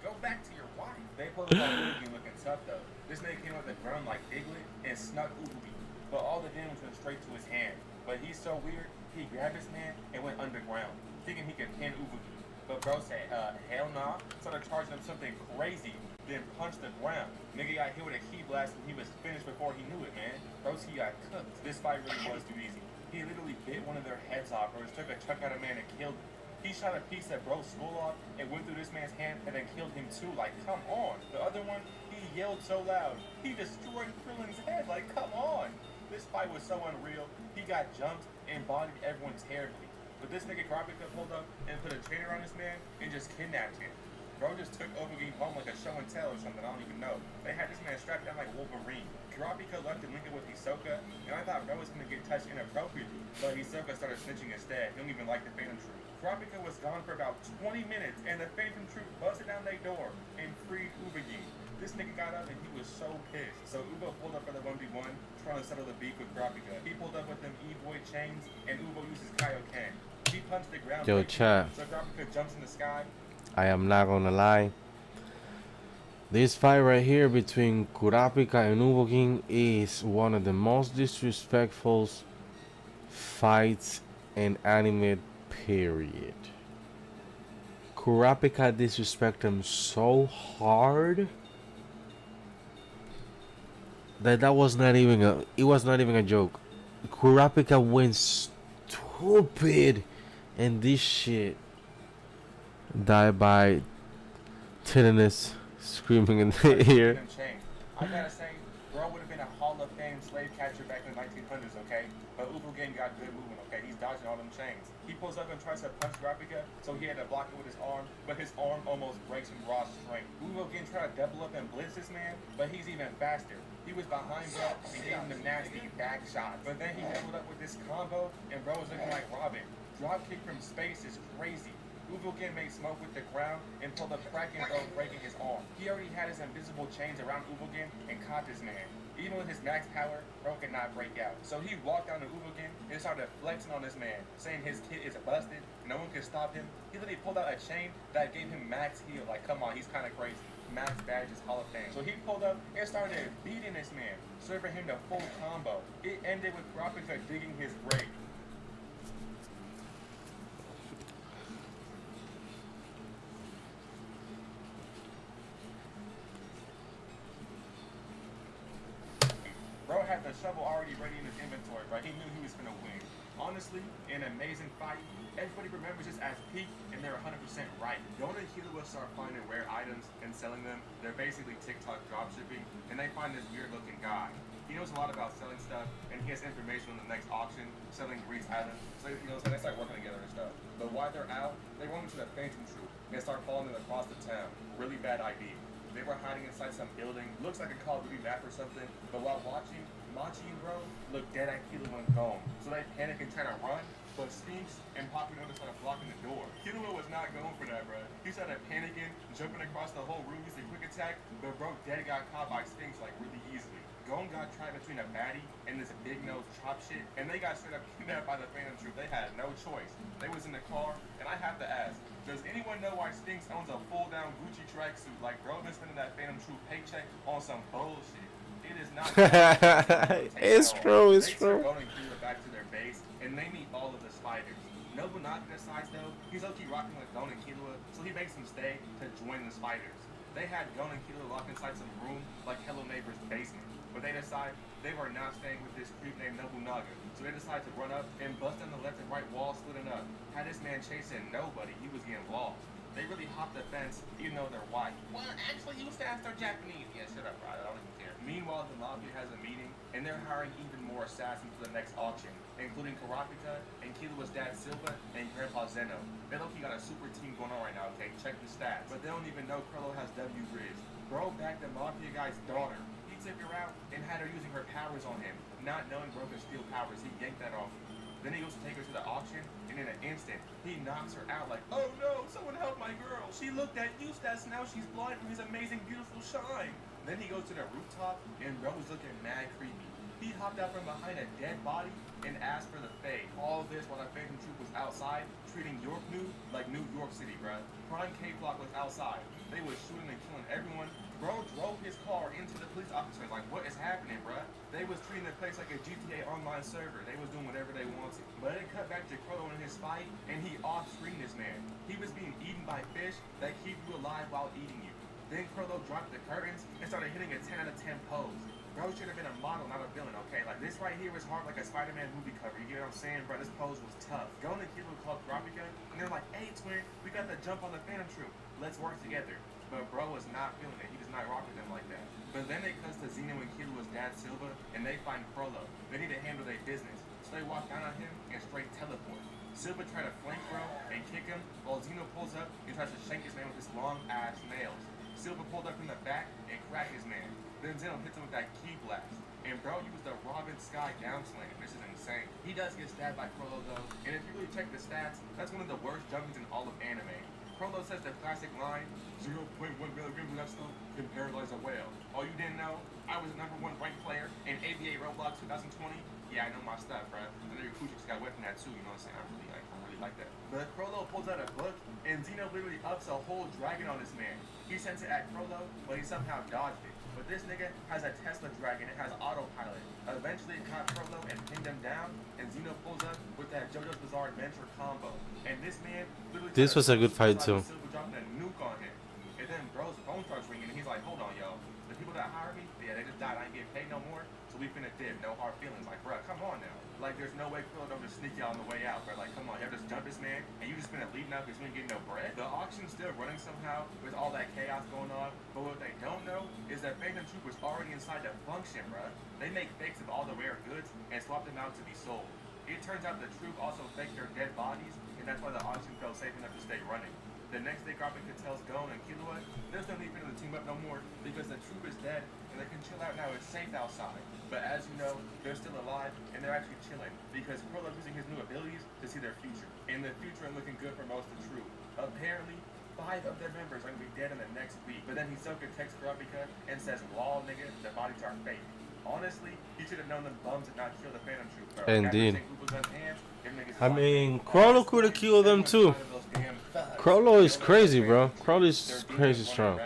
go back to your wife. They pulled up on Ubi looking tough though. This nigga came up the ground like Diglett and snuck Ubi. But all the damage went straight to his hand. But he's so weird, he grabbed his man and went underground, thinking he could pin Ubi. But bro said, hell nah. Started charging him something crazy, then punched the ground. Nigga got hit with a key blast and he was finished before he knew it, man. Broski got cooked. This fight really was too easy. He literally bit one of their heads off, or just took a chuck out of man and killed him. He shot a piece of bro's skull off and went through this man's hand and then killed him too. Like, come on. The other one, he yelled so loud. He destroyed Krillin's head. Like, come on. This fight was so unreal. He got jumped, and bodied everyone terribly. But this nigga Karapika pulled up and put a chain around this man and just kidnapped him. Bro just took Overgame home like a show and tell or something, I don't even know. They had this man strapped down like Wolverine. Karapika left him linking with Hisoka, and I thought Bro was gonna get touched inappropriately, but Hisoka started snitching instead. He don't even like the Phantom Troop. Karapika was gone for about 20 minutes, and the Phantom Troop busted down their door and freed Ubagin. This nigga got up and he was so pissed. So Ubo pulled up for the 1v1, trying to settle the beef with Karapika. He pulled up with them E-Boy chains, and Ubo uses Kaioken. He punched the ground. Yo, chat. So Karapika jumps in the sky. I am not gonna lie. This fight right here between Kurapika and Ubogin is one of the most disrespectful fights in anime, period. Kurapika disrespected him so hard that was not even a joke. Kurapika went stupid and this shit died by tinnitus screaming in the ear. I gotta say, Bro would have been a Hall of Fame slave catcher back in the 1900s, okay? But Ubogin got good movement, okay? He's dodging all them chains. He pulls up and tries to punch Karapika, so he had to block it with his arm, but his arm almost breaks from raw strength. Ubogin tried to double up and blitz this man, but he's even faster. He was behind Bro and gave him the nasty back shot. But then he doubled up with this combo, and Bro was looking like Robin. Drop kick from space is crazy. Ubogin made smoke with the ground and pulled a cracking Bro, breaking his arm. He already had his invisible chains around Ubogin and caught this man. Even with his max power, Bro could not break out. So he walked down to Ubogin and started flexing on this man, saying his kid is busted, no one can stop him. He literally pulled out a chain that gave him max heal. Like, come on, he's kind of crazy. Max badges, Hall of Fame. So he pulled up and started beating this man, serving him the full combo. It ended with Karapika digging his grave. Bro had the shovel already ready in his inventory, but he knew he was gonna win. Honestly, an amazing fight. Everybody remembers this as peak, and they're 100% right. Gon and Killua start finding rare items and selling them. They're basically TikTok dropshipping, and they find this weird-looking guy. He knows a lot about selling stuff, and he has information on the next auction, selling Greece Island. So, so they start working together and stuff. But while they're out, they run into the Phantom Troop and start following them across the town. Really bad idea. They were hiding inside some building. Looks like a Call of Duty map or something. But while watching, Machi and Bro look dead at Killua and Gon. So they panic and try to run, but Sphinx and Papinoda started blocking the door. Killua was not going for that, bro. He started panicking, jumping across the whole room using quick attack, but Bro dead got caught by Sphinx like really easily. Gon got trapped between a baddie and this big nose chop shit, and they got straight up kidnapped by the Phantom Troop. They had no choice. They was in the car, and I have to ask, does anyone know why Sphinx owns a full-down Gucci tracksuit? Like, Bro been spending that Phantom Troop paycheck on some bullshit. It is not. It's true. It's true. They Gon and Killua back to their base, and they meet all of the spiders. Nobunaga decides though he's low-key rocking with Gon and Killua, so he makes them stay to join the spiders. They had Gon and Killua locked inside some room like Hello Neighbor's basement, but they decide they were not staying with this creep named Nobunaga, so they decide to run up and bust down the left and right wall, splitting up. Had this man chasing nobody, he was getting lost. They really hopped the fence, even though they're white. Well, actually, you staffs are Japanese. Yeah, shut up, bro. I don't even care. Meanwhile, the mafia has a meeting, and they're hiring even more assassins for the next auction, including Karapika and Killua's dad Silva and Grandpa Zeno. They look, got a super team going on right now, okay? Check the stats. But they don't even know Krello has W Grizz. Bro backed the mafia guy's daughter. He took her out and had her using her powers on him. Not knowing Bro could steal powers, he yanked that off. Then he goes to take her to the auction, and in an instant, he knocks her out like, oh no, someone help my girl. She looked at Eustace, now she's blind from his amazing, beautiful shine. Then he goes to the rooftop, and Bro was looking mad creepy. He hopped out from behind a dead body and asked for the Fae. All this while the Phantom Troop was outside, treating York New like New York City, bruh. Prime K-Block was outside. They was shooting and killing everyone. Bro drove his car into the police officers like, what is happening, bruh? They was treating the place like a GTA online server. They was doing whatever they wanted. But it cut back to Krello in his fight, and he off-screened this man. He was being eaten by fish that keep you alive while eating you. Then Krello dropped the curtains and started hitting a 10 out of 10 pose. Bro should have been a model, not a villain, okay? Like, this right here was hard like a Spider-Man movie cover. You get what I'm saying, bro? This pose was tough. Gon and Killua called Karapika, and they're like, hey, twin, we got the jump on the Phantom Troop. Let's work together. But Bro was not feeling it. He does not rock with them like that. But then it cuts to Zeno and Killua's dad, Silva, and they find Krello. They need to handle their business. So So they walk down on him and straight teleport. Silva tried to flank bro and kick him, while Zeno pulls up and tries to shank his man with his long ass nails. Silva pulled up from the back and cracked his man. Then Zeno hits him with that key blast. And bro used the Robin Sky down slam. This is insane. He does get stabbed by Crollo though, and if you really check the stats, that's one of the worst jumpings in all of anime. Crollo says the classic line, 0.1 milligrams of that stuff can paralyze a whale. Oh, you didn't know? I was the #1 ranked player in ABA Roblox 2020. Yeah, I know my stuff, bro. I know your Kuchik just got wet from that too, you know what I'm saying? I really like that. But Crollo pulls out a book, and Zeno literally ups a whole dragon on this man. He sends it at Crollo, but he somehow dodged it. But this nigga has a Tesla dragon, it has autopilot. Eventually it caught Crollo and pinned him down, and Zeno pulls up with that JoJo's Bizarre Adventure combo. And this man literally... This was a good fight too. Silver dropping a nuke on him. And then bro's phone starts ringing, and he's like, hold on, yo. The people that hired me, yeah, they just died. I ain't getting paid no more, so we finna dip. No hard feelings. Like, bruh, come on now. Like, there's no way Crollo don't just sneak you on the way out, bro. Like, come on, you just jump this man, and you just finna leave now because you ain't getting no bread. The auction's still running somehow with all that chaos going on, but what they don't know is that Phantom Troop was already inside the function, bruh. They make fakes of all the rare goods and swap them out to be sold. It turns out the Troop also faked their dead bodies, and that's why the auction felt safe enough to stay running. The next day, Garpika tells Gon and Killua, there's no need for them to team up no more because the Troop is dead and they can chill out now. It's safe outside. But as you know, they're still alive and they're actually chilling because Krill's using his new abilities to see their future. In the future, and looking good for most of the Troop. Apparently, 5 of their members are going to be dead in the next week. But then Hisoka texts Garpika and says, lol, nigga, the bodies are fake. Honestly, he should have known them bums did not kill the Phantom Troop, bro. Indeed. I mean, Crollo could have killed them too. Crollo is crazy, bro. Crollo is crazy strong.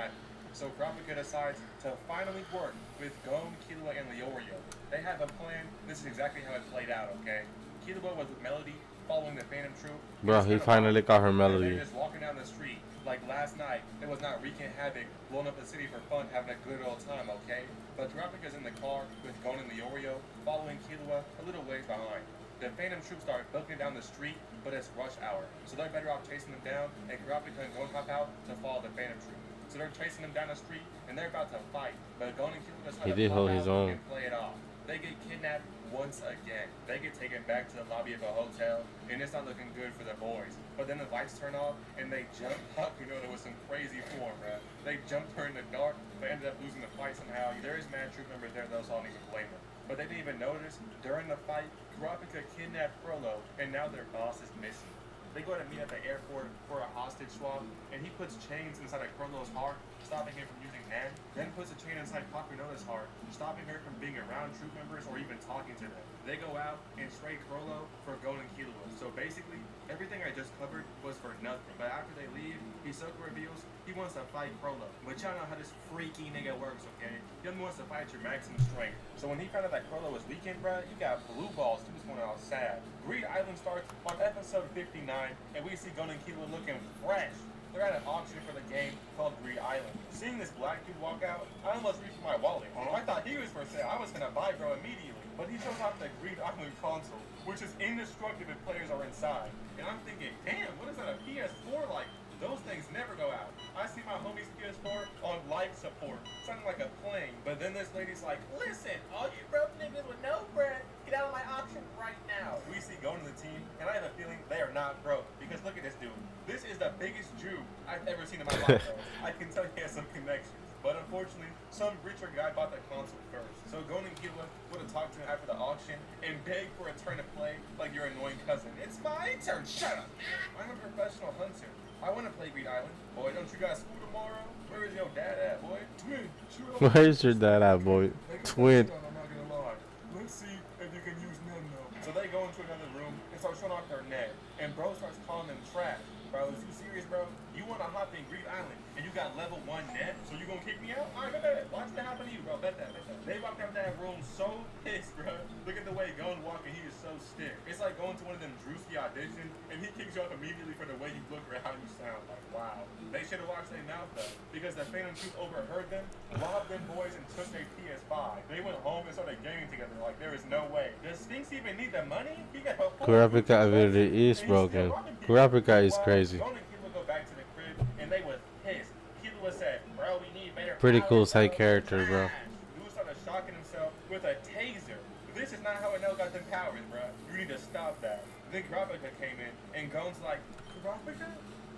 So Garpika decides to finally work with Gon, Killua, and Leorio. They have a plan. This is exactly how it played out, okay? Killua was with Melody, following the Phantom Troop. Bro, he finally got her Melody. They're just walking down the street. Like last night, it was not wreaking havoc, blowing up the city for fun, having a good old time, okay? But Garpika's in the car with Gon and Leorio, following Killua a little ways behind. The Phantom Troops start booking down the street, but it's rush hour, so they're better off chasing them down, and Garpika and Gon hop out to follow the Phantom Troop. So they're chasing them down the street, and they're about to fight, but Gon and Killua decide to pop out and play it off. They get kidnapped once again. They get taken back to the lobby of a hotel, and it's not looking good for the boys. But then the lights turn off, and they jump up. You know, there was some crazy form, bruh. They jumped her in the dark, but ended up losing the fight somehow. There is mad troop members there, though, so I don't even blame them. But they didn't even notice, during the fight, Garpika kidnapped Frollo, and now their boss is missing. They go to meet at the airport for a hostage swap, and he puts chains inside of Frollo's heart, stopping him from using Nen, then puts a chain inside Pakunoda's heart, stopping her from being around troop members or even talking to them. They go out and trade Frollo for Gon and Killua. So basically, everything I just covered was for nothing. But after they leave, Hisoka reveals he wants to fight Frollo. But y'all know how this freaky nigga works, okay? He only wants to fight your maximum strength. So when he found out that Frollo was weakened, bruh, you got blue balls. He was going out sad. Greed Island starts on episode 59, and we see Gon and Killua looking fresh. They're at an auction for the game called Greed Island. Seeing this black dude walk out, I almost reached for my wallet. I thought he was for sale. I was gonna buy bro immediately. But he shows off the Greed Island console, which is indestructible if players are inside. And I'm thinking, damn, what is that, a PS4 like? Those things never go out. I see my homie's PS4 on life support, sounding like a plane. But then this lady's like, listen, all you broke niggas with no bread, get out of my auction right now. We see going to the team, and I have a feeling they are not broke. Because look at this dude. This is the biggest Jew I've ever seen in my life, though. I can tell he has some connections. But unfortunately, some richer guy bought the console first. So Gon and Killua would have talked to him after the auction and begged for a turn to play like your annoying cousin. It's my turn, shut up! I'm a professional hunter. I want to play Greed Island. Boy, don't you got school tomorrow? Where is your dad at, boy? Twin, Where's your dad at, boy? Twin. I'm not gonna lie. Let's see if you can use Nen though. So they go into another room and start showing off their net. And bro starts calling them trash. Bro, is you serious, bro? You want to hop in Greed Island and you got level 1 net? So you gonna kick me out? Alright, bet. Watch that happen to you, bro. Bet that. They walked out of that room so pissed, bro. Look at the way Gon walking. He is so stiff. It's like going to one of them Drewski auditions and he kicks you off immediately for the way you look or how you sound. Like, wow. They should have watched their mouth, though. Because the Phantom Troop overheard them, robbed them boys, and took their PS5. They went home and started gaming together. Like, there is no way. Does Sphinx even need the money? He got a Garpika ability is broken. Garpika is crazy. Gon and Killua go back to the crib, and they was pissed. Killua said, bro, we need better Pretty cool power, side character, bro. Dude started shocking himself with a taser. This This is not how Anel got them powers, bruh. You need to stop that. Then Graphica came in, and Gone's like, Graphica?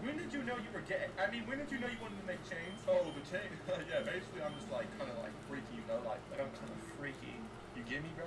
When did you know you were gay? I mean, when did you know you wanted to make chains? Oh, the chain? Yeah, basically I'm just like, kind of like freaky, you know? Like I'm kind of freaky. You get me, bro?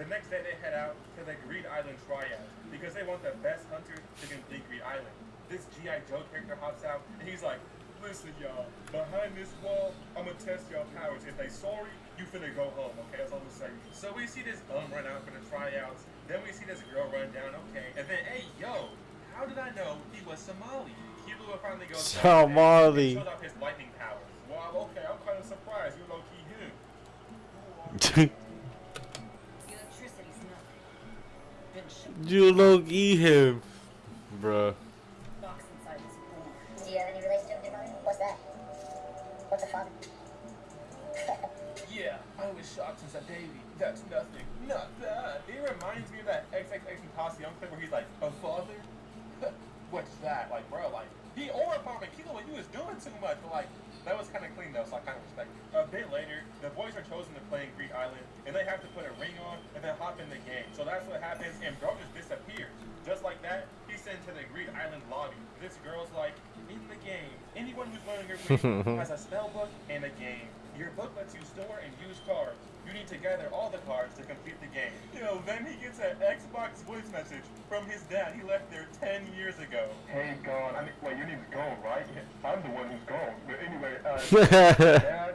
The next day they head out to the Greed Island tryout because they want the best hunter to complete Greed Island. This G.I. Joe character hops out and he's like, listen y'all, behind this wall, I'm gonna test y'all powers. If they sorry, you finna go home, okay? That's all I'm saying. So we see this bum run out for the tryouts, then we see this girl run down, okay? And then, hey, yo, how did I know he was Somali? Killua finally goes Somali. and shows off his lightning powers. Wow, okay, I'm kind of surprised. You're low-key him. Electricity's nothing. Been shook. You look eat him, bruh. Box inside is born. Do you have any relationship with your mother? What's that? What's the father? Yeah, I was shocked since a baby. That's nothing. Not bad. It reminds me of that XXX Tentacion clip where he's like, a father? What's that? Like, bro, like, he overpowered Killua, he was doing too much, but like, that was kind of clean though, so I kind of respect it. A bit later, the boys are chosen to play in Greed Island, and they have to put a ring on and then hop in the game. So that's what happens, and bro just disappears. Just like that, he's sent to the Greed Island lobby. This girl's like, in the game, anyone who's learning your Greed has a spell book and a game. Your book lets you store and use cards. You need to gather all the cards to complete the game. Then he gets an Xbox voice message from his dad. He left there 10 years ago. Hey, Gone. I mean, wait, your name's Gone, right? I'm the one who's gone. But anyway, Dad,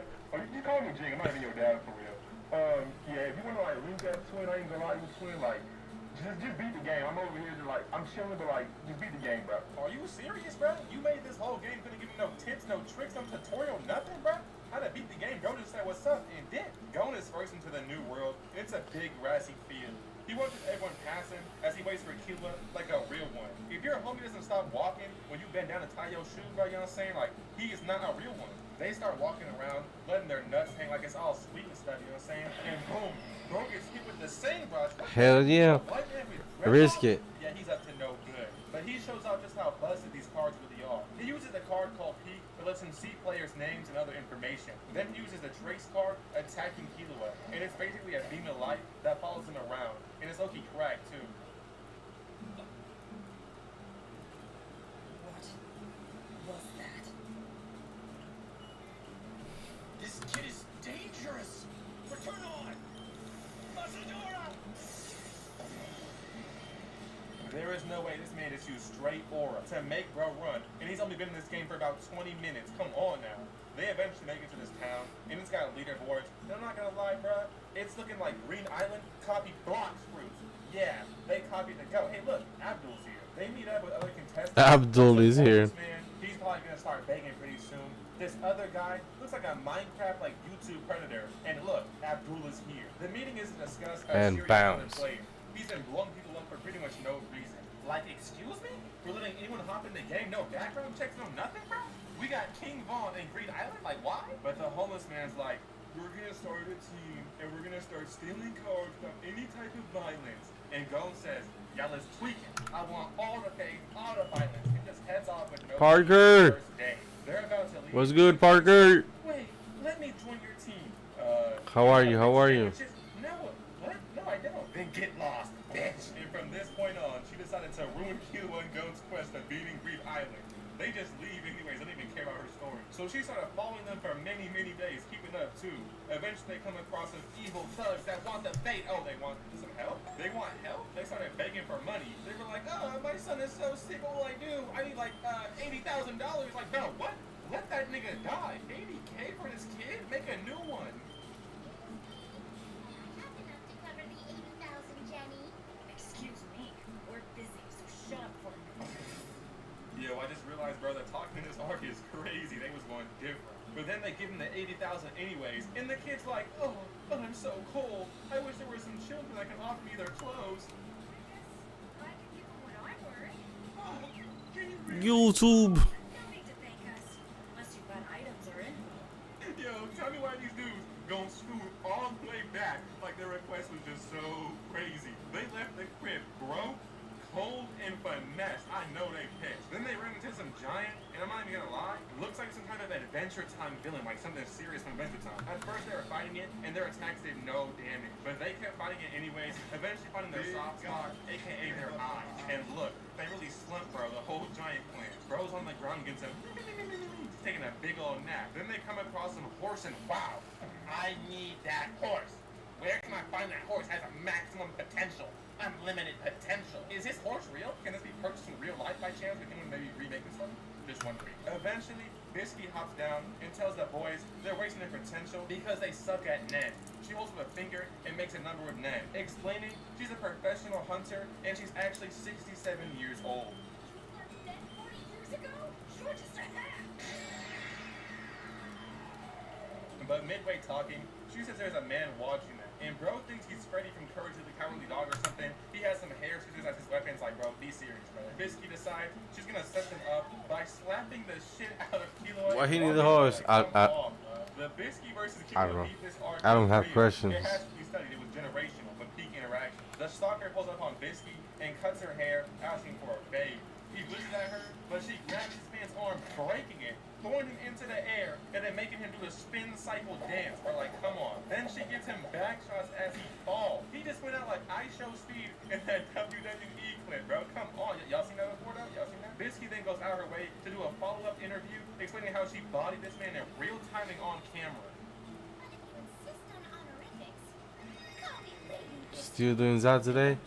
you call me Jing. I'm not even your dad for real. Yeah, if you want to, like, link that twin, I ain't gonna lie, you twin, like, just beat the game. I'm over here to, like, I'm chilling, but, like, just beat the game, bro. Are you serious, bro? You made this whole game, couldn't give him no tips, no tricks, no tutorial, nothing, bro? How to beat the game, bro just said what's up and did. Gon is first into the new world. It's a big grassy field. He watches everyone pass him as he waits for Killua like a real one. If your homie doesn't stop walking when you bend down to tie your shoe, bro, you know what I'm saying? Like, he is not a real one. They start walking around, letting their nuts hang like it's all sweet and stuff, you know what I'm saying? And boom, bro gets hit with the same brush. Hell yeah. Risk it. Yeah, he's up to no good. But he shows off just how busted these cards really are. He uses a card called Peek that lets him see players' names and other information. Then he uses the Trace card, attacking Killua. And it's basically a beam of light that follows him around. And it's low-key cracked, too. What was that? This kid is dangerous. Return on. Masadora. There is no way this man just used straight aura to make bro run. And he's only been in this game for about 20 minutes. Come on now. They eventually make it to this town, and it's got leaderboards. And I'm not gonna lie, bro. It's looking like Green Island copied Blox Fruits. Yeah, they copied the go. Hey, look, Abdul's here. They meet up with other contestants. Abdul is here. Man, he's probably gonna start begging pretty soon. This other guy looks like a Minecraft like YouTube predator. And look, Abdul is here. The meeting is to discuss a And series bounce. of players. He's been blowing people up for pretty much no reason. Like, excuse me? We're letting anyone hop in the game? No background checks, no nothing, bro? We got King Vaughn and Greed Island? Like, why? But the homeless man's like, we're gonna start a team, and we're gonna start stealing cards from any type of violence. And Gon says, y'all is tweaking. I want all the fame, all the violence. And just heads off with no Parker! first day. They're about to leave. What's good, Parker? Wait, let me join your team. How are you? How are you? No, what? No, I don't. Then get lost, bitch. And from this point on, she decided to ruin Killua and Gon's quest of beating Greed Island. They just leave anyways. They don't even care about her story. So she started following them for many, many days, keeping up too. Eventually, they come across some evil thugs that want the fate. Oh, they want some help? They want help? They started begging for money. They were like, oh, my son is so sick. What will I do? I need like $80,000. Like, bro, what? Let that nigga die. 80K for this kid? Make a new one. Excuse me, we're busy, so shut up for a minute. Yo, I just realized, bro, that talking in this arc is crazy. They was going different. But then they give him the 80,000 anyways, and the kid's like, oh, I'm so cold. I wish there were some children that could offer me their clothes. I can give them what I'm worth. Oh, can you really? YouTube. No need to thank us, unless you've got items or info. Yo, tell me why these dudes gonna scoot all the way back like their request was just so crazy. They left the crib broke, cold, and finessed. I know they pissed. Then they ran into some giant, and I'm not even gonna lie, looks like some kind of Adventure Time villain, like something serious from Adventure Time. At first they were fighting it, and their attacks did no damage, but they kept fighting it anyways, eventually finding their soft spot, aka their eyes. And look, they really slumped, bro, the whole giant clan. Bro's on the ground against them, taking a big old nap. Then they come across some horse and wow, I need that horse. Where can I find that horse? Has a maximum potential. Unlimited potential. Is this horse real? Can this be purchased in real life by chance? Can anyone maybe remake this one? Just wondering. Eventually, Bisky hops down and tells the boys they're wasting their potential because they suck at Nen. She holds up a finger and makes a number with Nen, explaining she's a professional hunter and she's actually 67 years old. Dead 40 years ago? You're just a hack. But midway talking, she says there's a man watching them. And bro thinks he's Freddy from Courage of the Cowardly Dog or something. He has some hair scissors as his weapons. Like, bro, be serious, brother. Bisky decides she's gonna set them up by slapping the shit out of Kilo. Why he need the horse? The Bisky versus I don't Kilo know. beat this arc. I don't have questions. It has to be studied. It was generational, but peak interaction. The stalker pulls up on Bisky and cuts her hair, asking for a fade. He looks at her, but she grabs his man's arm, breaking it, throwing him into the air, and then making him do a spin cycle dance. We're like, come on. Then she gives him back shots as he falls. He just went out like I Show Speed in that WWE clip, bro. Come on. Y'all seen that before, though? Y'all seen that? Bisky then goes out of her way to do a follow-up interview explaining how she bodied this man in real timing on camera. Still doing that today?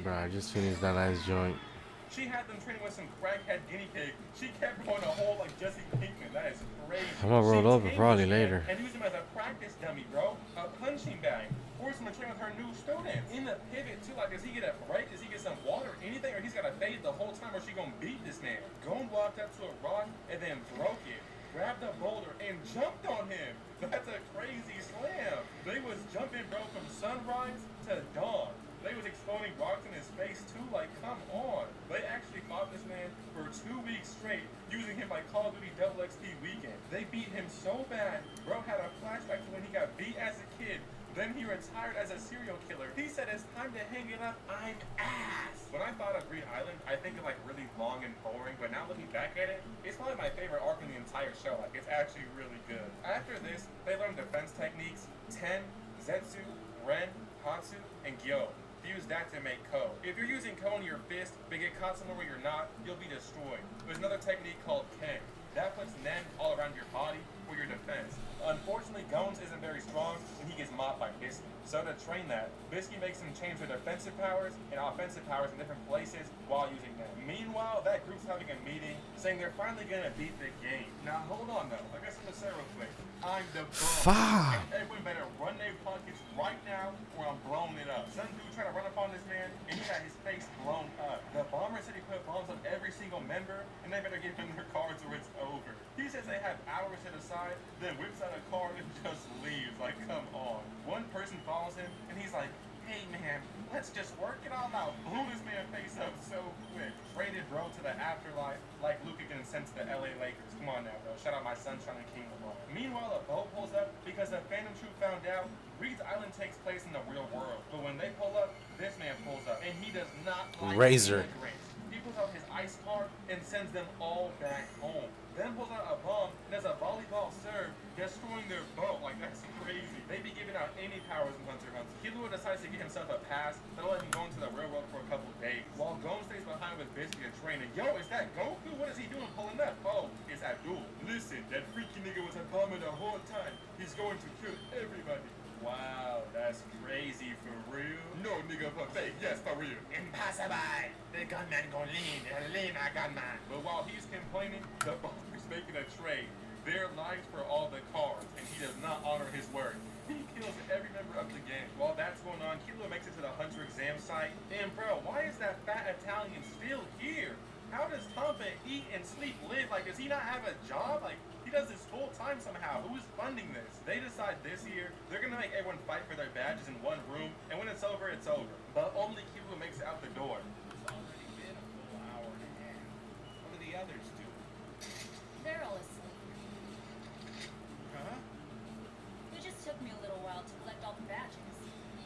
Bro, I just finished that nice joint. She had them training with some crackhead guinea pig. She kept going a whole like Jesse Pinkman. That is crazy. I'm gonna roll over probably later. And use him as a practice dummy, bro. A punching bag. Force him to train with her new students. In the pivot too, like does he get a break? Does he get some water or anything? Or he's got to fade the whole time or she gonna beat this man? Gon walked up to a rock and then broke it. Grabbed a boulder and jumped on him. That's a crazy slam. They was jumping, bro, from sunrise to dawn. They was exploding rocks in his face too, like come on. They actually fought this man for 2 weeks straight, using him like Call of Duty Double XP weekend. They beat him so bad, bro had a flashback to when he got beat as a kid. Then he retired as a serial killer. He said it's time to hang it up, I'm ass. When I thought of Green Island, I think of like really long and boring, but now looking back at it, it's probably my favorite arc in the entire show. Like it's actually really good. After this, they learned defense techniques, Ten, Zetsu, Ren, Hatsu, and Gyo. Use that to make Ko. If you're using Ko in your fist, but get caught somewhere where you're not, you'll be destroyed. There's another technique called Ken. That puts Nen all around your body for your defense. Unfortunately, Gones isn't very strong, and he gets mopped by Bisky. So to train that, Bisky makes him change their defensive powers and offensive powers in different places while using them. Meanwhile, that group's having a meeting, saying they're finally gonna beat the game. Now hold on though, I got something to say real quick. I'm the bum. Fuck. Everyone better run their pockets right now or I'm blowing it up. Some dude trying to run up on this man and he got his face blown up. The bomber said he put bombs on every single member and they better give him their cards or it's over. He says they have hours to decide, then whips out a card and just leaves. Like, come on. One person follows him and he's like, hey man, let's just work it all out. Blew this man face up so quick. Traded bro to the afterlife like Luka getting sent to the LA Lakers. Come on now, bro. Shout out my Sunshine and King LeBron. Meanwhile, a boat pulls up because the Phantom Troop found out Reed's Island takes place in the real world. But when they pull up, this man pulls up and he does not like Razor. immigrants. He pulls out his ice card and sends them all back home. Then pulls out a bomb and does a volleyball serve, destroying their boat. Like, that's crazy. They be giving out any powers in Hunter x Hunter. Killua decides to give himself a pass that'll let him go into the real world for a couple of days, while Gon stays behind with Bisky and training. Yo, is that Goku? What is he doing pulling up? Oh, it's Abdul. Listen, that freaky nigga was a bomber the whole time. He's going to kill everybody. Wow, that's crazy for real. No nigga for fake, yes for real. Impossible. The gunman gon' lean a gunman. But while he's complaining, the bomber's making a trade. Their lives for all the cards, and he does not honor his word. He kills every member of the gang. While that's going on, Killua makes it to the Hunter exam site. And bro, why is that fat Italian still here? How does Tompa eat and sleep live? Like, does he not have a job? Like, he does this full time somehow. Who is funding this? They decide this year they're gonna make everyone fight for their badges in one room, and when it's over, it's over. But only Killua makes it out the door. It's already been a full hour and a half. What are the others doing? They're all asleep. Huh? It just took me a little while to collect all the badges.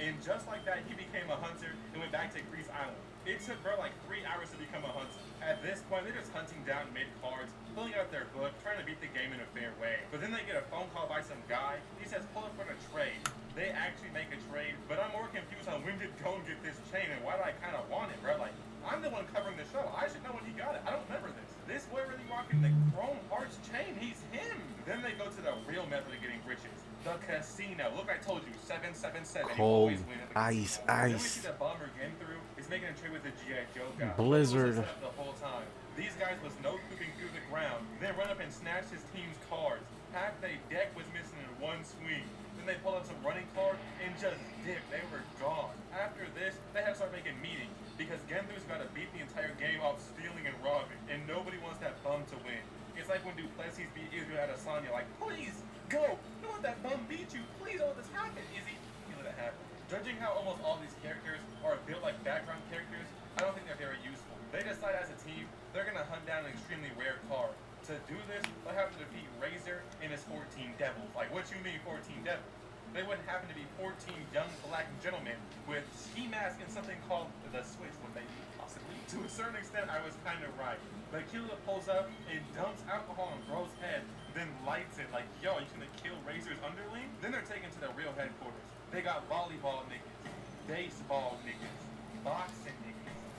And just like that, he became a hunter and went back to Grease Island. It took bro like 3 hours to become a hunter. At this point, they're just hunting down mid-cards, filling out their book, trying to beat the game in a fair way. But then they get a phone call by some guy. He says, pull up for a trade. They actually make a trade, but I'm more confused on when did Gon get this chain and why do I kind of want it, bro? Like, I'm the one covering the show. I should know when he got it. I don't remember this. This boy really rocking the Chrome Hearts chain. He's him. Then they go to the real method of getting riches. The casino. Look, I told you, 777. Cold, You always win at the ice, casino. Then we ice. see the bomber getting through. He's making a trade with the G.I. Joe guy. Blizzard. It was set up the whole time. These guys was no pooping through the ground. Then run up and snatch his team's cards. Half their deck was missing in one swing. Then they pulled out some running card and just dipped. They were gone. After this, they had to start making meetings because Gendu's got to beat the entire game off stealing and robbing, and nobody wants that bum to win. It's like when Duplessis beat Israel at Asanya, like, please, go! Don't let that bum beat you. Please don't let this happen, Izzy. You let it happen. Judging how almost all these characters are built like background characters, I don't think they're very useful. They decide as a team, they're going to hunt down an extremely rare card. To do this, they'll have to defeat Razor and his 14 devils. Like, what you mean 14 devils? They wouldn't happen to be 14 young black gentlemen with ski masks and something called the Switch, would they be possibly? To a certain extent, I was kind of right. But Killua pulls up and dumps alcohol on Bro's head, then lights it like, yo, you gonna kill Razor's underling? Then they're taken to the real headquarters. They got volleyball niggas, baseball niggas, boxing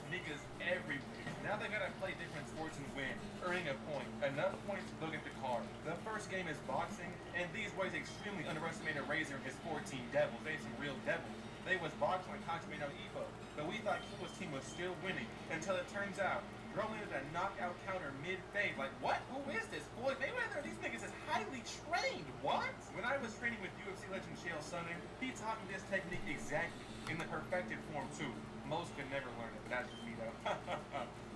niggas everywhere. Now they gotta play different sports and win, earning a point. Enough points to look at the card. The first game is boxing, and these boys extremely underestimated Razor and his 14 devils. They had some real devils. They was boxing like Hajime no Ippo, but we thought Kill's team was still winning until it turns out Bro landed a knockout counter mid-fade. Like, what? Who is this? Floyd Mayweather? These niggas is highly trained. What? When I was training with UFC legend Chael Sonnen, he taught me this technique exactly in the perfected form too. Most could never learn it. That's just me though.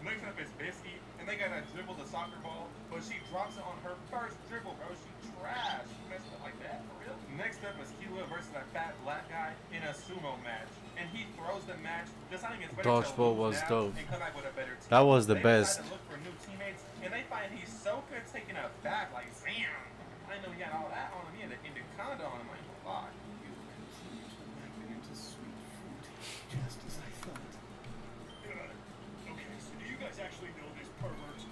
Next up is Bisky, and they gotta dribble the soccer ball, but she drops it on her first dribble, bro. She trash. She messed up like that, for real? Next up is Killua versus that fat black guy in a sumo match, and he throws the match, deciding it's better Dodgeball to was lose now dope. and come back with a better team. That was the They best. decide to look for new teammates, and they find Hisoka taking a back, like, damn. I know he got all that on him. He had an anaconda on him. I ain't gonna lie. Into sweet fruit, just as I thought. Okay, so do you guys actually know this pervert?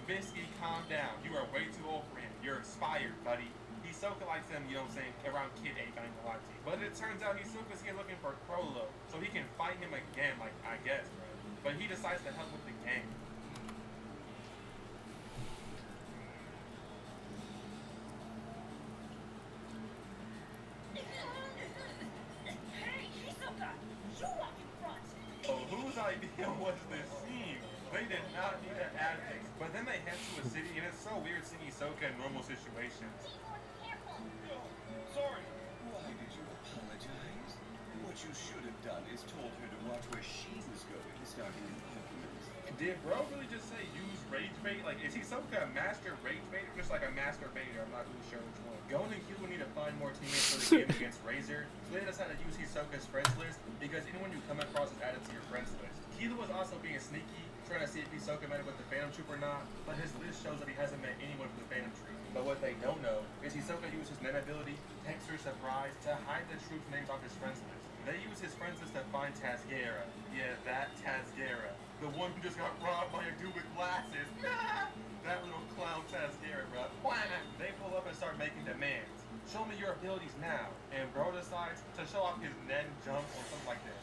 Bisky, calm down. You are way too old for him. You're expired, buddy. Hisoka likes him, you know what I'm saying, around kid age, I ain't gonna lie to you. But it turns out Hisoka's here looking for Crollo, so he can fight him again, like, I guess, bro. But he decides to help with the game. Hey, Hisoka, you walk in front. Oh, whose idea was this scene? They did not need to add this. But then they head to a city, and it's so weird seeing Hisoka in normal situations. Sorry. Why did you apologize? What you should have done is told her to watch where she was going, starting in arguments. Did bro really just say use rage bait? Like, is Hisoka a master rage bait or just like a master baiter? I'm not really sure which one. Gon and Killua need to find more teammates for the game against Razor, so they decided to use Hisoka's friends list because anyone you come across is added to your friends list. Killua was also being sneaky, trying to see if Hisoka met up with the Phantom Troop or not, but his list shows that he hasn't met anyone from the Phantom Troop. But what they don't know is Hisoka used his men ability, Texture Surprise, to hide the troops' names off his friends list. They use his friends list to find Tazgera. Yeah, that Tazgera. The one who just got robbed by a dude with glasses. That little clown Tazgera, bro. They pull up and start making demands. Show me your abilities now. And bro decides to show off his Nen jump or something like this.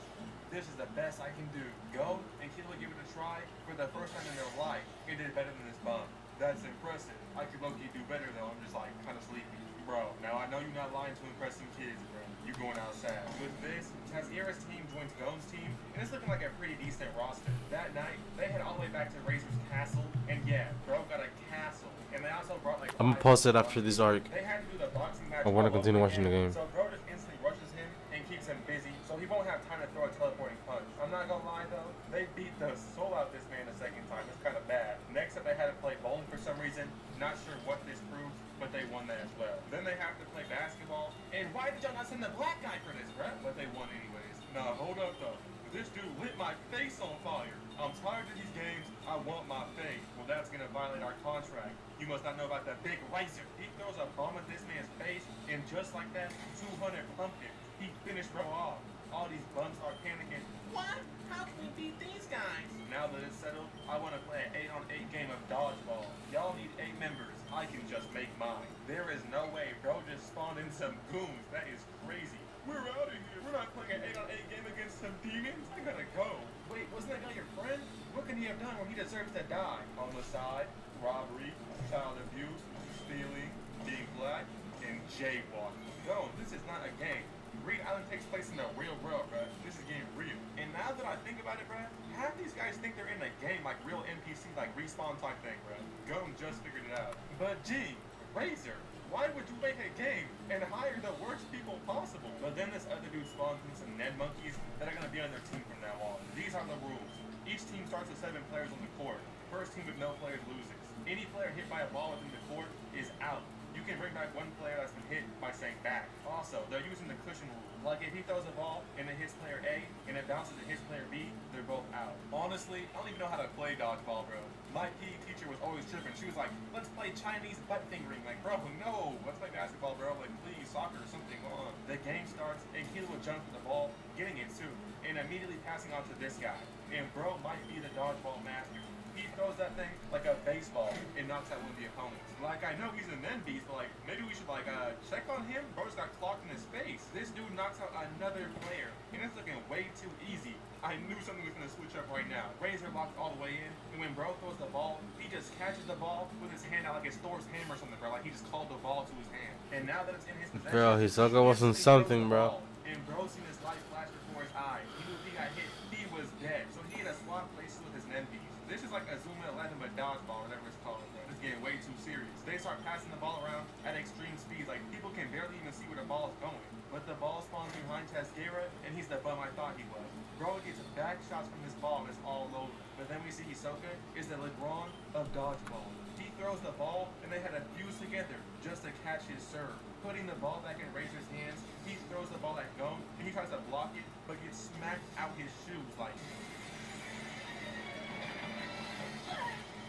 This is the best I can do. Go and Killua give it a try. For the first time in their life, it did better than this bum. That's impressive. I could low-key do better though. I'm just like kind of sleepy. Bro, now I know you're not lying to impress some kids, bro. You going outside. With this, Tazgera's team joins Gon's team, and it's looking like a pretty decent roster. That night, they head all the way back to Razor's castle, and yeah, bro got a castle. And they also brought like I'm gonna pause it after this arc. They had to do the boxing match. I want to all continue over watching the again, game. So bro just instantly rushes him and keeps him busy, so he won't have time to throw a teleporting punch. I'm not gonna lie though, they beat the soul out this man a second time. It's kind of bad. Next up, they had to play bowling for some reason. Not sure what this proves, but they won that as well. Then they have to play basketball. And why did y'all not send the black guy for this, bruh? But they won anyways. Nah, hold up though. This dude lit my face on fire. I'm tired of these games. I want my face. Well, that's gonna violate our contract. You must not know about the big Razor. He throws a bomb at this man's face, and just like that, 200 pumpkins. He finished bro off. All these bums are panicking. What? how can we beat these guys? Now that it's settled, I want to play an 8-on-8 game of dodgeball. Y'all need 8 members. I can just make mine. There is no way bro just spawned in some goons. That is crazy. We're out of here. We're not playing an 8-on-8 game against some demons. I gotta go. Wait, wasn't that guy your friend? What can he have done where he deserves to die? Homicide, robbery, child abuse, stealing, being black, and jaywalking. No, this is not a game. Reed Island takes place in the real world, bruh. This is getting real. And now that I think about it, bruh, half these guys think they're in a game like real NPC, like respawn type thing, bruh. Gone just figured it out. But gee, Razor, why would you make a game and hire the worst people possible? But then this other dude spawns in some Ned monkeys that are gonna be on their team from now on. These are the rules. Each team starts with 7 players on the court. First team with no players loses. Any player hit by a ball within the court is out. You can bring back one player that's been hit by saying back. Also, they're using the cushion rule. Like if he throws a ball and it hits player A and it bounces and hits player B, they're both out. Honestly, I don't even know how to play dodgeball, bro. My PE teacher was always tripping. She was like, let's play Chinese butt fingering. Like, bro, no. Let's play basketball, bro. Like, please, soccer or something. Go on. The game starts and Kilo will jump for the ball, getting it too, and immediately passing on to this guy. And bro might be the dodgeball master. He throws that thing like a baseball and knocks out one of the opponents. Like, I know he's an end beast, but like, maybe we should like check on him. Bro's got clocked in his face. This dude knocks out another player, and it's looking way too easy. I knew something was gonna switch up right now. Razor locks all the way in, and when bro throws the ball, he just catches the ball with his hand out like it's Thor's hammer or something, bro. Like he just called the ball to his hand. And now that it's in his possession, Bro, Hisoka wasn't something, bro. And bro seen his life flash before his eyes. He knew if he got hit, he was dead. So he had to swap places with his Nenbies. This is like a Zuma 11 but dodgeball, whatever it's called. Bro. It's getting way too serious. They start passing the ball around at extreme speeds. Like people can barely even see where the ball is going. But the ball spawns behind Tasgera, and he's the bum I thought he was. Bro gets back shots from this ball, and it's all over. But then we see Hisoka is the LeBron of dodgeball. He throws the ball, and they had to fuse together just to catch his serve. Putting the ball back in Razor's hands, he throws the ball at Gome, and he tries to block it, but gets smacked out his shoes like.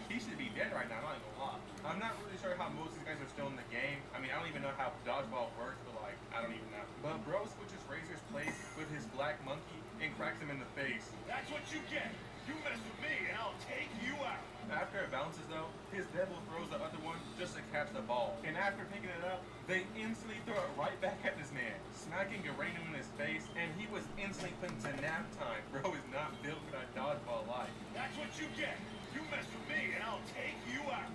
He should be dead right now, not even gonna lie. I'm not really sure how most of these guys are still in the game. I mean, I don't even know how dodgeball works, but like, I don't even know. But bro switches Razor's place with his black monkey and cracks him in the face. That's what you get. You mess with me, and I'll take you out. After it bounces though, his devil throws the other one just to catch the ball. And after picking it up, they instantly throw it right back at this man, smacking uranium in his face, and he was instantly put into nap time. Bro is not built for that dodgeball life. That's what you get. You mess with me, and I'll take you out.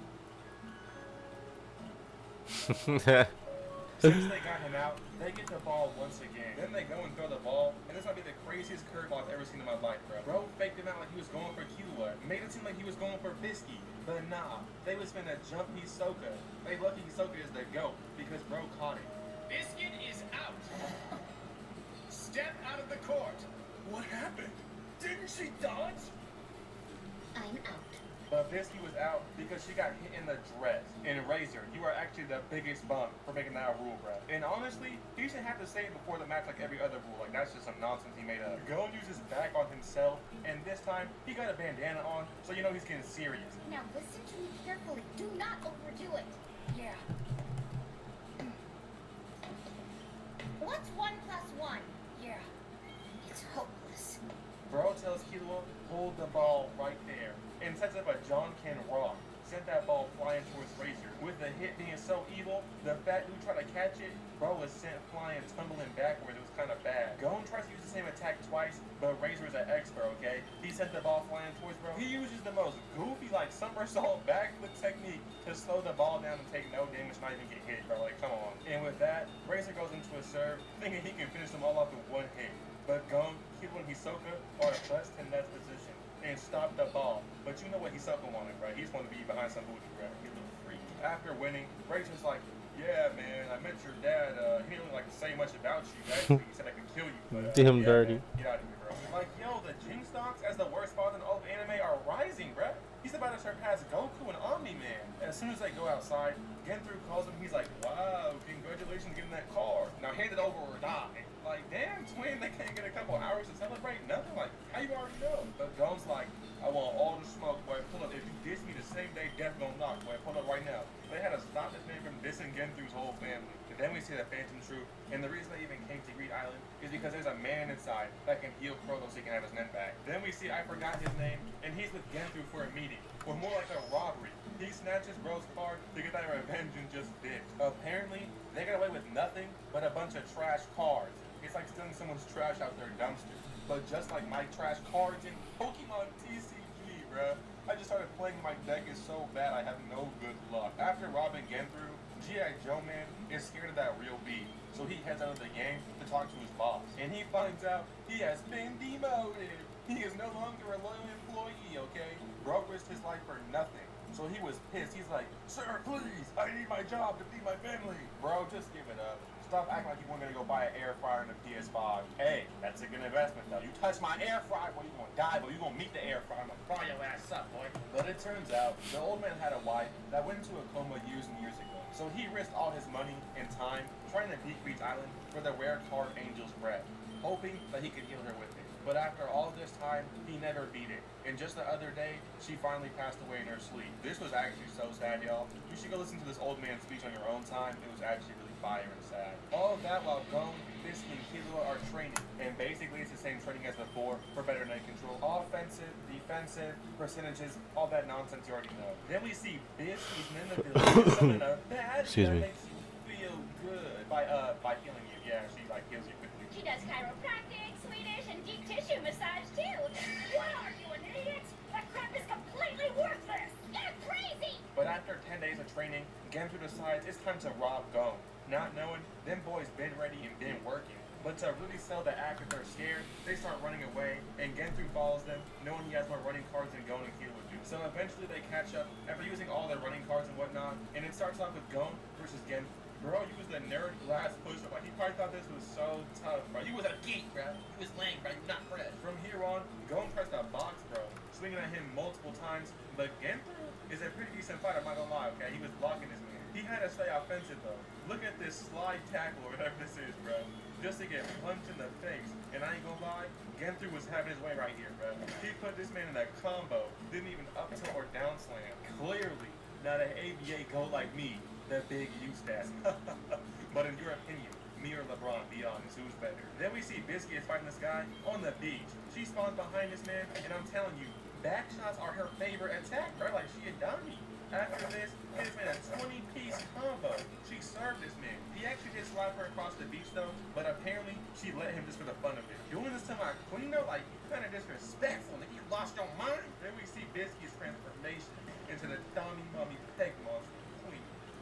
Since they got him out, they get the ball once again. Then they go and throw the ball, and this might be the craziest curveball I've ever seen in my life, bro. Bro faked him out like he was going for Killua. Made it seem like he was going for Bisky. But nah, they was finna jump Hisoka. They lucky Hisoka is the GOAT, because bro caught it. Biscuit is out. Step out of the court. What happened? Didn't she dodge? I'm out. But Bisky was out because she got hit in the dress. And Razor, you are actually the biggest bum for making that a rule, bro. And honestly, he should have to say it before the match like every other rule. Like, that's just some nonsense he made up. Gon uses back on himself, and this time, he got a bandana on, so you know he's getting serious. Now listen to me carefully. Do not overdo it. Yeah. What's 1 + 1? Yeah. It's hopeless. Bro tells Killua, hold the ball right there, and sets up a John Ken rock. Sent that ball flying towards Razor. With the hit being so evil, the fat dude tried to catch it. Bro was sent flying, tumbling backwards. It was kind of bad. Gon tries to use the same attack twice, but Razor is an expert, okay? He sent the ball flying towards bro. He uses the most goofy, like, somersault backflip technique to slow the ball down and take no damage, not even get hit, bro. Like, come on. And with that, Razor goes into a serve, thinking he can finish them all off with one hit. But Gon, Killua, and Hisoka are best in that position and stop the ball. But you know what Hisoka wanted, right? He just wanted to be behind some booty, right? He's a little freak. After winning, Razor's like, yeah, man, I met your dad. He didn't really like to say much about you. Actually, he said I could kill you. But, Did him yeah, dirty. Man, get out of here, bro. Like, yo, the Jing stocks as the worst father in all of anime are rising, bro. He's about to surpass Goku and Omni-Man. As soon as they go outside, Genthru calls him. He's like, wow, congratulations getting that car. Now hand it over or die. Like, damn, twin, they can't get a couple hours to celebrate? Nothing? Like, how you already know? But Gon's like, I want all the smoke, boy. Pull up. If you diss me the same day, death gonna knock, boy. Pull up right now. They they had to stop this man from dissing Genthu's whole family. And then we see the Phantom Troop, and the reason they even came to Greed Island is because there's a man inside that can heal Crollo so he can have his men back. Then we see, I forgot his name, and he's with Genthu for a meeting, or more like a robbery. He snatches Bro's card to get that revenge and just ditched. Apparently, they got away with nothing but a bunch of trash cards. It's like stealing someone's trash out their dumpster. But just like my trash cards in Pokemon TCG, bruh. I just started playing, my deck is so bad I have no good luck. After robbing Genthu, G.I. Joe Man is scared of that real beat. So he heads out of the game to talk to his boss. And he finds out he has been demoted. He is no longer a loyal employee, okay? Bro risked his life for nothing. So he was pissed. He's like, sir, please, I need my job to feed my family. Bro, just give it up. Stop acting like you weren't gonna go buy an air fryer and a PS5. Hey, that's a good investment though. You touch my air fryer, boy, you gonna die, boy. You gonna meet the air fryer. I'm gonna fry your ass up, boy. But it turns out, the old man had a wife that went into a coma years and years ago. So he risked all his money and time trying to beat Greed Island for the rare card Angel's Breath, hoping that he could heal her with it. But after all this time, he never beat it. And just the other day, she finally passed away in her sleep. This was actually so sad, y'all. You should go listen to this old man's speech on your own time. It was actually really fire and sad. All of that while Gon, Bisky, and Killua are training. And basically, it's the same training as before for better night control. Offensive, defensive, percentages, all that nonsense you already know. Then we see Bisky's Ninja Village summon a bad that makes you feel good by healing you. Yeah, she like heals you quickly. She does chiropractic, Swedish, and deep tissue massage too. What are you, an idiot? That crap is completely worthless. You're crazy. But after 10 days of training, Genthu decides it's time to rob Gon. Not knowing, them boys been ready and been working. But to really sell the act that they're scared, they start running away, and Genthu follows them, knowing he has more running cards than Gon and Killua do. So eventually they catch up after using all their running cards and whatnot, and it starts off with Gon versus Genthu. Bro, you was the nerd glass pusher. Like, he probably thought this was so tough, bro. You was a geek, bro. You was lame, bro. You not fresh. From here on, Gon pressed a box, bro, swinging at him multiple times. But Genthu is a pretty decent fighter, I'm not gonna lie, okay? He was blocking his man. He had to stay offensive, though. Look at this slide tackle, or whatever this is, bro. Just to get punched in the face. And I ain't gonna lie, Genthu was having his way right here, bro. He put this man in a combo. Didn't even up tilt or down slam. Clearly, not an ABA goat like me. The big Eustace. But in your opinion, me or LeBron, be honest, who's better? Then we see Bisky is fighting this guy on the beach. She spawns behind this man, and I'm telling you, back shots are her favorite attack, bro. Like, she a dummy. After this, his man a 20-piece combo. She served this man. He actually did slide her across the beach, though, but apparently, she let him just for the fun of it. Doing this to my queen, though, like, kind of disrespectful. Like, you lost your mind? Then we see Bisky's transformation into the dummy mummy peg monster.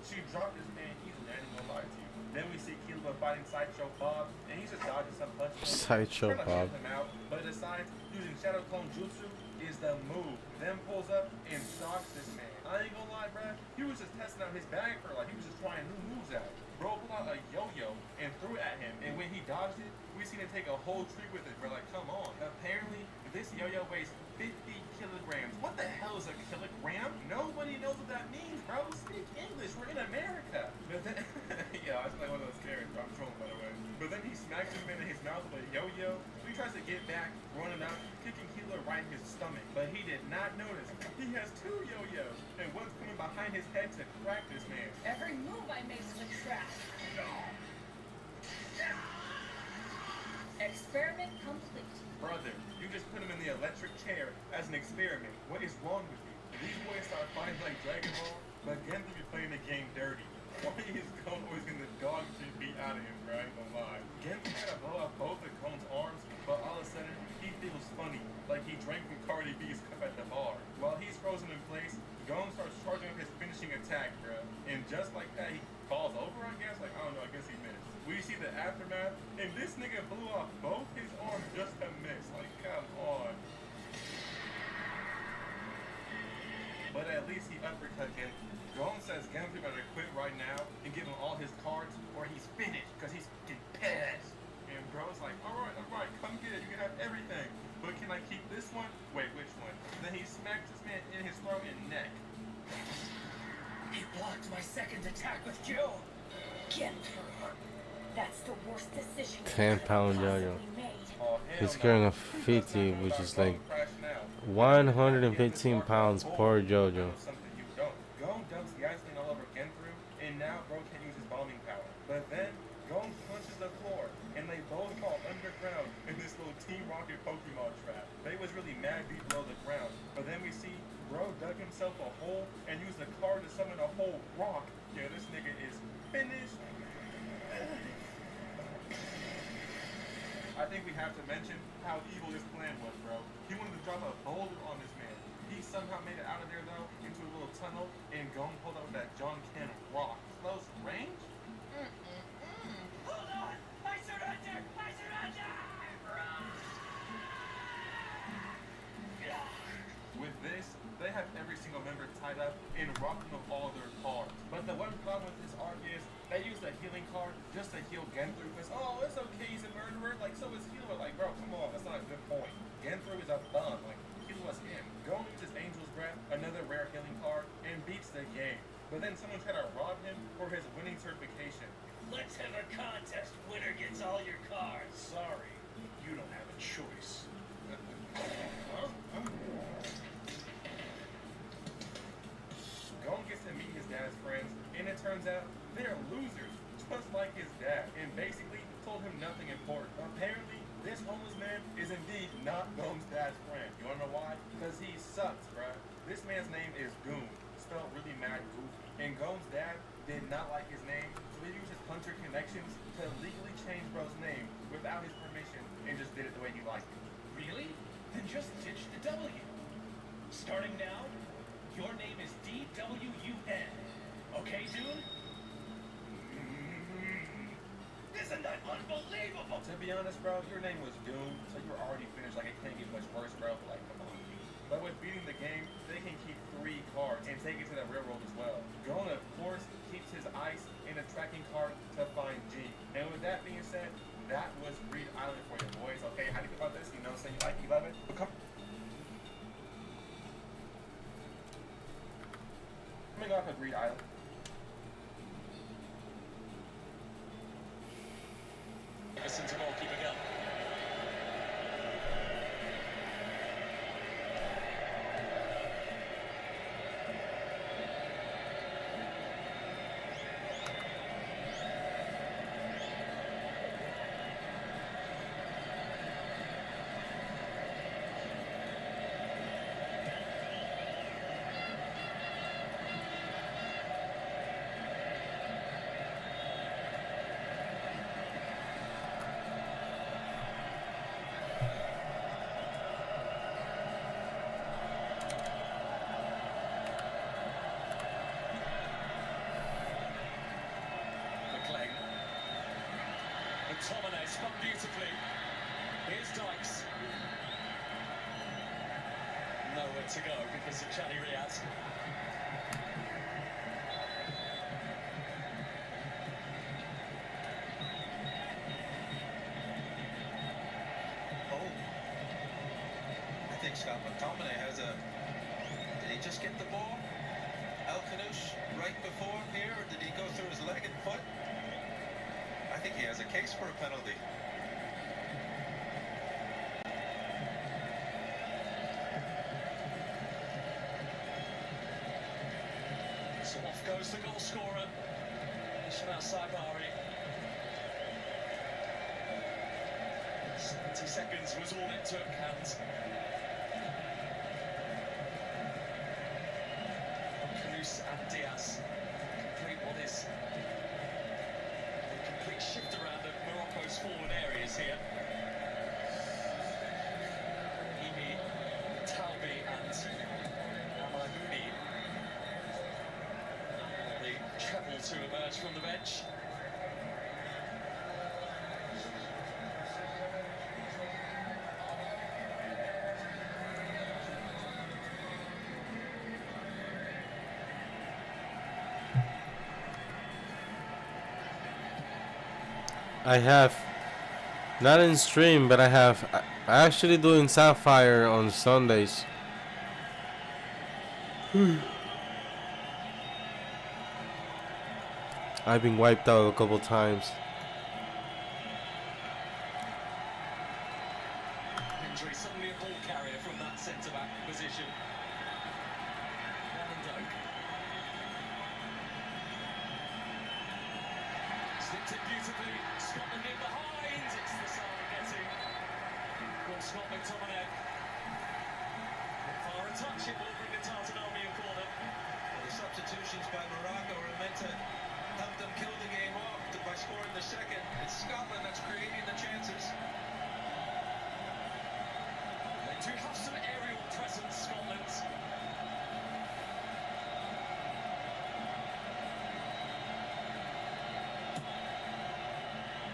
She dropped this man easily, I ain't gonna lie to you. Then we see Killua fighting Sideshow Bob, and he's just dodging some punches. Sideshow Bob. Him out, but decides using Shadow Clone Jutsu is the move. Then pulls up and shocks this man. I ain't gonna lie, bruh. He was just testing out his bag for like, he was just trying new moves out. Bro pulled out a yo-yo and threw it at him, and when he dodged it, we seen him take a whole tree with it. We're like, come on. Apparently, this yo-yo weighs 50 kilograms. What the hell is a kilogram? Nobody knows what that means, bro. Speak English. We're in America. But then, yeah, I was like one of those characters. I'm trolling, by the way. But then he smacks him in his mouth with a yo-yo. He tries to get back, run him out, kicking Killua right in his stomach. But he did not notice. He has two yo-yos, and one's coming behind his head to crack this man. Every move I make is a trap. Experiment complete. Brother, you just put him in the electric chair as an experiment. What is wrong with you? These boys start fighting like Dragon Ball, but Genthu be playing the game dirty. Why is Gon always getting the dog shit beat out of him, bro? I ain't gonna lie. Genthu tried to blow up both of Gon's arms, but all of a sudden, he feels funny, like he drank from Cardi B's cup at the bar. While he's frozen in place, Gon starts charging up his finishing attack, bro. And just like that, he falls over, I guess? Like, I don't know, I guess he missed. We see the aftermath, and this nigga blew off both his arms just to miss. Like, come on. But at least he uppercut Genthu. Gon says Genthu better quit right now and give him all his cards or he's finished, because he's fucking pissed. And bro's like, alright, come get it, you can have everything. But can I keep this one? Wait, which one? Then he smacks this man in his throat and neck. He blocked my second attack with Joe. Genthu. That's the worst decision 10-pound yo-yo. Oh, He's carrying a 50, which is like 115 pounds per JoJo. Gon dumps He icing all over Genthru, and now bro can't use his bombing power. But then, Gon punches the floor, and they both fall underground in this little Team Rocket Pokemon trap. They was really mad deep below the ground, but then we see bro dug himself a hole and used the card to summon a whole rock. Yeah, this nigga is finished. I think we have to mention how evil this plan was, bro. He wanted to drop a boulder on this man. He somehow made it out of there, though, into a little tunnel, and Gon pulled out with that John Cannon rock. Close range? Hold on! I surrender! I surrender! With this, they have every single member tied up and rocking of all their cards. But the one problem with this arc is they use the healing card just to heal Genthru because, oh, it's okay, he's a murderer. Like, so is healer. Like, bro, come on, that's not a good point. Genthru is a bum. Like, heal was him. Gon uses Angel's Breath, another rare healing card, and beats the game. But then someone tried to rob him for his winning certification. Let's have a contest. Winner gets all your cards. Sorry, you don't have a choice. Gon gets to meet his dad's friends, and it turns out they're losers, just like his dad, and basically told him nothing important. Apparently, this homeless man is indeed not Gon's dad's friend. You wanna know why? Because he sucks, bruh. This man's name is Goon, spelled really mad goofy. And Gon's dad did not like his name, so he used his hunter connections to legally change bro's name without his permission and just did it the way he liked it. Really? Then just ditch the W. Starting now, your name is D-W-U-N. Okay, dude? Isn't that unbelievable? To be honest, bro, your name was Doom, so you're already finished. Like, it can't get much worse, bro. Like, come on. But with beating the game, they can keep 3 cards and take it to the railroad as well. Gon, of course, keeps his ice in a tracking card to find G. And with that being said, that was Greed Island for you boys. Okay, how do you feel about this? You know what I'm saying? You like it, you love it? But coming off of Greed Island. Listen to goalkeeper go. McTominay spun beautifully. Here's Dykes. Nowhere to go because of Chani Riaz. Oh. I think Scott McTominay has a... Did he just get the ball? El Kanouche right before him here, or did he go through his leg and foot? I think he has a case for a penalty. So off goes the goal scorer, Ismail Saibari. 70 seconds was all it took, and Kanouche and Diaz complete what is a complete shift around of Morocco's forward areas here. Emi, Talbi and Amahouni. The treble to emerge from the bench. I have, not in stream, but I actually doing Sapphire on Sundays. I've been wiped out a couple times. Injury, suddenly a ball carrier from that centre-back position. Van Dijk. Blocked it beautifully. Scotland in behind. It's the sound we're getting. Will Scott McTominay. Far a touch, it will bring the Tartan Army a corner. Well, the substitutions by Morocco are meant to help them kill the game off by scoring the second. It's Scotland that's creating the chances. They do have some aerial presence, Scotland.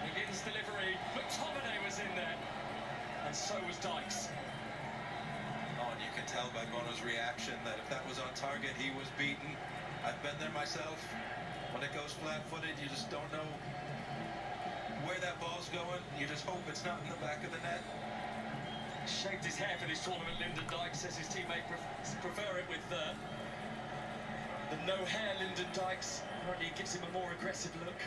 McGinn's delivery. McTominay was in there. And so was Dykes. Oh, and you can tell by Bono's reaction that if that was on target, he was beaten. I've been there myself. When it goes flat-footed, you just don't know where that ball's going. You just hope it's not in the back of the net. Shaved his hair for this tournament, Lyndon Dykes says his teammate prefer it with the no hair Lyndon Dykes. Apparently it gives him a more aggressive look.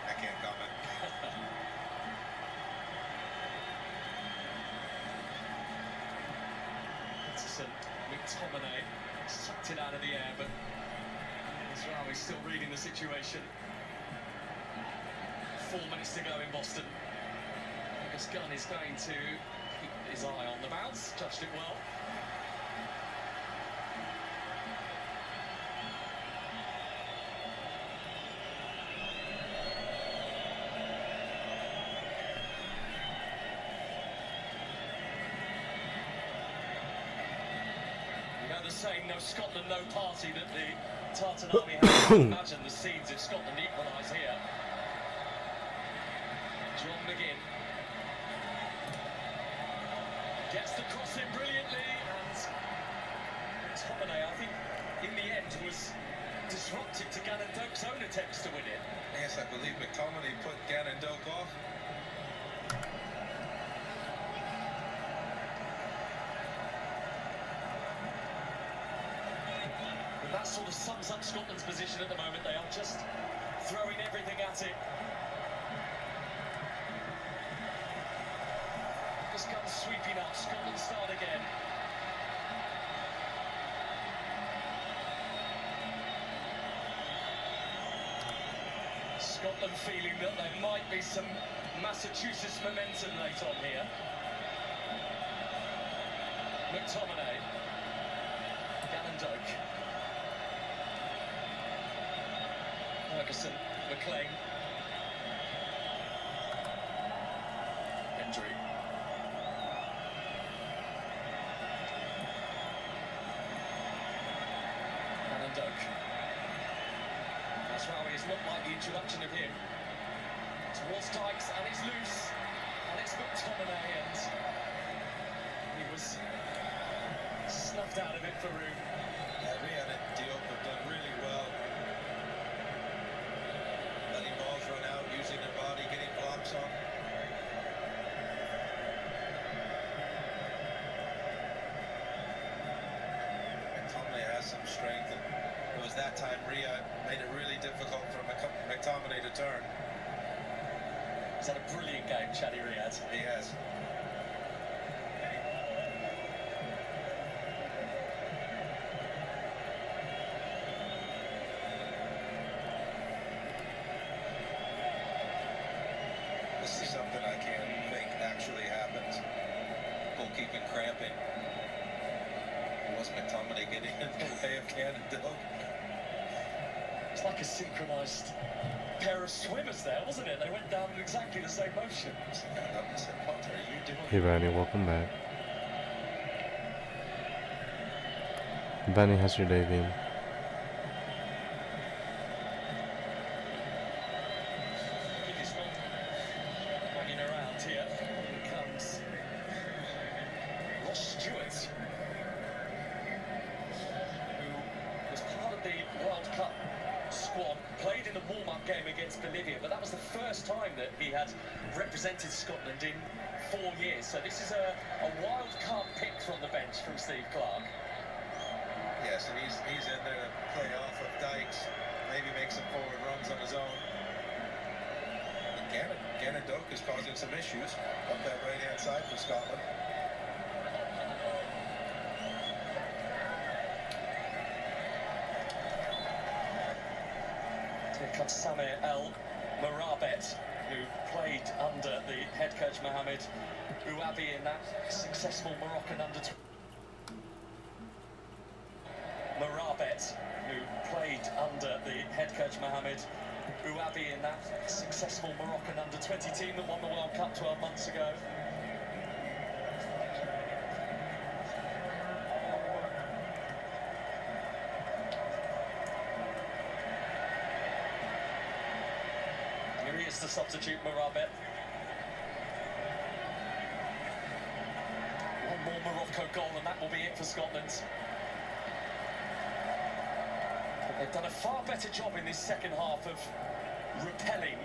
I can't comment. McTominay sucked it out of the air, but Israeli's still reading the situation. 4 minutes to go in Boston. Angus Gunn is going to keep his eye on the bounce, judged it well. The saying, no Scotland, no party, that the Tartan Army have to imagine the scenes if Scotland equalise here. John McGinn gets the cross in brilliantly, and McTominay, I think, in the end was disruptive to Gannon Doak's own attempts to win it. Yes, I believe McTominay put Gannon Doak off. That sort of sums up Scotland's position at the moment. They are just throwing everything at it. Just comes sweeping up. Scotland start again. Scotland feeling that there might be some Massachusetts momentum late on here. McTominay. Gannon Doak. Ferguson, McLean, Hendry, Gannon Doak. Nasraoui is not like the introduction of him. Towards Dykes, and it's loose, and it's McTominay, and he was snuffed out of it for room. Yeah, Riyad and Diop have done really well. Letting balls run out, using their body, getting blocks on. McTominay has some strength, and it was that time Riyad made it really difficult for McTominay to turn. He's had a brilliant game, Chaddy Riyad. He has. This is something I can't think actually happens. Goalkeeping cramping. Was McTominay getting in the way of Gannon Doak? It's like a synchronised pair of swimmers there, wasn't it? They went down in exactly the same motion. What are you doing? Hey Vanny, welcome back. Vanny, how's your day been? He's not hanging around here. Here comes Ross Stewart, who was part of the World Cup squad, played in the warm-up game against Bolivia, but that was the first time that he had represented Scotland in 4 years. So this is a wild card pick from the bench from Steve Clarke. Yes, and he's in there to play off of Dykes, maybe make some forward runs on his own. And Gannon Doak is causing some issues up that right-hand side for Scotland. Here comes Samir El Morabet, who played under the head coach Mohamed Ouabi in that successful Moroccan Morabet, who played under the head coach Mohamed Ouabi in that successful Moroccan under-20 team that won the World Cup 12 months ago. Here he is, the substitute Morabet. One more Morocco goal and that will be it for Scotland. They've done a far better job in this second half of repelling,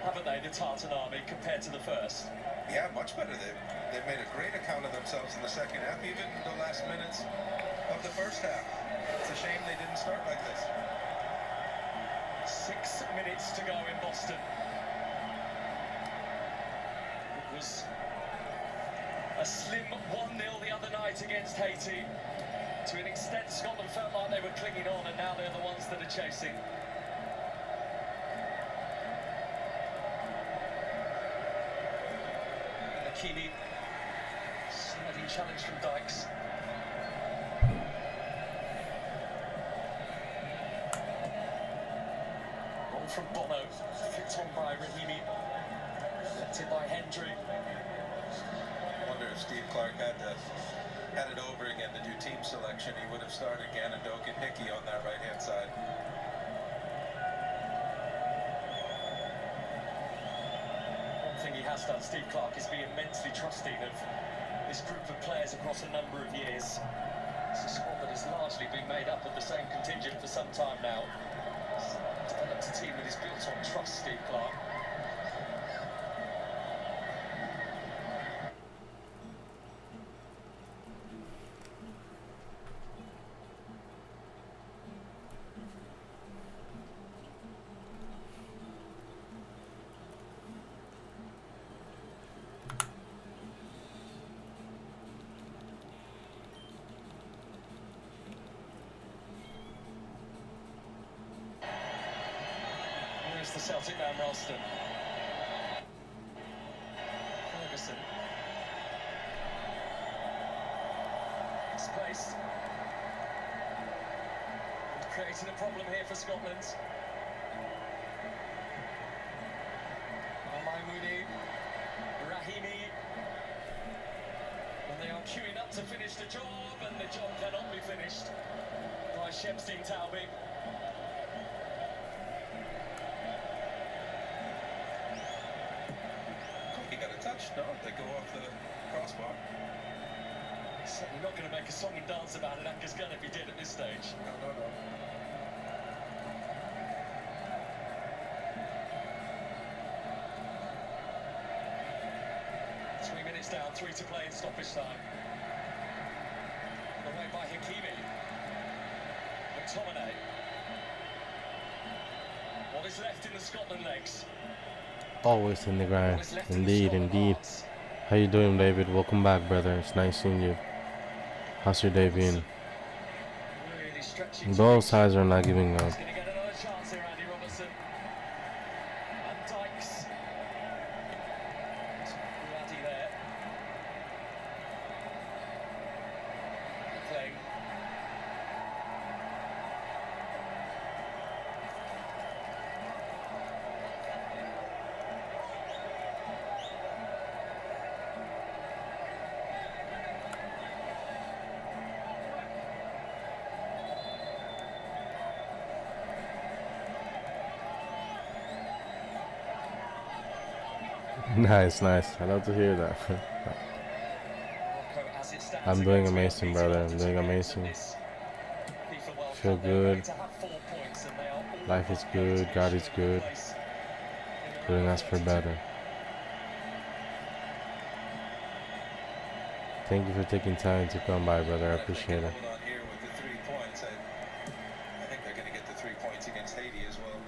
haven't they, the Tartan army, compared to the first? Yeah, much better. They've made a great account of themselves in the second half, even the last minutes of the first half. It's a shame they didn't start like this. 6 minutes to go in Boston. It was a slim 1-0 the other night against Haiti. To an extent, Scotland felt like they were clinging on, and now they're the ones that are chasing. Akini, sliding challenge from Dykes. Ball from Bono, flicked on by Rahimi, collected by Hendry. I wonder if Steve Clark had it over again to do team selection, he would have started Ganondok and Hickey on that right-hand side. One thing he has done, Steve Clark, is be immensely trusting of this group of players across a number of years. It's a squad that has largely been made up of the same contingent for some time now. He's developed a team that is built on trust, Steve Clark. Here's the Celtic man, Ralston. Ferguson. Displaced. Creating a problem here for Scotland. Maimouni, Rahimi. And they are queuing up to finish the job, and the job cannot be finished by Shemstein Taubing. No, they go off the crossbar. Certainly not going to make a song and dance about it, Angus Gunn, if he did at this stage. No. 3 minutes down, 3 to play in stoppage time. Away by Hakimi. McTominay. What is left in the Scotland legs? Always in the grind. Indeed, indeed. How you doing, David? Welcome back, brother. It's nice seeing you. How's your day been? Both sides are not giving up. Nice. I love to hear that. I'm doing amazing, brother. I'm doing amazing. Feel good. Life is good. God is good. Couldn't ask for better. Thank you for taking time to come by, brother. I appreciate it. Here with the 3 points, I think they're going to get the 3 points against Haiti as well.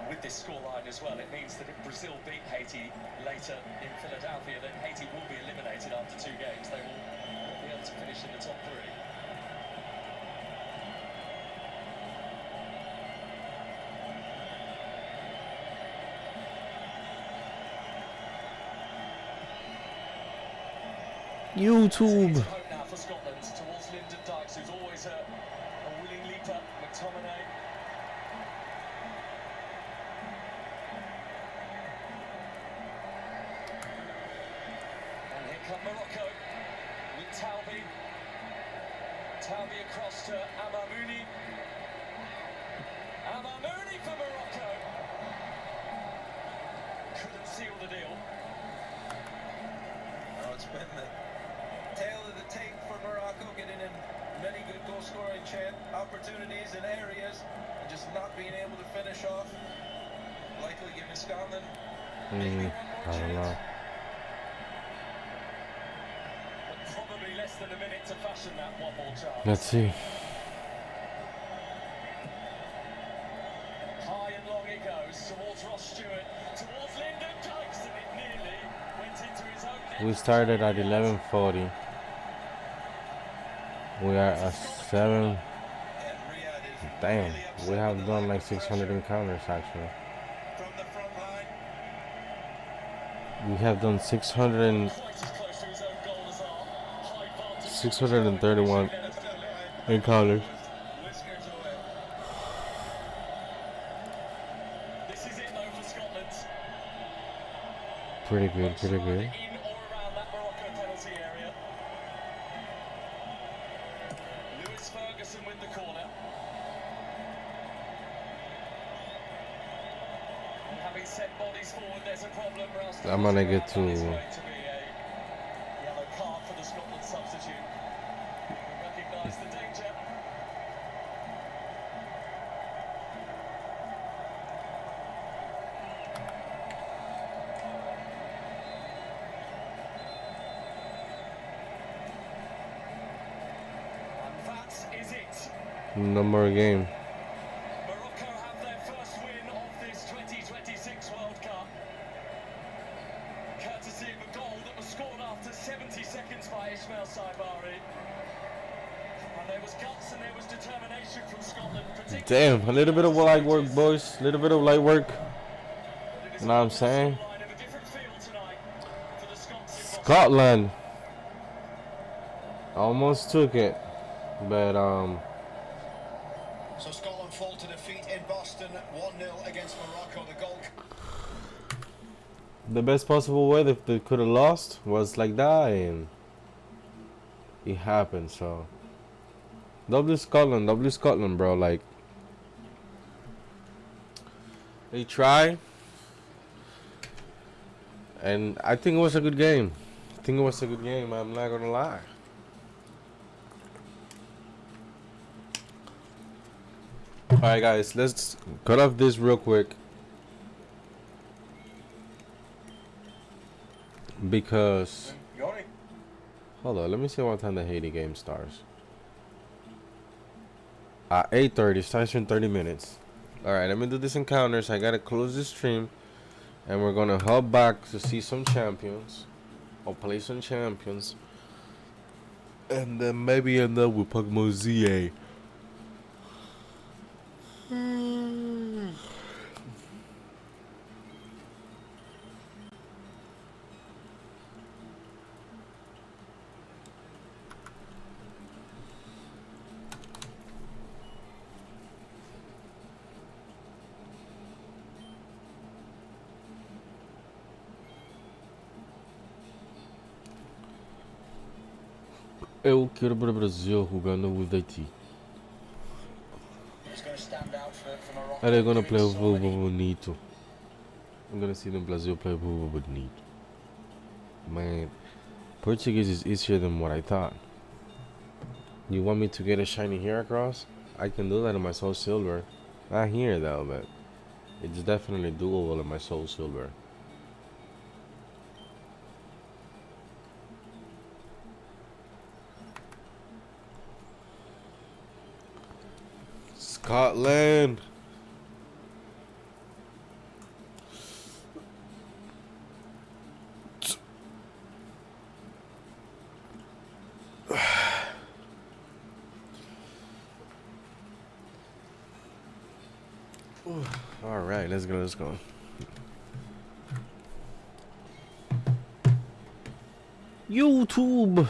With this scoreline as well, it means that if Brazil beat Haiti later in Philadelphia, then Haiti will be eliminated after 2 games. They will not be able to finish in the top 3. YouTube. Hope now for Scotland towards Lyndon Dykes, who's always a willing leaper. McTominay. And here come Morocco with Talbi. Talbi across to Amamouni. Amamouni for Morocco. Couldn't seal the deal. Oh, it's been the tail of the tape for Morocco, getting in many good goal-scoring opportunities in areas, and just not being able to finish off. Likely giving Scotland maybe one more I don't chance. know. But probably less than a minute to fashion that one more chance. Let's see. High and long it goes towards Ross Stewart, towards Lyndon Dykes, and it nearly went into his own net. We started at 11:40. We are at 7. Damn, we have done like 600 encounters actually. From the front line. We have done 631 encounters. This is it though for Scotland. Pretty good, pretty good. In or around that Morocco penalty area. Lewis Ferguson with the corner. And having sent bodies forward, there's a problem. I'm gonna get to. To be a yellow card for the Scotland substitute. Recognise the danger. And that is it. No more game. Morocco have their first win of this 2026 World Cup. Courtesy of a goal that was scored after 70 seconds by Ismail Saibari. And there was guts and there was determination from Scotland. Damn, a little bit of light work, boys. A little bit of light work. You know what I'm saying? Scotland almost took it, but So Scotland fall to defeat in Boston, 1-0 against Morocco. The goal. the best possible way that they could have lost was like that, and it happened. So W Scotland, bro. Like they tried, and I think it was a good game. I'm not gonna lie. Alright guys, let's cut off this real quick because hold on, let me see what time the Haiti game starts. At 8:30, starts in 30 minutes. Alright, let me do this encounters. I gotta close this stream and we're gonna hop back to see some champions or play some champions, and then maybe end up with Pokemon ZA. Eu quero para o Brasil jogando with Haiti. It's going to stand out for Morocco. They're gonna play doing so Vuvu many- bonito. I'm gonna see them Brazil play Vuvu bonito. Man, Portuguese is easier than what I thought. You want me to get a shiny hair across? I can do that in my Soul Silver. Not here though, but it's definitely doable in my Soul Silver. Scotland. All right, let's go. YouTube.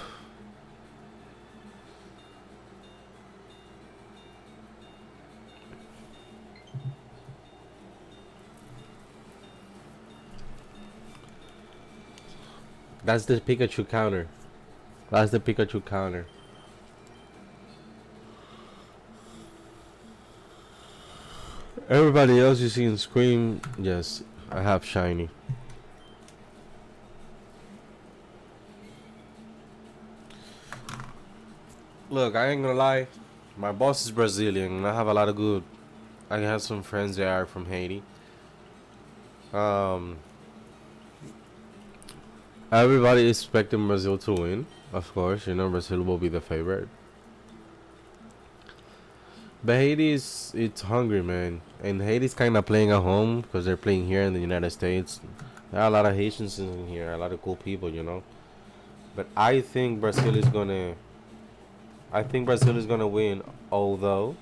That's the Pikachu counter. That's the Pikachu counter. Everybody else you see in Scream, yes, I have shiny. Look, I ain't gonna lie. My boss is Brazilian, and I have a lot of good. I have some friends that are from Haiti. Everybody is expecting Brazil to win, of course. You know, Brazil will be the favorite. But Haiti is it's hungry, man, and Haiti's kind of playing at home because they're playing here in the United States. There are a lot of Haitians in here, a lot of cool people, you know. But I think Brazil is gonna. I think Brazil is gonna win, although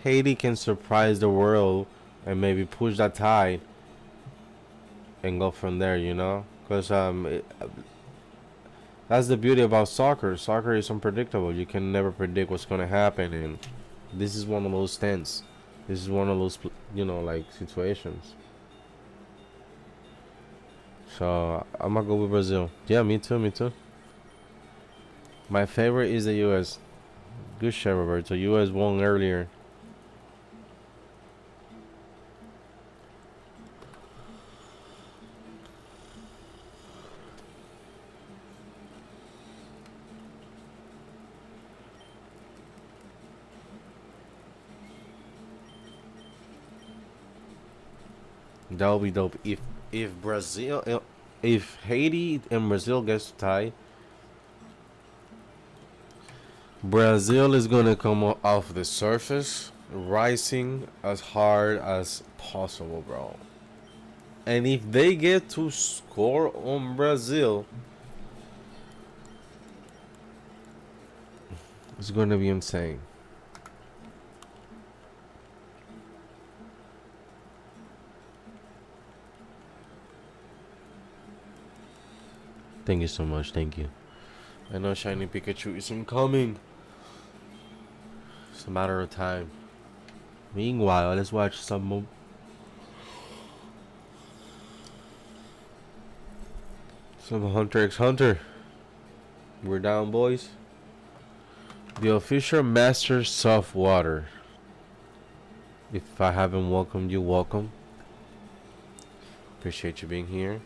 Haiti can surprise the world and maybe push that tide and go from there, you know. Because that's the beauty about soccer. Soccer is unpredictable. You can never predict what's gonna happen, and this is one of those stunts. This is one of those, you know, like situations. So I'm gonna go with Brazil. Yeah, me too. Me too. My favorite is the U.S. Good shot, Roberto. U.S. won earlier. That would be dope. If Brazil, if Haiti and Brazil gets to tie, Brazil is gonna come off the surface, rising as hard as possible, bro. And if they get to score on Brazil, it's gonna be insane. Thank you so much. Thank you. I know Shiny Pikachu is incoming. It's a matter of time. Meanwhile, let's watch some more. Some Hunter x Hunter. We're down, boys. The official Masters of Water. If I haven't welcomed you, welcome. Appreciate you being here.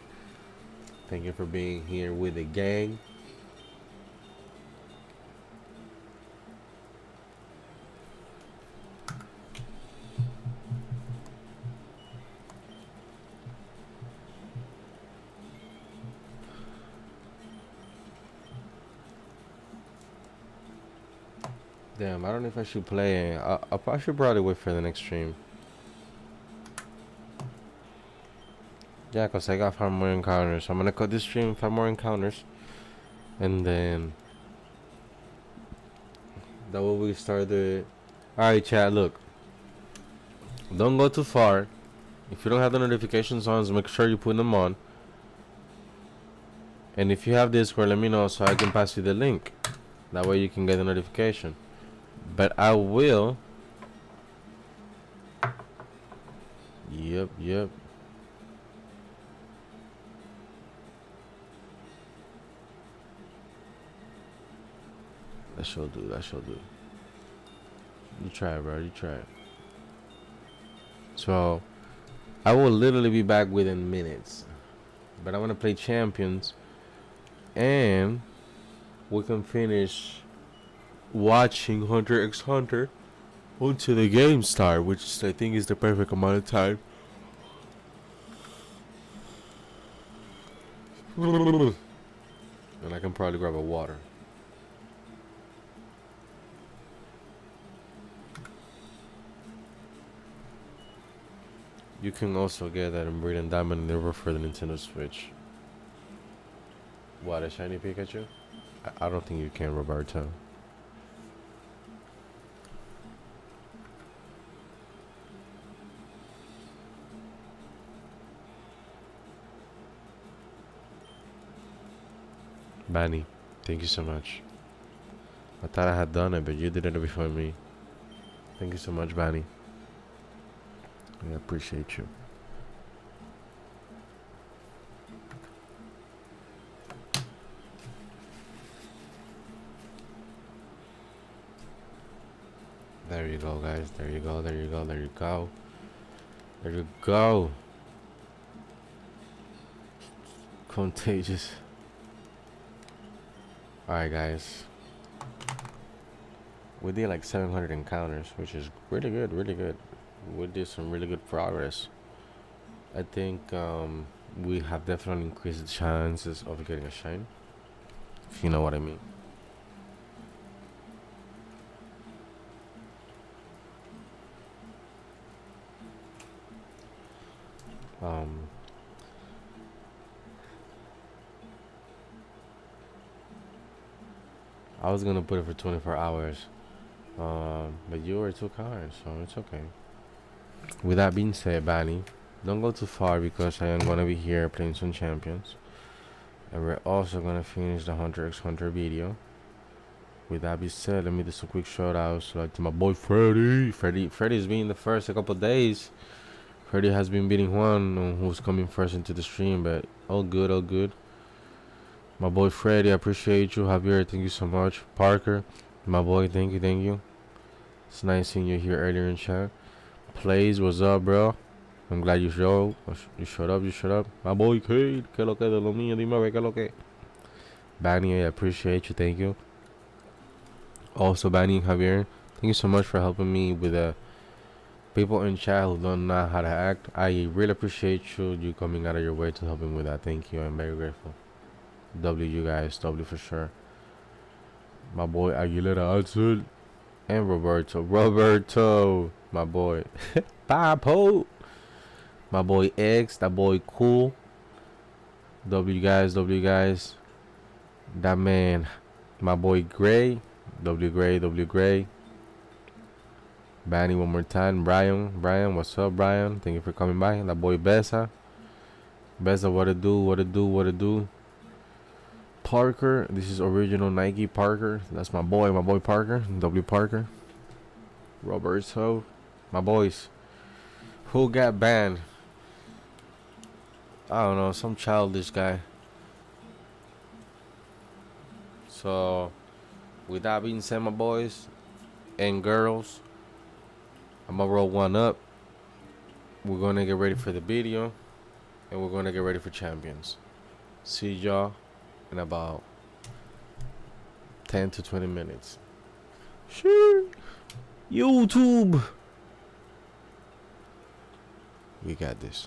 Thank you for being here with the gang. Damn, I don't know if I should play. I should probably wait for the next stream. Yeah, because I got 5 more encounters. I'm going to cut this stream, 5 more encounters. And then that way we start the... Alright, chat, look. Don't go too far. If you don't have the notifications on, so make sure you put them on. And if you have Discord, let me know so I can pass you the link. That way you can get the notification. But I will... Yep. That shall do. You try it, bro. You try it. So, I will literally be back within minutes. But I want to play Champions. And we can finish watching Hunter x Hunter until the game start, which I think is the perfect amount of time. And I can probably grab a water. You can also get that in Breeding Diamond River for the Nintendo Switch. What, a shiny Pikachu? I don't think you can, Roberto. Benny, thank you so much. I thought I had done it, but you did it before me. Thank you so much, Benny. I appreciate you. There you go, guys. There you go. There you go. There you go. There you go. Contagious. Alright, guys. We did like 700 encounters, which is really good, really good. We did some really good progress. I think we have definitely increased the chances of getting a shine, if you know what I mean. I was gonna put it for 24 hours, but you were too kind, so it's okay. With that being said, Benny, don't go too far because I am gonna be here playing some champions, and we're also gonna finish the Hunter x Hunter video. With that being said, let me do some quick shout outs like to my boy Freddy. Freddy's been the first a couple days. Freddy has been beating Juan on who's coming first into the stream, but all good, all good. My boy Freddy, I appreciate you. Javier, thank you so much. Parker, my boy, thank you, thank you. It's nice seeing you here earlier in chat. Plays, what's up, bro? I'm glad you showed. You showed up. You showed up. My boy Kate, que lo que de lo mío, dime a ver que lo que. Bani, I appreciate you, thank you. Also, Bani and Javier, thank you so much for helping me with the people in chat who don't know how to act. I really appreciate you coming out of your way to help me with that. Thank you. I'm very grateful. W, you guys. W for sure. My boy Aguilera Azul and Roberto, my boy. Papo. My boy X, that boy Cool. W guys. That man, my boy Gray. W Gray. Banny one more time. Brian, what's up, Brian? Thank you for coming by. That boy Bessa, what it do? Parker, this is original Nike Parker. That's my boy Parker. W Parker. Roberto, my boys. Who got banned? I don't know, some childish guy. So, with that being said, my boys and girls, I'm gonna roll one up. We're gonna get ready for the video, and we're gonna get ready for champions. See y'all in about 10 to 20 minutes. Sure. YouTube. We got this.